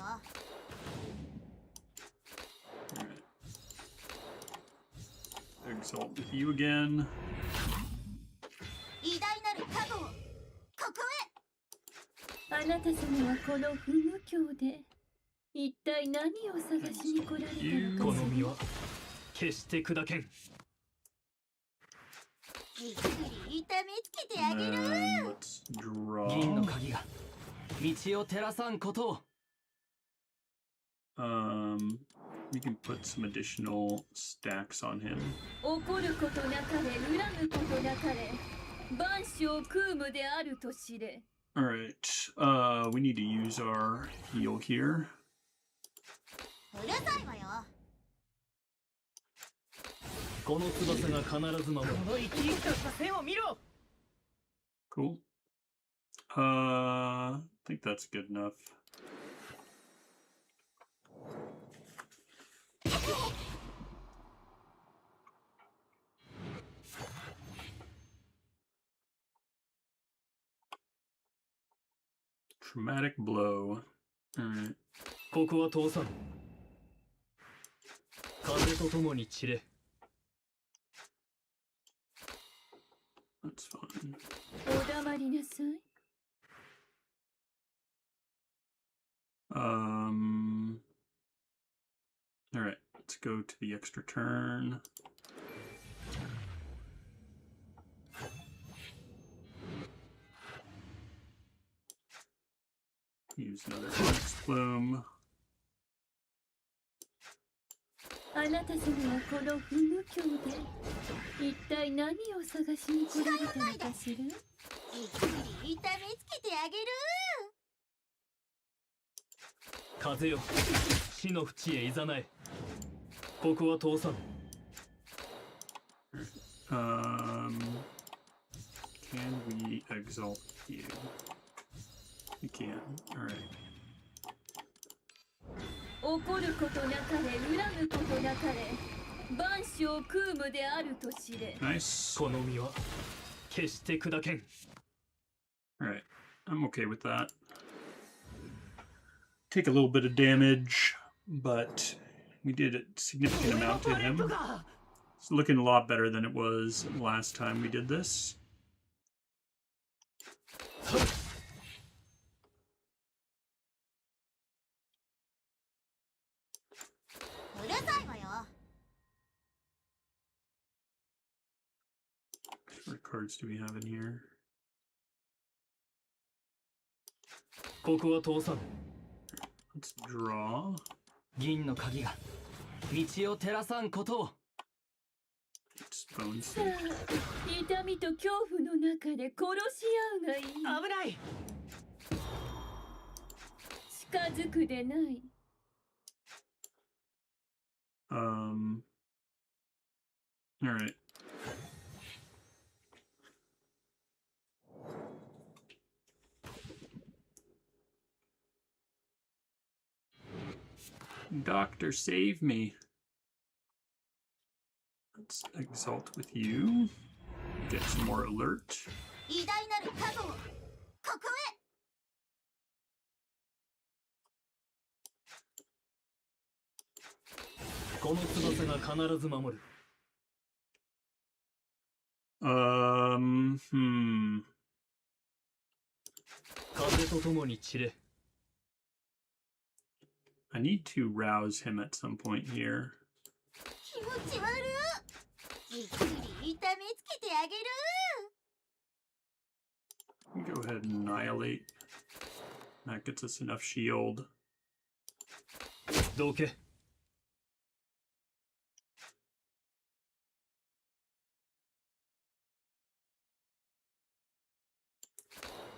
Alright. Exalt with you again. 偉大なる加護をここへ。 あなた様はこの不無教で一体何を探しに来られたのか。この身は決して砕けん。じっくり痛めつけてあ And げる。 then let's draw. 銀の鍵が道を照らさんことを。 We can put some additional stacks on him. 怒ることなかれ、恨むことなかれ、万象空無であると知れ。 Alright, we need to use our heal here. うるさいわよ。 この翼が必ず守る。この生き生きとした線を見ろ。 Cool. I think that's good enough. Traumatic blow. Alright. ここは通さん。風と共に散れ。 That's fine. お黙りなさい。 Alright, let's go to the extra turn. Use another Onyx Plume. あなた様はこの不無教で一体何を探しに来られたのかしら。じっくり痛めつけてあげる。 風よ、死の淵へいざない。ここは通さん。Can we exalt you? We can. Alright. 怒ることなかれ恨むことなかれ万象空無であると知れ。 Nice. この身は決して砕けん。 Alright, I'm okay with that. Take a little bit of damage, but we did a significant amount to him. It's looking a lot better than it was last time we did this. What cards do we have in here? ここは通さん。 Let's draw. 銀の鍵が道を照らさんことを。 It's bone さ sick. あ、痛みと恐怖の中で殺し合うがいい。危ない。近づくでない。 Alright. Doctor, save me. Let's exalt with you. Get some more alert. 偉大なる加護をここへ。 この翼が必ず守る。 風とともに散れ。 I need to rouse him at some point here. 気持ち悪い。じっくり痛めつけてあげる。 Go ahead and annihilate. That gets us enough shield. どけ。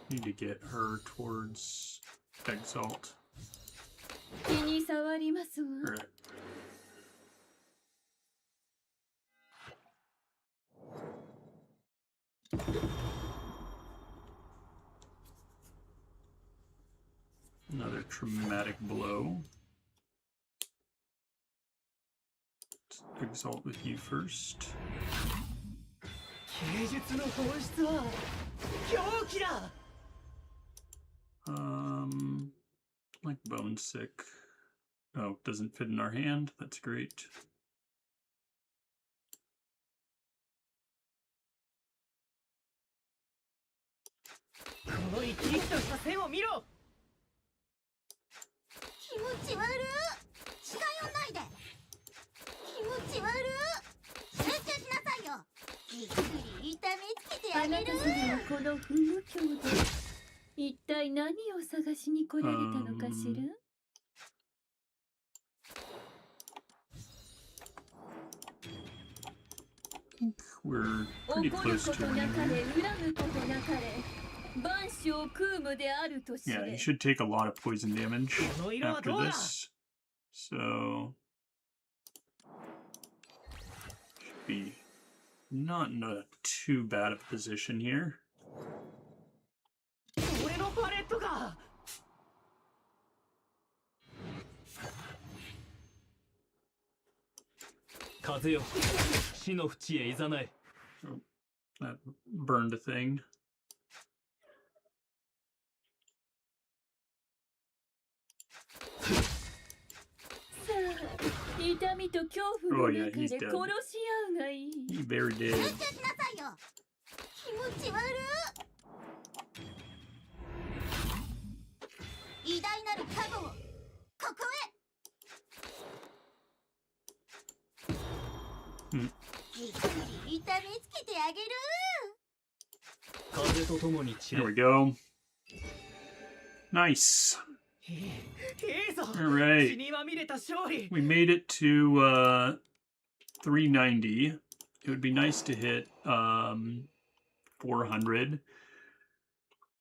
Need to get her towards exalt. 気に障りますわ。 Alright. Another traumatic blow. Let's exalt with you first. 芸術の本質は狂気だ。 Like bone sick. Oh, doesn't fit in our hand. That's great. この生き生きとした線を見ろ。 気持ち悪い。近寄んないで。気持ち悪い。集中しなさいよ。じっくり痛めつけてああなたげる。様はこの不無教で一体何を探しに来られたのかしら。 We're pretty 怒る close こと to なか winning. れ恨むことなかれ万象空無であると知 Yeah, れ。 you should take a lot of poison damage この色は after どうだ。 this. So should be not in a too bad of a position here. 俺のパレットか。 風よ、死の淵へいざない。 That burned a thing. さあ、痛みと恐怖 Oh の yeah, 中で he's 殺し dead. 合うがいい。 He very 集 did. 中しなさいよ。気持ち悪い。偉大なる加護をここへ。 Hmm. じっくり痛めつけてあげる。 風とともに散 There れ。 we go. Nice. いいぞ。 All right. 血にまみれた勝利。 We made it to 390. It would be nice to hit 400.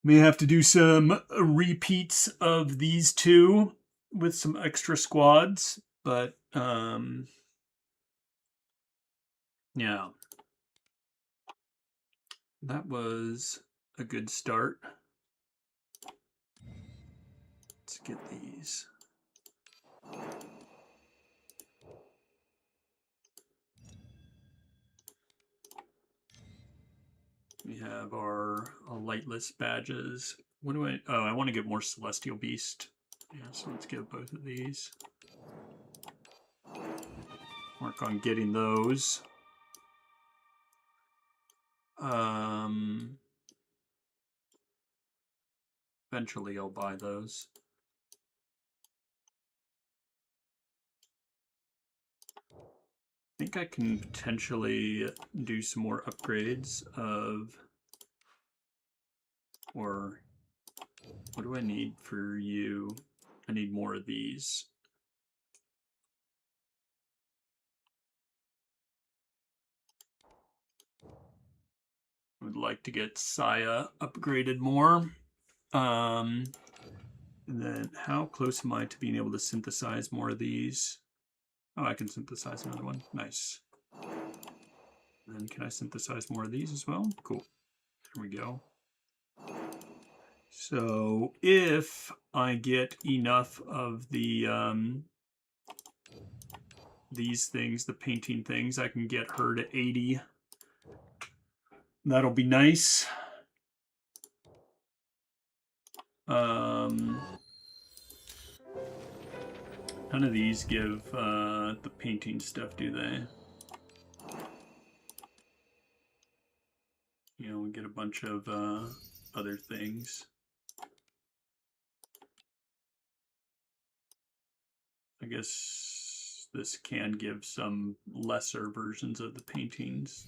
May have to do some repeats of these two with some extra squads, but yeah. That was a good start. Let's get these We have our lightless badges. What do I... Oh, I want to get more Celestial Beast. Yeah, so let's get both of these. Work on getting those. Eventually I'll buy those. I think I can potentially do some more upgrades of... Or what do I need for you? I need more of these. I would like to get Saya upgraded more. And then how close am I to being able to synthesize more of these? Oh, I can synthesize another one. Nice. And then can I synthesize more of these as well? Cool. Here we go. So if I get enough of the these things, the painting things, I can get her to 80. That'll be nice. None of these give the painting stuff, do they? You know, we get a bunch of other things. I guess this can give some lesser versions of the paintings.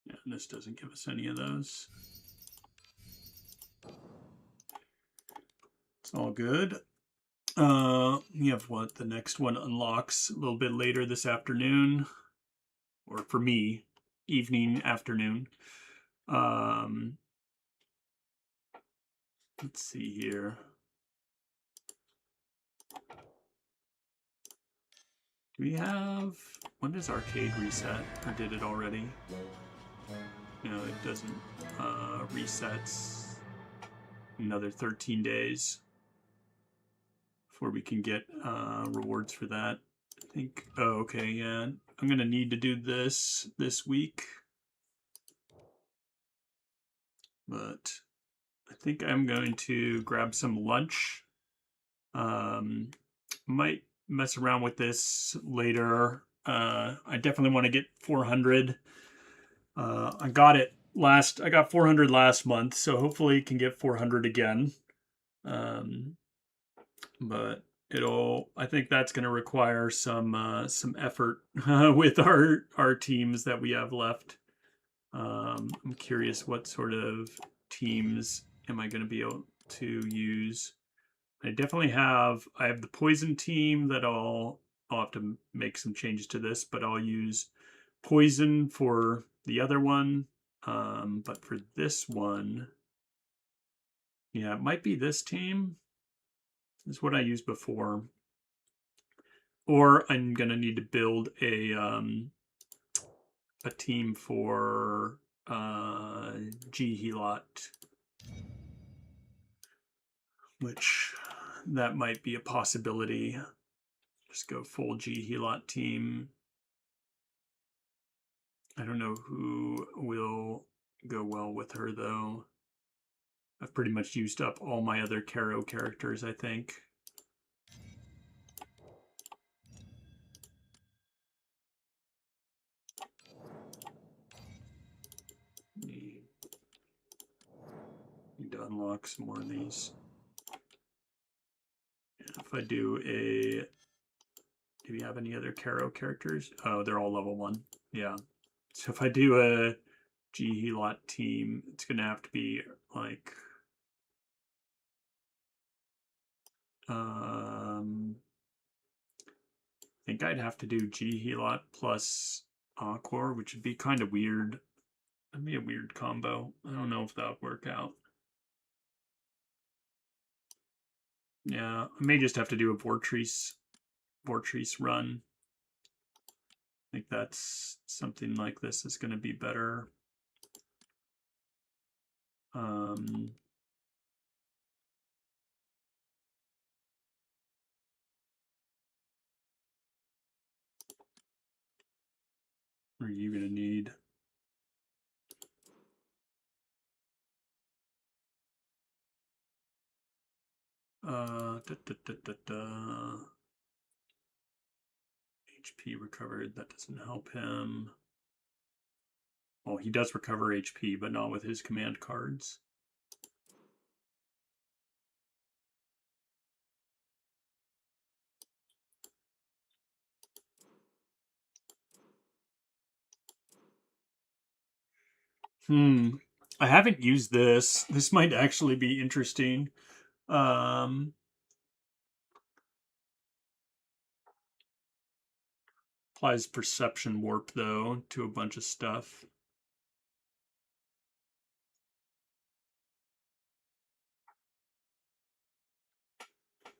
Yeah, and this doesn't give us any of those. It's all good. We have what? The next one unlocks a little bit later this afternoon. Or for me, evening, afternoon. Let's see here. Do we have... When does arcade reset? Or did it already? No, it doesn't. Resets another 13 days before we can get rewards for that. I think... Oh, okay, yeah. I'm going to need to do this week. But I think I'm going to grab some lunch. Might mess around with this later. I definitely want to get 400. I got 400 last month, so hopefully can get 400 again. But I think that's going to require some effort with our teams that we have left. I'm curious what sort of teams am I going to be able to use. I have the poison team that I'll have to make some changes to this, but I'll use poison for the other one. But for this one, yeah, it might be this team. This is what I used before. Or I'm gonna need to build a team for G-Helot, which that might be a possibility. Just go full G-Helot team. I don't know who will go well with her, though. I've pretty much used up all my other Caro characters, I think. Need to unlock some more of these. If I do we have any other Caro characters? Oh, they're all level 1. Yeah. So if I do a G-Helot team, it's going to have to be like... I think I'd have to do G-Helot plus Aquor, which would be kind of weird. That'd be a weird combo. I don't know if that would work out. Yeah, I may just have to do a Vortrice run. I think that's something like this is going to be better. What are you going to need? HP recovered. That doesn't help him. Well, he does recover HP, but not with his command cards. I haven't used this. This might actually be interesting. Applies perception warp, though, to a bunch of stuff.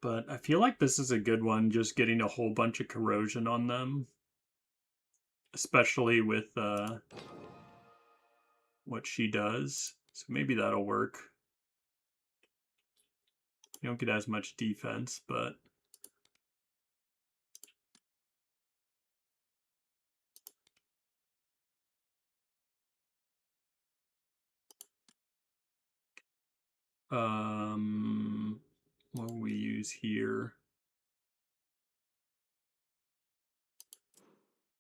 But I feel like this is a good one, just getting a whole bunch of corrosion on them. Especially with what she does. So maybe that'll work. You don't get as much defense, but... what will we use here?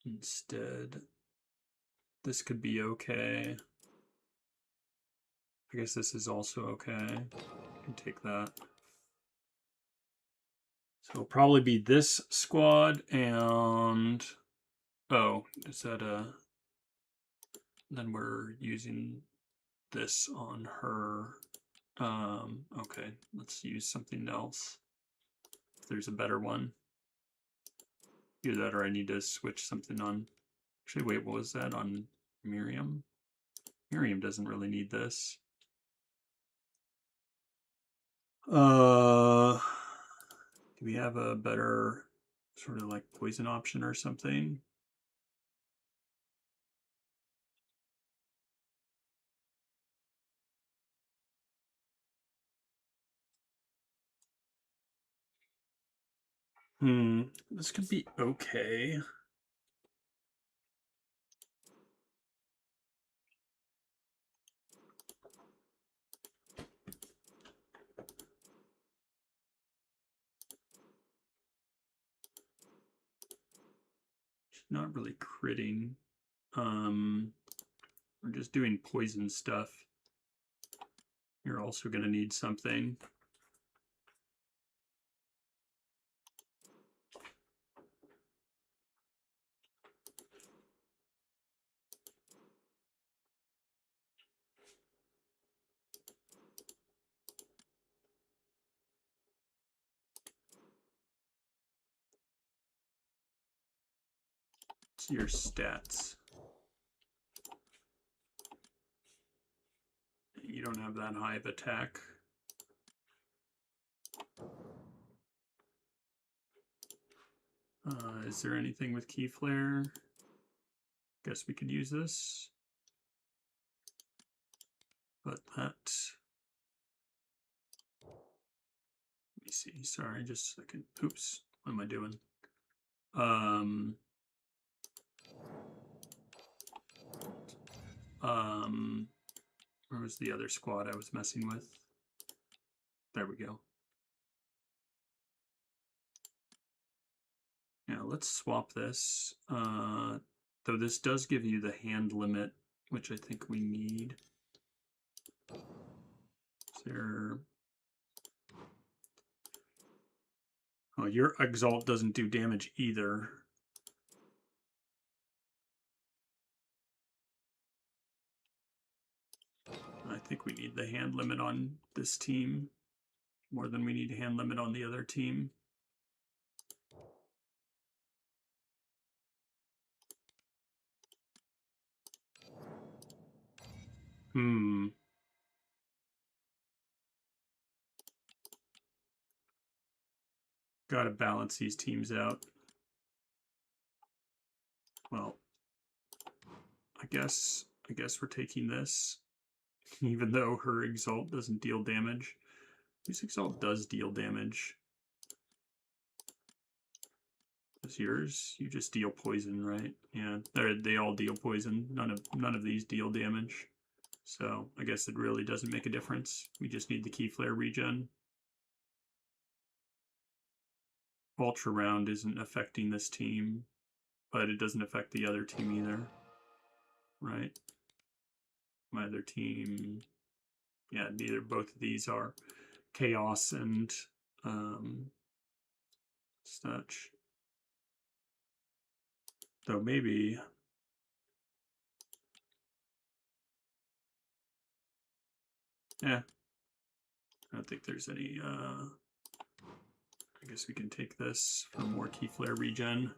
Instead, this could be okay. I guess this is also okay. I can take that. So it'll probably be this squad and... Oh, is that a... Then we're using this on her. Okay, let's use something else. If there's a better one. Either that or I need to switch something on. Actually, wait, what was that on Miriam? Miriam doesn't really need this. Do we have a better sort of like poison option or something? This could be okay. Not really critting. We're just doing poison stuff. You're also going to need something. What's your stats? You don't have that high of attack. Is there anything with key flare? Guess we could use this. But that... Let me see. Sorry, just a second. Oops. What am I doing? Where was the other squad I was messing with? There we go. Yeah, let's swap this. Though this does give you the hand limit, which I think we need. Is there... Oh, your Exalt doesn't do damage either. I think we need the hand limit on this team more than we need hand limit on the other team. Gotta balance these teams out. Well, I guess we're taking this, even though her exalt doesn't deal damage. Whose exalt does deal damage? Is yours? You just deal poison, right? Yeah, they all deal poison. None of these deal damage. So I guess it really doesn't make a difference. We just need the key flare regen. Ultra round isn't affecting this team, but it doesn't affect the other team either. Right? My other team, yeah, both of these are chaos and such. Though maybe I don't think there's any I guess we can take this for more key flare regen.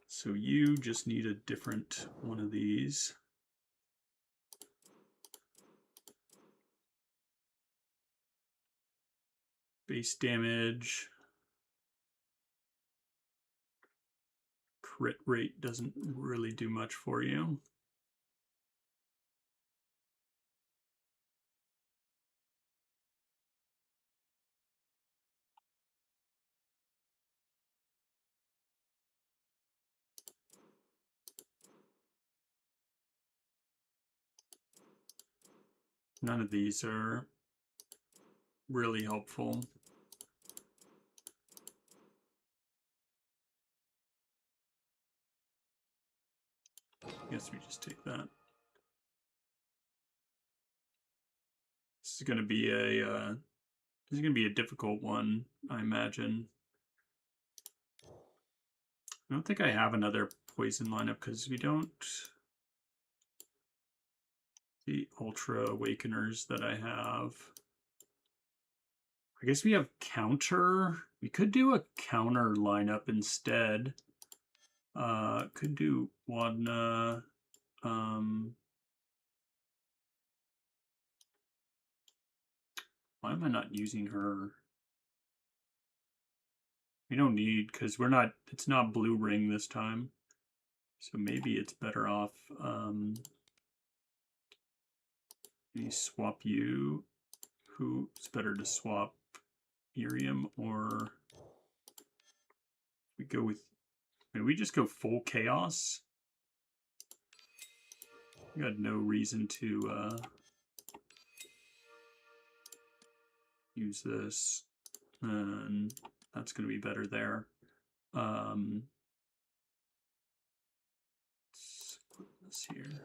So you just need a different one of these. Base damage. Crit rate doesn't really do much for you. None of these are really helpful. I guess we just take that. This is going to be a difficult one, I imagine. I don't think I have another poison lineup because we don't. The Ultra Awakeners that I have. I guess we have counter. We could do a counter lineup instead. Could do one. Why am I not using her? We don't need, because we're not. It's not blue ring this time, so maybe it's better off. Maybe swap you. Who's better to swap? Miriam, or we go with. Maybe we just go full chaos. We got no reason to use this, and that's going to be better there. Let's put this here.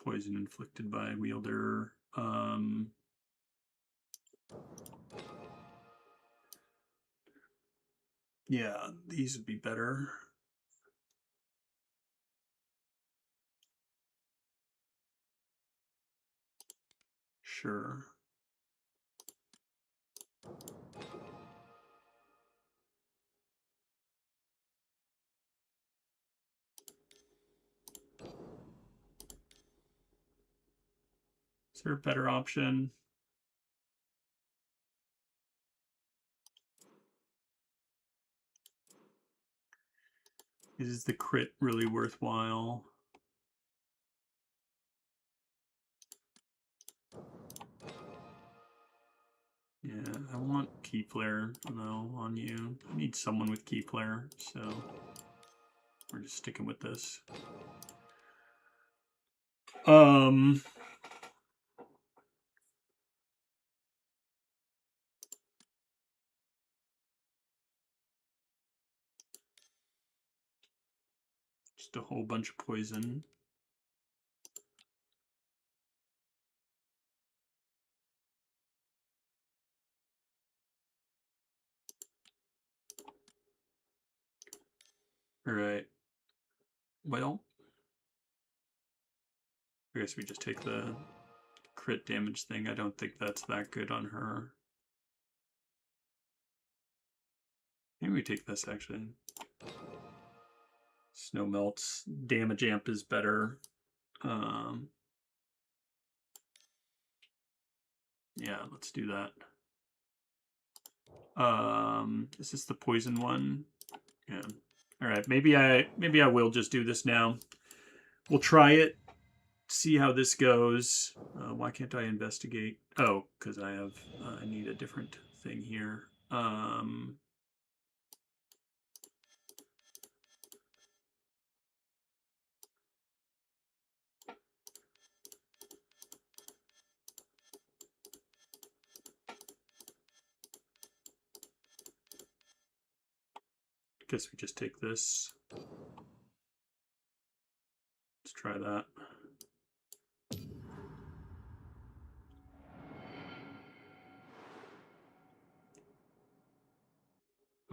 Poison inflicted by wielder. Yeah, these would be better. Sure. Is there a better option? Is the crit really worthwhile? Yeah, I want key flare though on you. I need someone with key flare, so we're just sticking with this. Just a whole bunch of poison. All right. Well, I guess we just take the crit damage thing. I don't think that's that good on her. Maybe we take this actually. Snow melts. Damage amp is better. Yeah, let's do that. Is this the poison one? Yeah. All right. Maybe I will just do this now. We'll try it. See how this goes. Why can't I investigate? Oh, because I need a different thing here. Guess we just take this. Let's try that.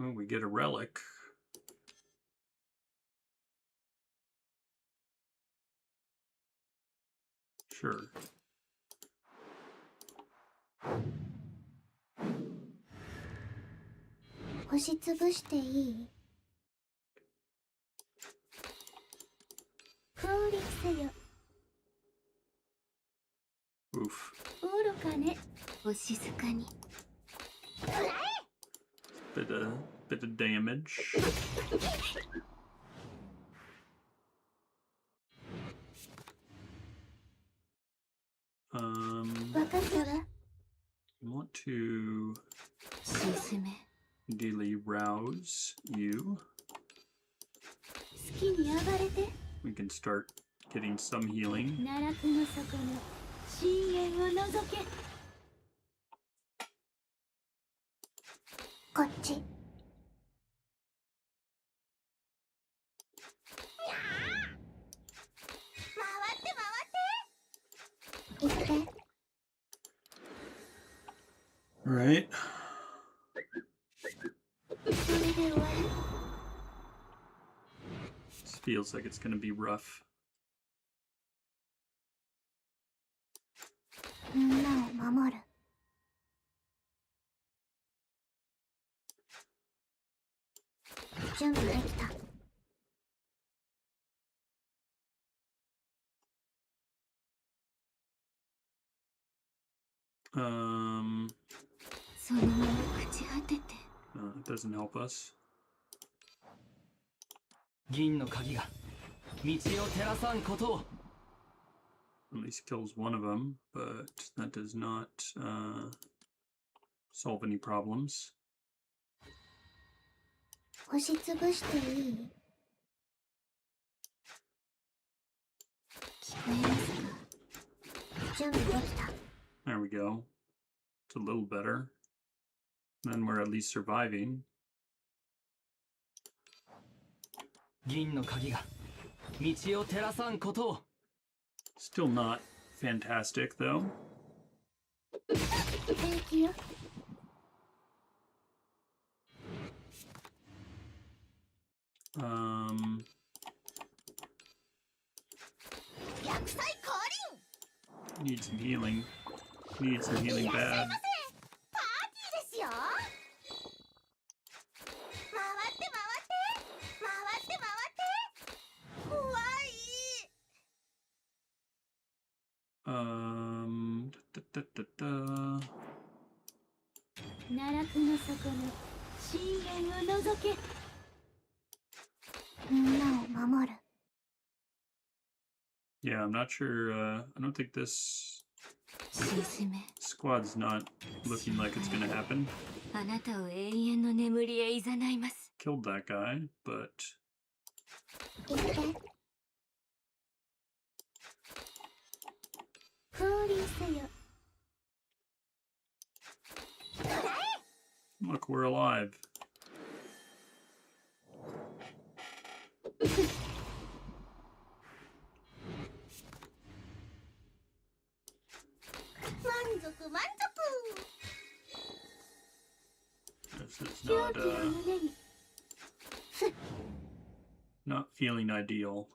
Oh, we get a relic. Sure. Oof. Bit of damage. I want to daily rouse you. We can start getting some healing. Right. This feels like it's going to be rough. It doesn't help us. 銀の鍵が道を照らさんことを At least kills one of them, but that does not solve any problems. There we go. It's a little better. Then we're at least surviving. 銀の鍵が道を照らさんことを Still not fantastic, though. Thank you. Need some healing. Need some healing bad. Da, da, da, da. 奈落の底の深淵を覗け。みんなを守る。 Yeah, I'm not sure. I don't think this squad's not looking like it's gonna happen. あなたを永遠の眠りへ誘います。 Killed that guy, but 降臨せよ。 look, we're alive. This is not feeling ideal.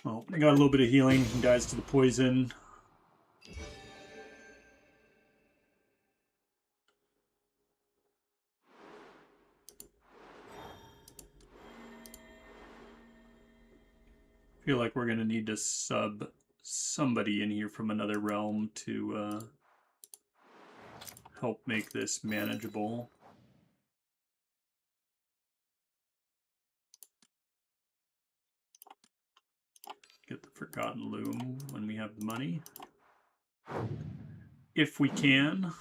Well, I got a little bit of healing. He dies to the poison. Feel like we're gonna need to sub somebody in here from another realm to help make this manageable. Get the Forgotten Loom when we have the money. If we can.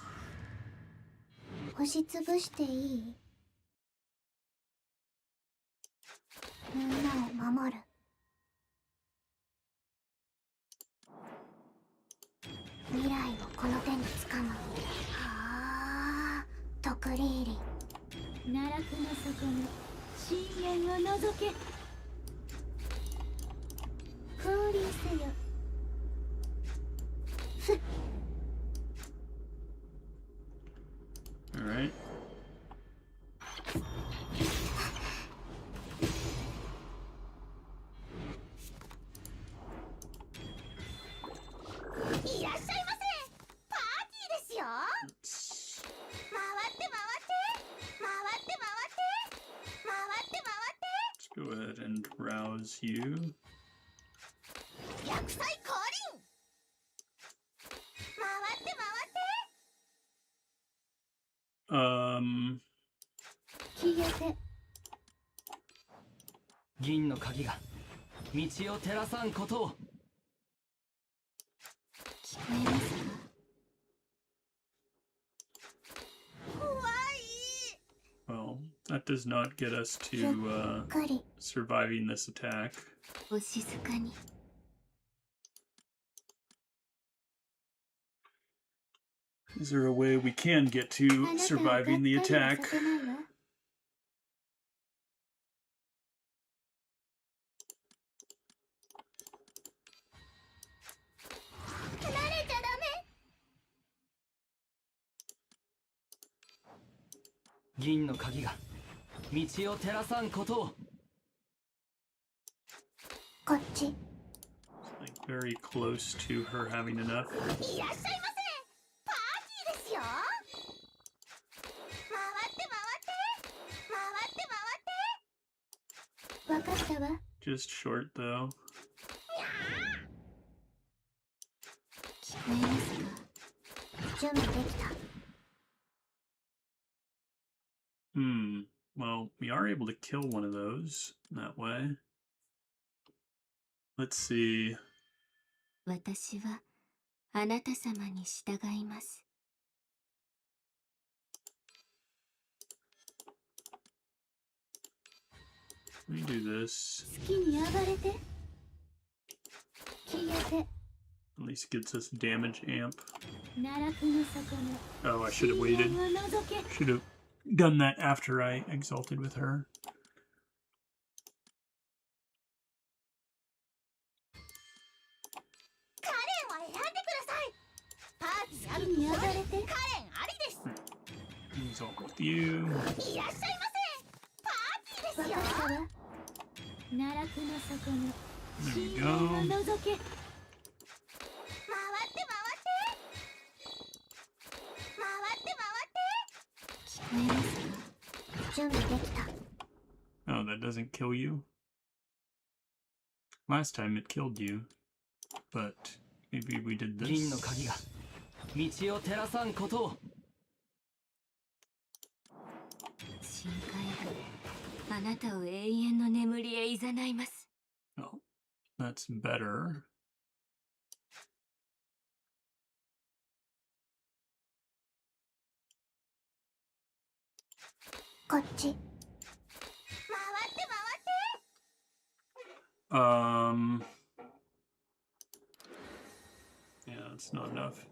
押しつぶしていい？みんなを守る。未来をこの手につかむ。はあ、トクリーリ。奈落の底の深淵を覗け。降臨せよ。All right. いらっしゃいませ。パーティーですよ。Let's 回って回って回って回って回って回って。 go ahead and rouse you. 薬剤降臨。回って回って。消えて。銀の鍵が道を照らさんことを。聞こえますか？怖い。 Well, that does not get us ゆっ to くり surviving this attack. お静かに。 Is there a way we can get あ to なたを surviving the がっかりは attack? させないわ。離れちゃダメ。銀の鍵が道を照らさんことを。こっち。 Like very close to her having enough. いらっしゃいませ。パーティーですよ。回って回って回って回って。わかったわ。 Just short though. 聞こえますか？準備できた。 Well, we are able to kill one of those that way. Let's see. 私はあなた様に従います。 Let me do this. 好きに暴れて。消えて。 At least gets us damage amp. 奈落の底の Oh, I should have 深淵 waited. を覗け。 Should have done that after I exalted with her. カレンは選んでください。パーティーある好きに暴れて。カレンありです。 Exalt with you. いらっしゃいませ。パーティーですよ。わかったわ。奈落の底の There 深 you 淵を go. 覗け。回って回って回って聞こえますか？準備できた。 Oh, that doesn't kill you? Last time it killed you. But maybe we did 銀の this. 鍵が道を照らさんことを。深海があなたを永遠の眠りへ誘います。 Oh, that's better. こっち。回って回って。 Yeah, that's not enough.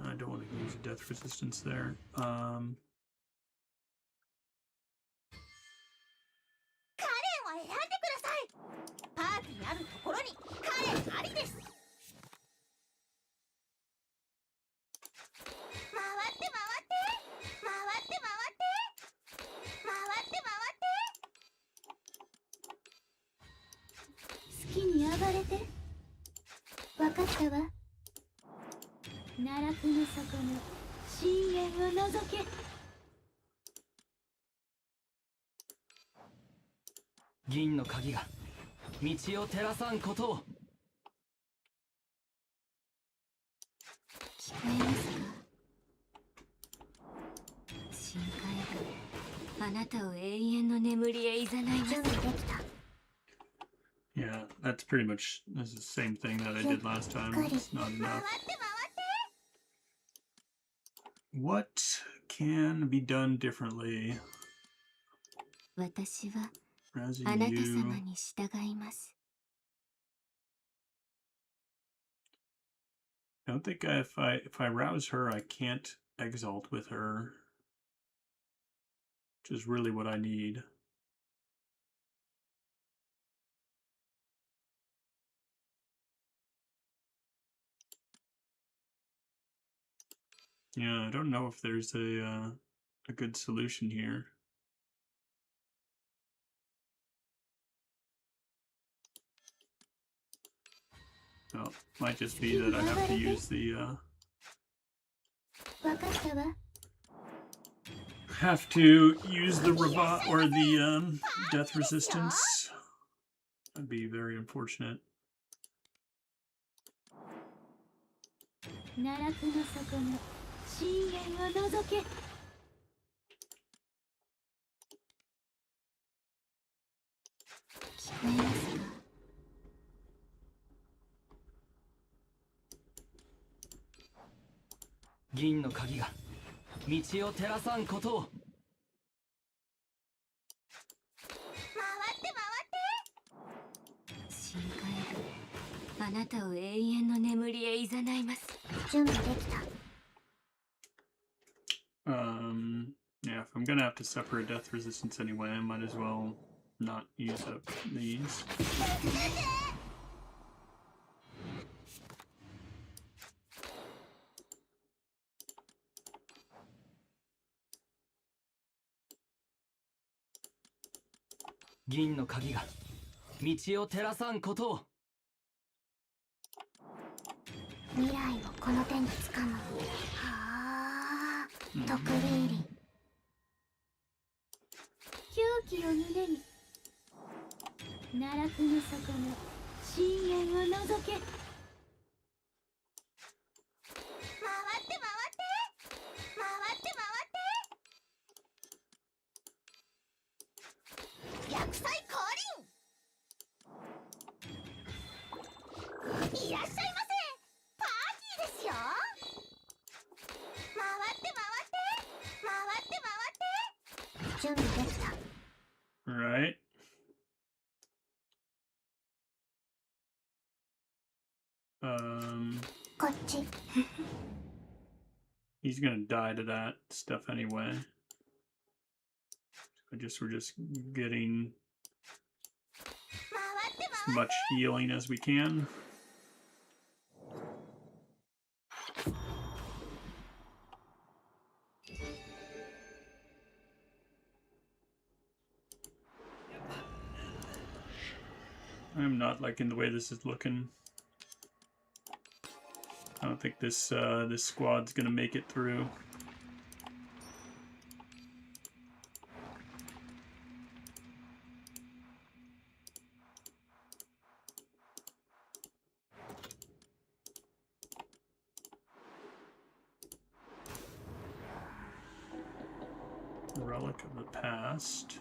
I don't want to use death resistance there. カレンは選んでください。パーティーあるところにカレンありです。回って回って回って回って回って。好きに暴れて。わかったわ。奈落の底の深淵を覗け。銀の鍵が道を照らさんことを。聞こえますか？深海があなたを永遠の眠りへ誘います。準備できた。 Yeah, that's pretty much that's the same thing that I did last time. It's not enough. What can be done differently? 私は Rousing あなた you. 様に従います。 I don't think if I rouse her, I can't exalt with her, which is really what I need. Yeah, I don't know if there's a good solution here. Well, might just be that I have to use the わかったわ。 have to use the revive or the death resistance. That'd be very unfortunate. 奈落の底の深淵を覗け。 聞こえますか？ 銀の鍵が道を照らさんことを。深海があなたを永遠の眠りへ誘います。準備できた。 Yeah, if I'm gonna have to suffer a death resistance anyway, I might as well not use up these.「銀の鍵が道を照らさんことを」。 未来をこの手につかむ。はあ、特利入り。勇気を胸に。奈落の底の深淵を覗け。回って回って。回って回って。薬剤降臨。いらっしゃいませ。 ですよ。回って準備できた。 Right.こっち。 He's gonna die to that stuff anyway. We're just getting as much healing as we can. I'm not liking the way this is looking. I don't think this this squad's gonna make it through. Relic of the past.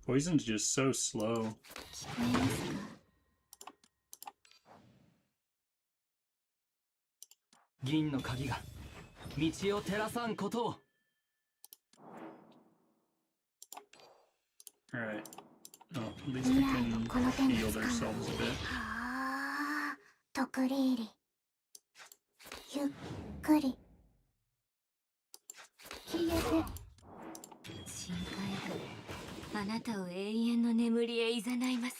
Poison's just so slow. 銀の鍵が道を照らさんことを。 Alright. Oh, at least we can heal ourselves a bit. はあ、特利入り。ゆっくり。消えて。深海があなたを永遠の眠りへ誘います。回って回って。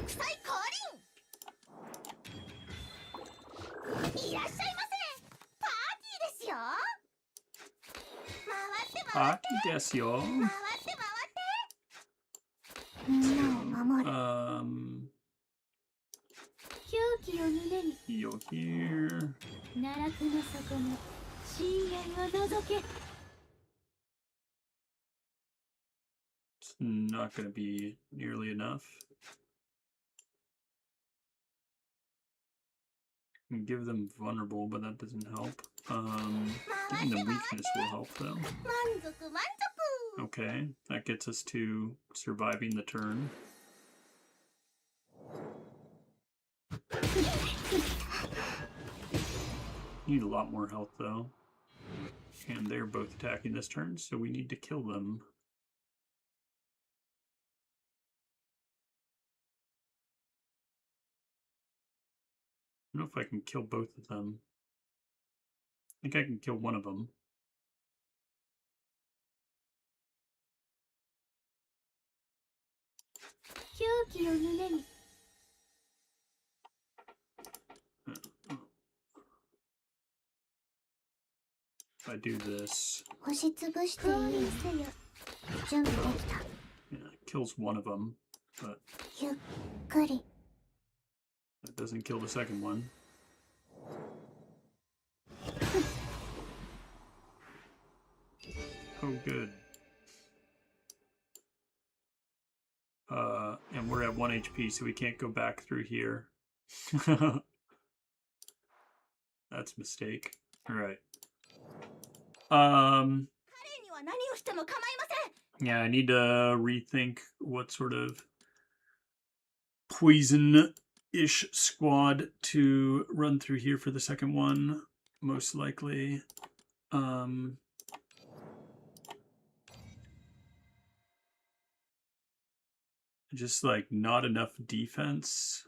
彩降臨いらっしゃいませ。パーティーですよ。回って回って Party desu yo. 回って回ってみんなを守る。狂気を胸に Heal here. 奈落の底の深淵を覗け。 It's not going to be nearly enough. Can give them vulnerable, but that doesn't help. Giving them weakness will help though. 満足満足。 Okay, that gets us to surviving the turn. Need a lot more health though. And they're both attacking this turn, so we need to kill them. I don't know if I can kill both of them. I think I can kill one of them. If I do this, 押しつぶしていい。準備できた。 yeah, it kills one of them, but ゆっくり。 that doesn't kill the second one. Oh, good. And we're at 1 HP, so we can't go back through here. That's a mistake. All right. 彼には何をしても構いません。 Yeah, I need to rethink what sort of poison-ish squad to run through here for the second one. Most likely. Just like not enough defense,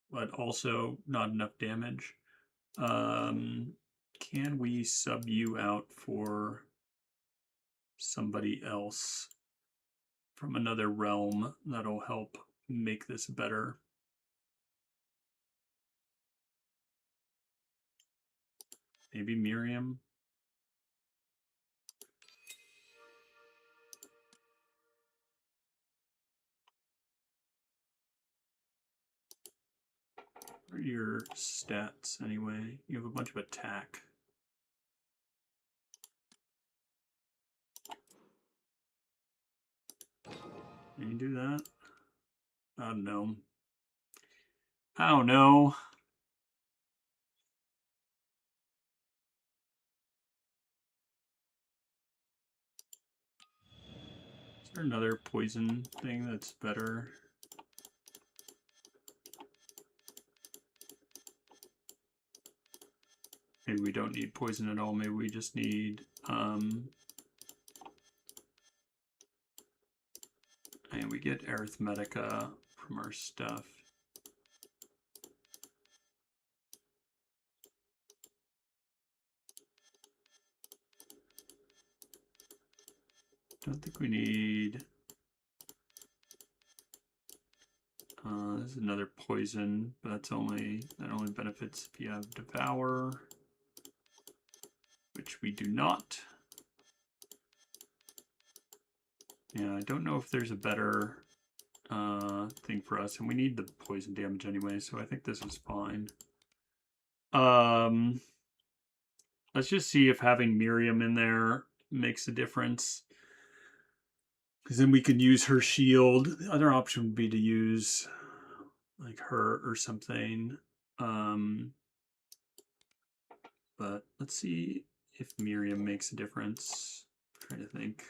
but also not enough damage. Can we sub you out for somebody else from another realm that'll help make this better? Maybe Miriam? What are your stats anyway? You have a bunch of attack. Can you do that? I don't know. I don't know. Is there another poison thing that's better? Maybe we don't need poison at all. Maybe we just need and we get arithmetica from our stuff. Don't think we need this is another poison, but that only benefits if you have Devour, which we do not. Yeah, I don't know if there's a better thing for us, and we need the poison damage anyway, so I think this is fine. Let's just see if having Miriam in there makes a difference. Because then we could use her shield. The other option would be to use like her or something. But let's see if Miriam makes a difference. I'm trying to think.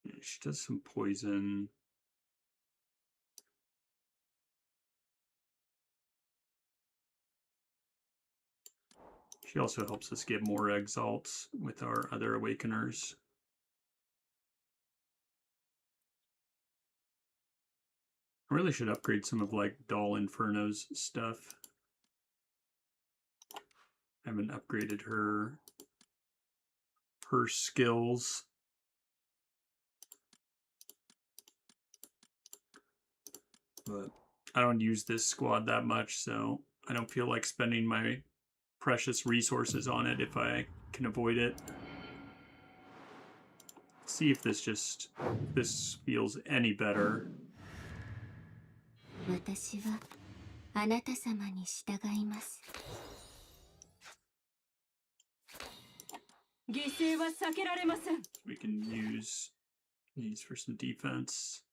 Yeah, she does some poison. She also helps us get more exalts with our other awakeners. I really should upgrade some of like Doll Inferno's stuff. I haven't upgraded her skills. But I don't use this squad that much, so I don't feel like spending my precious resources on it if I can avoid it. See if this feels any better. 私はあなた様に従います。犠牲は避けられません。 We can use these for some defense.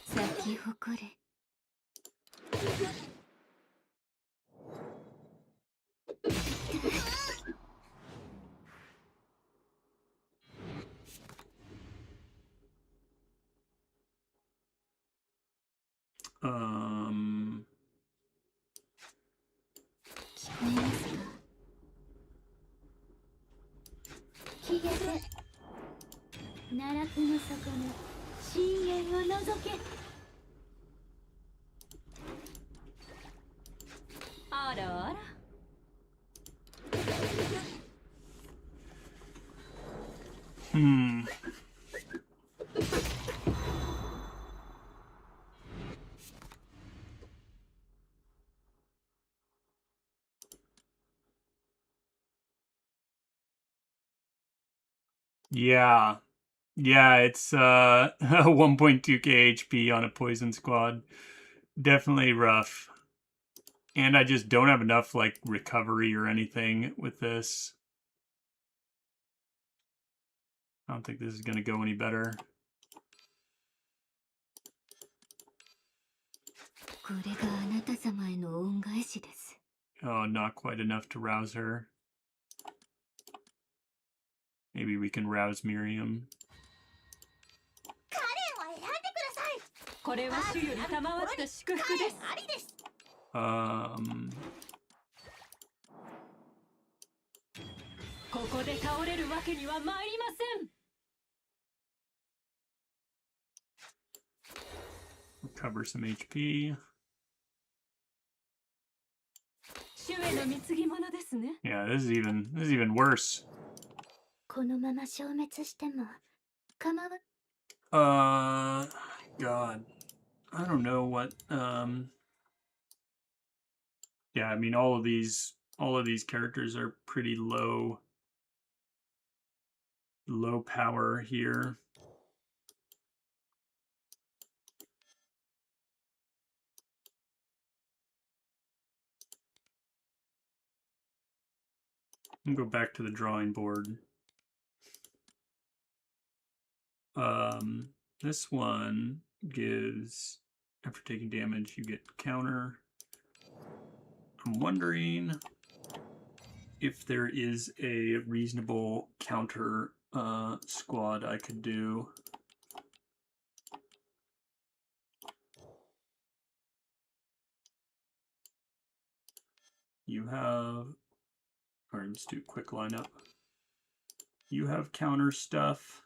咲き誇れ。聞こえますか？消えて奈落の底の深淵を覗け。あらあら。 Yeah. Yeah, it's 1.2k HP on a poison squad. Definitely rough. And I just don't have enough like recovery or anything with this. I don't think this is gonna go any better. これがあなた様への恩返しです。 Oh, not quite enough to rouse her. Maybe we can rouse Miriam. カレンを選んでください。これは主より賜った祝福です。ありです。ここで倒れるわけには参りません。 Recover some HP. 主への貢ぎ物ですね。 Yeah, this is even worse. このまま消滅しても構わ。God. I don't know what yeah, I mean all of these characters are pretty low power here. I'll go back to the drawing board. This one gives, after taking damage, you get counter. I'm wondering if there is a reasonable counter squad I could do. You have, or let's do a quick lineup. You have counter stuff.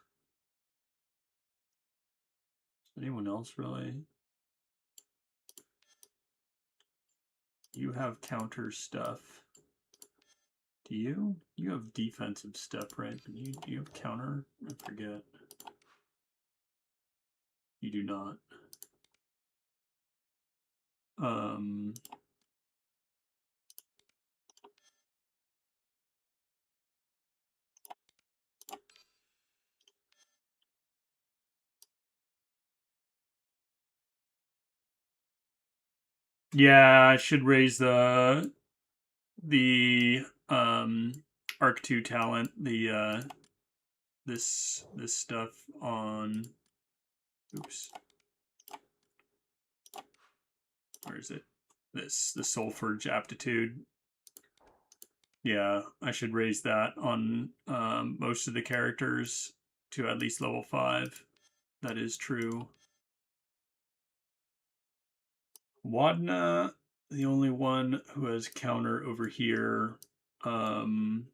Anyone else really? You have counter stuff. Do you? You have defensive stuff, right? But you have counter? I forget. You do not. Yeah, I should raise the Arc 2 talent, the this stuff on, oops. Where is it? The Soulforge aptitude. Yeah, I should raise that on most of the characters to at least level 5. That is true. Wadna, the only one who has counter over here. So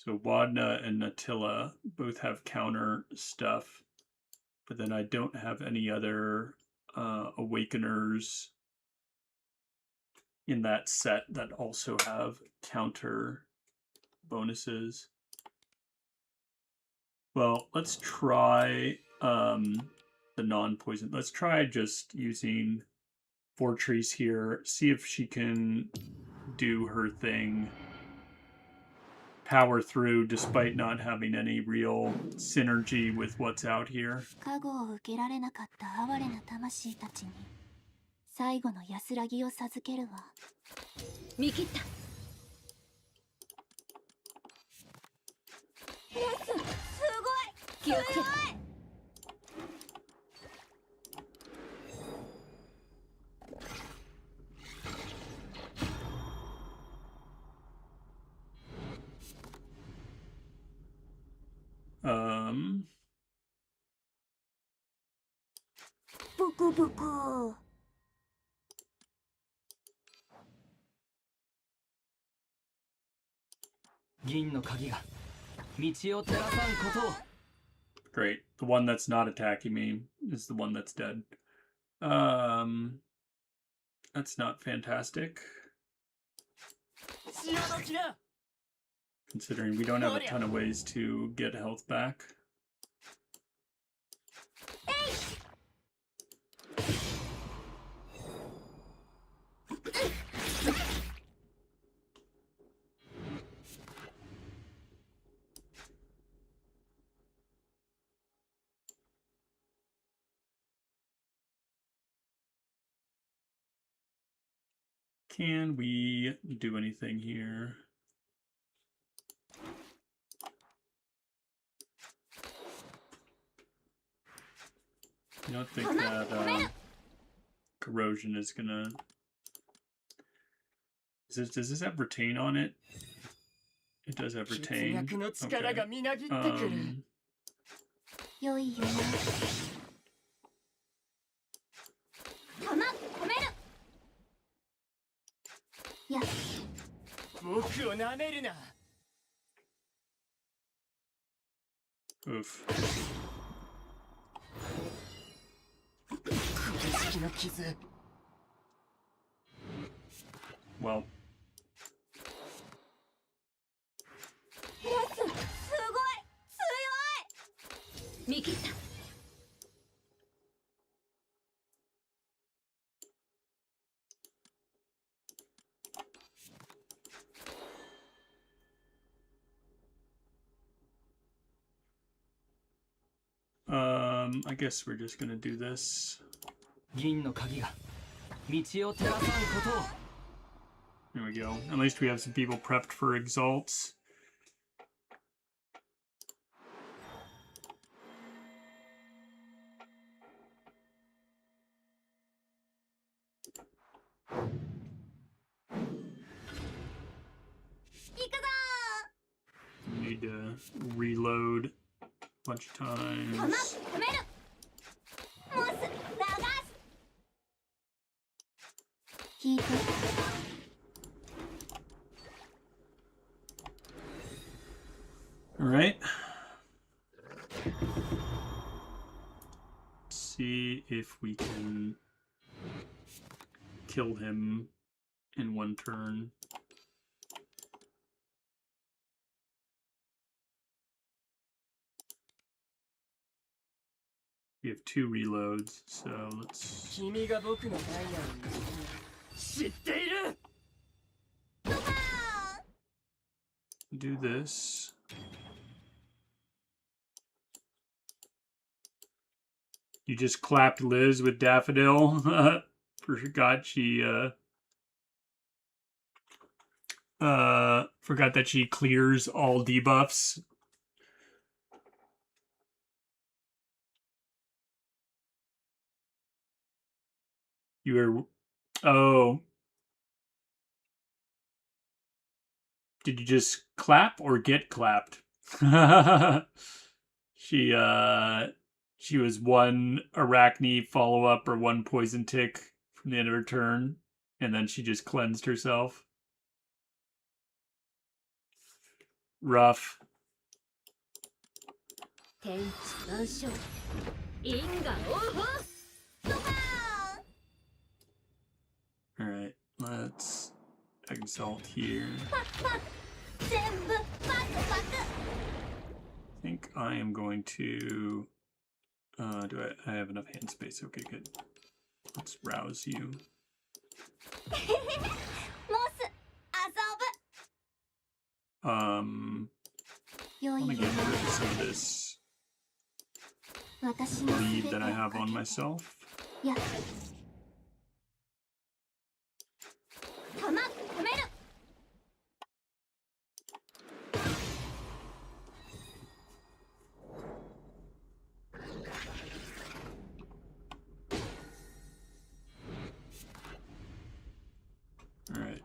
Wadna and Natilla both have counter stuff, but then I don't have any other Awakeners in that set that also have counter bonuses. Well, let's try the non-poison. Let's try just using Fortress here. See if she can do her thing. Power through despite not having any real synergy with what's out here. 加護を受けられなかった哀れな魂たちに最後の安らぎを授けるわ。見切った。すごい気をつけて。ブクブク。銀の鍵が道を照らさんことを。 Great. The one that's not attacking me is the one that's dead. That's not fantastic. Considering we don't have a ton of ways to get health back. Can we do anything here? I don't think that corrosion is gonna. Does this have retain on it? It does have retain. Okay. 良いよな。弾止める。や。僕を舐めるな。 Oof. 公式の傷。 Well. すごい強い。見切った。 I guess we're just gonna do this. 銀の鍵が道を照らさんことを。 There we go. At least we have some people prepped for exalts. Need to reload a bunch of times. 止める。モス流す。引いて。 All right. Let's see if we can kill him in one turn. We have 2 reloads, so let's 君が僕のダイヤを知っている。 do this. You just clapped Liz with Daffodil. Forgot that she clears all debuffs. You were... Oh. Did you just clap or get clapped? She was 1 Arachne follow-up or 1 poison tick from the end of her turn, and then she just cleansed herself. Rough. 天地万象因果応報。 Alright, let's exalt here. 全部パクパク I think I am going to. Do I have enough hand space? Okay, good. Let's rouse you. モス遊 Um, ぶ良 I い want よ to get rid of some of this 私の bleed 全て that を I have か on けて myself. や弾止める All right.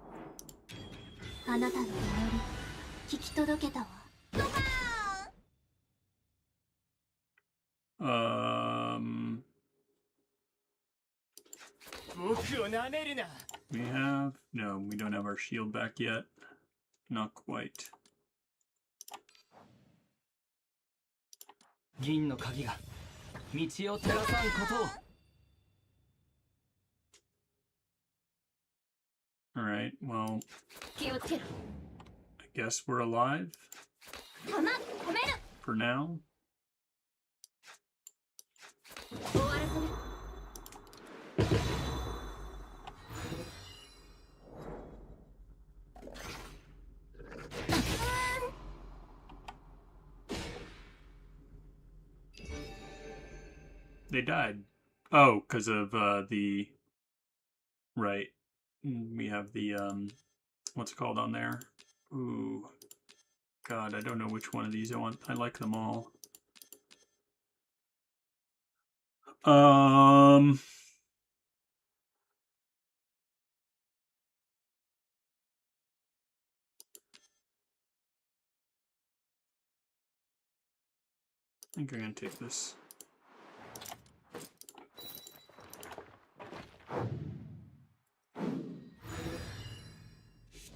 あなたの祈り聞き届けたわドカーン 僕を舐めるな We have no. We don't have our shield back yet. Not quite. 銀の鍵が道を照らさんことを All right. Well, 気をつけろ I guess we're alive 弾止める for now. 終わらせる They died. Oh, because of the. Right. We have the what's it called on there? Ooh, God, I don't know which one of these I want. I like them all. I think I'm gonna take this.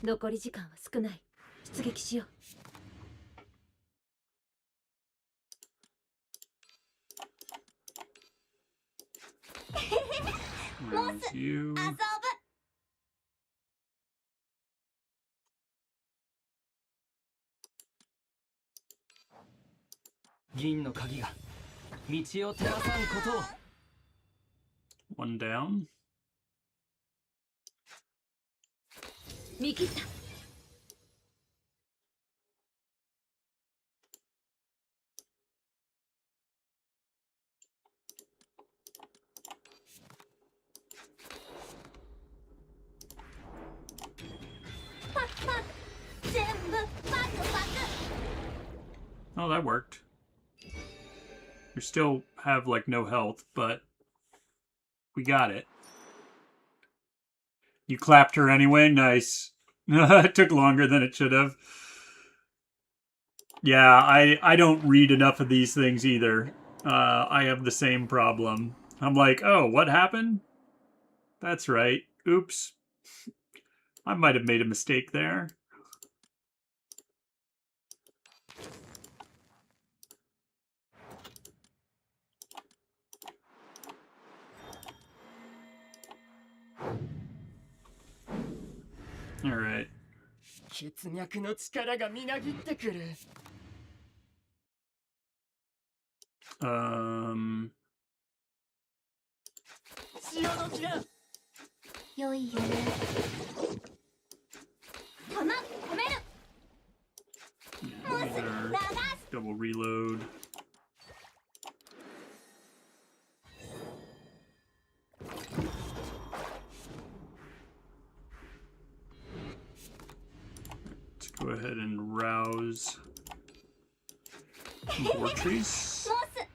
残り時間は少ない出撃しよう Where's you? 遊ぶ 銀の鍵が道を照らさんことを One down. 見切った パクパク全部パクパク Oh, that worked. We still have like no health, but we got it. You clapped her anyway. Nice. It took longer than it should have. Yeah, I don't read enough of these things either. I have the same problem. I'm like, oh, what happened? That's right. Oops. I might have made a mistake there. All right. 血脈の力がみなぎってくる 潮時だ 良いよね弾止める These are double reload. Let's go ahead and rouse Vortrees. モス遊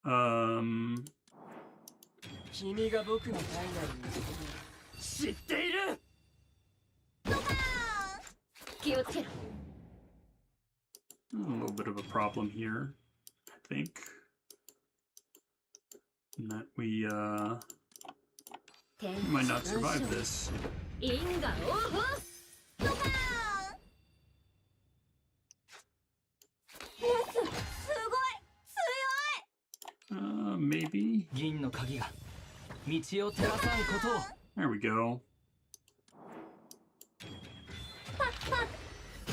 ぶ 君が僕の体内にいることを知っている ドカーン 気をつけろ A little bit of a problem here, I think. In that we might not survive this. 因果応報ドカーンモスすごい強い Maybe. 銀の鍵が道を照らさんことを There we go.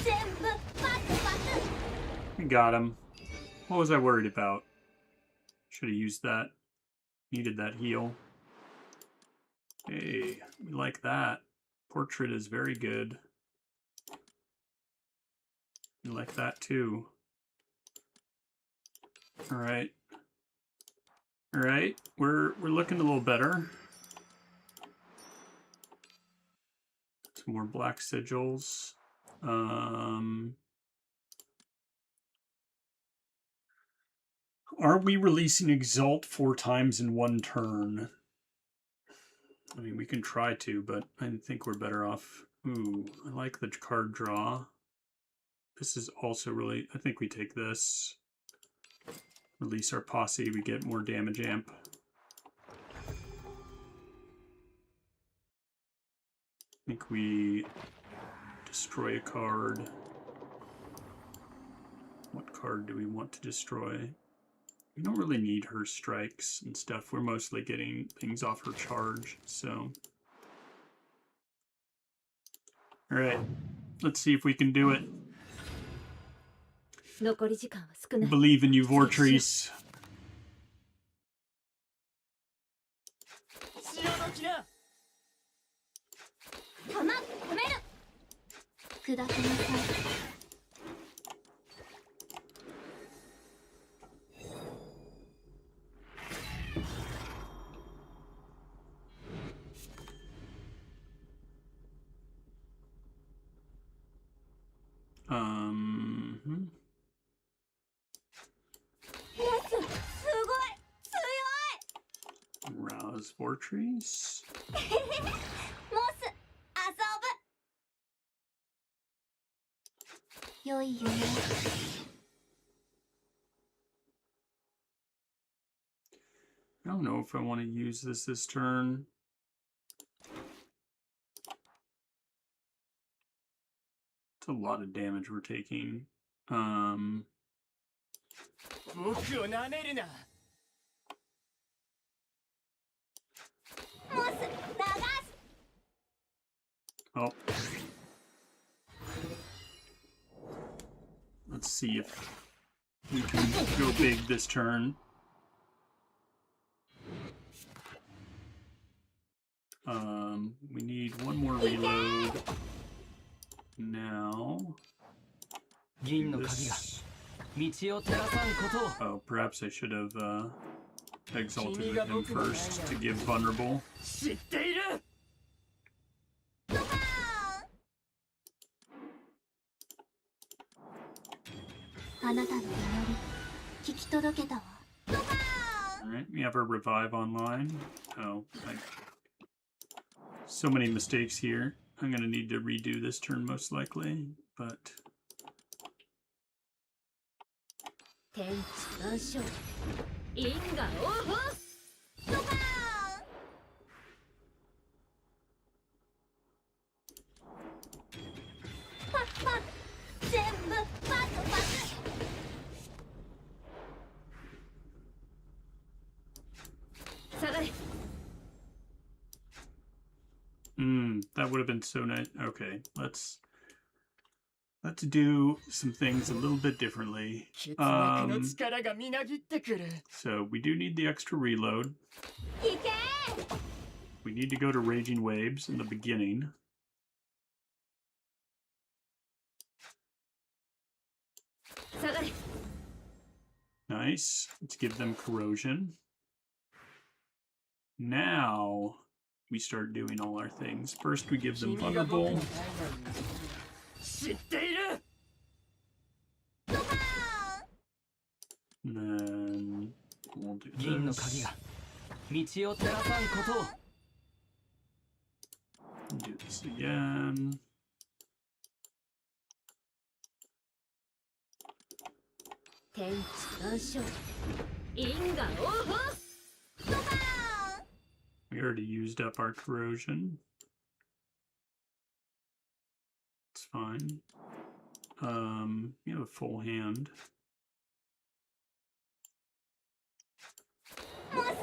全部パクパク We got him. What was I worried about? Should have used that. Needed that heal. Hey, we like that. Portrait is very good. We like that too. Alright. Alright, we're looking a little better. Some more black sigils. Are we releasing Exalt 4 times in one turn? I mean, we can try to, but I think we're better off. Ooh, I like the card draw. This is also really... I think we take this. Release our posse, we get more damage amp. I think we destroy a card. What card do we want to destroy? We don't really need her strikes and stuff. We're mostly getting things off her charge, so... Alright, let's see if we can do it. 残り時間は少ない Believe in you, Vortrees. 潮時だ弾止める砕きなさい ボスすごい強い Rouse Vortrees. モス遊ぶ良い夢 I don't know if I want to use this turn. It's a lot of damage we're taking. 僕をなめるな モス流す Oh. Let's see if we can go big this turn. We need one more reload. Now. 銀の鍵が This. 道を照らさんこと Oh, perhaps I should have exalted him first to give vulnerable. 知っている あなたの祈り聞き届けたわ Alright, we have our revive online. Oh, so many mistakes here. I'm gonna need to redo this turn most likely, but 天地万象因果応報 パクパク全部パクパク 下がれ that would have been so nice. Okay, let's do some things a little bit differently. 血脈の力がみなぎってくる So we do need the extra reload. いけ We need to go to Raging Waves in the beginning. Nice. Let's give them corrosion. Now we start doing all our things. First we give them 君が僕 vulnerable. の知っている And then we'll do 銀の鍵 this. が道を照らさんことを Do this again. 天地万象因果応報 We already used up our corrosion. It's fine. We have a full hand. モス流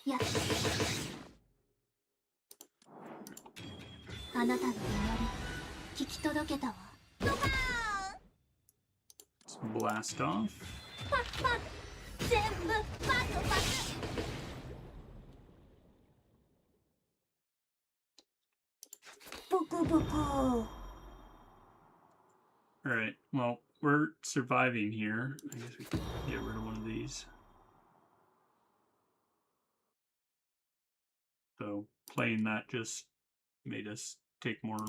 すやああなたの祈り聞き届けたわ。 Let's blast off. 全部パクパク。 ブクブク。 Alright, well, we're surviving here. I guess we can get rid of one of these. So, playing that just made us take more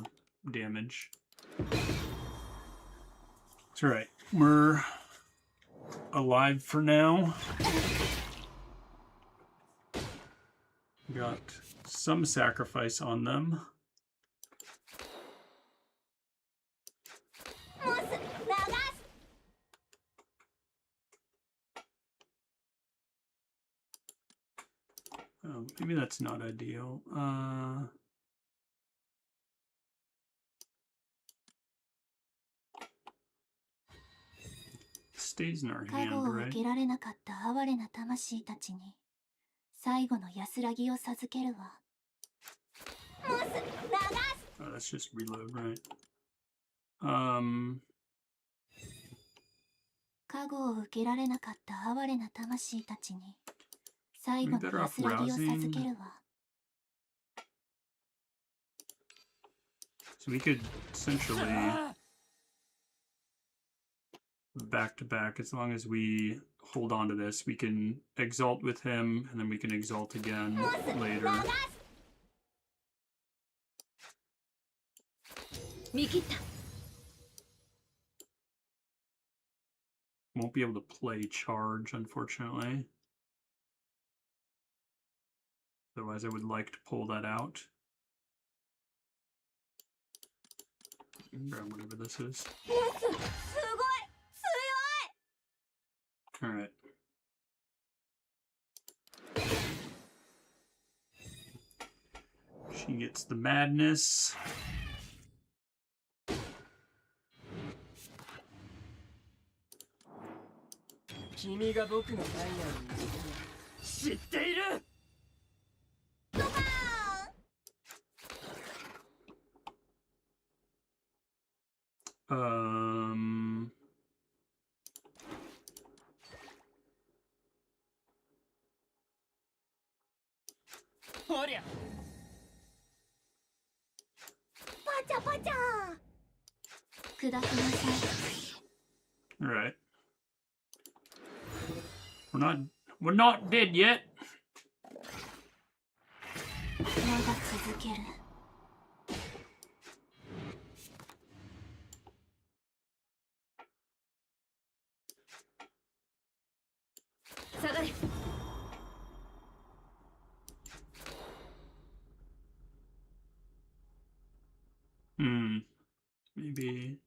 damage. It's alright. We're alive for now. Got some sacrifice on them. モス流す。 Maybe that's not ideal. Stays in our 加護 hand, を right? 受けられなかった哀れな魂たちに最後の安らぎを授けるわ。モス流す。 Oh, that's just reload, right? 加護を受けられなかった哀れな魂たちに最後の安らぎを授けるわ。 So we could essentially back to back as long as we hold on to this. We can exalt with him and then we can exalt again later. 見切った。 Won't be able to play charge, unfortunately. Otherwise, I would like to pull that out. Grab whatever this is. モスすごい強い。 All right. She gets the madness. 君が僕のダイヤを知っている。 ほりゃ。 パチャパチャ。砕きなさい。 All right. We're not dead yet. まだ続ける。 下がれ。 Maybe,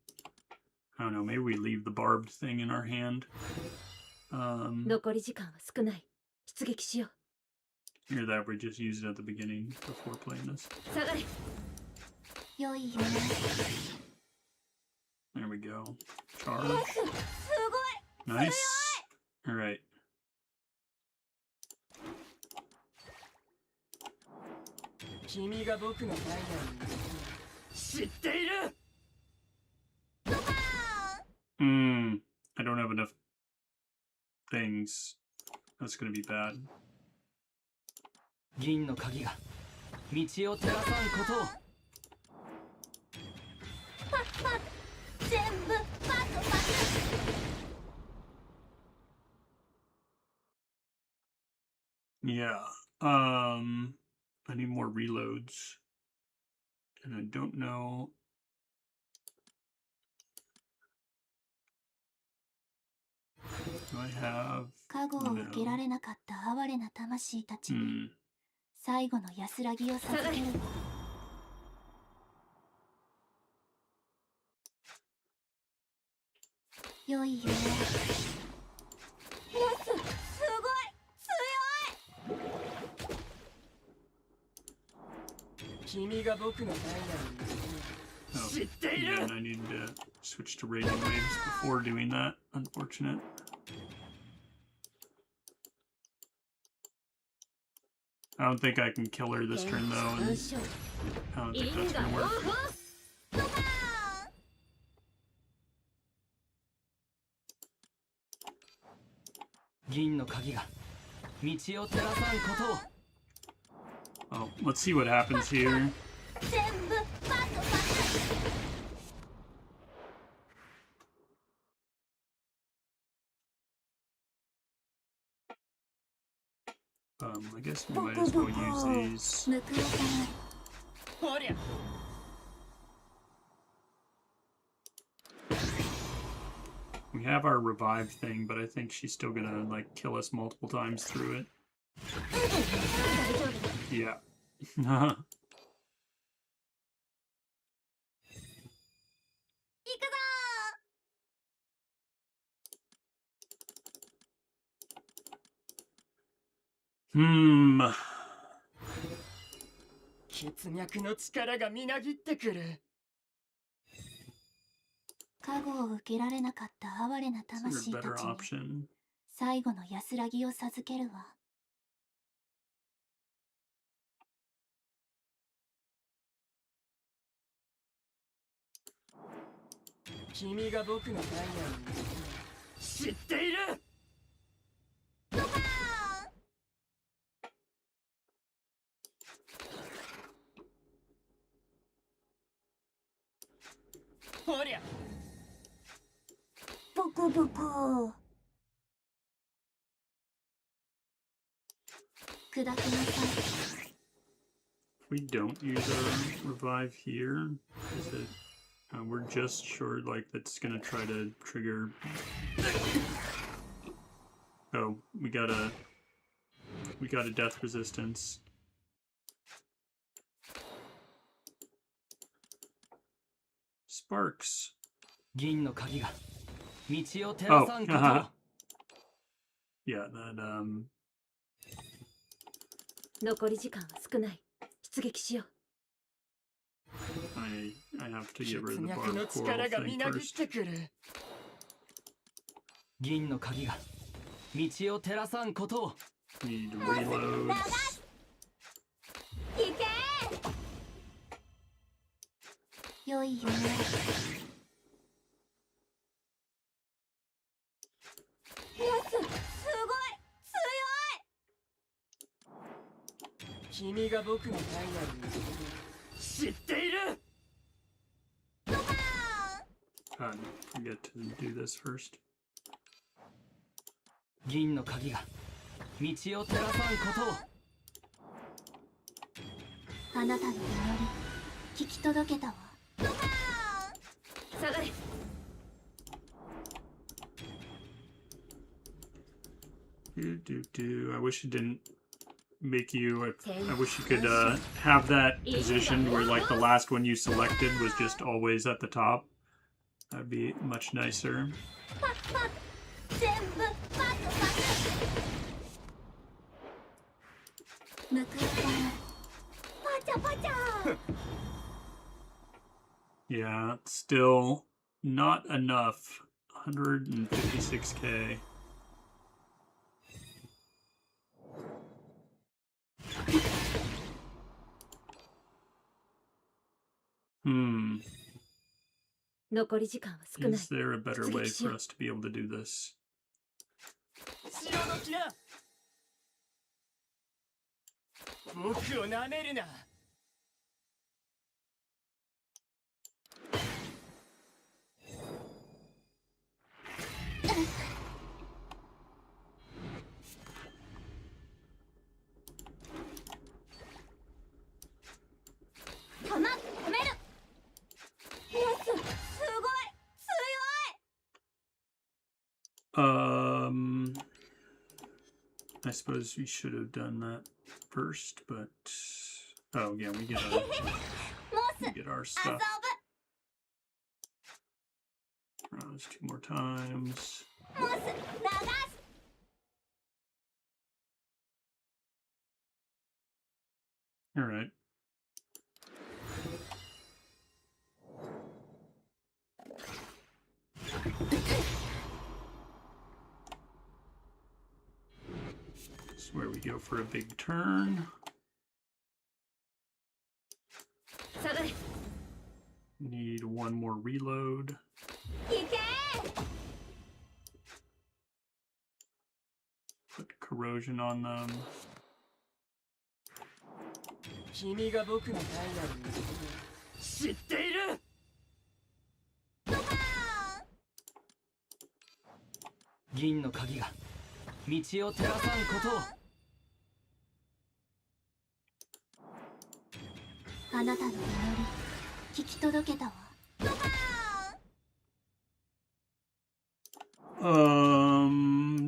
I don't know, maybe we leave the barbed thing in our hand. 残り時間は少ない。出撃しよう。 Either that or we just use it at the beginning before playing this. 下がれ。 良い夢。 There we go. モ Charge. スすごい。 Nice. All right. 君が僕のダイヤを知っている。 I don't have enough things. That's gonna be bad. 銀の鍵が道を照らさんことを。 全部パクパク。 Yeah. I need more reloads. And I don't know. Do I have 加護を受けられなかった哀れな魂たちに最後の安らぎを授けるわ。 良い夢。モスすごい強い。 君が僕のダイヤ Oh, を知ってい again, る。 I need to switch to raging waves before doing that. Unfortunate. I don't think I can kill her this turn though, and I don't think that's gonna work. 銀の鍵が道を照らさんことを Oh, let's see what happens here. 全部パクパク I guess we might as well use these. 報わさないほりゃ We have our revive thing, but I think she's still gonna like kill us multiple times through it. Yeah. Hmm. 血脈の力がみなぎってくる 加護を受けられなかった哀れな Is there 魂 a た better ちに option? 最後の安らぎを授けるわ。君が僕のダイヤを知っている ほりゃ ポコポコ砕きなさい。 If we don't use our revive here, is it? We're just sure like that's gonna try to trigger. Oh, we got a death resistance. Sparks. 銀の鍵が道を照らさんことを Yeah, that 残り時間は少ない。出撃しよう。 I have to 血 get rid of the 脈 barbed の coral 力がみ thing なぎっ first. てくる 銀の鍵が道を照らさんことを Need reloads. いけ良い夢。すごい君が僕のダイヤを知っている God, forget to do this first. 銀の鍵が道を照らさんことをあなたの祈り聞き届けたわ。下がれ。 I wish it didn't make you. I wish you could have that position where like the last one you selected was just always at the top. That'd be much nicer. パクパク全部パクパク報わさないパチャパチャ Yeah, still not enough. 156k. Hmm. 残り時間は少ない。 Is there a better way for us to be able to do this? 潮時だ僕をなめるな 弾止めるすごい強い I suppose we should have done that first, but oh yeah, we get モス our 遊 stuff. ぶ Rouse 2 more times. モス流す All right. This is where we go for a big turn. Need one more reload. 行け Put corrosion on them. 君が僕のダイヤルのことを知っている。銀の鍵が道を照らさんことを。あなたの祈り聞き届けたわ。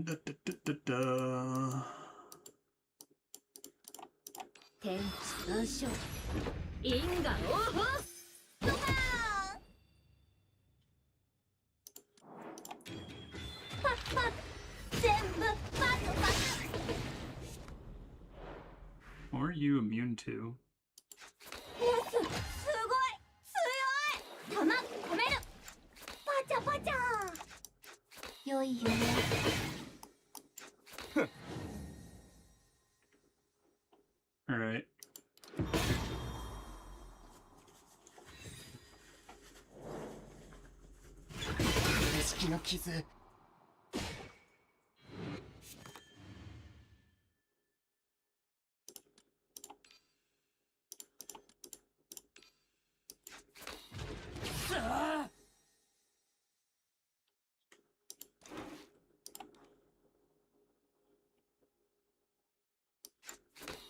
Da, da, da, da, da. 天地万象因果応報。パッパッ全部パッとパッ What are you immune to? モスすごい強い弾込めるパチャパチャ良い夢 All right. 意識の傷。さあ。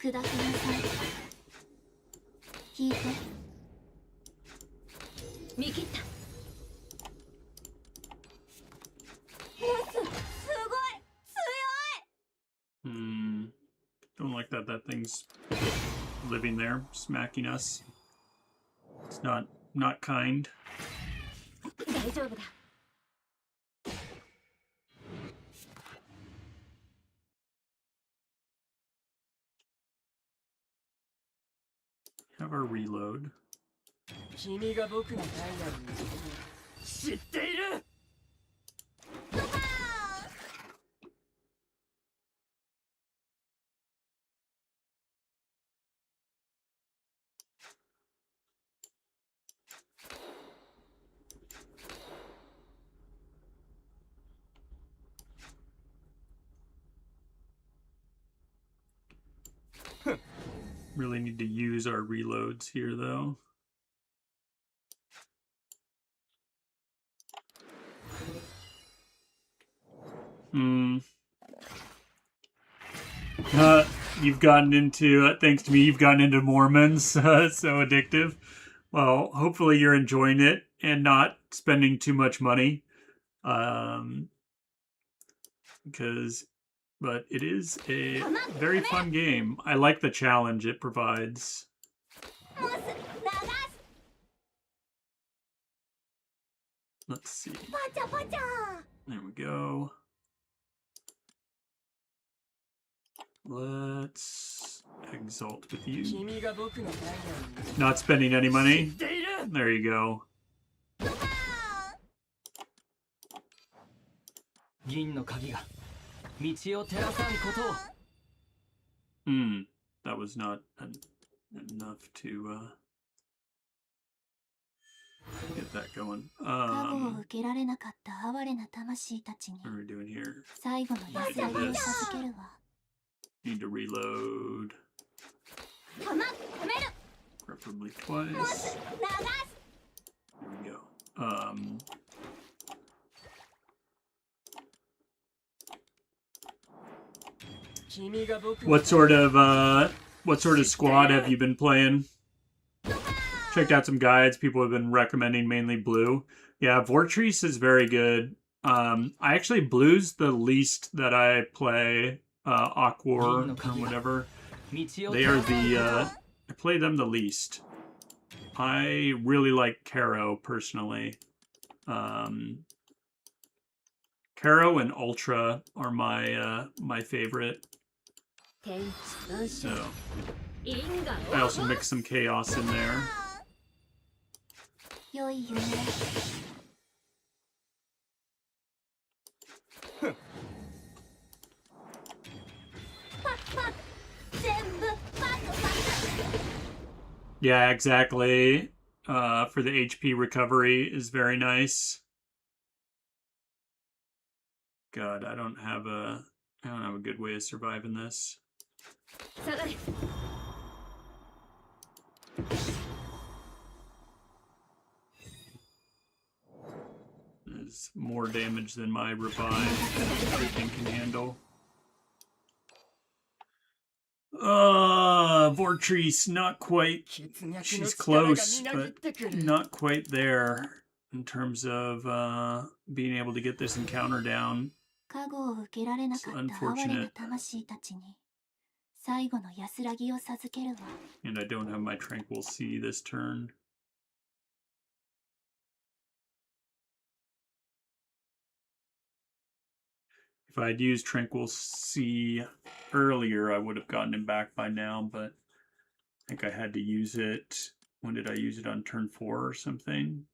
砕きなさい引いて 見切った。 モスすごい強い Don't like that. That thing's living there, smacking us. It's not kind. 大丈夫だ。 Have our reload. 君が僕のダイヤルのことを知っている。 Really need to use our reloads here, though. You've gotten into, thanks to me, you've gotten into Mormons. So addictive. Well, hopefully you're enjoying it and not spending too much money. But it is a very fun game. I like the challenge it provides. モス流す Let's see. パチャパチャ There we go. Let's exalt with you. 君が僕のダイヤルのことを Not spending any 知 money. っている。 There you go. 銀の鍵が道を照らさんことを。 That was not enough to get that going. 加護を受けられなかった哀れな魂たちに What are we doing here? 最後の安らぎを授けるわ Need to reload, 弾込める preferably モス twice. 流す There we go. What sort of squad have you been playing? Checked out some guides. People have been recommending mainly blue. Yeah, Vortrice is very good. I actually blue's the least that I play. Aquor or whatever. They are the I play them the least. I really like Caro personally. Caro and Ultra are my favorite. 天地万象 So 因果 I 応 also 報。 mix some chaos in there. 良い夢 パッパッ全部パッとパッ Yeah, exactly. for the HP recovery is very nice. God, I don't have a good way of surviving this. 下がれ There's more damage than my revive and everything can handle. Vortrice, not quite. 血脈の She's 力が close, みなぎっ but てくる not quite there in terms of being able to get this encounter down. 加護を受けられなかった哀れな魂たちに最後の安らぎを授けるわ。 And I don't have my Tranquil Sea this turn. If I had used Tranquil Sea earlier, I would have gotten him back by now, but I think I had to use it. When did I use it? On turn 4 or something?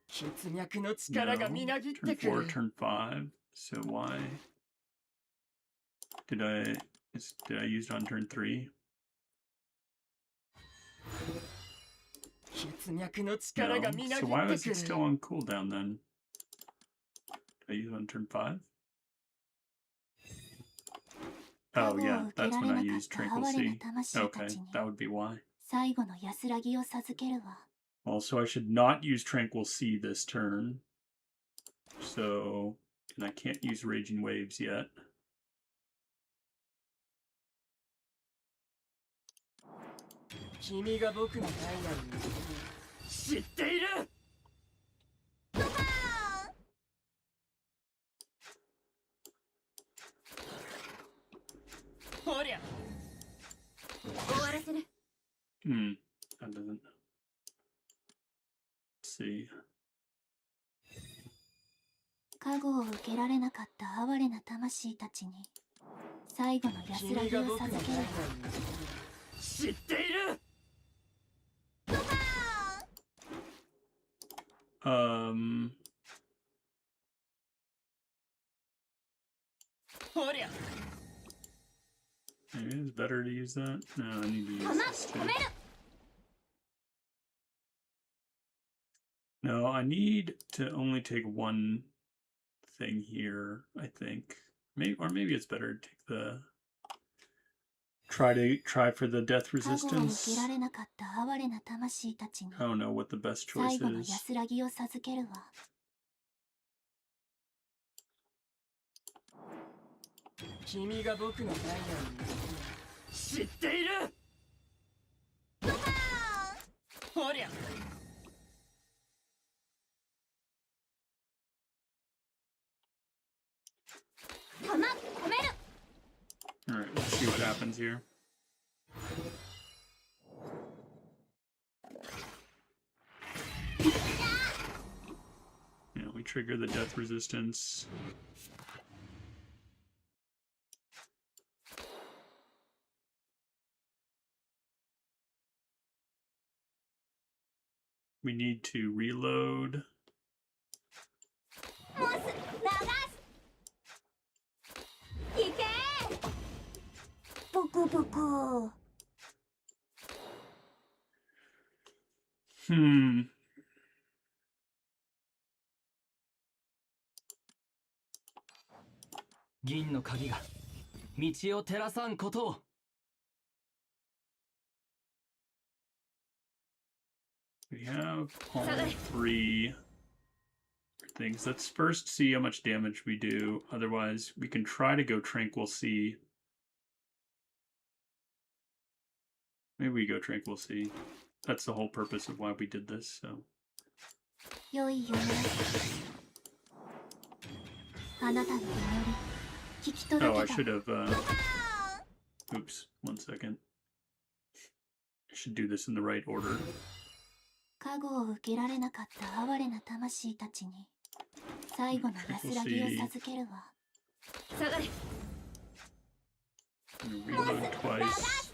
血脈の No, 力がみなぎっ turn てく 4, る turn 5. So why did I use it on turn 3? 血脈の力が No. みな So ぎ why って was く it る still on cooldown then? Did I use it on turn 5? Oh yeah, that's when I used Tranquil Sea. Okay, that would be why. 最後の安らぎを授けるわ。 Also, I should not use Tranquil Sea this turn. So, and I can't use Raging Waves yet. 君が僕のダイヤルに知っている ほりゃ 終わらせる That doesn't. Let's see. 加護を受けられなかった哀れな魂たちに最後の安らぎ君が僕のダイヤルを授けるわ。に知っている ほりゃ Maybe it's better to use that. No, I need to use 弾 this 止 too. める No, I need to only take one thing here, I think. Maybe it's better to take the try for the death 加護を受 resistance. けられなかった哀れな魂たちに I don't know what the best choice 最後の is. 安らぎを授けるわ。 君が僕のダイヤルに知っているほりゃ 弾止める Alright, let's see what happens here. Yeah, we trigger the death resistance. We need to reload. モス流すいけブクブク Hmm. 銀の鍵が道を照らさんことを。 We have all 3 things. Let's first see how much damage we do. Otherwise, we can try to go Tranquil Sea. Maybe we go Tranquil Sea. That's the whole purpose of why we did this, so. 良い夢あなたの祈り聞き届 Oh, I けた should have, oops, 1 second. I should do this in the right order. 加護を受けられなかった哀れな魂たちに最後の安らぎを授けるわ。 下がれ I'm gonna reload twice.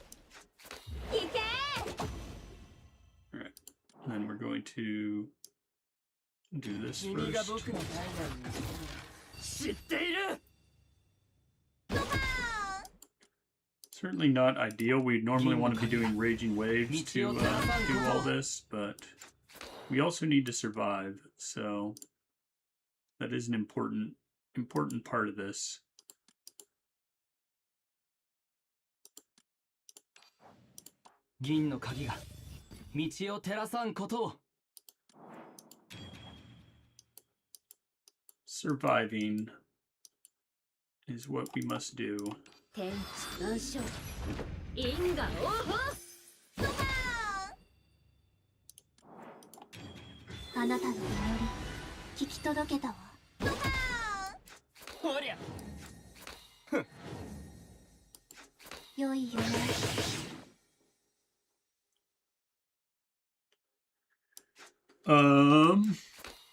いけ Alright. And then we're going to do this 君が first. 僕のダイヤルに知っている Let's Certainly not ideal. We normally want to be doing Raging Waves to do all this, but we also need to survive, so that is an important part of this. Surviving is what we must do. 天地万象因果応報あなたの祈り聞き届けたわ。ほりゃ良い夢。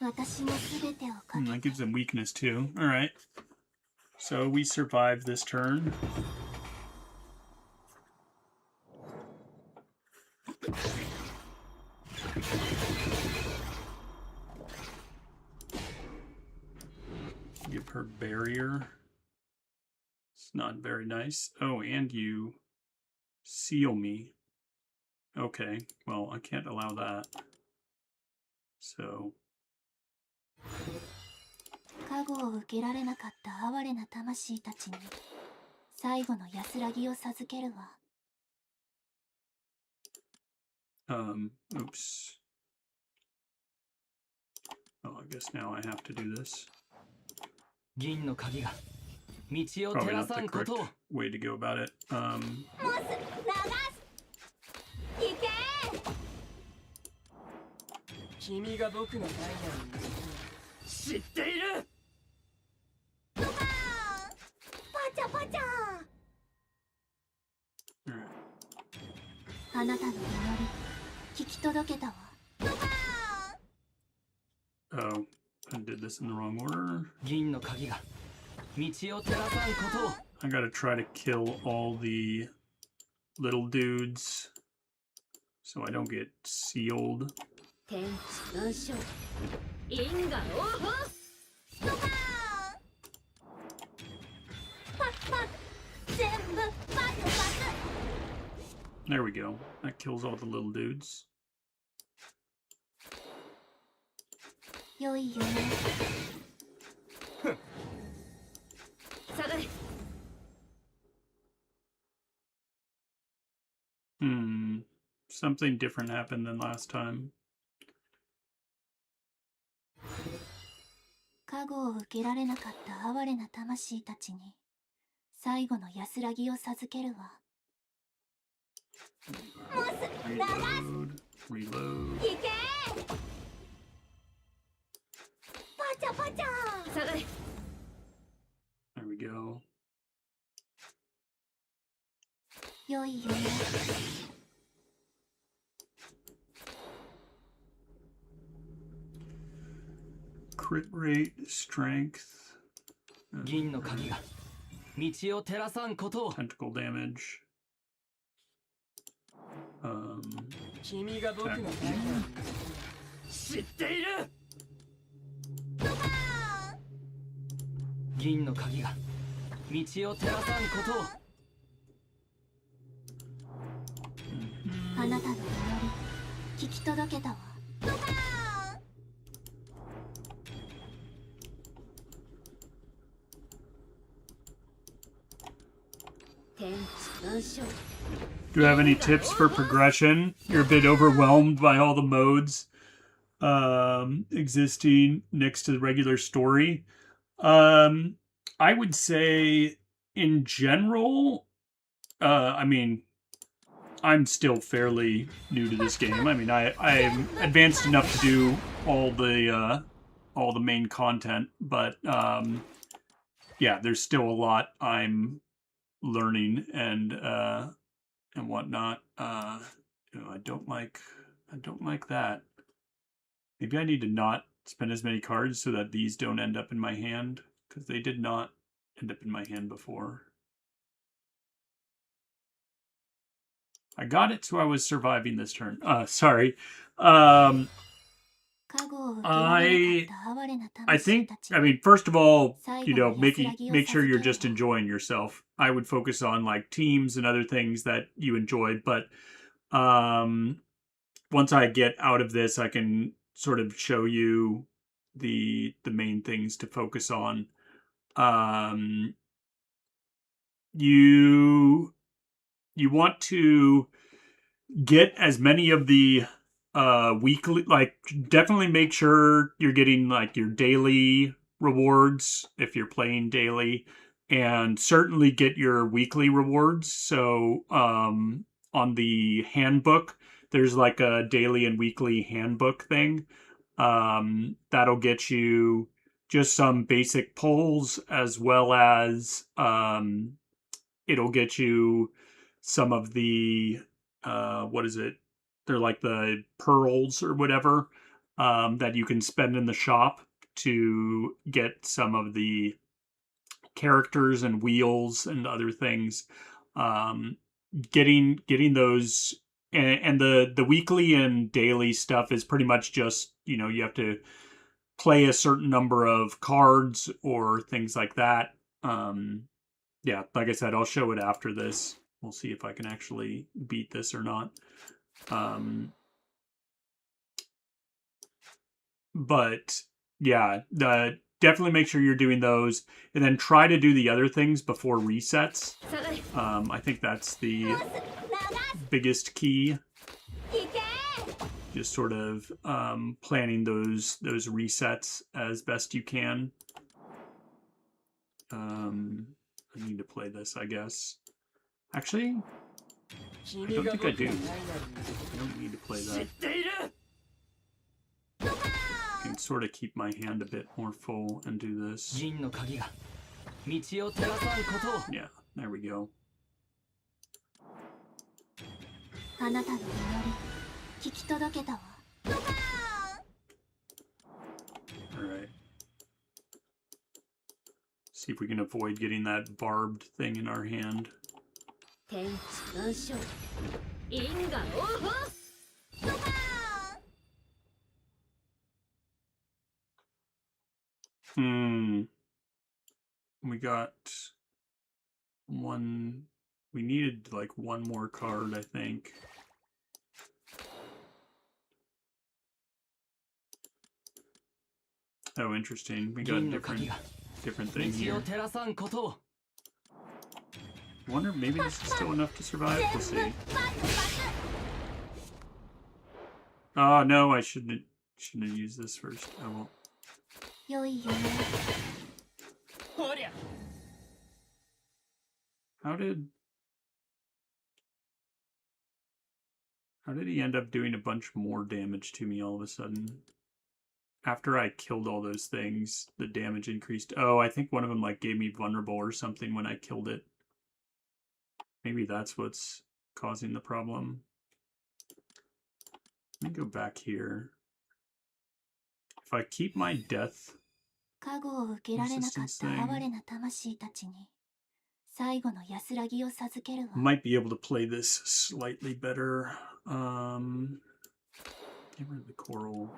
私も全てをかけ That gives them weakness too. All right. So we survive this turn. Give her barrier. It's not very nice. Oh, and you seal me. Okay, well, I can't allow that. So. 加護を受けられなかった哀れな魂たちに最後の安らぎを授けるわ。Oops. Oh, I guess now I have to do this. 銀の鍵が道を Probably 照ら not さ the んことを correct way to go about it. 君が僕のダイヤに知っているパチャパチャ Alright. あなたの祈り聞き届けたわ。 Oh, I did this in the wrong order. 銀の鍵が道を照らさんことを I gotta try to kill all the little dudes so I don't get sealed. 天地万象因果応報全部パクパ There we go. That kills all the little dudes. ク良い夢。下がれ Something different happened than last time. 加護を受けられなかった哀れな魂たちに最後の安らぎを授けるわ。 Reload. Reload. いけパチャパチャ下がれ There we go. 良い夢。 Crit rate, strength, 銀の鍵が道を照らさんことを tentacle damage. 君が僕のダイヤに知っている銀の鍵が道を照らさんことを あなたの祈り聞き届けたわ。 天地万象 Do you have any tips for progression? You're a bit overwhelmed by all the modes existing next to the regular story. I would say, in general, I mean, I'm still fairly new to this game. I mean, I'm advanced enough to do all the main content, but yeah, there's still a lot I'm learning and whatnot. You know, I don't like that. Maybe I need to not spend as many cards so that these don't end up in my hand, because they did not end up in my hand before. I got it, so I was surviving this turn. Sorry. 加 I think, I mean, first of all, you know, make sure you're just enjoying yourself. I would focus on like teams and other things that you enjoy, but once I get out of this, I can sort of show you the main things to focus on. You want to get as many of the weekly, like definitely make sure you're getting like your daily rewards if you're playing daily, and certainly get your weekly rewards. So on the handbook there's like a daily and weekly handbook thing. That'll get you just some basic polls, as well as it'll get you some of the what is it? They're like the pearls or whatever, that you can spend in the shop to get some of the characters and wheels and other things. Getting those, and the weekly and daily stuff is pretty much just, you know, you have to play a certain number of cards or things like that. Yeah, like I said, I'll show it after this. We'll see if I can actually beat this or not. But yeah, definitely make sure you're doing those, and then try to do the other things before resets. I think that's the biggest key. Just sort of planning those resets as best you can. I need to play this, I guess. Actually, I don't think I do. I don't need to play that. I can sort of keep my hand a bit more full and do this. Yeah, there we go. Alright. See if we can avoid getting that barbed thing in our hand. We got one. We needed like one more card, I think. Oh, interesting. We got a different thing here. I wonder, maybe this is still enough to survive? We'll see. Oh no, I shouldn't have used this first. I won't. How did he end up doing a bunch more damage to me all of a sudden? After I killed all those things, the damage increased. Oh, I think one of them like gave me vulnerable or something when I killed it. Maybe that's what's causing the problem. Let me go back here. If I keep my death resistance thing, might be able to play this slightly better. Get rid of the coral.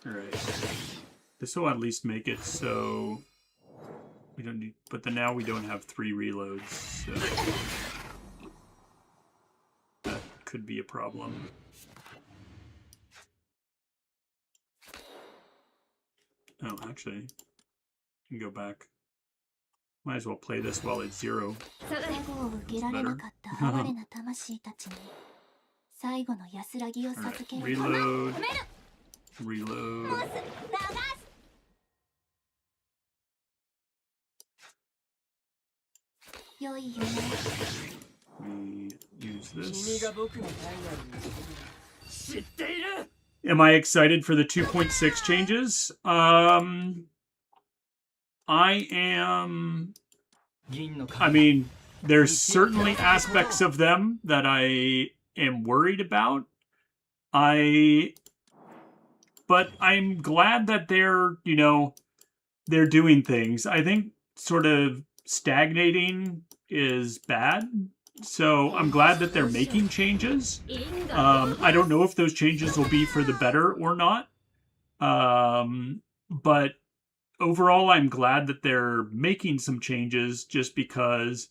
Alright. This will at least make it so we don't need, but then now we don't have 3 reloads, so that could be a problem. Oh, actually, you can go back. Might as well play this while it's 0. Better. Right. Reload. Reload. We use this. Am I excited for the 2.6 changes? I am. I mean, there's certainly aspects of them that I am worried about. I but I'm glad that they're, you know, they're doing things. I think sort of stagnating is bad. So I'm glad that they're making changes. I don't know if those changes will be for the better or not. But overall, I'm glad that they're making some changes just because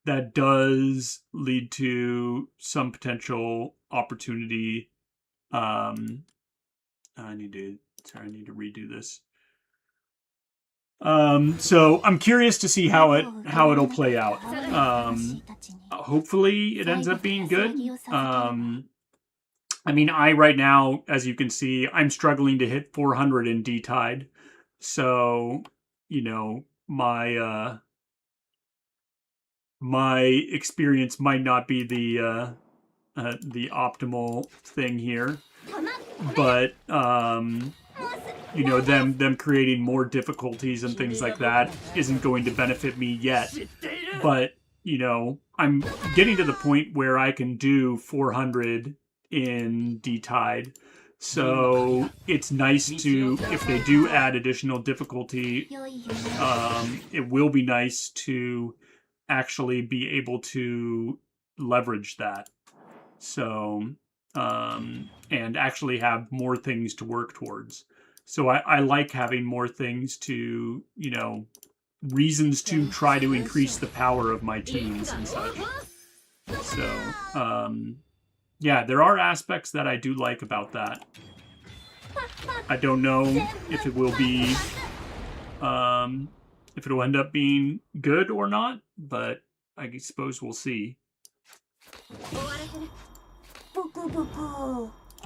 that does lead to some potential opportunity. I need to redo this. So I'm curious to see how it'll play out. Hopefully it ends up being good. I mean, right now, as you can see, I'm struggling to hit 400 in D-Tide. So, you know, my experience might not be the optimal thing here. But you know, them creating more difficulties and things like that isn't going to benefit me yet. But, you know, I'm getting to the point where I can do 400 in D-Tide. So it's nice to, if they do add additional difficulty, it will be nice to actually be able to leverage that. So, and actually have more things to work towards. So I like having more things to, you know, reasons to try to increase the power of my teams and such. So, yeah, there are aspects that I do like about that. I don't know if it will be, if it'll end up being good or not, but I suppose we'll see.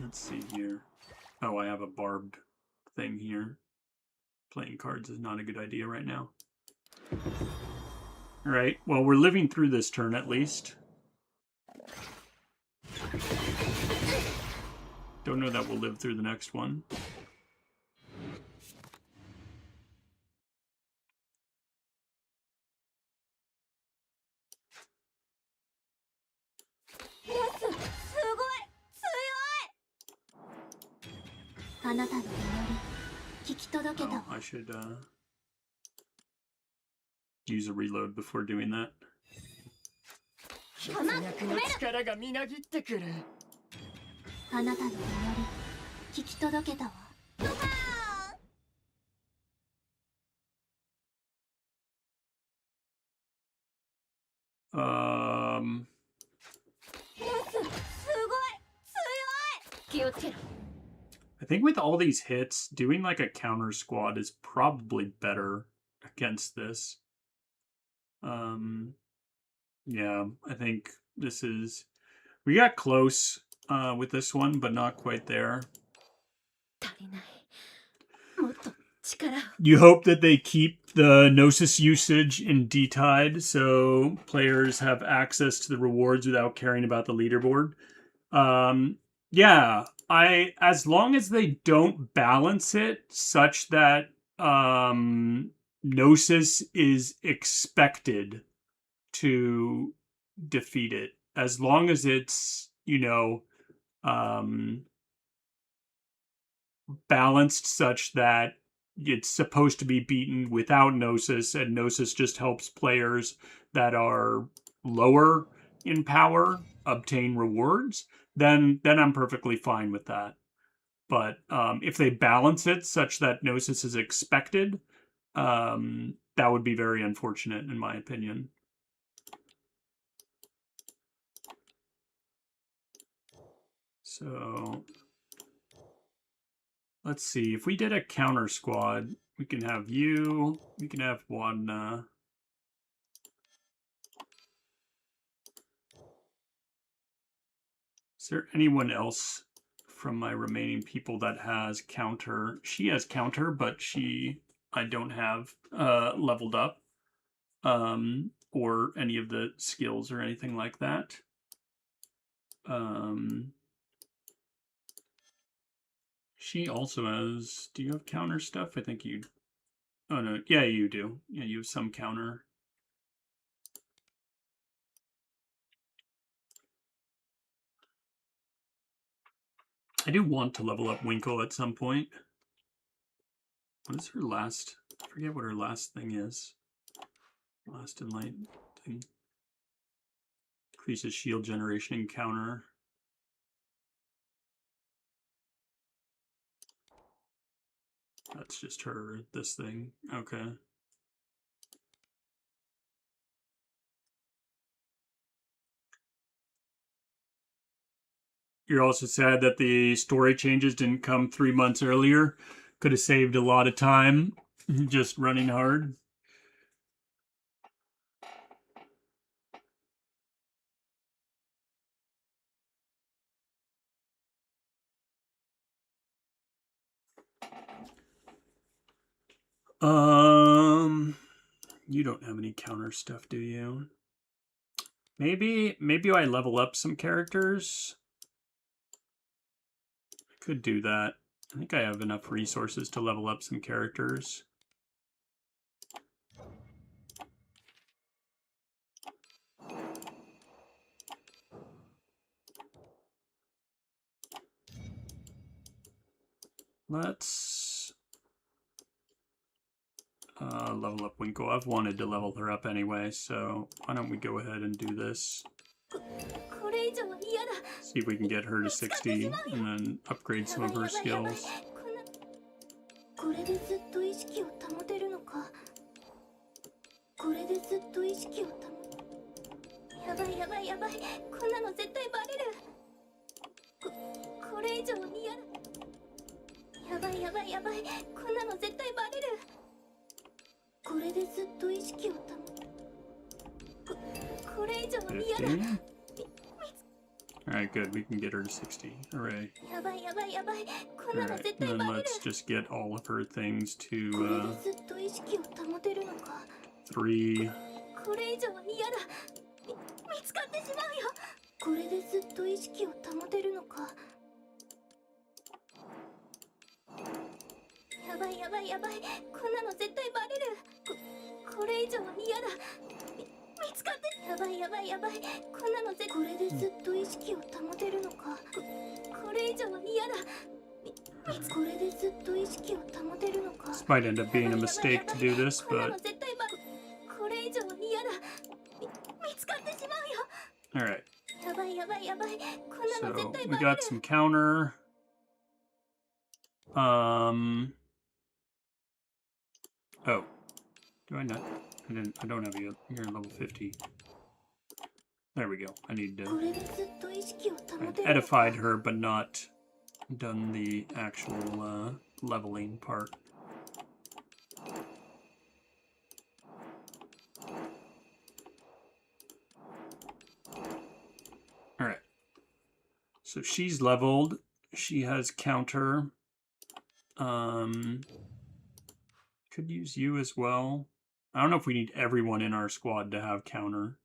Let's see here. Oh, I have a barbed thing here. Playing cards is not a good idea right now. Alright, well, we're living through this turn at least. Don't know that we'll live through the next one. Oh, I should use a reload before doing that. 血脈の力がみなぎってくる。あなたの祈り聞き届けたわ。I think with all these hits, doing like a counter squad is probably better against this. Yeah, I think this is... We got close with this one, but not quite there. You hope that they keep the Gnosis usage in D-Tide, so players have access to the rewards without caring about the leaderboard. Yeah, as long as they don't balance it such that Gnosis is expected to defeat it, as long as it's, you know, balanced such that it's supposed to be beaten without Gnosis, and Gnosis just helps players that are lower in power obtain rewards, then I'm perfectly fine with that. But if they balance it such that Gnosis is expected, that would be very unfortunate in my opinion. So let's see, if we did a counter squad, we can have you, we can have one, is there anyone else from my remaining people that has counter? She has counter, but I don't have leveled up, or any of the skills or anything like that. She also has, do you have counter stuff? I think you, oh no, yeah, you do. Yeah, you have some counter. I do want to level up Winkle at some point. What is her last? I forget what her last thing is. Last enlightened thing. Increases shield generation and counter. That's just her, this thing. Okay. You're also sad that the story changes didn't come 3 months earlier. Could have saved a lot of time just running hard. You don't have any counter stuff, do you? Maybe I level up some characters. I could do that. I think I have enough resources to level up some characters. Let's level up Winkle. I've wanted to level her up anyway, so why don't we go ahead and do this. See if we can get her to 60 and then upgrade some of her skills. これでずっと意識を保てるのか。これでずっと意識を保やばいやばいやばい、こんなの絶対バレる。これ以上嫌だ。やばいやばいやばい、こんなの絶対バレる。これでずっと意識を保これ以上嫌だ。 Alright, good. We can get her to 60. Hooray. やばいやばいやばい、こんなの Alright, 絶 and 対 then バレる。 let's just get all of her things これ to でずっと意識を保てるのか。 3. これ以上嫌だ。見つかってしまうよ。これでずっと意識を保てるのか。やばいやばいやばい、こんなの絶対バレる。これ以上嫌だ。見つかってやばいやばいやばい、こんなのこれでずっと意識を保てるのか。これ以上嫌だ。これでずっと意識を保てるのか。 This might end up being a mistake to do this, こんな but の絶対これ以上嫌だ。見つかってしまうよ。 alright. やばいやばいやばい、こんなの So 絶対 we バレる。 got some counter. Oh. Do I not? I don't have you. You're level 50. There we go. I need こ to. れでずっと意識を保 I've てるのか。 edified her, but not done the actual leveling part. Alright. So she's leveled. She has counter. Could use you as well. I don't know if we need everyone in our squad to have counter.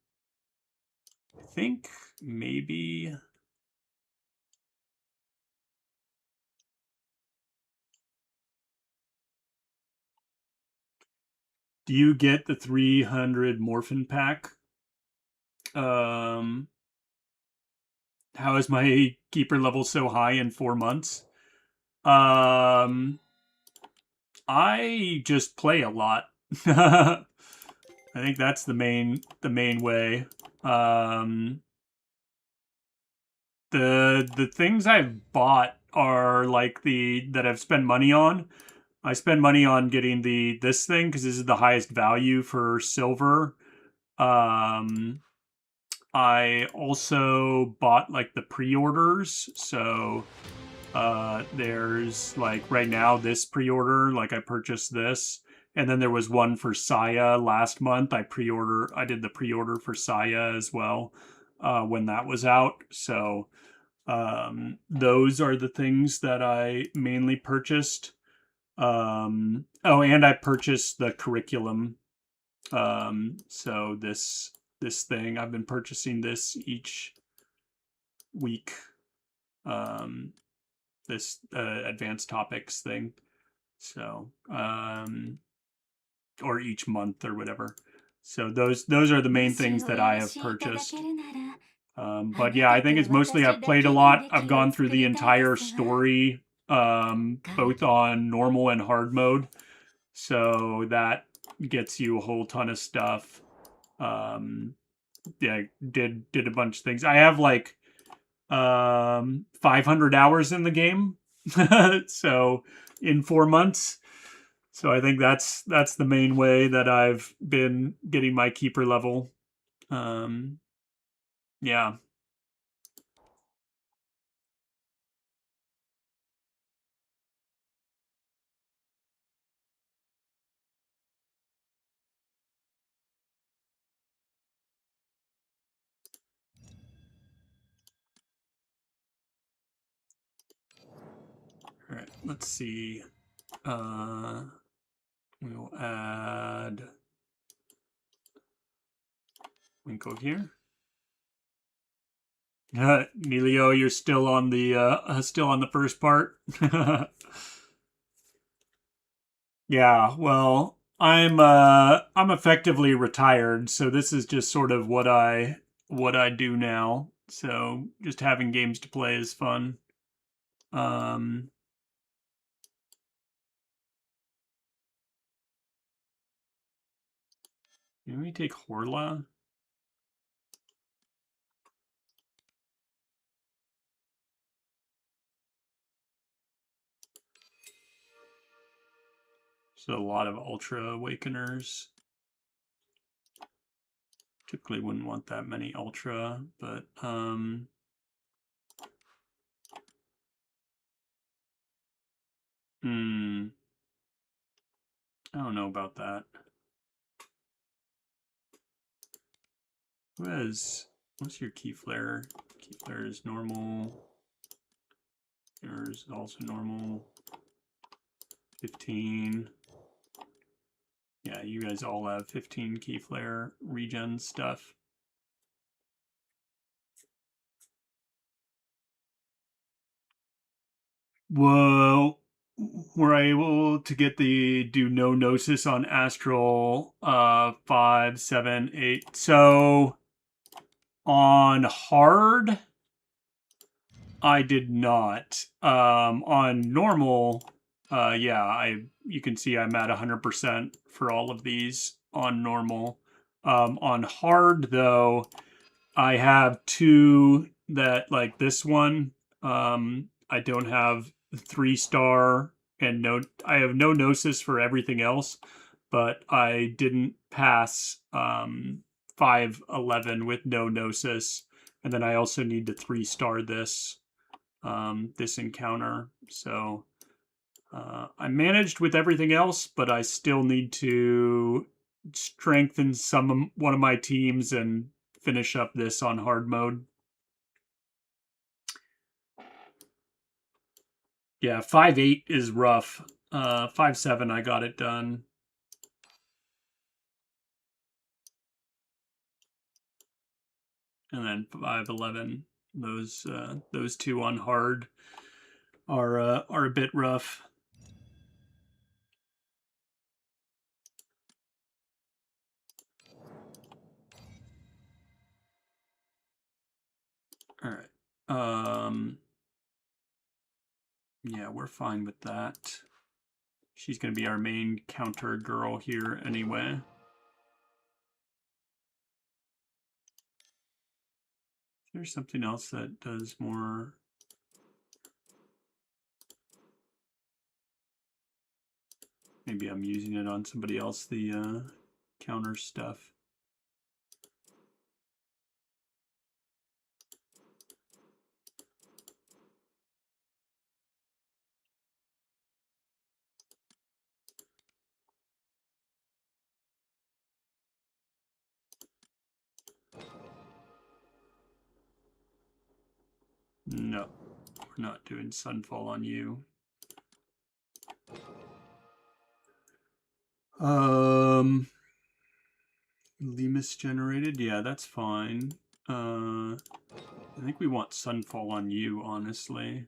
I think maybe... Do you get the 300 Morphin pack? How is my keeper level so high in 4 months? I just play a lot. I think that's the main way. The things I've bought are like that I've spent money on. I spend money on getting this thing because this is the highest value for silver. I also bought like the pre-orders, so there's like right now this pre-order, like I purchased this, and then there was one for Saya last month. I did the pre-order for Saya as well when that was out. So those are the things that I mainly purchased. And I purchased the curriculum. So this thing, I've been purchasing this each week. This advanced topics thing. So, or each month or whatever. So those are the main things that I have purchased. But yeah, I think it's mostly I've played a lot. I've gone through the entire story, both on normal and hard mode. So that gets you a whole ton of stuff. Yeah, did a bunch of things. I have like 500 hours in the game. So in 4 months. So I think that's the main way that I've been getting my keeper level. Yeah. All right, let's see. We'll add Winkle here. Emilio, you're still on the first part. Yeah, well, I'm effectively retired, so this is just sort of what I do now. So just having games to play is fun. Can we take Horla? So a lot of Ultra Awakeners. Typically wouldn't want that many Ultra, but I don't know about that. What's your key flare? Key flare is normal. Yours is also normal. 15. Yeah, you guys all have 15 key flare regen stuff. Well, we're able to get do no gnosis on astral 5, 7, 8. So on hard, I did not. On normal, yeah, you can see I'm at 100% for all of these on normal. On hard though, I have 2 that, like this one, I don't have 3-star, and I have no gnosis for everything else, but I didn't pass 511 with no gnosis, and then I also need to 3-star this encounter. So I managed with everything else, but I still need to strengthen one of my teams and finish up this on hard mode. Yeah, 5-8 is rough. 5-7 I got it done. And then 5-11, those 2 on hard are a bit rough. All right. Yeah, we're fine with that. She's going to be our main counter girl here anyway. There's something else that does more. Maybe I'm using it on somebody else, the counter stuff. No, we're not doing Sunfall on you. Lemus generated, yeah, that's fine. I think we want Sunfall on you, honestly.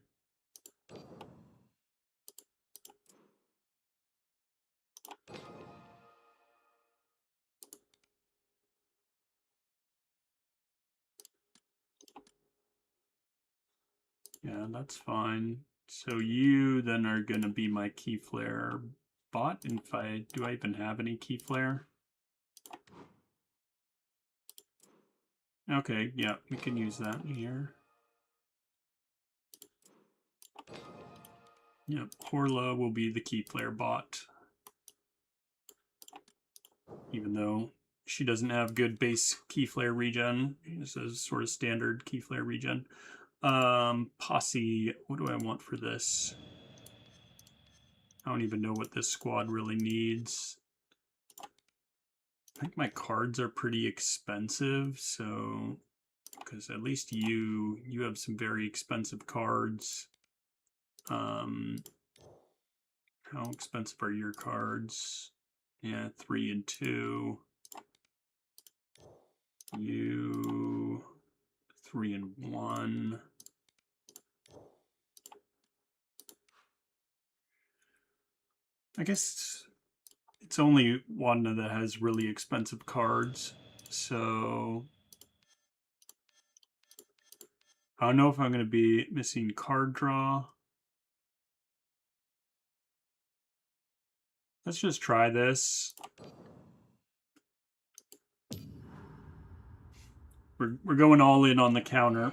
Yeah, that's fine. So you then are gonna be my key flare bot. And if do I even have any key flare? Okay, yeah, we can use that here. Yep, Horla will be the key flare bot. Even though she doesn't have good base key flare regen. This is sort of standard key flare regen. Posse, what do I want for this? I don't even know what this squad really needs. I think my cards are pretty expensive, so because at least you have some very expensive cards. How expensive are your cards? Yeah, 3 and 2. You 3 and 1. I guess it's only Wanda that has really expensive cards, so I don't know if I'm going to be missing card draw. Let's just try this. We're going all in on the counter.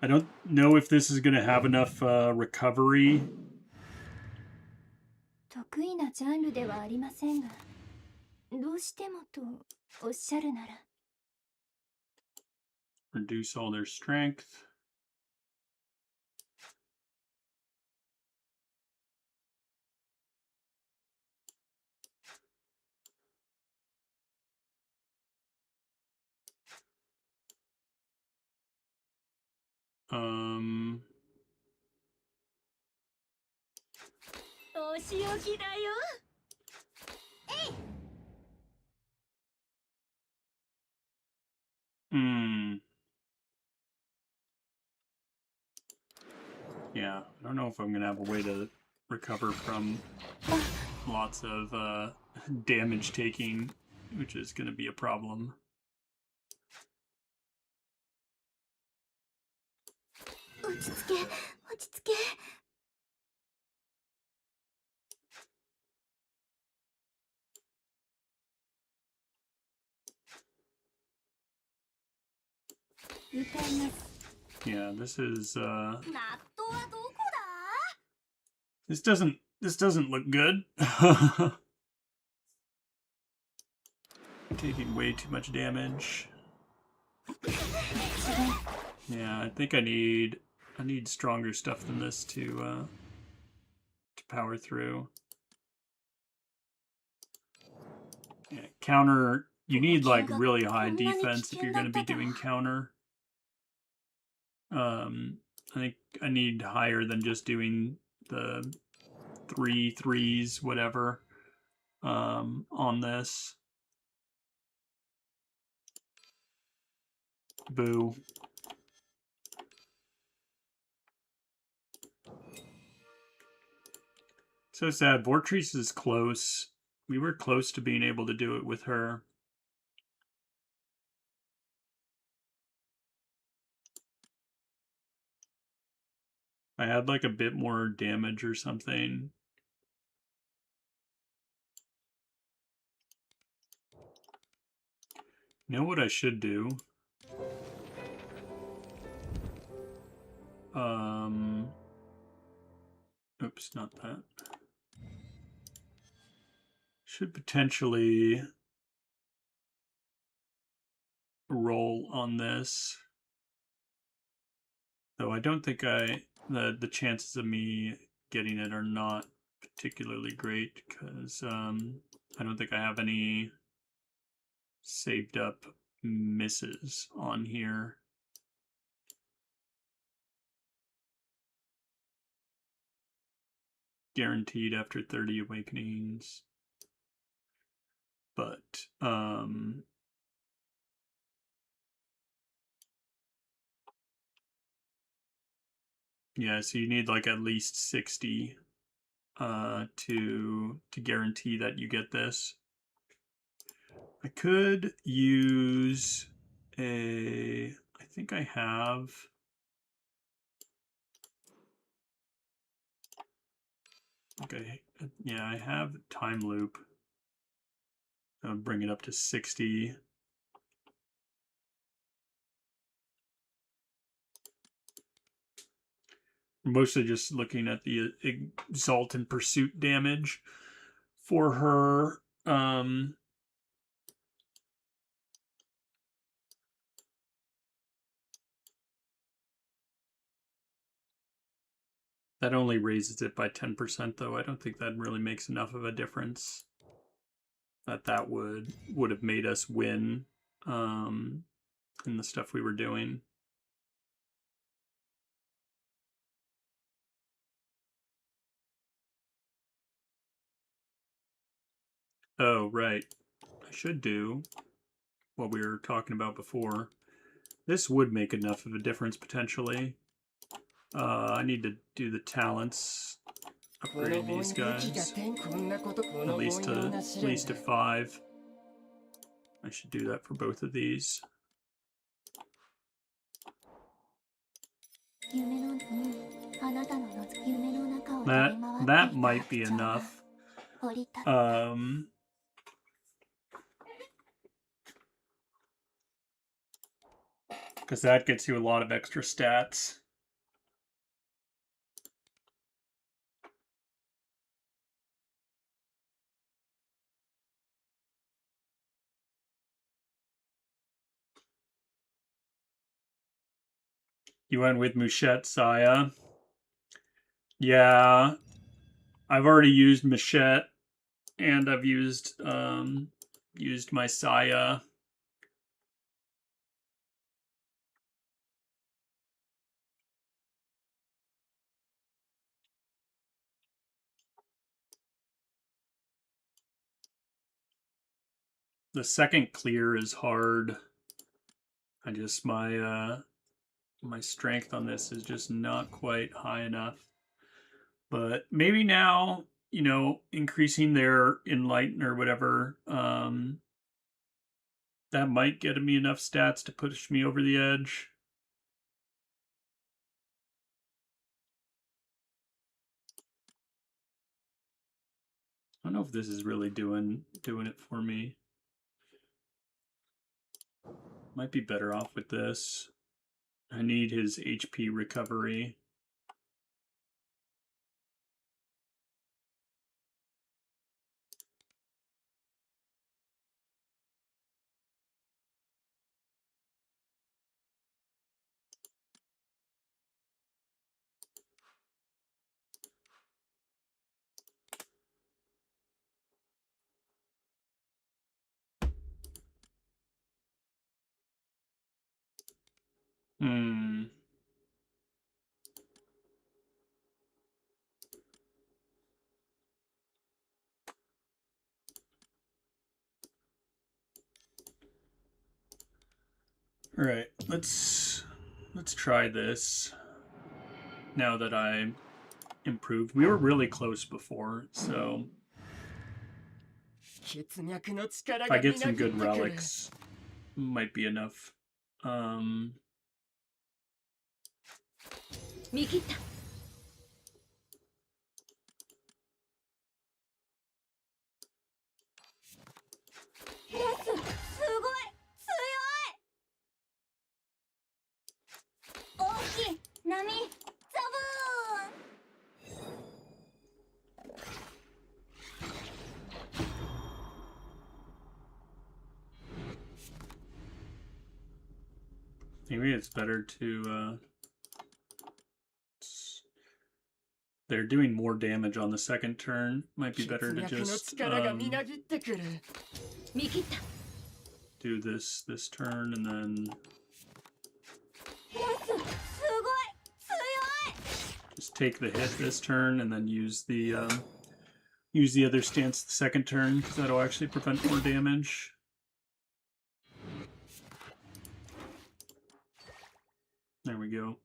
I don't know if this is going to have enough recovery. 得意なジャンルではありませんが、どうしてもとおっしゃるなら。Reduce all their strength. Um, お仕置きだよ。 yeah, I don't know if I'm going to have a way to recover from lots of damage taking, which is going to be a problem. Yeah, this is this doesn't look good. Taking way too much damage. Yeah, I think I need stronger stuff than this to power through. Yeah, counter. You need like really high defense if you're going to be doing counter. I think I need higher than just doing the 3/3s, whatever, on this. Boo. So sad. Vortrice is close. We were close to being able to do it with her. I had like a bit more damage or something. You know what I should do? Oops, not that. Should potentially roll on this. Though I don't think the chances of me getting it are not particularly great because I don't think I have any saved up misses on here. Guaranteed after 30 awakenings. But yeah, so you need like at least 60 to guarantee that you get this. I could use I think I have Okay, yeah, I have time loop. I'll bring it up to 60. Mostly just looking at the Exalted Pursuit damage for her. That only raises it by 10%, though. I don't think that really makes enough of a difference. That would have made us win in the stuff we were doing. Oh, right. I should do what we were talking about before. This would make enough of a difference, potentially. I need to do the talents. Upgrading these guys. At least to 5. I should do that for both of these. That might be enough. Because that gets you a lot of extra stats. You went with Mouchette, Saya. Yeah. I've already used Mouchette, and I've used my Saya. The second clear is hard. I just my strength on this is just not quite high enough. But maybe now, you know, increasing their enlighten or whatever, that might get me enough stats to push me over the edge. I don't know if this is really doing it for me. Might be better off with this. I need his HP recovery. All right, let's try this. Now that I improved, we were really close before, so if I get some good relics, might be enough. 見切った。レス、すごい強い。大きい波、ザブーン。Maybe it's better to they're doing more damage on the second turn. Might be better to just do this turn and then just take the hit this turn and then use the other stance the second turn, because that'll actually prevent more damage. There we go.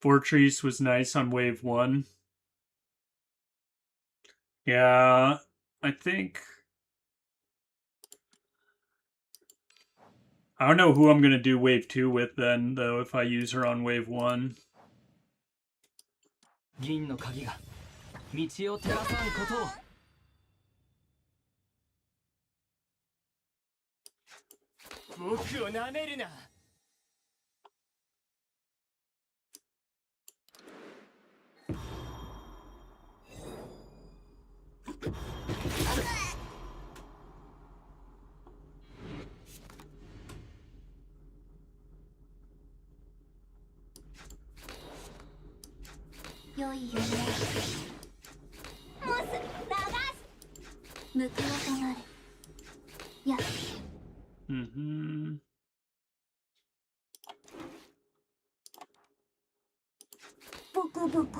Fortress was nice on wave 1. Yeah, I think I don't know who I'm going to do wave 2 with then, though, if I use her on wave 1. 銀の鍵が道を照らさんことを。僕をなめるな。良いよね。モス流す。向きを止まれ。や。Mm-hmm. ブクブク。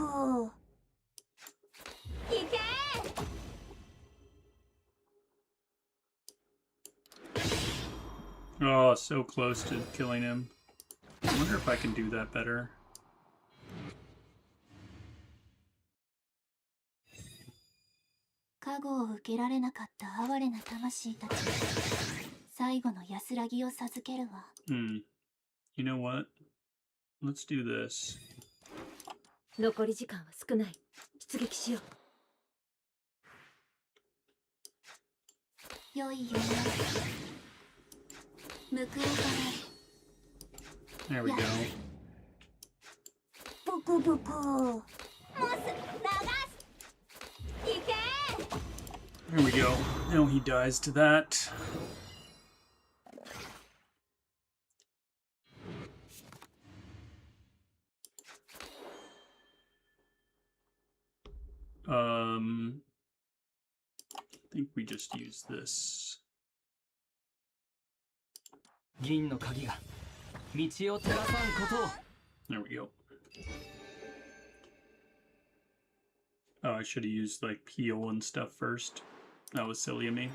いけ。 Oh, so close to killing him. I wonder if I can do that better. 加護を受けられなかった哀れな魂たちに最後の安らぎを授けるわ。You know what? Let's do this. 残り時間は少ない。出撃しよう。良いよね。向くを止 There we go. ブクブク。モス流す。いけ。 There we go. Now he dies to that. I think we just use this. 銀の鍵が道を照らさんことを。 There we go. Oh, I should have used like heal and stuff first. That was silly of me.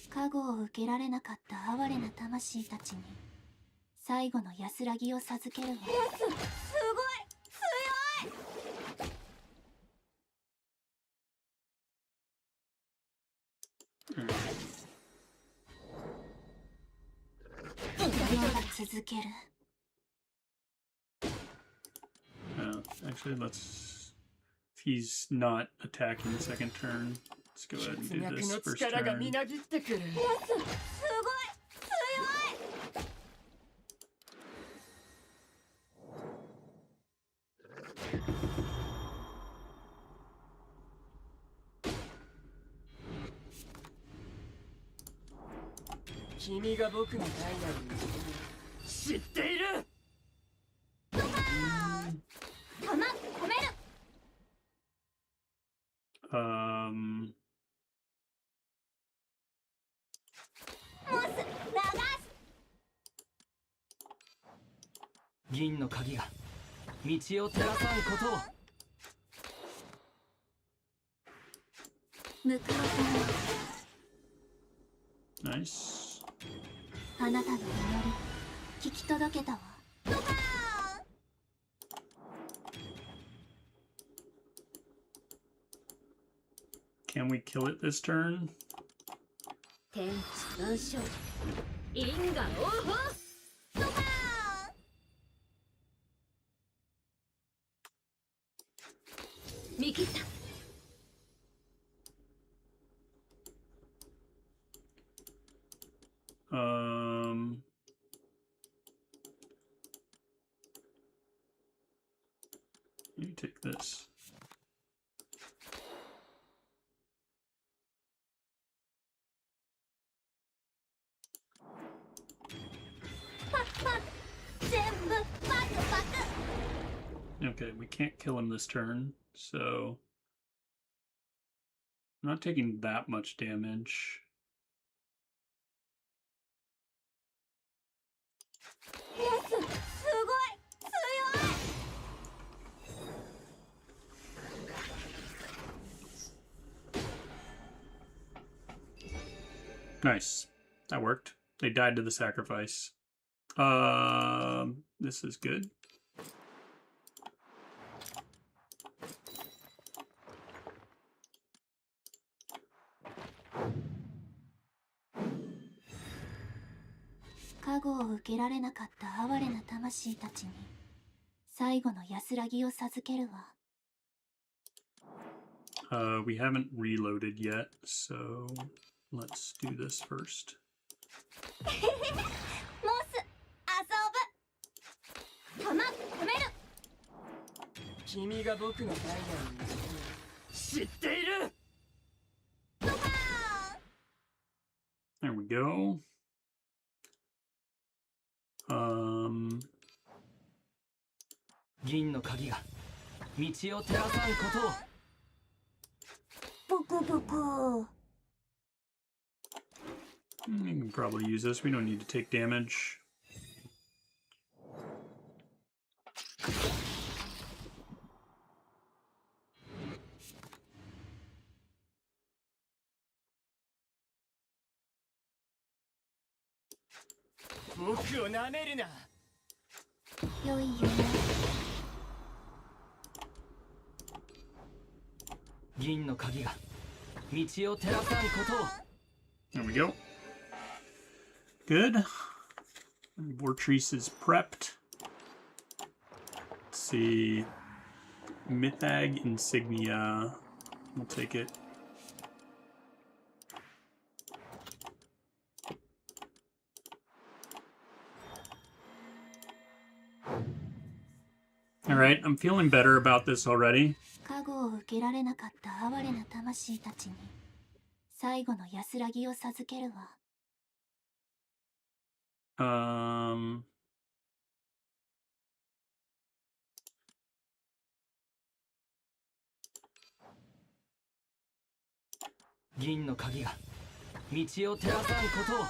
加護を受けられなかった哀れな魂たちに最後の安らぎを授けるわ。すごい強い。続ける。 Actually, let's. If he's not attacking the second turn, let's go ahead and 血 do 脈 this の first 力がみ turn. なぎってくる。すごい強い。 君が僕の代々に知っている。弾込める。 モス流す。 銀の鍵が道を照らさんことを。 向くを止める。 Nice. あなたの祈り聞き届けたわ。 Can we kill it this turn? 天地万象因果応報。見切った。 Let me take this. Okay, we can't kill him this turn, so I'm not taking that much damage. Nice. That worked. They died to the sacrifice. This is good. けられなかった哀れな魂たちに最後の安らぎを授けるわ。We haven't reloaded yet, so let's do this first. モス遊ぶ弾止める。君が僕のダイヤに知っている。 There we go. 銀の鍵が道を照らさんことを。ブクブク。You can probably use this. We don't need to take damage. 僕を舐めるな。よいよ。銀の鍵が道を照らさんことを。 There we go. Good. Vortrice is prepped. Let's see. Mythag Insignia. We'll take it. Alright, I'm feeling better about this already. 加護を受けられなかった哀れな魂たちに最後の安らぎを授けるわ。銀の鍵が道を照らさんことを。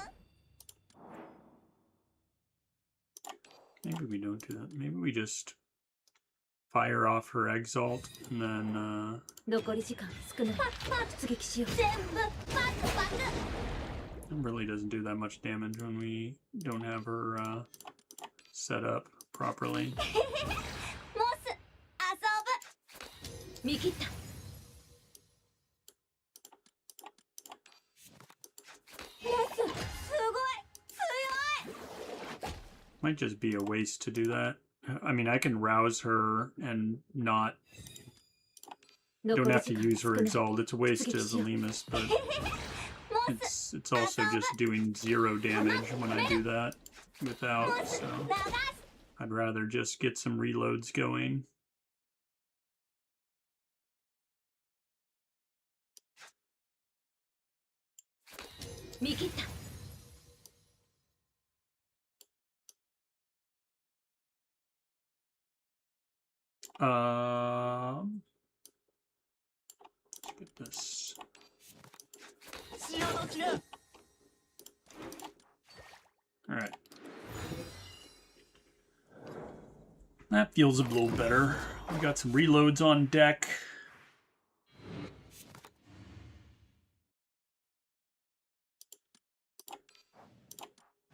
Maybe we don't do that. Maybe we just fire off her exalt and then 残り時間少ない。出撃しよう。全部パクパク。 it really doesn't do that much damage when we don't have her set up properly. モス遊ぶ。見切った。モスすごい強い。 Might just be a waste to do that. I mean, I can rouse her and not. Don't have to use her exalt. It's a waste to Zalimus, but it's also just doing 0 damage when I do that without. So I'd rather just get some reloads going. 見切った。 Let's get this. 潮時だ。 All right. That feels a little better. We got some reloads on deck.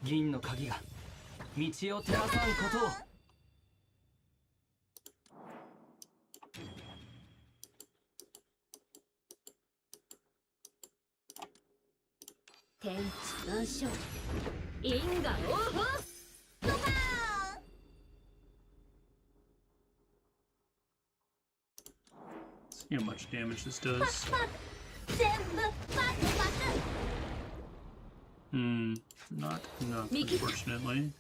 銀の鍵が道を照らさんことを。 天地万象。因果応報。ドカーン。 See how much damage this does. 全部パクパク。 Not enough, unfortunately.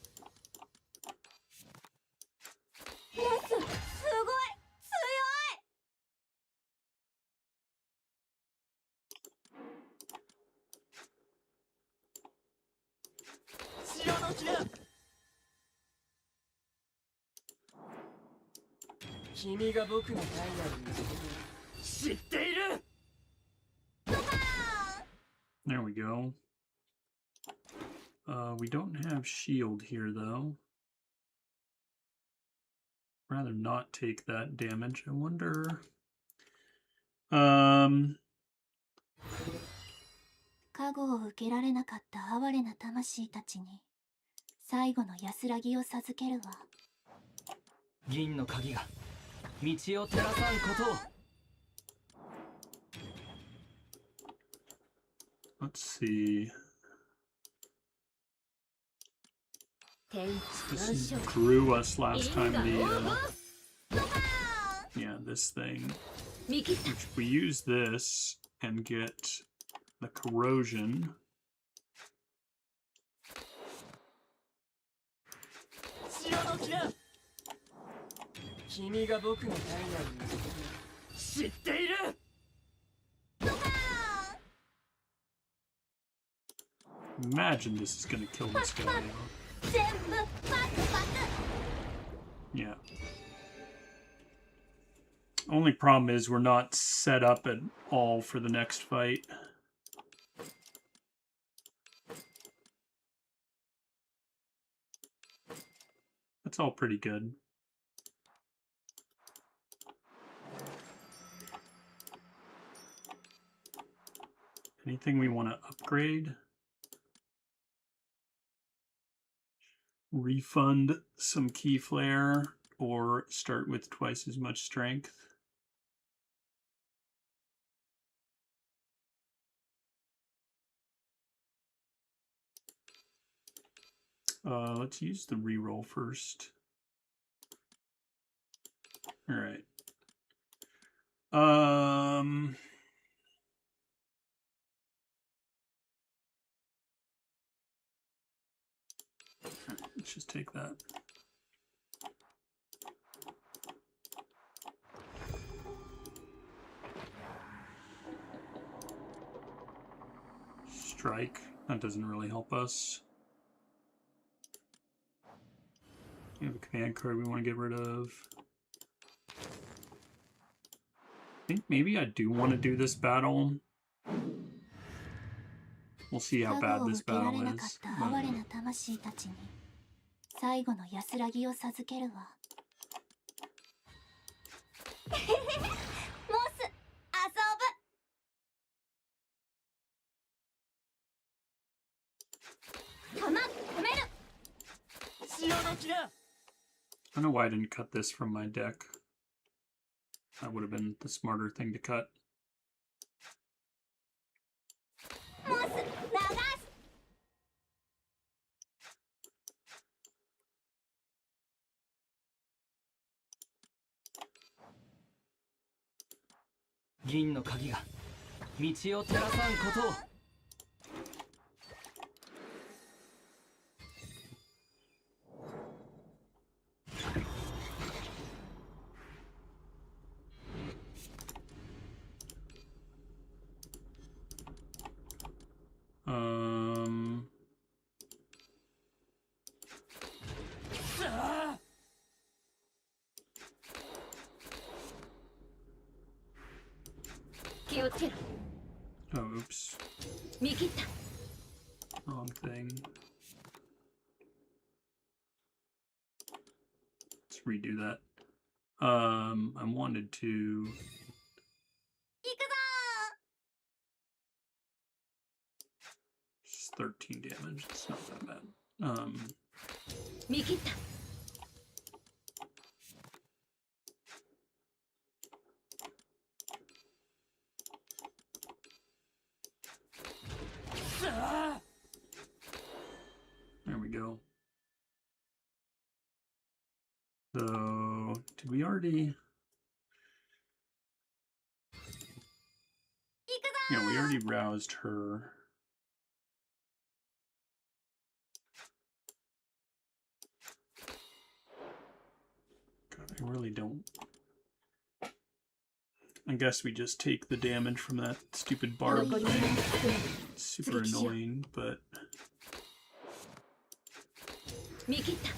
モスすごい強い。 潮時だ。君が僕のダイヤに知っている。 There we go. We don't have shield here, though. Rather not take that damage. I wonder. 加護を受けられなかった哀れな魂たちに最後の安らぎを授けるわ。銀の鍵が道を照らさんことを。 Let's see. This drew us last time yeah, this thing. Which if we use this and get the corrosion. 潮時だ。君が僕のダイヤに知っている。 Imagine this is gonna kill this guy. Yeah. Only problem is we're not set up at all for the next fight. That's all pretty good. Anything we want to upgrade? Refund some key flare or start with twice as much strength. Let's use the reroll first. All right. Let's just take that. Strike. That doesn't really help us. We have a command card we want to get rid of. I think maybe I do want to do this battle. We'll see how bad this battle is. 最後の安らぎを授けるわ。モス、遊ぶ。弾、止める。潮時だ。 I don't know why I didn't cut this from my deck. That would have been the smarter thing to cut. モス、流す。 銀の鍵が道を照らさんことを。気をつけろ。 Oh, oops. 見切った。 Wrong thing. Let's redo that. I wanted to. 行くぞ It's 13 damage. It's not that bad. 見切った。 There we go. So, did we already? Yeah, we already roused her. God, I really don't. I guess we just take the damage from that stupid barb thing. It's super annoying, but... 見切った。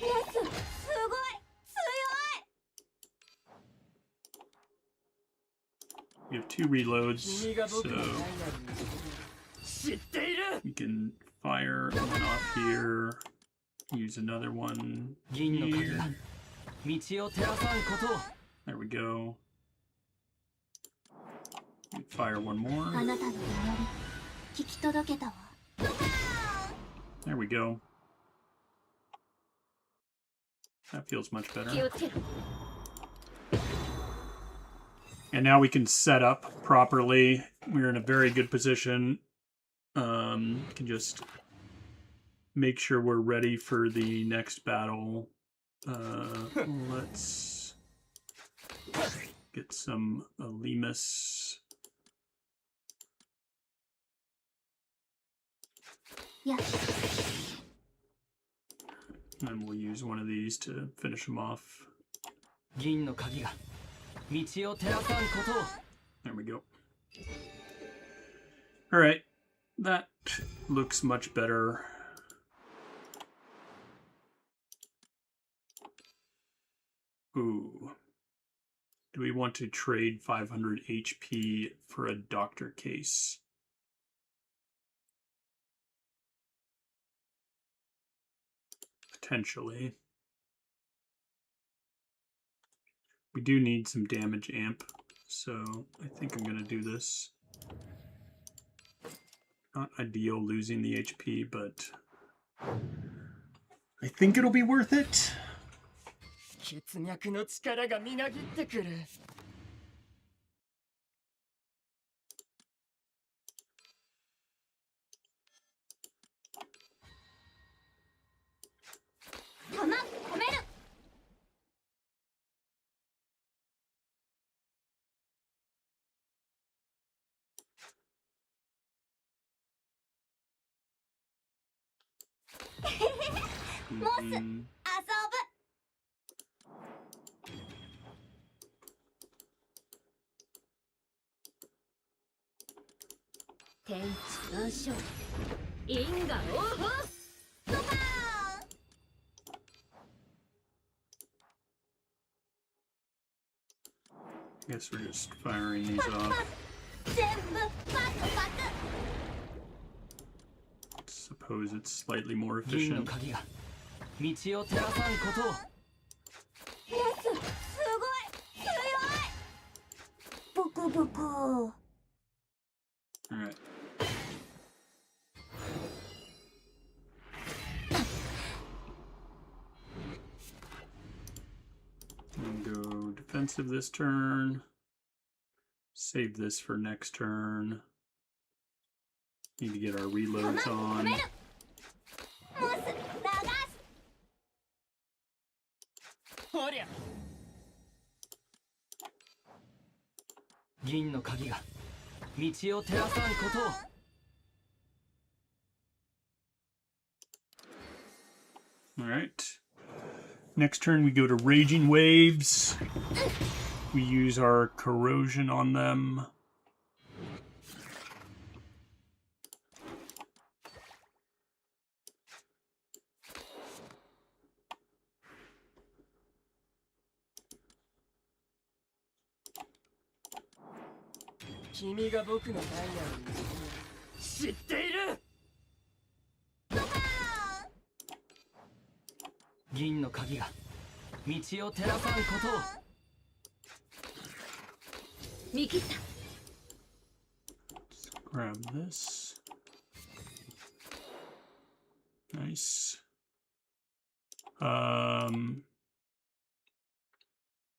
モス、すごい、強い。 We have 2 reloads, 君が僕のダイヤ so に知っている。 we can fire one off here, use another one 銀の鍵が here. 道を照らさんことを。 There we go. Fire one more. あなたの祈り、聞き届けたわ。 There we go. That feels much 気 better. をつけろ。 And now we can set up properly we're in a very good position. Can just make sure we're ready for the next battle. Let's get some Lemus. Yeah. And we'll use one of these to finish him off. 銀の鍵が道を照らさんことを There we go. Alright. That looks much better. Ooh. Do we want to trade 500 HP for a doctor case? Potentially. We do need some damage amp, so I think I'm going to do this. Not ideal losing the HP, but I think it'll be worth it. 血脈の力がみなぎってくる。弾込める。モス、遊ぶ。天地万象。因果応報。ドカーン。 I guess we're just firing these off. 全部パクパク。 Suppose it's slightly more 銀の efficient. 鍵が道を照らさんことを モス、すごい強い。ブクブク。 Alright. And go defensive this turn. Save this for next turn. Need to get our reloads 弾込 on. める。モス、流す。ほりゃ。銀の鍵が道を照らさんことを Alright. Next turn we go to Raging Waves. We use our corrosion on them. "君が僕のダイヤを知っている!" 銀の鍵が道を照らさんことを 見切った。 Grab this. Nice.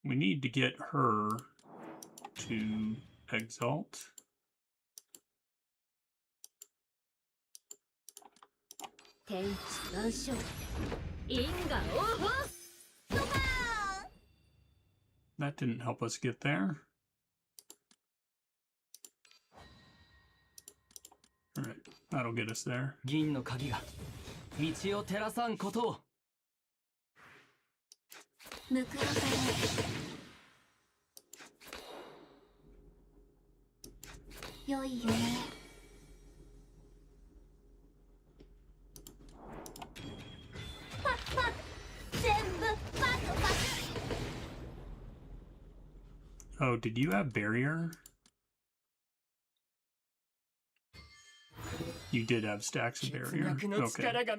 We need to get her to exalt. 天地万象。因果応報。 That didn't help us get there. Alright, that'll get us there. 銀の鍵が道を照らさんことを ムクロさん。良いよね。パクパク。全部パクパク。 Oh, did you have barrier? You did have stacks of barrier. Okay.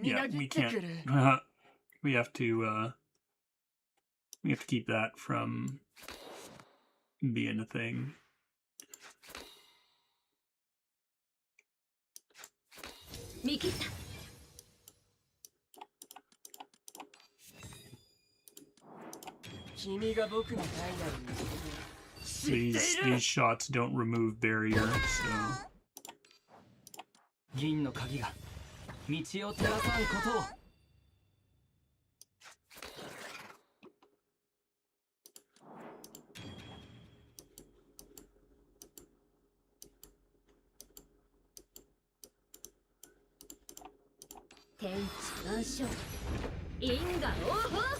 Yeah, we can't. We have to keep that from being a thing. 見切った。 君が僕のダイヤを知 These shots don't remove barrier, so 銀の鍵が道を照らさんことを。天地万象因果応報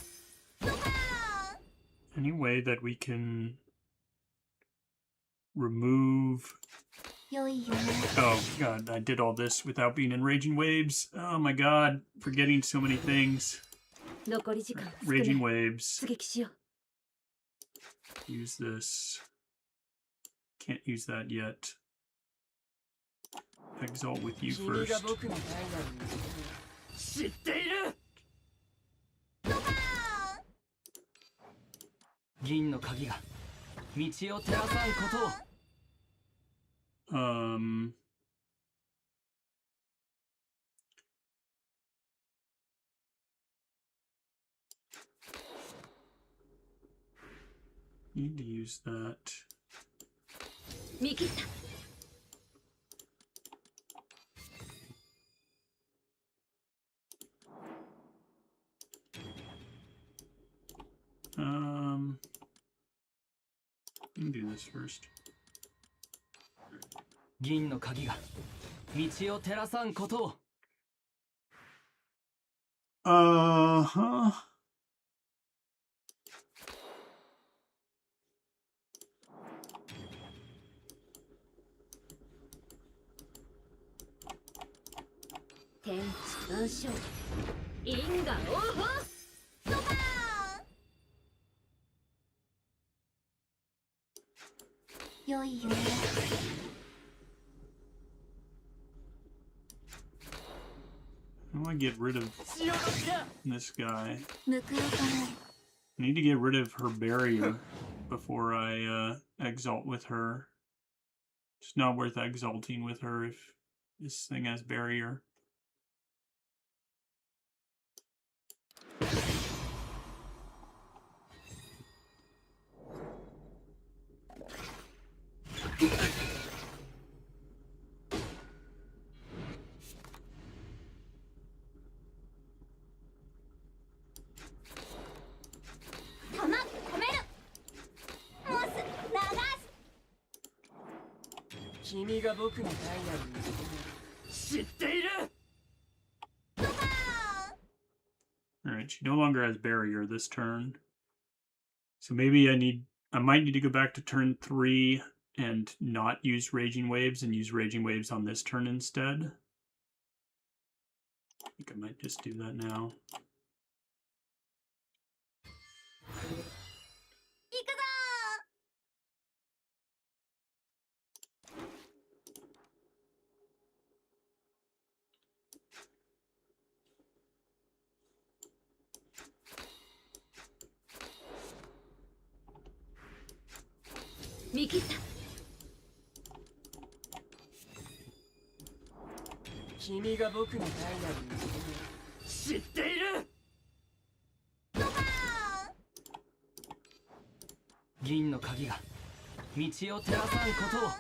any way that we can remove. 良い夢 Oh god, I did all this without being in Raging Waves. Oh my god, forgetting so many things. 残り時間少ない Raging Waves. 出撃しよう Use this. Can't use that yet. Exalt with you 君 first. が僕のダイヤルのことを知っている。銀の鍵が道を照らさんことを。Need to use that. 見切った You can do this first. 銀の鍵が道を照らさんことを。Uh-huh. 天地万象因果応報 良い夢 How do I get rid of 潮時だ。 this guy? 報わかない I need to get rid of her barrier before I exalt with her. It's not worth exalting with her if this thing has barrier. Come on, 君が僕のダイヤルのことを知っている。 Alright, she no longer has barrier this turn. So maybe I might need to go back to turn 3 and not use Raging Waves and use Raging Waves on this turn instead. I think I might just do that now. 行くぞ 見切った 君が僕のダイヤルのことを知っている。銀の鍵が道を照らさんことを。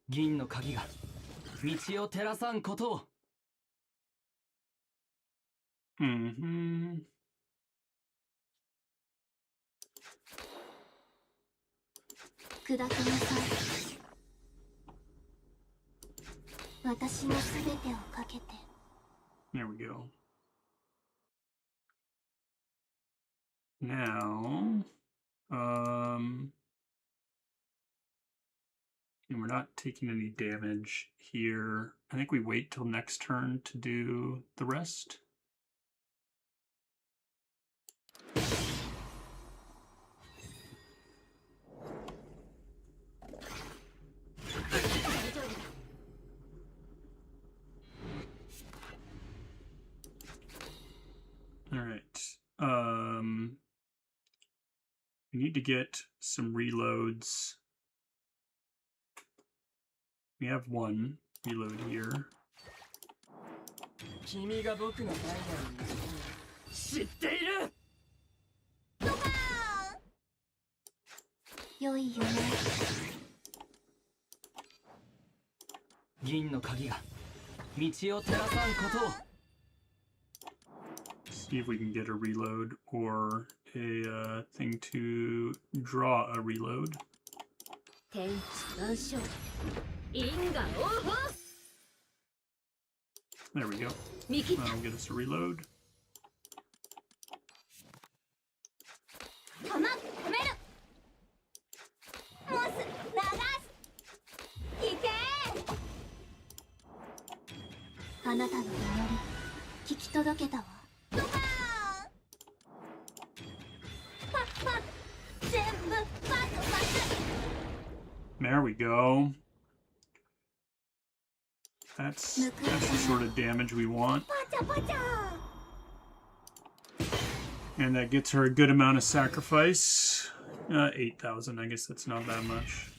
銀の鍵が道を照らさんことを。Mm-hmm. 砕けなさい私のすべてをかけて There we go. Now, and we're not taking any damage here. I think we wait till next turn to do the rest. All right. We need to get some reloads. We have one reload here. 君が僕のダイヤルのことを知っている。良いよね。銀の鍵が道を照らさんことを。 See if we can get a reload or a thing to draw a reload. 天地万象因果応報 There we go. 見切った That'll get us a reload. 弾止める。モス流す。いけー。あなたの祈り聞き届けたわ。ドカーン。パッパッ全部パスパス。 There we go. That's the sort of damage we want. パチャパチャ。 And that gets her a good amount of sacrifice. 8,000, I guess that's not that much.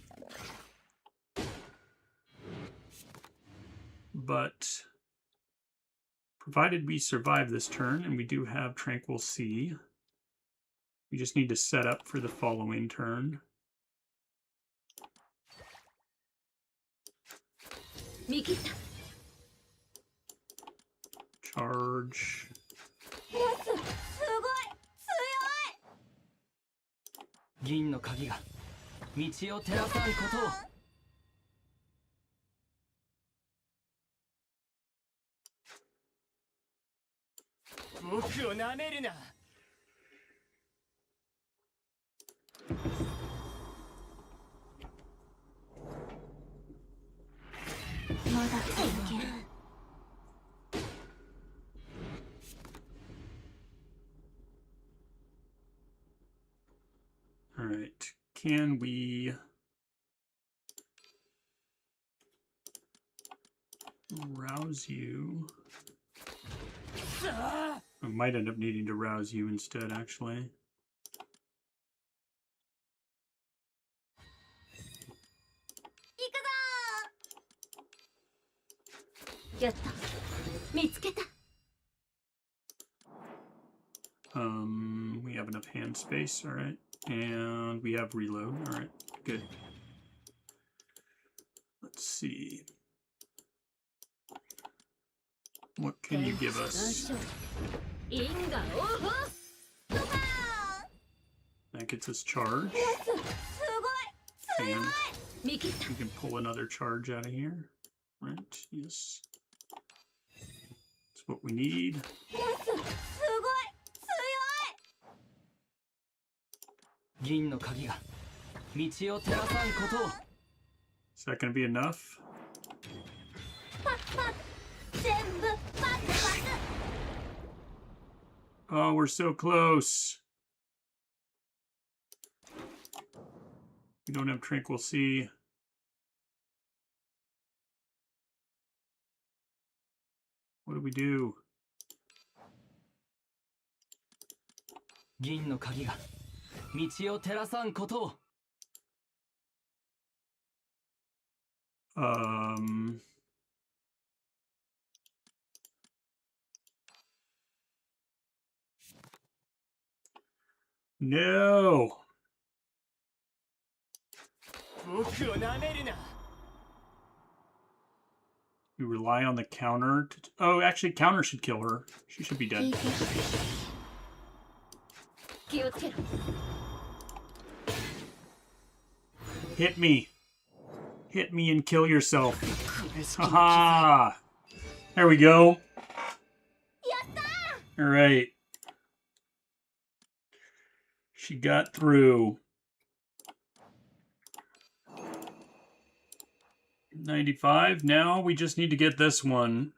But provided we survive this turn, and we do have Tranquil Sea, we just need to set up for the following turn. 見切った Charge. モスすごい強い。銀の鍵が道を照らさんことを。 僕をなめるな。まだ続ける。 All right. Can we rouse you? We might end up needing to rouse you instead, actually. やった見つけた We have enough hand space, all right. And we have reload, all right, good. Let's see. What can you give us? 因果応報 That gets us charge. すごい強い。 And 見切った we can pull another charge out of here. Right, yes. That's what we need. モスすごい強い。銀の鍵が道を照らさんことを。 Is that going to be enough? パッパッ全部パスパス。 Oh, we're so close. We don't have Tranquil Sea. What do we do? 銀の鍵が道を照らさんことを。 No. 僕をなめるな。 We rely on the counter to... Oh, actually, counter should kill her. She should be 聞い dead. て。気をつけろ Hit me. Hit me and kill yourself. これしか Haha. There we go. All right. She got through. 95. Now we just need to get this one.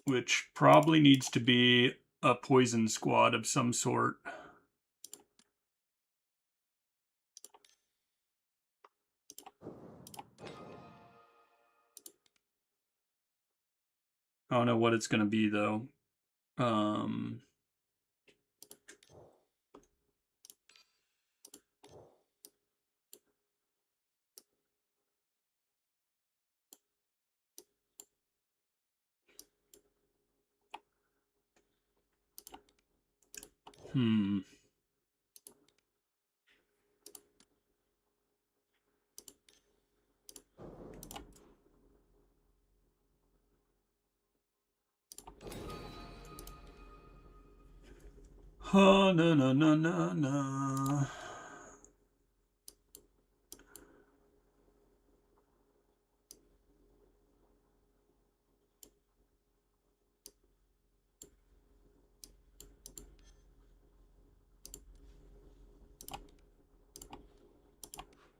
Which probably needs to be a poison squad of some sort. I don't know what it's going to be, though. Hmm. Oh, no, no, no, no, no.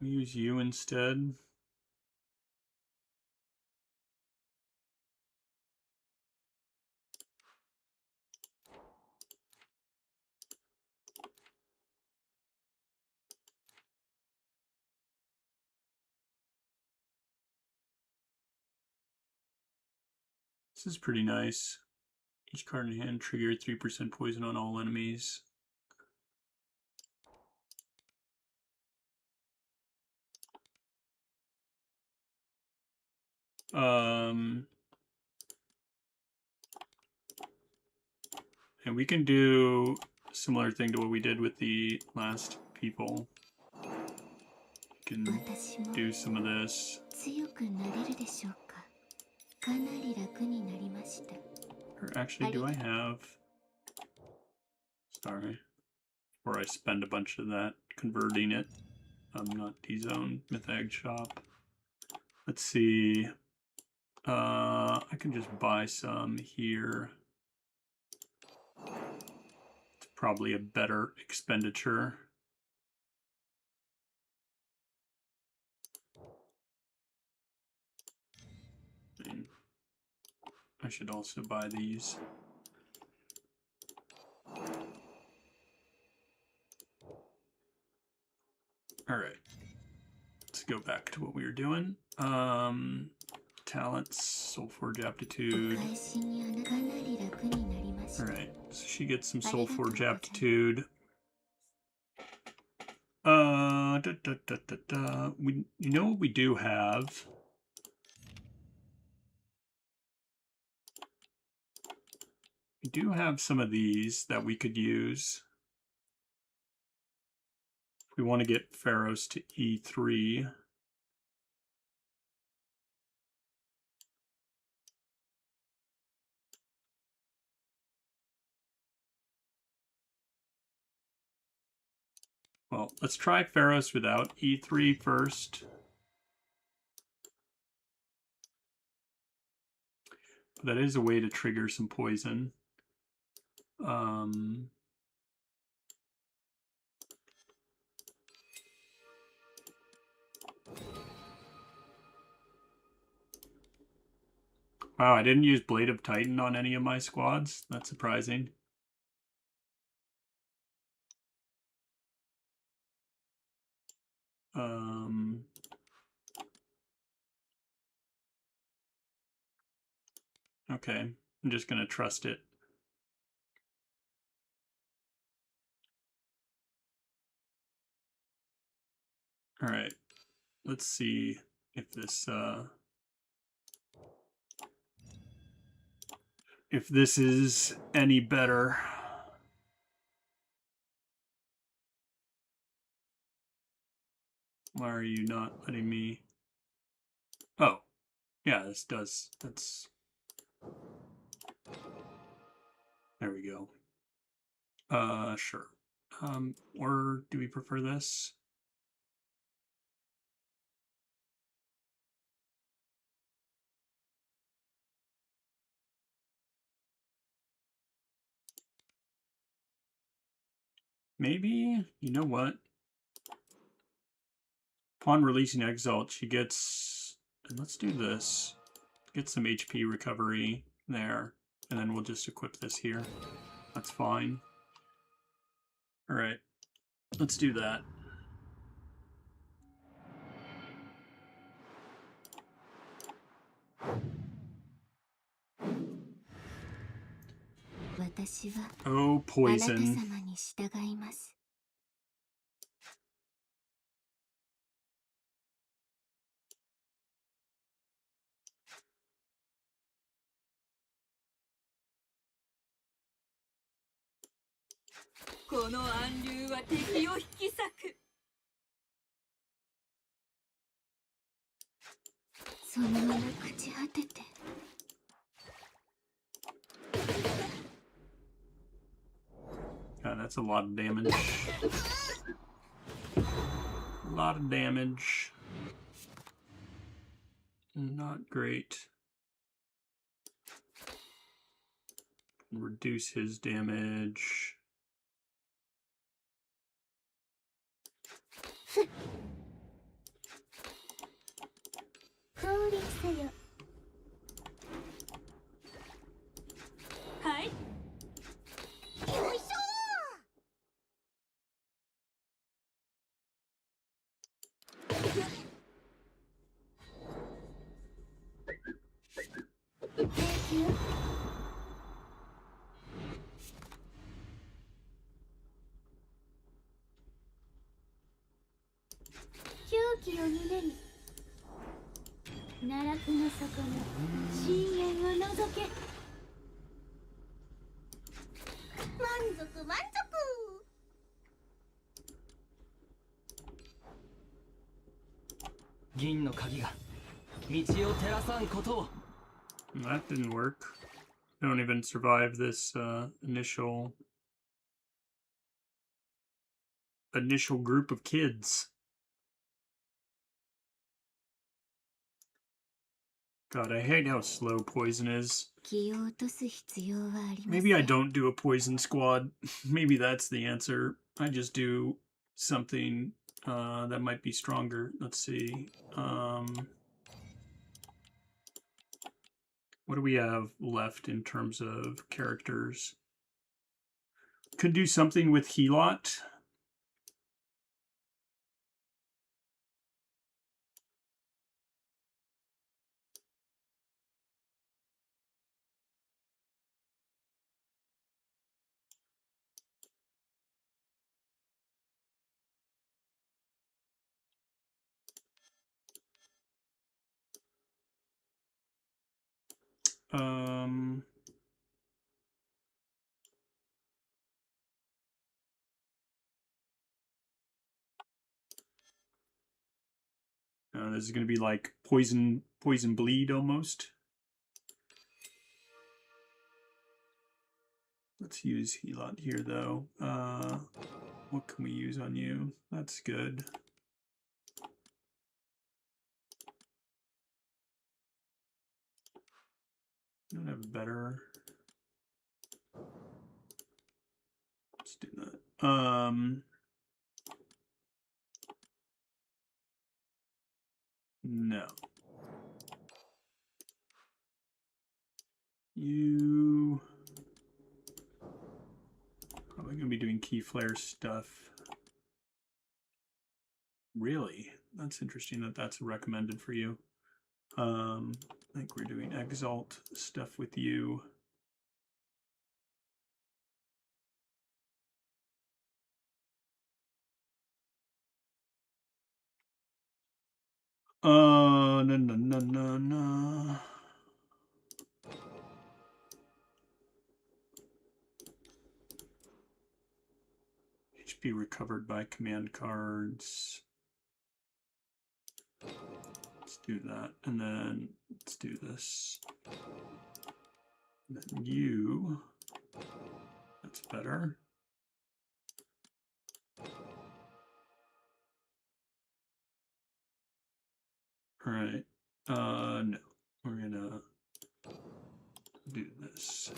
Use you instead. This is pretty nice. Each card in hand trigger 3% poison on all enemies. And we can do a similar thing to what we did with the last people. We can do some of this. Or actually, do I have... Sorry. Before I spend a bunch of that converting it. I'm not D-Zone, Mythag Shop. Let's see. I can just buy some here. It's probably a better expenditure. And I should also buy these. All right. Let's go back to what we were doing. Talents, Soulforge Aptitude. All right, so she gets some Soulforge Aptitude. You know what we do have? We do have some of these that we could use. If we want to get Pharaohs to E3. Well, let's try Pharaohs without E3 first. That is a way to trigger some poison. Wow, I didn't use Blade of Titan on any of my squads. That's surprising. Okay, I'm just gonna trust it. All right, let's see if this is any better. Why are you not letting me? Oh, yeah, this does. That's. There we go. Sure. Or do we prefer this? Maybe, you know what? Upon releasing Exalt, she gets, and let's do this. Get some HP recovery there, and then we'll just equip this here. That's fine. All right, let's do that. Oh, poison. この暗流は敵を引き裂く。そのまま朽ち果てて。God, that's a lot of damage. A lot of damage. Not great. Reduce his damage. Hi. 狂気を胸に奈落の底の深淵を覗け。満足満足。銀の鍵が道を照らさんことを。 That didn't work. Don't even survive this initial group of kids. God, I hate how slow poison is. 気を落とす必要はありません。 Maybe I don't do a poison squad. Maybe that's the answer. I just do something that might be stronger. Let's see. What do we have left in terms of characters? Could do something with Helot. This is going to be like poison bleed almost. Let's use Helot here though. What can we use on you? That's good. Don't have better. Let's do that. No. You probably gonna be doing key flare stuff. Really? That's interesting that that's recommended for you. I think we're doing exalt stuff with you. No. HP recovered by command cards. Let's do that, and then let's do this. And then you, that's better. All right, no, we're gonna do this.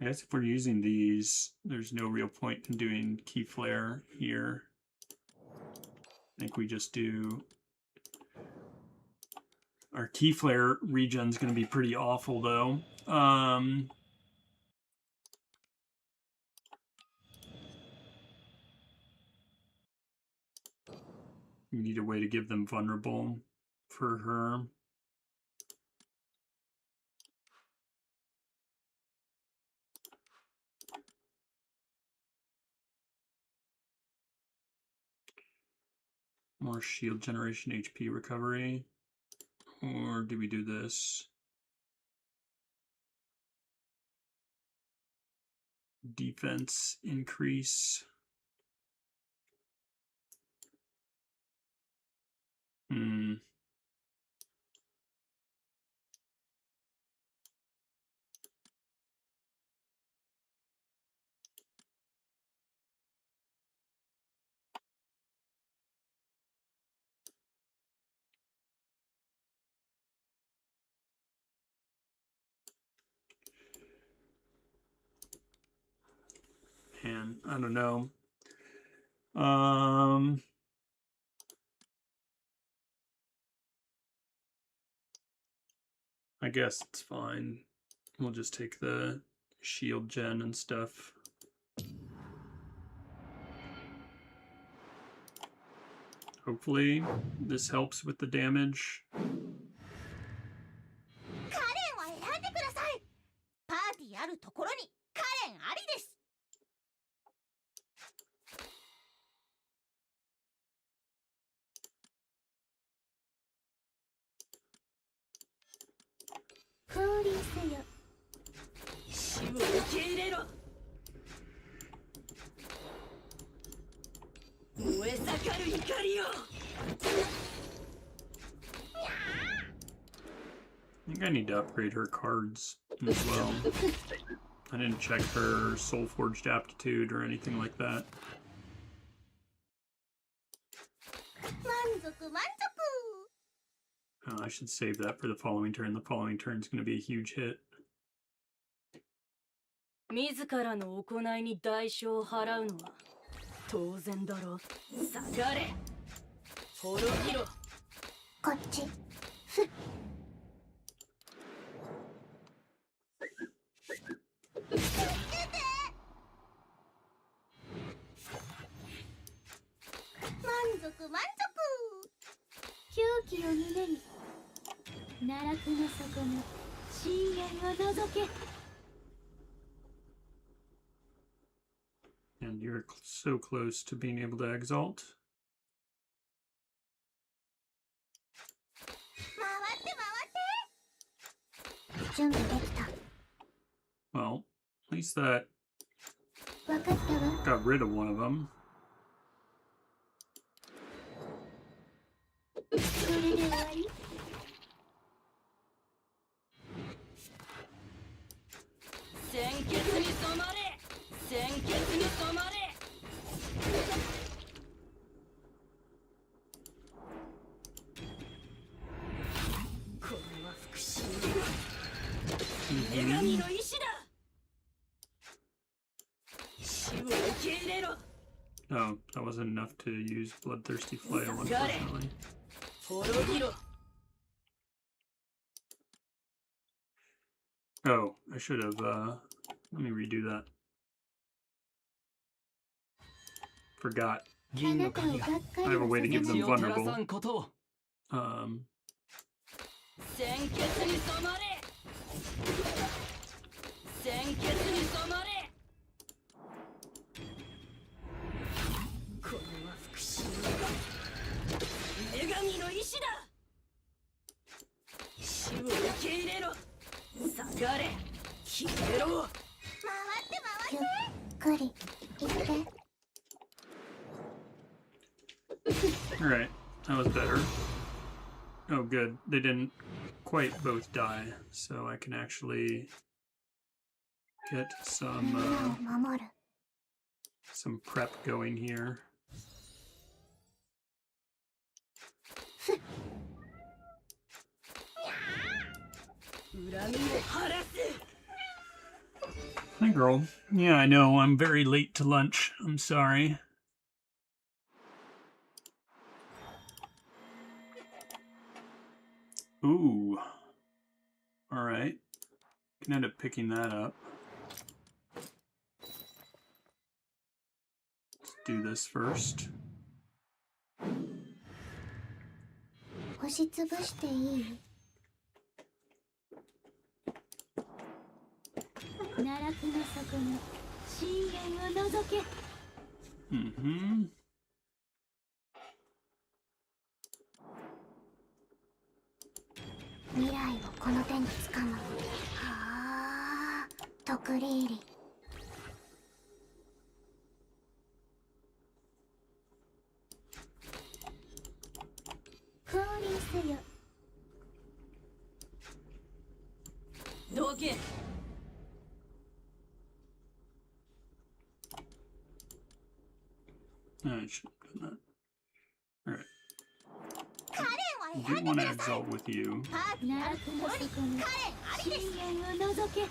I guess if we're using these, there's no real point in doing key flare here. I think we just do our key flare regen's going to be pretty awful though. We need a way to give them vulnerable for her. More shield generation, HP recovery. Or do we do this? defense increase. Hmm. And I don't know. I guess it's fine. We'll just take the shield gen and stuff. Hopefully this helps with the damage. カレンは選んでください。パーティーあるところにカレンありです。降臨せよ。死を受け入れろ。燃え盛る怒りよ。I think I need to upgrade her cards as well. I didn't check her Soul Forged aptitude or anything like that. 満足満足。 Oh, I should save that for the following turn. The following turn is going to be a huge hit. 自らの行いに代償を払うのは当然だろう。下がれ。滅びろ。こっち。満足満足。狂気を胸に奈落の底の深淵を覗け。 And you're so close to being able to exalt. 回って回って。準備できた。 Well, at least that わかったわ。 got rid of one of them. これで終わり。鮮血に染まれ。鮮血に染まれ。これは復讐。女神の意志だ。死を受け入れろ。 Oh, that wasn't enough to use Bloodthirsty Flail, unfortunately. 滅びろ。 Oh, I should have, let me redo that. Forgot. 銀の鍵が I have a way to give them 道を照らさ vulnerable. んことを。鮮血に染まれ。鮮血に染まれ。これは復讐。女神の意志だ。死を受け入れろ。下がれ。消えろ。回って回って。ゆっくり行って。 Alright, that was better. Oh, good. They didn't quite both die, so I can actually get みんなを some 守る。 some prep going here. 恨みを晴らす。 Hi, girl. Yeah, I know. I'm very late to lunch. I'm sorry. Ooh. Alright. Can end up picking that up. Let's do this first. 押しつぶしていい？奈落の底の深淵を覗け。 Mm-hmm. 未来をこの手につかむ。はあ、徳リーリ。せよ。どけ。 I should have done that. Alright. I do want to exalt with you. 奈落の底に深淵を覗け。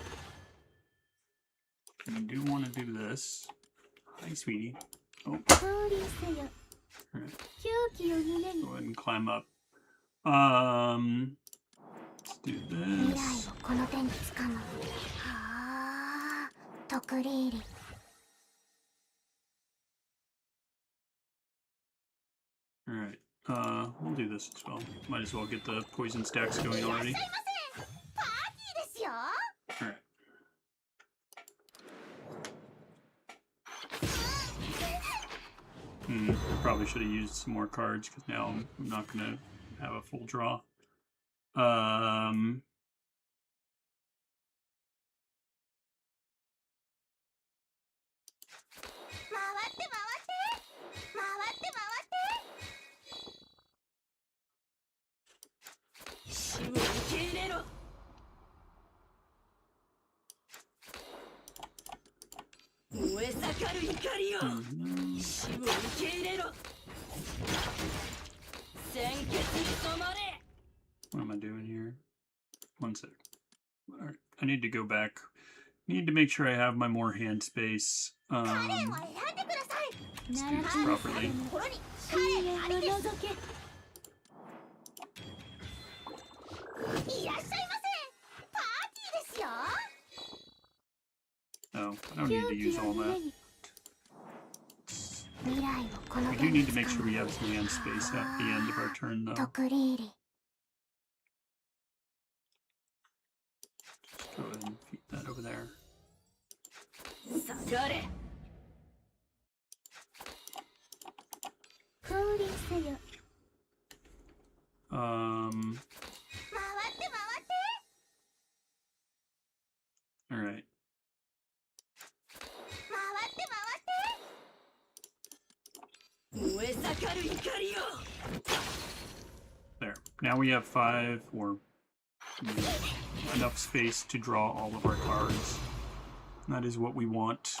I do want to do this. Hi, sweetie. Oh, 降臨せよ。 alright. 狂気を胸に Go ahead and climb up. Let's do 未来 this. をこの手につかむ。はあ、とくり入り。 Alright. We'll do this as well. Might as well get the poison stacks going already. パーティーですよ。 Alright. Probably should have used some more cards because now I'm not going to have a full draw. 回って回って回って回って。死を受け入れろ。燃え盛る怒りよ。死を受け入れろ。鮮血に染まれ。 What am I doing here? One sec. Alright. I need to go back. Need to make sure I have my more hand space. カレンは選んでください。 奈落 this の properly. 底に 心に 深淵を覗け。 いらっしゃいませ。パーティーですよ。 Oh, I don't need to 狂 use 気を all 胸 that. に 未来をこの We 手 do に need to つ make か sure む。 we have some hand space at the end of our turn, though. とくり入り。 Just go ahead and feed that over there. 下がれ。 降臨せよ。 回って回って。 Alright. 回って回って。 燃え盛る怒りよ。 There. Now we have 5 or enough space to draw all of our cards. That is what we want.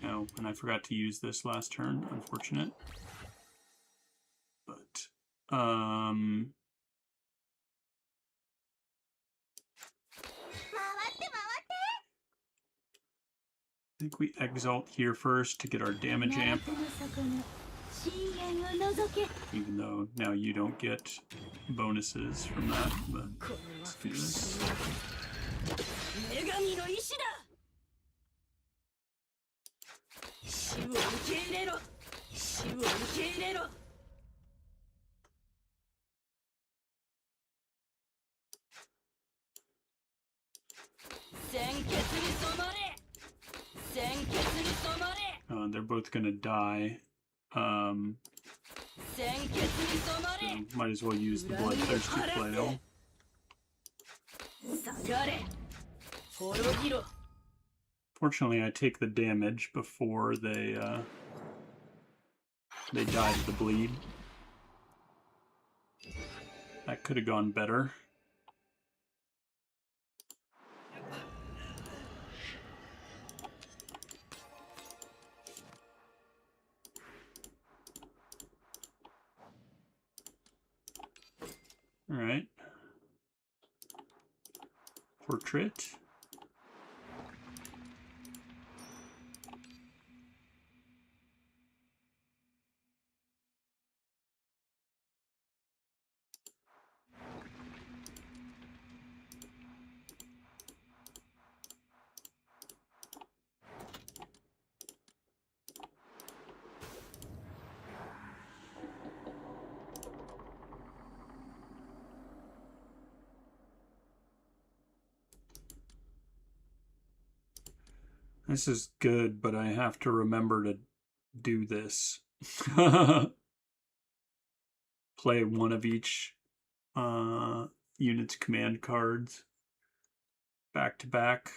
Oh, and I forgot to use this last turn. Unfortunate. But, I 回って回って。 think we exalt here first to get our damage 奈 amp, 落の底に深淵を覗け。 even though now you don't get bonuses from that. But let's do this. 女神の意志だ。死を受け入れろ。死を受け入れろ。鮮血に染まれ。鮮血に染まれ。 They're both gonna die. 鮮血に染まれ。 So might as well use the bloodthirsty flail. 下がれ。滅びろ。 Fortunately, I take the damage before they die to the bleed. That could have gone better. All right. Portrait. This is good, but I have to remember to do this. Play one of each unit's command cards back to back.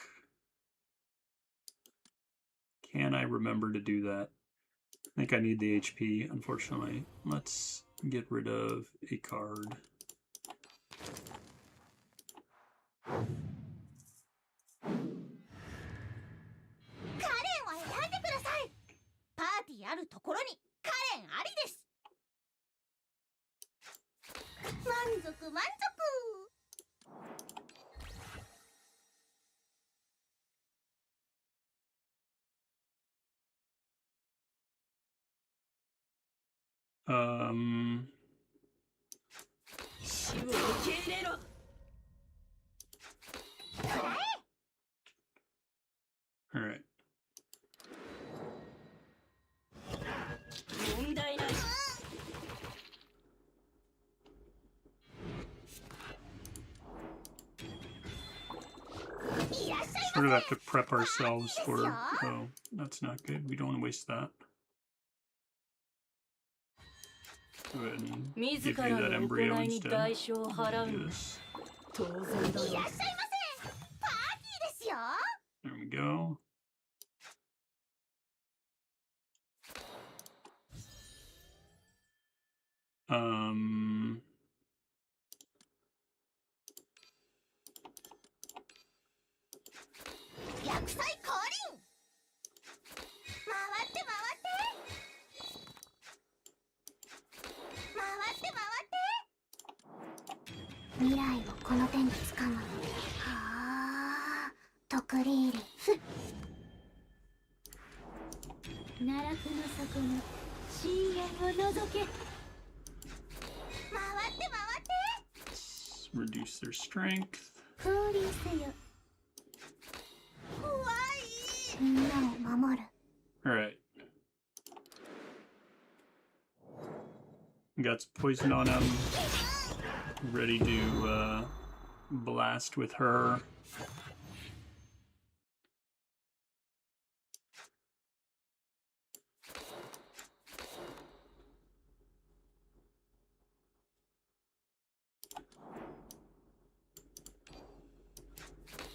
Can I remember to do that? I think I need the HP, unfortunately. Let's get rid of a card. カレンは選んでください。パーティーあるところにカレンありです。満足満足。死を受け入れろ。 All right. 問題ない。 Sort of have to prep ourselves for. Oh, that's not good. We don't want to waste that. Go ahead and give you 自ら that の embryo 行いに instead. 代償を払う Do の this. 当然だろう。いらっしゃいませ。パーティーですよ。 There we go. Um. 薬剤降臨。回って回って。回って回って。未来をこの手につかむ。はあ、とくり入り。奈落の底の深淵を覗け。回って回って。 Reduce their strength. 降臨せよ。怖い。みんなを守る。 All right. Got some poison on him. Ready to blast with her.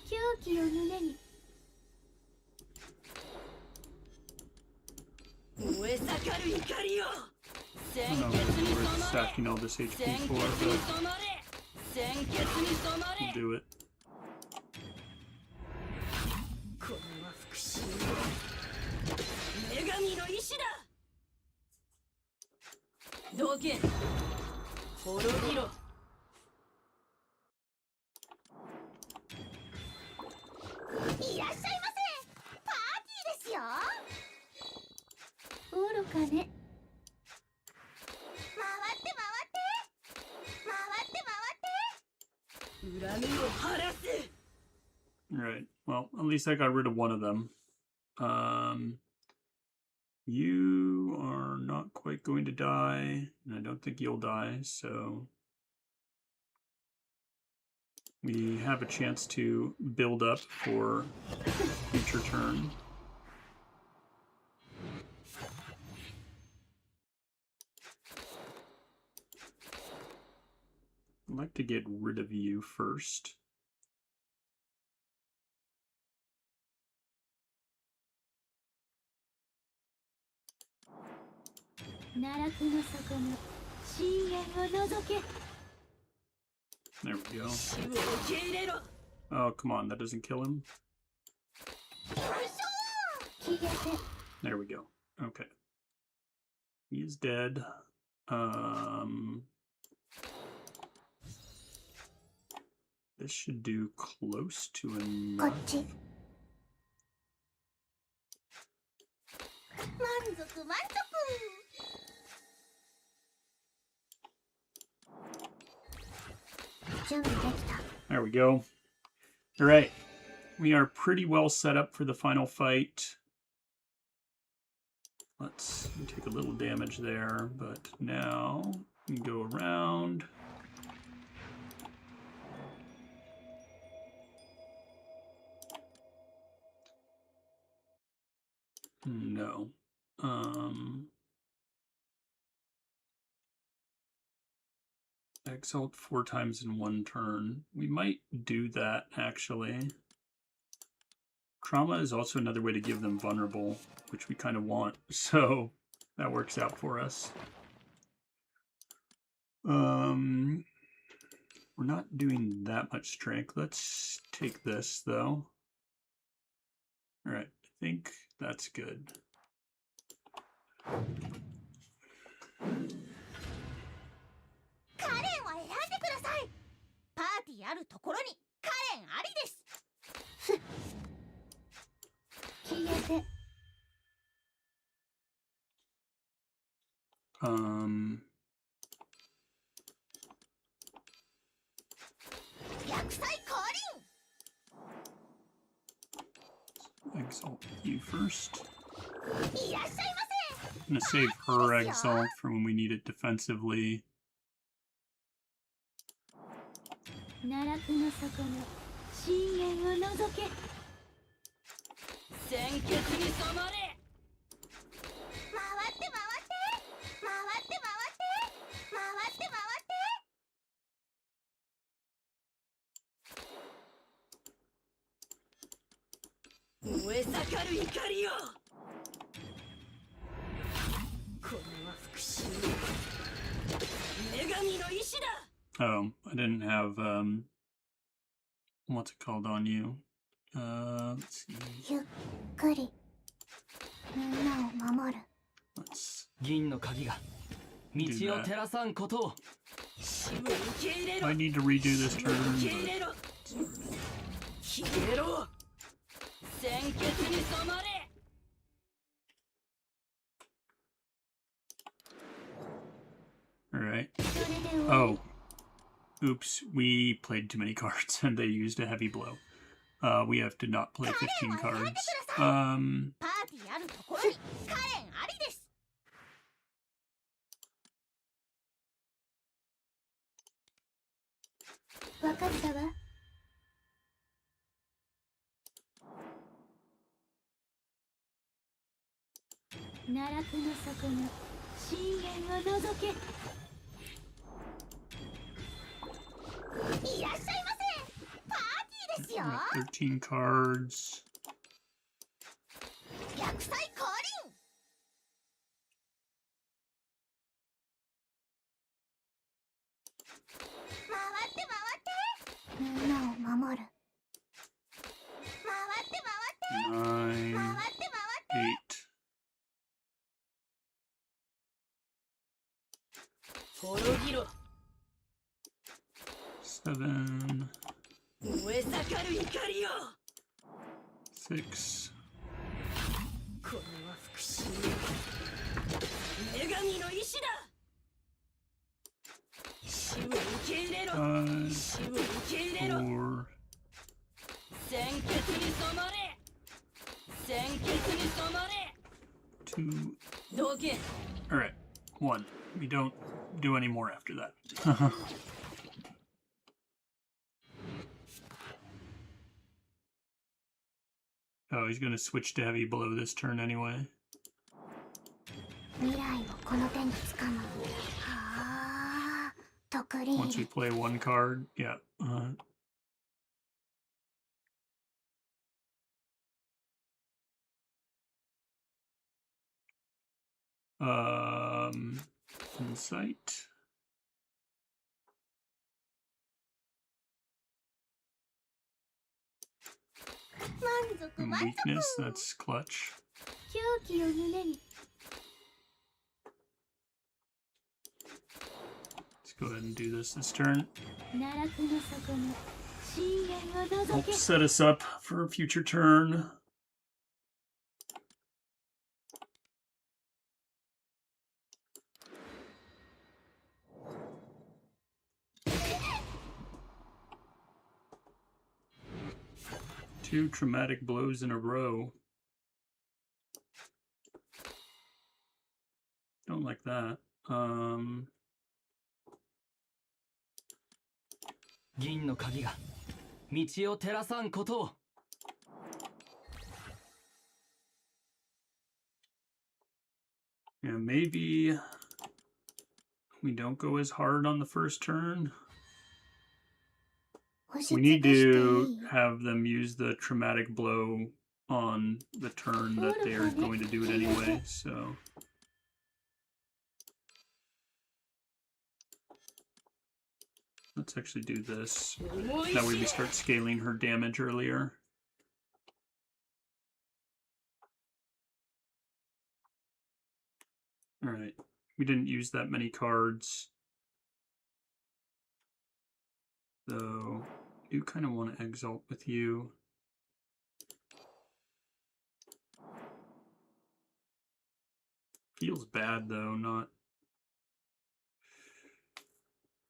Kyōkiを胸に。 燃え盛る怒りよ。 I 鮮 don't 血 know に what 染 we're まれ。 stacking all this 鮮 HP 血に for, 染まれ。鮮血に染ま but れ。 we'll do it. これは復讐。女神の意志だ。どけ。滅びろ。 いらっしゃいませ。パーティーですよ。 愚かね。 回って回って。回って回って。 恨みを晴らす。 Alright, well, at least I got rid of one of them. You are not quite going to die, and I don't think you'll die, so we have a chance to build up for future turn. I'd like to get rid of you first. There we go. 死を受け入れろ。 Oh, come on, that doesn't kill him. There we go. Okay. He is dead. This should do close to こ enough. っち。満足満足。 準備できた。 There we go. All right. We are pretty well set up for the final fight. Let's take a little damage there, but now we can go around. No. Exalt 4 times in one turn. We might do that, actually. Trauma is also another way to give them vulnerable, which we kind of want, so that works out for us. We're not doing that much strength. Let's take this though. All right, I think that's good. カレンは選んでください。パーティーあるところにカレンありです。消えて。逆サイ降臨。 Exalt you first. いらっしゃいませ。 I'm gonna save her exalt for when we need it defensively. 奈落の底の深淵を覗け。鮮血に染まれ。回って回って回って回って回って回って。 燃え盛る怒りよ。これは復讐。女神の意志だ。 Oh, I didn't have what's it called on you? Let's see. ゆっくりみんなを守る。 Let's 銀の鍵が道を照らさんことを。死を受け入れろ。 I need to redo this 受 turn, け入 but れろ。消えろ。鮮血に染まれ。 all right. それで終わり。 Oh, oops, we played too many cards and they used a heavy blow. We have to not play 15 cards. パーティーあるところにカレンありです。わかったわ。奈落の底の深淵を覗け。いらっしゃいませ。パーティーですよ。 Alright, 13 cards. 逆サイ降臨。回って回ってみんなを守る。回って回って回 9, って回って 8, 滅びろ。 7, 燃え盛る怒りよ。 6, これは復讐。女神の意志だ。死を受け入れろ。 5, 死を受け入れろ。 4, 鮮血に染まれ。鮮血に染まれ。 2. どけ。 All right, 1. We don't do any more after that. Oh, he's gonna switch to heavy blow this turn anyway. 未来をこの手につかむ。はあ、特例。 Once we play one card, yeah. Insight. 満足 And 満足。 weakness, that's clutch. 狂気を胸に。 Let's go ahead and do this turn. 奈落の底の深淵を覗 Help け。 set us up for a future turn. Two traumatic blows in a row. Don't like that. 銀の鍵が道を照らさんことを。 Yeah, maybe we don't go as hard on the first turn. 押し We つ need ぶしてい to い。 have them use the traumatic blow on the turn that they are going to do it anyway, so let's actually do this. That way we start scaling her damage earlier. Alright, we didn't use that many cards. So, I do kind of want to exalt with you. Feels bad though, not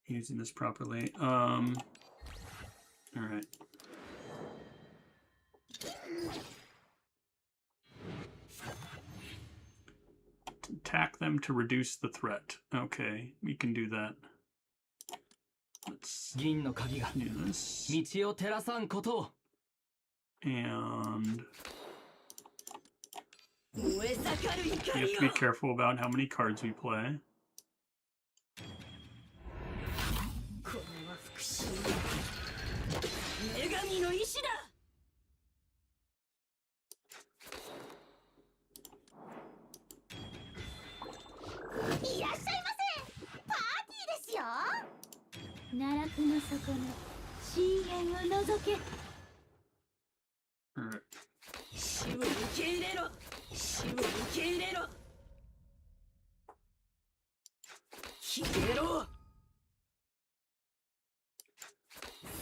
using this properly. Alright. Attack them to reduce the threat. Okay, we can do that. Let's 銀の鍵が do this. 道を照らさんことを And 燃え盛る we 怒 have り to be よ careful about how many cards we play. これは復讐女神の意志だいらっしゃいませ。パーティーですよ。奈落の底の深淵を覗け。 Alright. 死を受け入れろ死を受け入れろ消えろ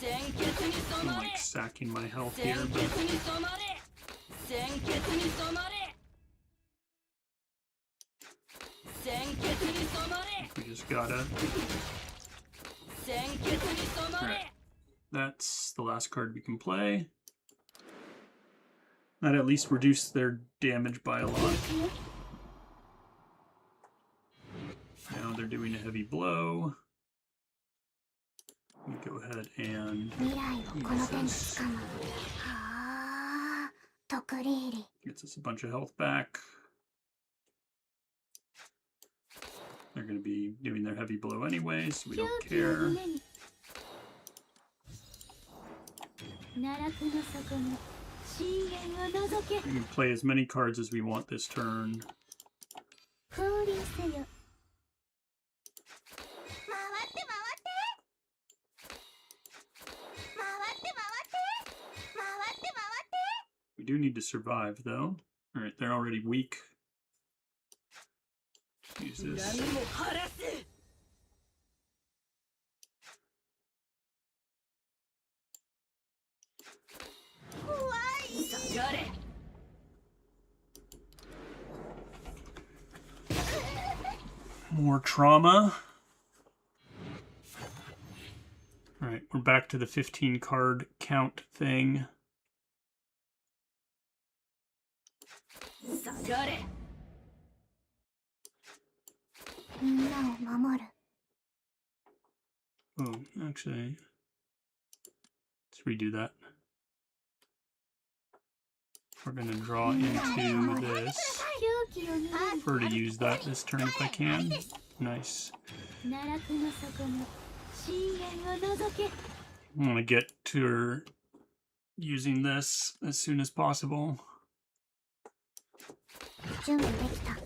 鮮血に I'm 染まれ like sacking my health 鮮 here, 血 but に染まれ鮮血に染まれ鮮血に染まれ we just gotta. 鮮血に染まれ That's the last card we can play. That at least reduced their damage by a lot. Now they're doing a heavy blow. We go ahead and 未来をこの手につかむ。はあ、とくり入り。 gets us a bunch of health back. They're going to be doing their heavy blow anyway, so we don't 狂気を care. 胸に。奈落の底の深淵を覗け。 We can play as many cards as we want this turn. 降臨せよ。回って回って。回って回って。回って回って。 We do need to survive, though. Alright, they're already weak. Use this. 恨みも晴らす 下がれ More trauma. Alright, we're back to the 15 card count thing. 下がれ みんなを守る。 Oh, actually, let's redo that. We're gonna draw into this. 狂気を胸に。 Prefer to use that this turn if I can. Nice. 奈落の底の深淵を覗け。 I want to get to her using this as soon as possible. 準備できた。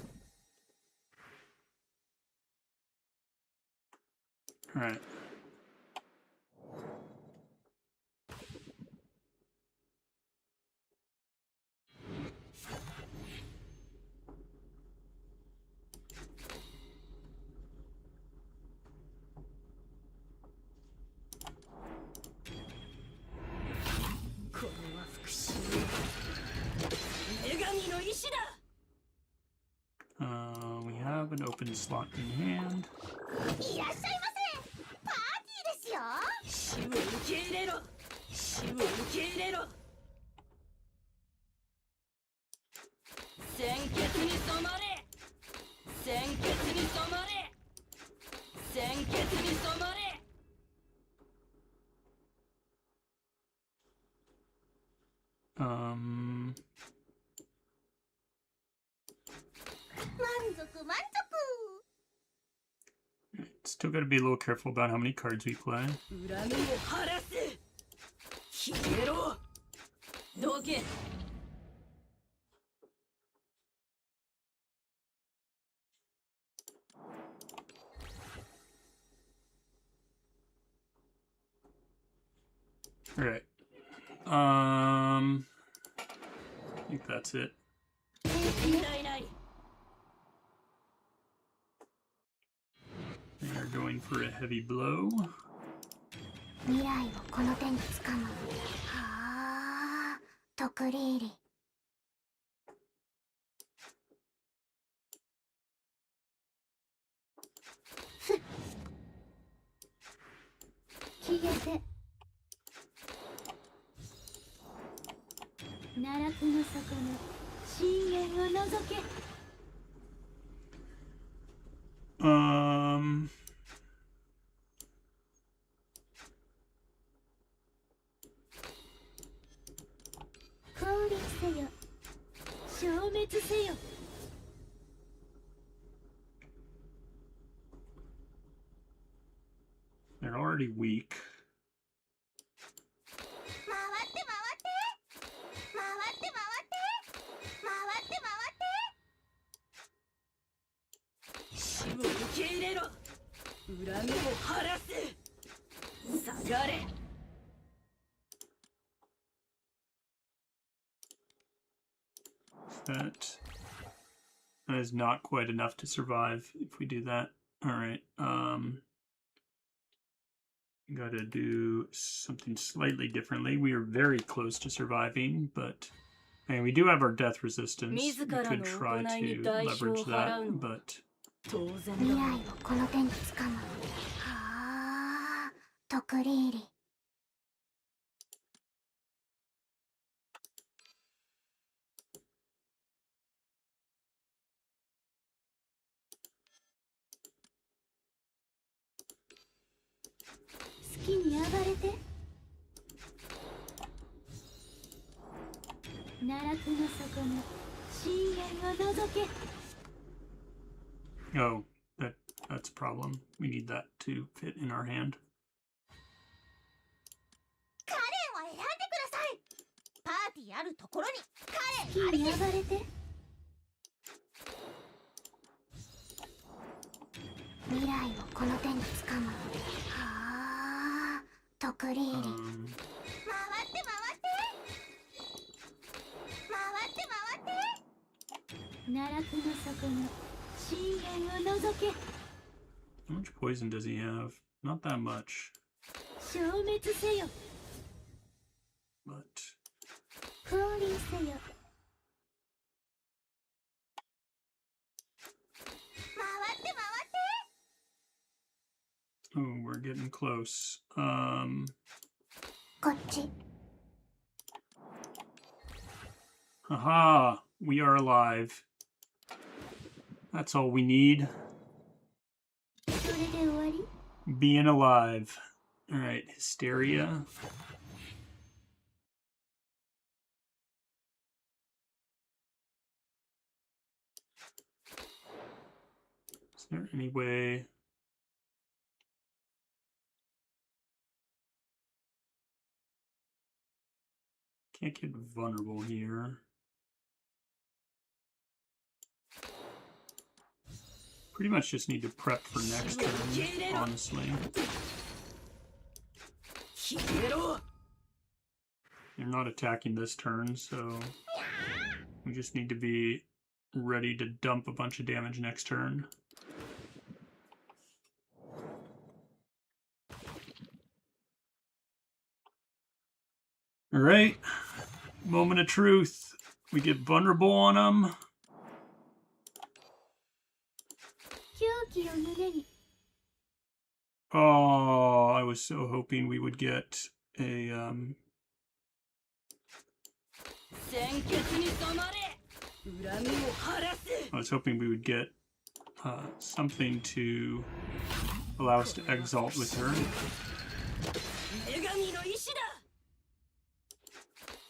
Alright. We have an open slot in hand. いらっしゃいませ。パーティーですよ。死を受け入れろ死を受け入れろ鮮血に染まれ鮮血に染まれ鮮血に染まれ 満足満足。 Still got to be a little careful about how many cards we play. 恨みを晴らす消えろどけ Alright. Alright. I think that's it. 問題ない They are going for a heavy blow. 未来をこの手につかむ。はあ、トクリーリ。ふっ。消えて。奈落の底の深淵を覗け。降臨せよ。消滅せよ。They're already weak. 回って回って回って回って回って回って。死を受け入れろ恨みを晴らす下がれ That is not quite enough to survive if we do that. Alright, gotta do something slightly differently. We are very close to surviving, but and we do have our death resistance. We could try to leverage that, but 当然未来だをこの手につかむ。はあ、トクリーリ。好きに暴れて。奈落の底の深淵を覗け。 oh, that's a problem. We need that to fit in our hand. カレンを選んでください。パーティーあるところにカ好きに暴れて。未来をこの手につかむ。はあ、トクリーリ。回って回って回って回って奈落の底の深淵を覗け。 How much poison does he have? Not that much, 消滅せよ。 but 降臨せよ。回って回って。 oh, we're getting close. こっち。 Haha, we are alive. That's all we need. それで終わり？ Being alive. Alright, hysteria. Is there any way? Can't get vulnerable here. Pretty much just need to prep for next turn, honestly. 消えろ They're not attacking this turn, so we just need to be ready to dump a bunch of damage next turn. Alright, moment of truth. We get vulnerable on them. 狂気を胸に。 Oh, I was so hoping we would get a 鮮血に染まれ恨みを晴らす I was hoping we would get something to allow us to exalt with her. 女神の意志だ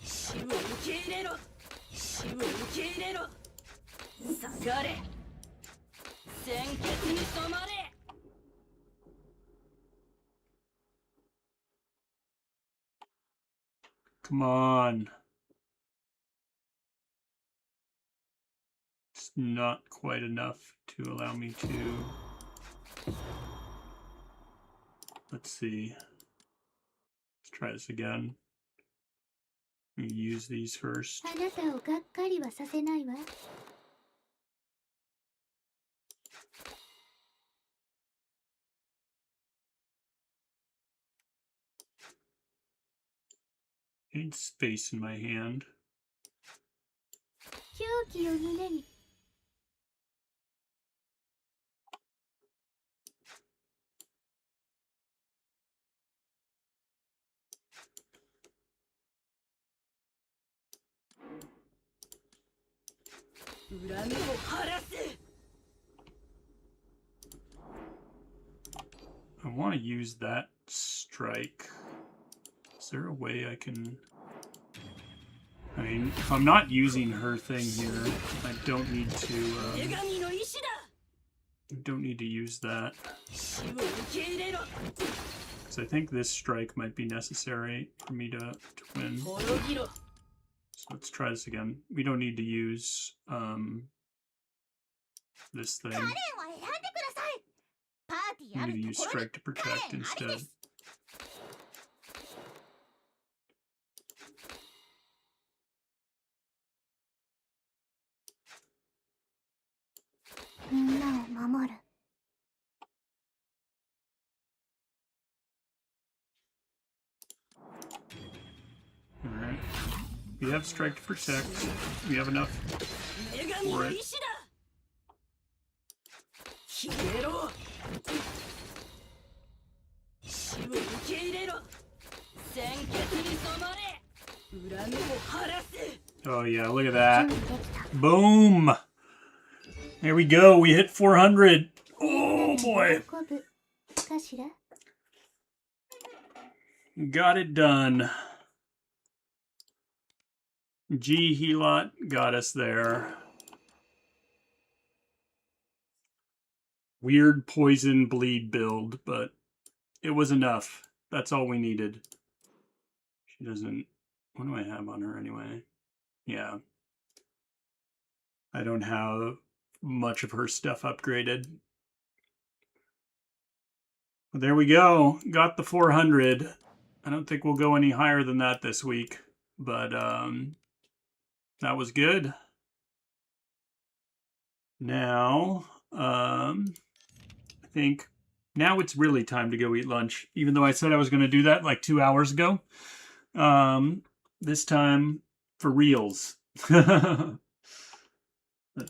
死を受け入れろ死を受け入れろ下がれ鮮血に染まれ Come on. It's not quite enough to allow me to... Let's see. Let's try this again. Use these first. あなたをがっかりはさせないわ。 Need space in my hand. 狂気を胸に。 恨みを晴らす。 I want to use that strike. Is there a way I can... I mean, if I'm not using her thing here, I don't need to, 女神の意志だ。 don't need to use that. 死を受け入れろ。 So I think this strike might be necessary for me to win. 滅びろ。 So let's try this again. We don't need to use this thing. カレンを選んでください。パーティーあ We る need to use ところに strike to カ protect レンありで instead. す。みんなを守る。 Alright. We have strike to protect. We have enough 女神 for の it. 意志だ。消えろ。死を受け入れろ。鮮血に染まれ。恨みを晴らす。 Oh yeah, look at that. Boom! There we go. We hit 400. Oh boy. 喜ぶかしら。 Got it done. G Helot got us there. Weird poison bleed build, but it was enough. That's all we needed. She doesn't... What do I have on her anyway? Yeah. I don't have much of her stuff upgraded. But there we go. Got the 400. I don't think we'll go any higher than that this week. But, that was good. Now, I think now it's really time to go eat lunch. Even though I said I was going to do that like 2 hours ago. This time for reals. Let's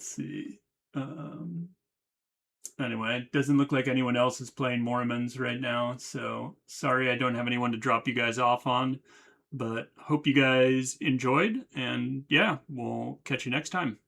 see. Anyway, it doesn't look like anyone else is playing Morimen's right now. So sorry I don't have anyone to drop you guys off on. But hope you guys enjoyed. And yeah, we'll catch you next time.